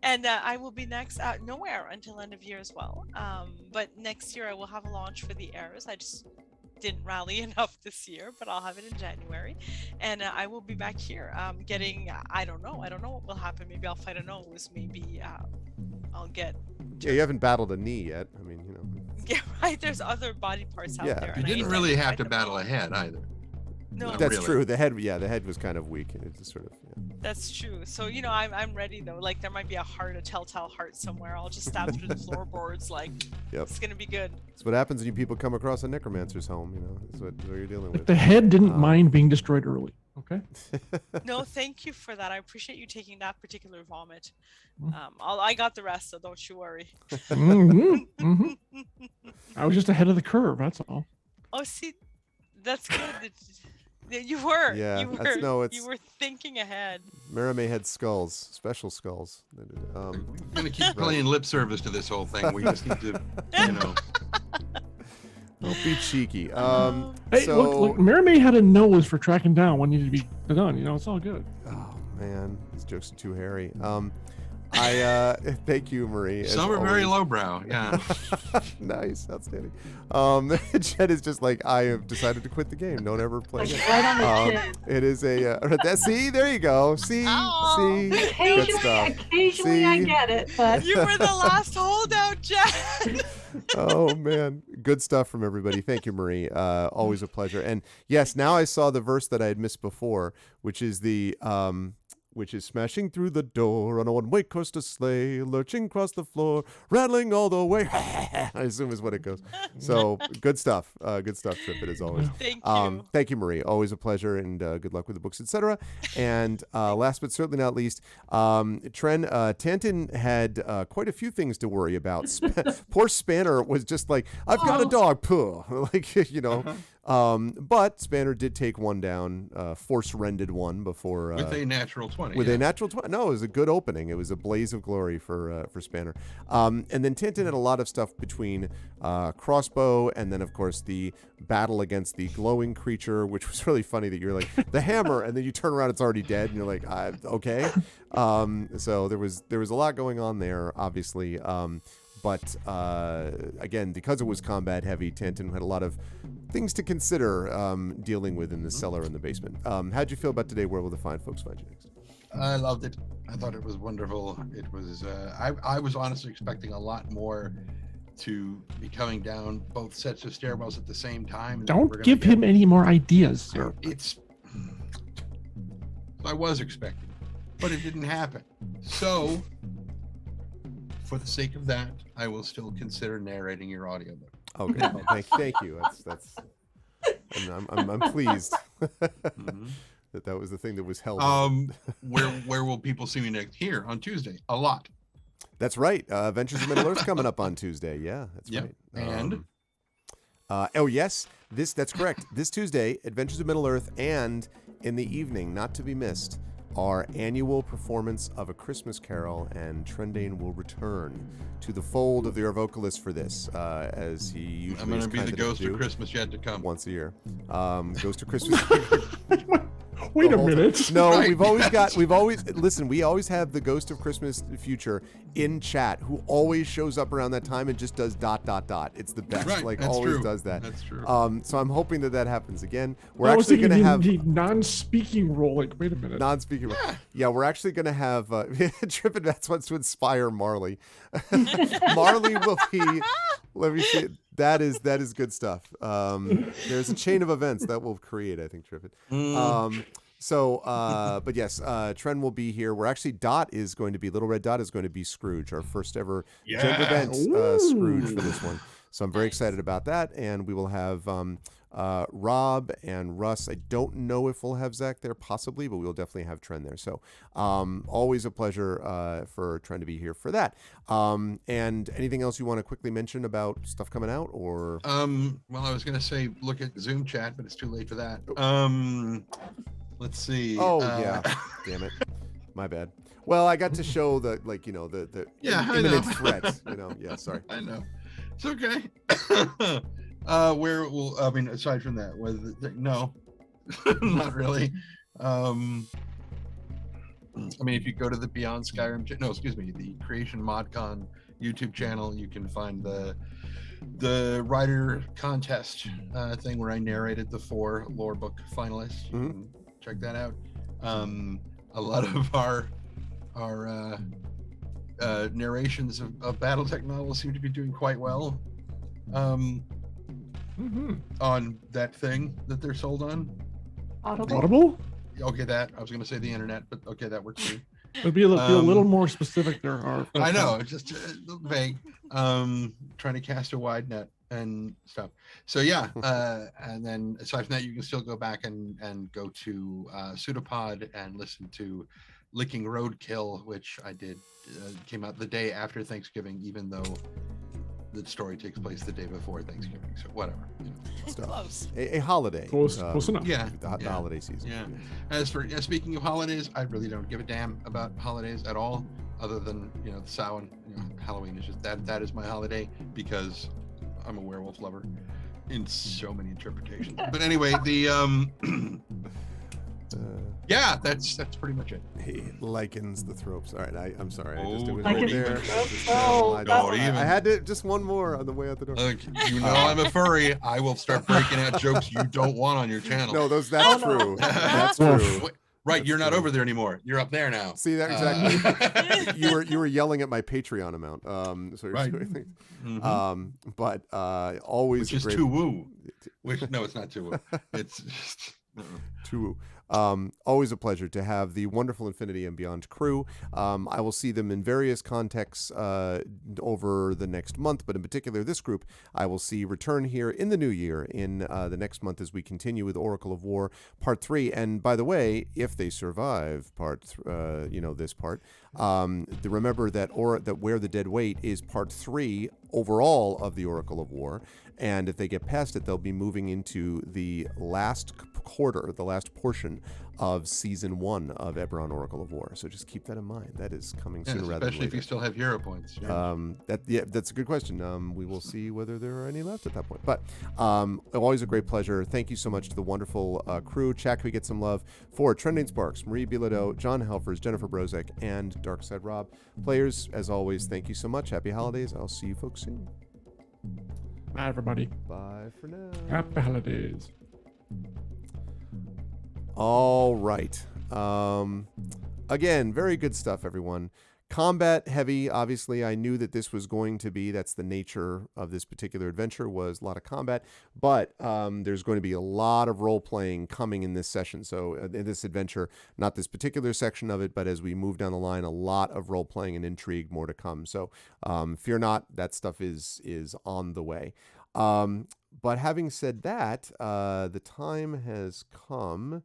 And I will be next nowhere until end of year as well. But next year I will have a launch for the Airs. I just didn't rally enough this year, but I'll have it in January, and I will be back here. Getting I don't know what will happen. Maybe I'll fight a nose. Maybe I'll get. Yeah, you haven't battled a knee yet. I mean, you know. Yeah, right. There's other body parts out there. You and I didn't hate really that. have to battle a head either. No, Not That's really. true. The head was kind of weak. It just sort of. Yeah. That's true. So I'm ready though. Like there might be a telltale heart somewhere. I'll just stab through the floorboards. Like it's gonna be good. That's what happens when you people come across a necromancer's home. You know, that's what you're dealing with. The head didn't mind being destroyed early. Okay. No, thank you for that. I appreciate you taking that particular vomit. I got the rest, so don't you worry. I was just ahead of the curve. That's all. Oh, see, that's good. You were. Yeah, You that's- were. no, it's- You were thinking ahead. Merame had skulls, special skulls. We're gonna keep playing lip service to this whole thing. We just need to, you know. Don't be cheeky. Hey, so, look, Merame had a nose for tracking down what needed to be done. You know, it's all good. Oh man, these jokes are too hairy. I thank you, Marie. as Some are very always. lowbrow. Yeah. Nice, outstanding. Jen is just like, I have decided to quit the game. Don't ever play Like, again. right on the chin. It is a see, there you go. See, Oh. good Occasionally I See? get it, but You were the last holdout, Jen. Oh man, good stuff from everybody. Thank you, Marie. Always a pleasure. And yes, now I saw the verse that I had missed before, which is smashing through the door on a one-way coaster sleigh, lurching across the floor, rattling all the way. I assume is what it goes. So good stuff. Good stuff, Trippet, as always. Thank you. Thank you, Marie. Always a pleasure, and good luck with the books, etc. And last but certainly not least, Tren, Tantin had quite a few things to worry about. Poor Spanner was just like, I've got a dog, puh. Like, you know. But Spanner did take one down, force-rended one before. With a natural 20. With a natural 20. No, it was a good opening. It was a blaze of glory for Spanner. And then Tintin had a lot of stuff between crossbow and then, of course, the battle against the glowing creature, which was really funny that you're like, the hammer, and then you turn around, it's already dead, and you're like, okay. So there was a lot going on there, obviously. But again, because it was combat heavy, Tantin had a lot of things to consider dealing with in the cellar and the basement. How'd you feel about today? Where will the fine folks find you next? I loved it. I thought it was wonderful. It was. I was honestly expecting a lot more to be coming down both sets of stairwells at the same time. and that we're Don't gonna give get- him any more ideas, sir. It's. I was expecting, but it didn't happen. So, for the sake of that, I will still consider narrating your audiobook. Okay, well, thank you. That's I'm pleased that was the thing that was held. Where will people see me next? Here on Tuesday. A lot. That's right. Adventures of Middle Earth coming up on Tuesday. Yeah, that's Yep. right. And oh yes, that's correct. This Tuesday, Adventures of Middle Earth, and in the evening, not to be missed, our annual performance of A Christmas Carol, and Trendane will return to the fold of the Vocalist for this, as he usually I'm going is to be kind the enough ghost to of do Christmas yet to come. once a year. Ghost of Christmas. Wait the a whole minute. time. No, Right. we always have the Ghost of Christmas future in chat, who always shows up around that time and just does ... It's the best. Right, Like that's always true. does that. That's true. So I'm hoping that happens again. We're I was actually going to thinking have the non-speaking role. Like, wait a minute. non-speaking. Yeah, we're actually going to have Trippin' Bats wants to inspire Marley. Marley will be. Let me see. That is good stuff. There's a chain of events that will create, I think, Trippin'. But yes, Tren will be here. We're actually Little Red Dot is going to be Scrooge, our first ever gender bent Scrooge for this one. So I'm very excited about that, and we will have Rob and Russ. I don't know if we'll have Zach there, possibly, but we'll definitely have Tren there. So always a pleasure for Tren to be here for that. And anything else you want to quickly mention about stuff coming out, or? Well, I was going to say look at Zoom chat, but it's too late for that. Let's see. Oh yeah, damn it, my bad. Well, I got to show the I imminent know. threat. Yeah, sorry. I know. It's okay. Where will aside from that, no, not really. I mean, if you go to the Beyond Skyrim, the Creation ModCon YouTube channel, you can find the writer contest thing where I narrated the 4 lore book finalists. You can check that out. A lot of our narrations of BattleTech novels seem to be doing quite well on that thing that they're sold on. Audible? Okay, that I was going to say the internet, but okay, that works too. It'd be a little more specific there. I know, it's just vague. Trying to cast a wide net and stuff. So yeah, and then aside from that, you can still go back and go to Pseudopod and listen to Licking Roadkill, which I did. Came out the day after Thanksgiving, even though the story takes place the day before Thanksgiving. So whatever. Close. A holiday. Close enough. Yeah, the holiday season. Yeah. As for speaking of holidays, I really don't give a damn about holidays at all, other than the Samhain. Halloween is just that is my holiday because I'm a werewolf lover in so many interpretations. But anyway, the yeah, that's pretty much it. He likens the thropes. All right, I'm sorry. I just Oh, it was don't right even. there. Don't even. I had to just one more on the way out the door. Look, I'm a furry. I will start breaking out jokes you don't want on your channel. No, that's true. That's true. Right, you're not over there anymore. You're up there now. See that exactly. You were yelling at my Patreon amount. So right. But always which is great... too woo. Which no, it's not too woo. It's just too woo. Always a pleasure to have the wonderful Infinity and Beyond crew. I will see them in various contexts over the next month, but in particular this group I will see return here in the new year in the next month as we continue with Oracle of War Part 3. And by the way, if they survive this part, remember that Where the Dead Wait is Part 3 overall of the Oracle of War. And if they get past it, they'll be moving into the last quarter, the last portion of Season 1 of Eberron Oracle of War. So just keep that in mind. That is coming sooner rather than later. Especially if you still have hero points. Yeah. That's a good question. We will see whether there are any left at that point. But always a great pleasure. Thank you so much to the wonderful crew. Chat, can we get some love for Trending Sparks, Marie Bilodeau, John Helfers, Jennifer Brozek, and Darkside Rob. Players, as always, thank you so much. Happy holidays. I'll see you folks soon. Bye, everybody. Bye for now. Happy holidays. All right. Again, very good stuff, everyone. Combat heavy. Obviously, I knew that this was going to be. That's the nature of this particular adventure, was a lot of combat. But there's going to be a lot of role-playing coming in this session. So in this adventure, not this particular section of it, but as we move down the line, a lot of role-playing and intrigue more to come. So fear not, that stuff is on the way. But having said that, the time has come.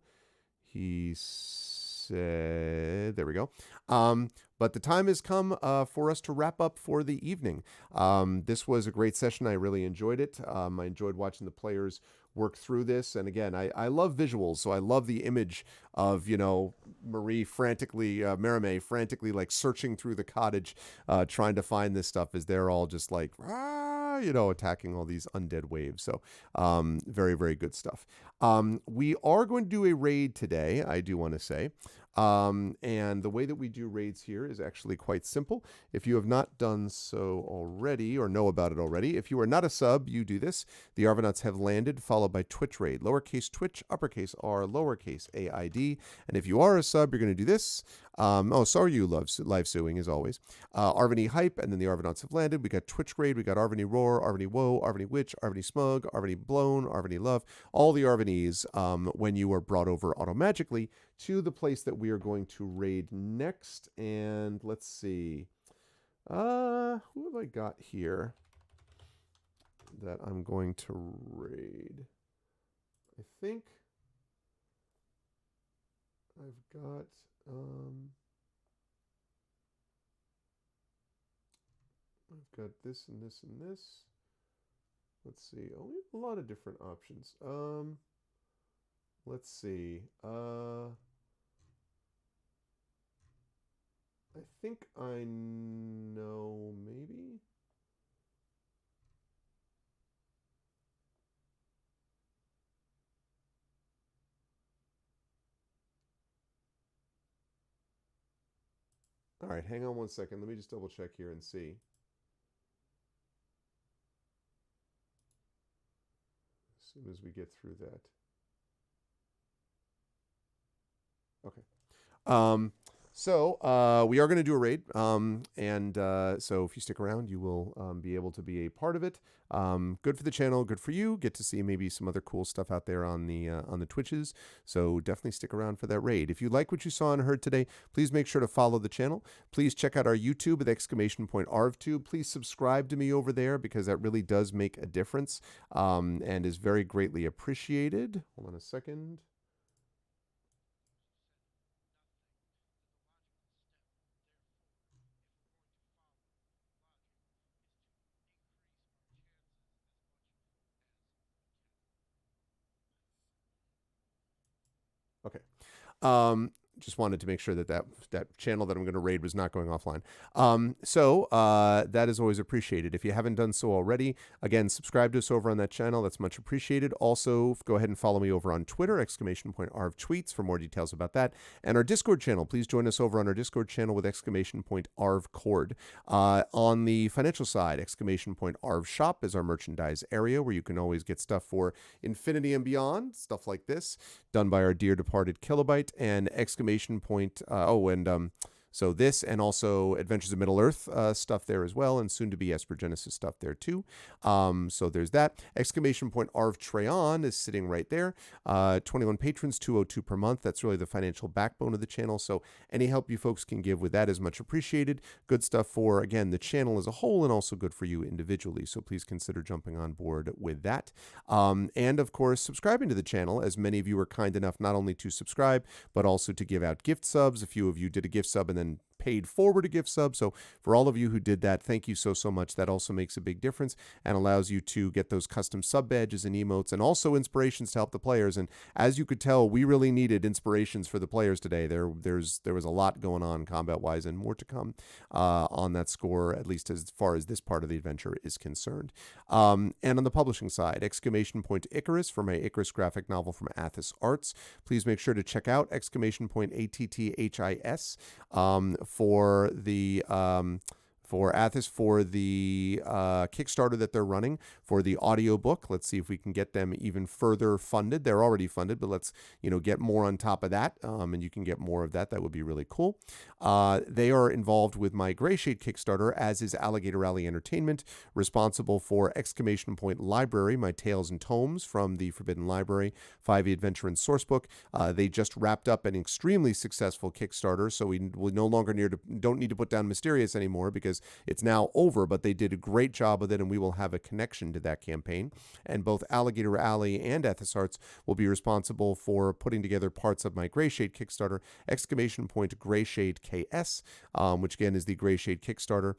He said, there we go. But the time has come for us to wrap up for the evening. This was a great session. I really enjoyed it. I enjoyed watching the players work through this. And again, I love visuals. So I love the image of, Marie Merime frantically like searching through the cottage, trying to find this stuff as they're all just like, attacking all these undead waves. So very, very good stuff. We are going to do a raid today, I do want to say. And the way that we do raids here is actually quite simple. If you have not done so already or know about it already, if you are not a sub, you do this. The Arvanauts have landed, followed by Twitch raid. Lowercase Twitch, uppercase R, lowercase AID. And if you are a sub, you're going to do this. Sorry, you live suing as always. Arvany Hype, and then the Arvanauts have landed. We got Twitch Grade, we got Arvany Roar, Arvany Woe, Arvany Witch, Arvany Smug, Arvany Blown, Arvany Love, all the Arvanys when you are brought over automagically to the place that we are going to raid next. And let's see. Who have I got here that I'm going to raid? I think I've got this and this and this. Let's see. Oh, we have a lot of different options. Let's see. I think I know, maybe. All right, hang on one second. Let me just double check here and see. As soon as we get through that. Okay. So we are going to do a raid, and so if you stick around, you will be able to be a part of it. Good for the channel, good for you. Get to see maybe some other cool stuff out there on the Twitches. So definitely stick around for that raid. If you like what you saw and heard today, please make sure to follow the channel. Please check out our YouTube at !ArvTube. Please subscribe to me over there because that really does make a difference, and is very greatly appreciated. Hold on a second. Okay. Just wanted to make sure that that channel that I'm going to raid was not going offline. So that is always appreciated. If you haven't done so already, again, subscribe to us over on that channel. That's much appreciated. Also, go ahead and follow me over on Twitter, !ArvTweets for more details about that. And our Discord channel, please join us over on our Discord channel with !ArvCord. On the financial side, !ArvShop is our merchandise area where you can always get stuff for Infinity and beyond, stuff like this, done by our dear departed Kilobyte, and so this, and also Adventures of Middle-earth stuff there as well, and soon to be Esper Genesis stuff there too. So there's that. Arv Treon is sitting right there. 21 patrons, $2.02 per month. That's really the financial backbone of the channel. So any help you folks can give with that is much appreciated. Good stuff for, again, the channel as a whole, and also good for you individually. So please consider jumping on board with that. And of course, subscribing to the channel, as many of you are kind enough not only to subscribe, but also to give out gift subs. A few of you did a gift sub and then paid forward a gift sub. So for all of you who did that, thank you so much. That also makes a big difference and allows you to get those custom sub badges and emotes, and also inspirations to help the players. And as you could tell, we really needed inspirations for the players today. There was a lot going on combat wise, and more to come on that score, at least as far as this part of the adventure is concerned. And on the publishing side, Icarus for my Icarus graphic novel from Athos Arts. Please make sure to check out ATTHIS for the Kickstarter that they're running for the audiobook. Let's see if we can get them even further funded. They're already funded, but let's get more on top of that, and you can get more of that. That would be really cool. They are involved with my Greyshade Kickstarter, as is Alligator Alley Entertainment, responsible for Library, my Tales and Tomes from the Forbidden Library, 5e Adventure and Sourcebook. They just wrapped up an extremely successful Kickstarter, so we no longer don't need to put down Mysterious anymore because it's now over, but they did a great job with it, and we will have a connection to that campaign. And both Alligator Alley and Athos Arts will be responsible for putting together parts of my Greyshade Kickstarter, Greyshade KS, which again is the Greyshade Kickstarter,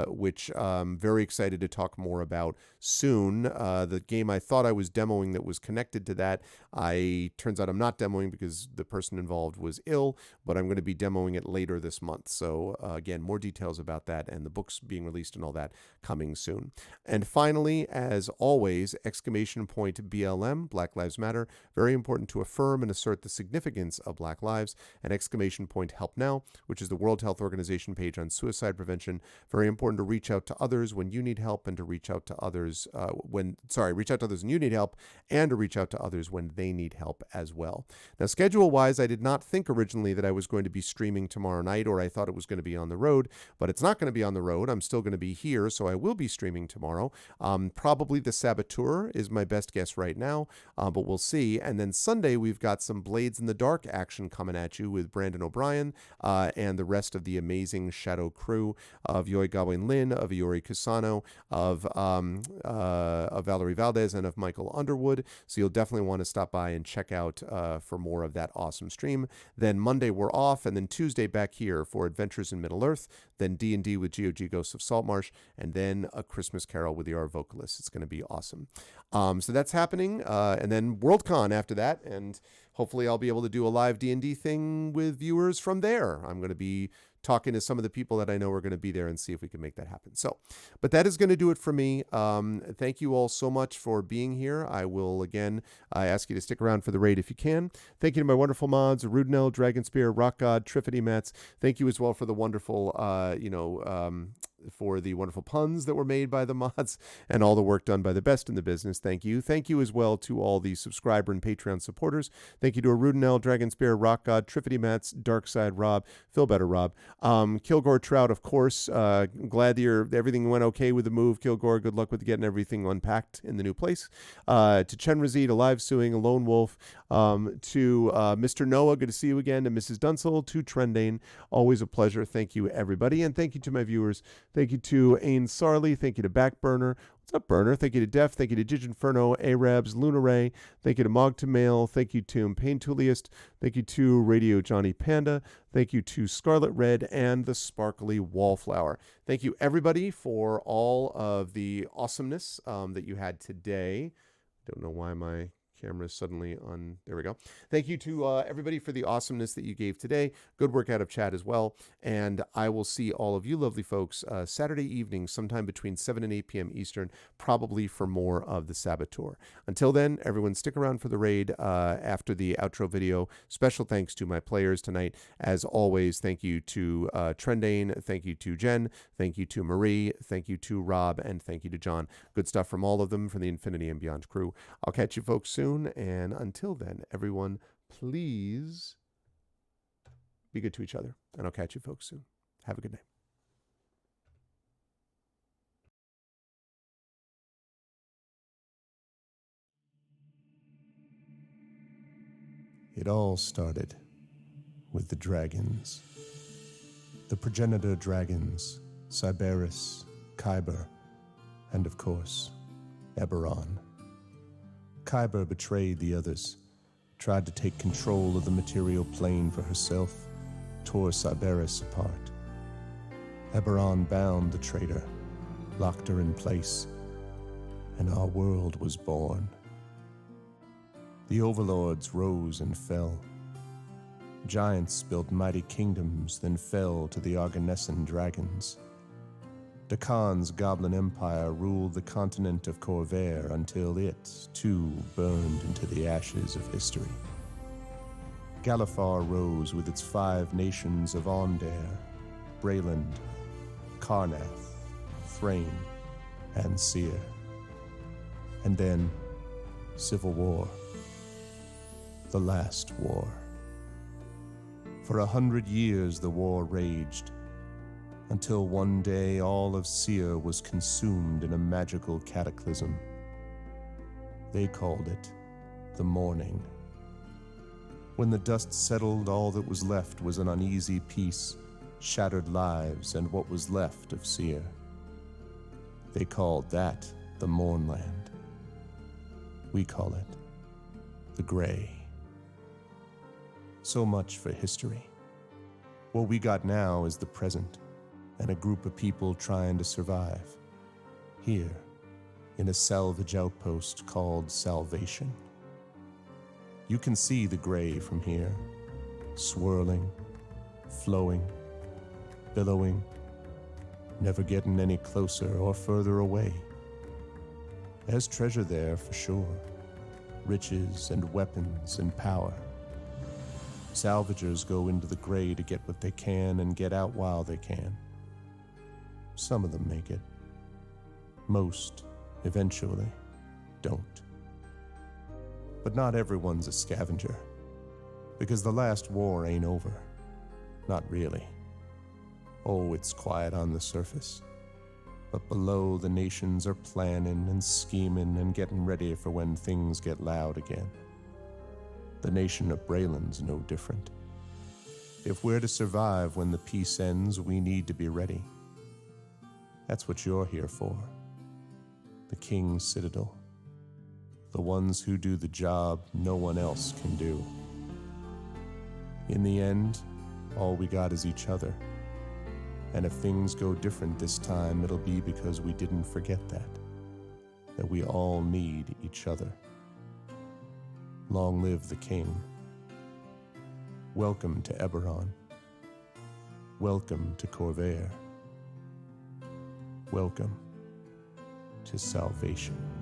which I'm very excited to talk more about soon. The game I thought I was demoing that was connected to that, turns out I'm not demoing because the person involved was ill, but I'm going to be demoing it later this month. So again, more details about that and the books being released and all that coming soon. And finally, as always, BLM, Black Lives Matter, very important to affirm and assert the significance of Black lives, and Help Now, which is the World Health Organization page on suicide prevention. Very important to reach out to others when you need help, and to reach out to others when you need help, and to reach out to others when they need help as well. Now, schedule-wise, I did not think originally that I was going to be streaming tomorrow night, or I thought it was going to be on the road, but it's not going to be on the road. I'm still going to be here, so I will be streaming tomorrow. Probably the Saboteur is my best guess right now, but we'll see. And then Sunday, we've got some Blades in the Dark action coming at you with Brandon O'Brien and the rest of the amazing Shadow crew of Yoi Gawain Lin, of Iori Kusano, of Valerie Valdez, and of Michael Underwood. So you'll definitely want to stop by and check out for more of that awesome stream. Then Monday, we're off, and then Tuesday back here for Adventures in Middle-earth, then D&D with GOG Ghosts of Saltmarsh, and then A Christmas Carol with the Vocalists. It's going to be awesome. So that's happening, and then Worldcon after that, and hopefully I'll be able to do a live D&D thing with viewers from there. I'm going to be talking to some of the people that I know are going to be there and see if we can make that happen. So, but that is going to do it for me. Thank you all so much for being here. I will, again, ask you to stick around for the raid if you can. Thank you to my wonderful mods, Rudnell, Dragonspear, Rock God, Triffity Mats. Thank you as well for the wonderful, for the wonderful puns that were made by the mods and all the work done by the best in the business. Thank you. Thank you as well to all the subscriber and Patreon supporters. Thank you to Rudnell, Dragonspear, Rock God, Triffity Mats, Darkside Rob, Feel Better Rob, Kilgore Trout, of course. Glad that everything went okay with the move, Kilgore. Good luck with getting everything unpacked in the new place. To Chenrazi, to Live Suing, a Lone Wolf, to Mr. Noah, good to see you again, to Mrs. Dunsel, to Trendane, always a pleasure. Thank you, everybody, and thank you to my viewers. Thank you to Ain Sarley. Thank you to Backburner. What's up, Burner? Thank you to Def. Thank you to Giginferno, Arabs, Lunaray. Thank you to Mog to Mail. Thank you to Pain Tuliest. Thank you to Radio Johnny Panda. Thank you to Scarlet Red and the Sparkly Wallflower. Thank you, everybody, for all of the awesomeness that you had today. Don't know why my camera is suddenly on. There we go. Thank you to everybody for the awesomeness that you gave today. Good work out of chat as well. And I will see all of you lovely folks Saturday evening, sometime between 7 and 8 p.m. Eastern, probably for more of the Saboteur. Until then, everyone stick around for the raid after the outro video. Special thanks to my players tonight. As always, thank you to Trendane. Thank you to Jen. Thank you to Marie. Thank you to Rob. And thank you to John. Good stuff from all of them, from the Infinity and Beyond crew. I'll catch you folks soon. And until then, everyone, please be good to each other. And I'll catch you folks soon. Have a good night. It all started with the dragons. The progenitor dragons, Cyberus, Kyber, and of course, Eberron. Kyber betrayed the others, tried to take control of the material plane for herself, tore Cyberus apart. Eberron bound the traitor, locked her in place, and our world was born. The overlords rose and fell. Giants built mighty kingdoms, then fell to the Arganessan dragons. Dakan's goblin empire ruled the continent of Corvair until it, too, burned into the ashes of history. Galifar rose with its 5 nations of Ondair, Brayland, Karnath, Thrain, and Seer. And then, civil war. The last war. For 100 years the war raged, until one day all of Seer was consumed in a magical cataclysm. They called it the Morning. When the dust settled, all that was left was an uneasy peace, shattered lives, and what was left of Seer. They called that the Mournland. We call it the Gray. So much for history. What we got now is the present, and a group of people trying to survive. Here, in a salvage outpost called Salvation. You can see the Gray from here, swirling, flowing, billowing, never getting any closer or further away. There's treasure there for sure, riches and weapons and power. Salvagers go into the Gray to get what they can and get out while they can. Some of them make it. Most, eventually, don't. But not everyone's a scavenger, because the last war ain't over. Not really. Oh, it's quiet on the surface. But below, the nations are planning and scheming and getting ready for when things get loud again. The nation of Brayland's no different. If we're to survive when the peace ends, we need to be ready. That's what you're here for. The King's Citadel. The ones who do the job no one else can do. In the end, all we got is each other. And if things go different this time, it'll be because we didn't forget that. that we all need each other. Long live the king. Welcome to Eberron. Welcome to Corvair. Welcome to salvation.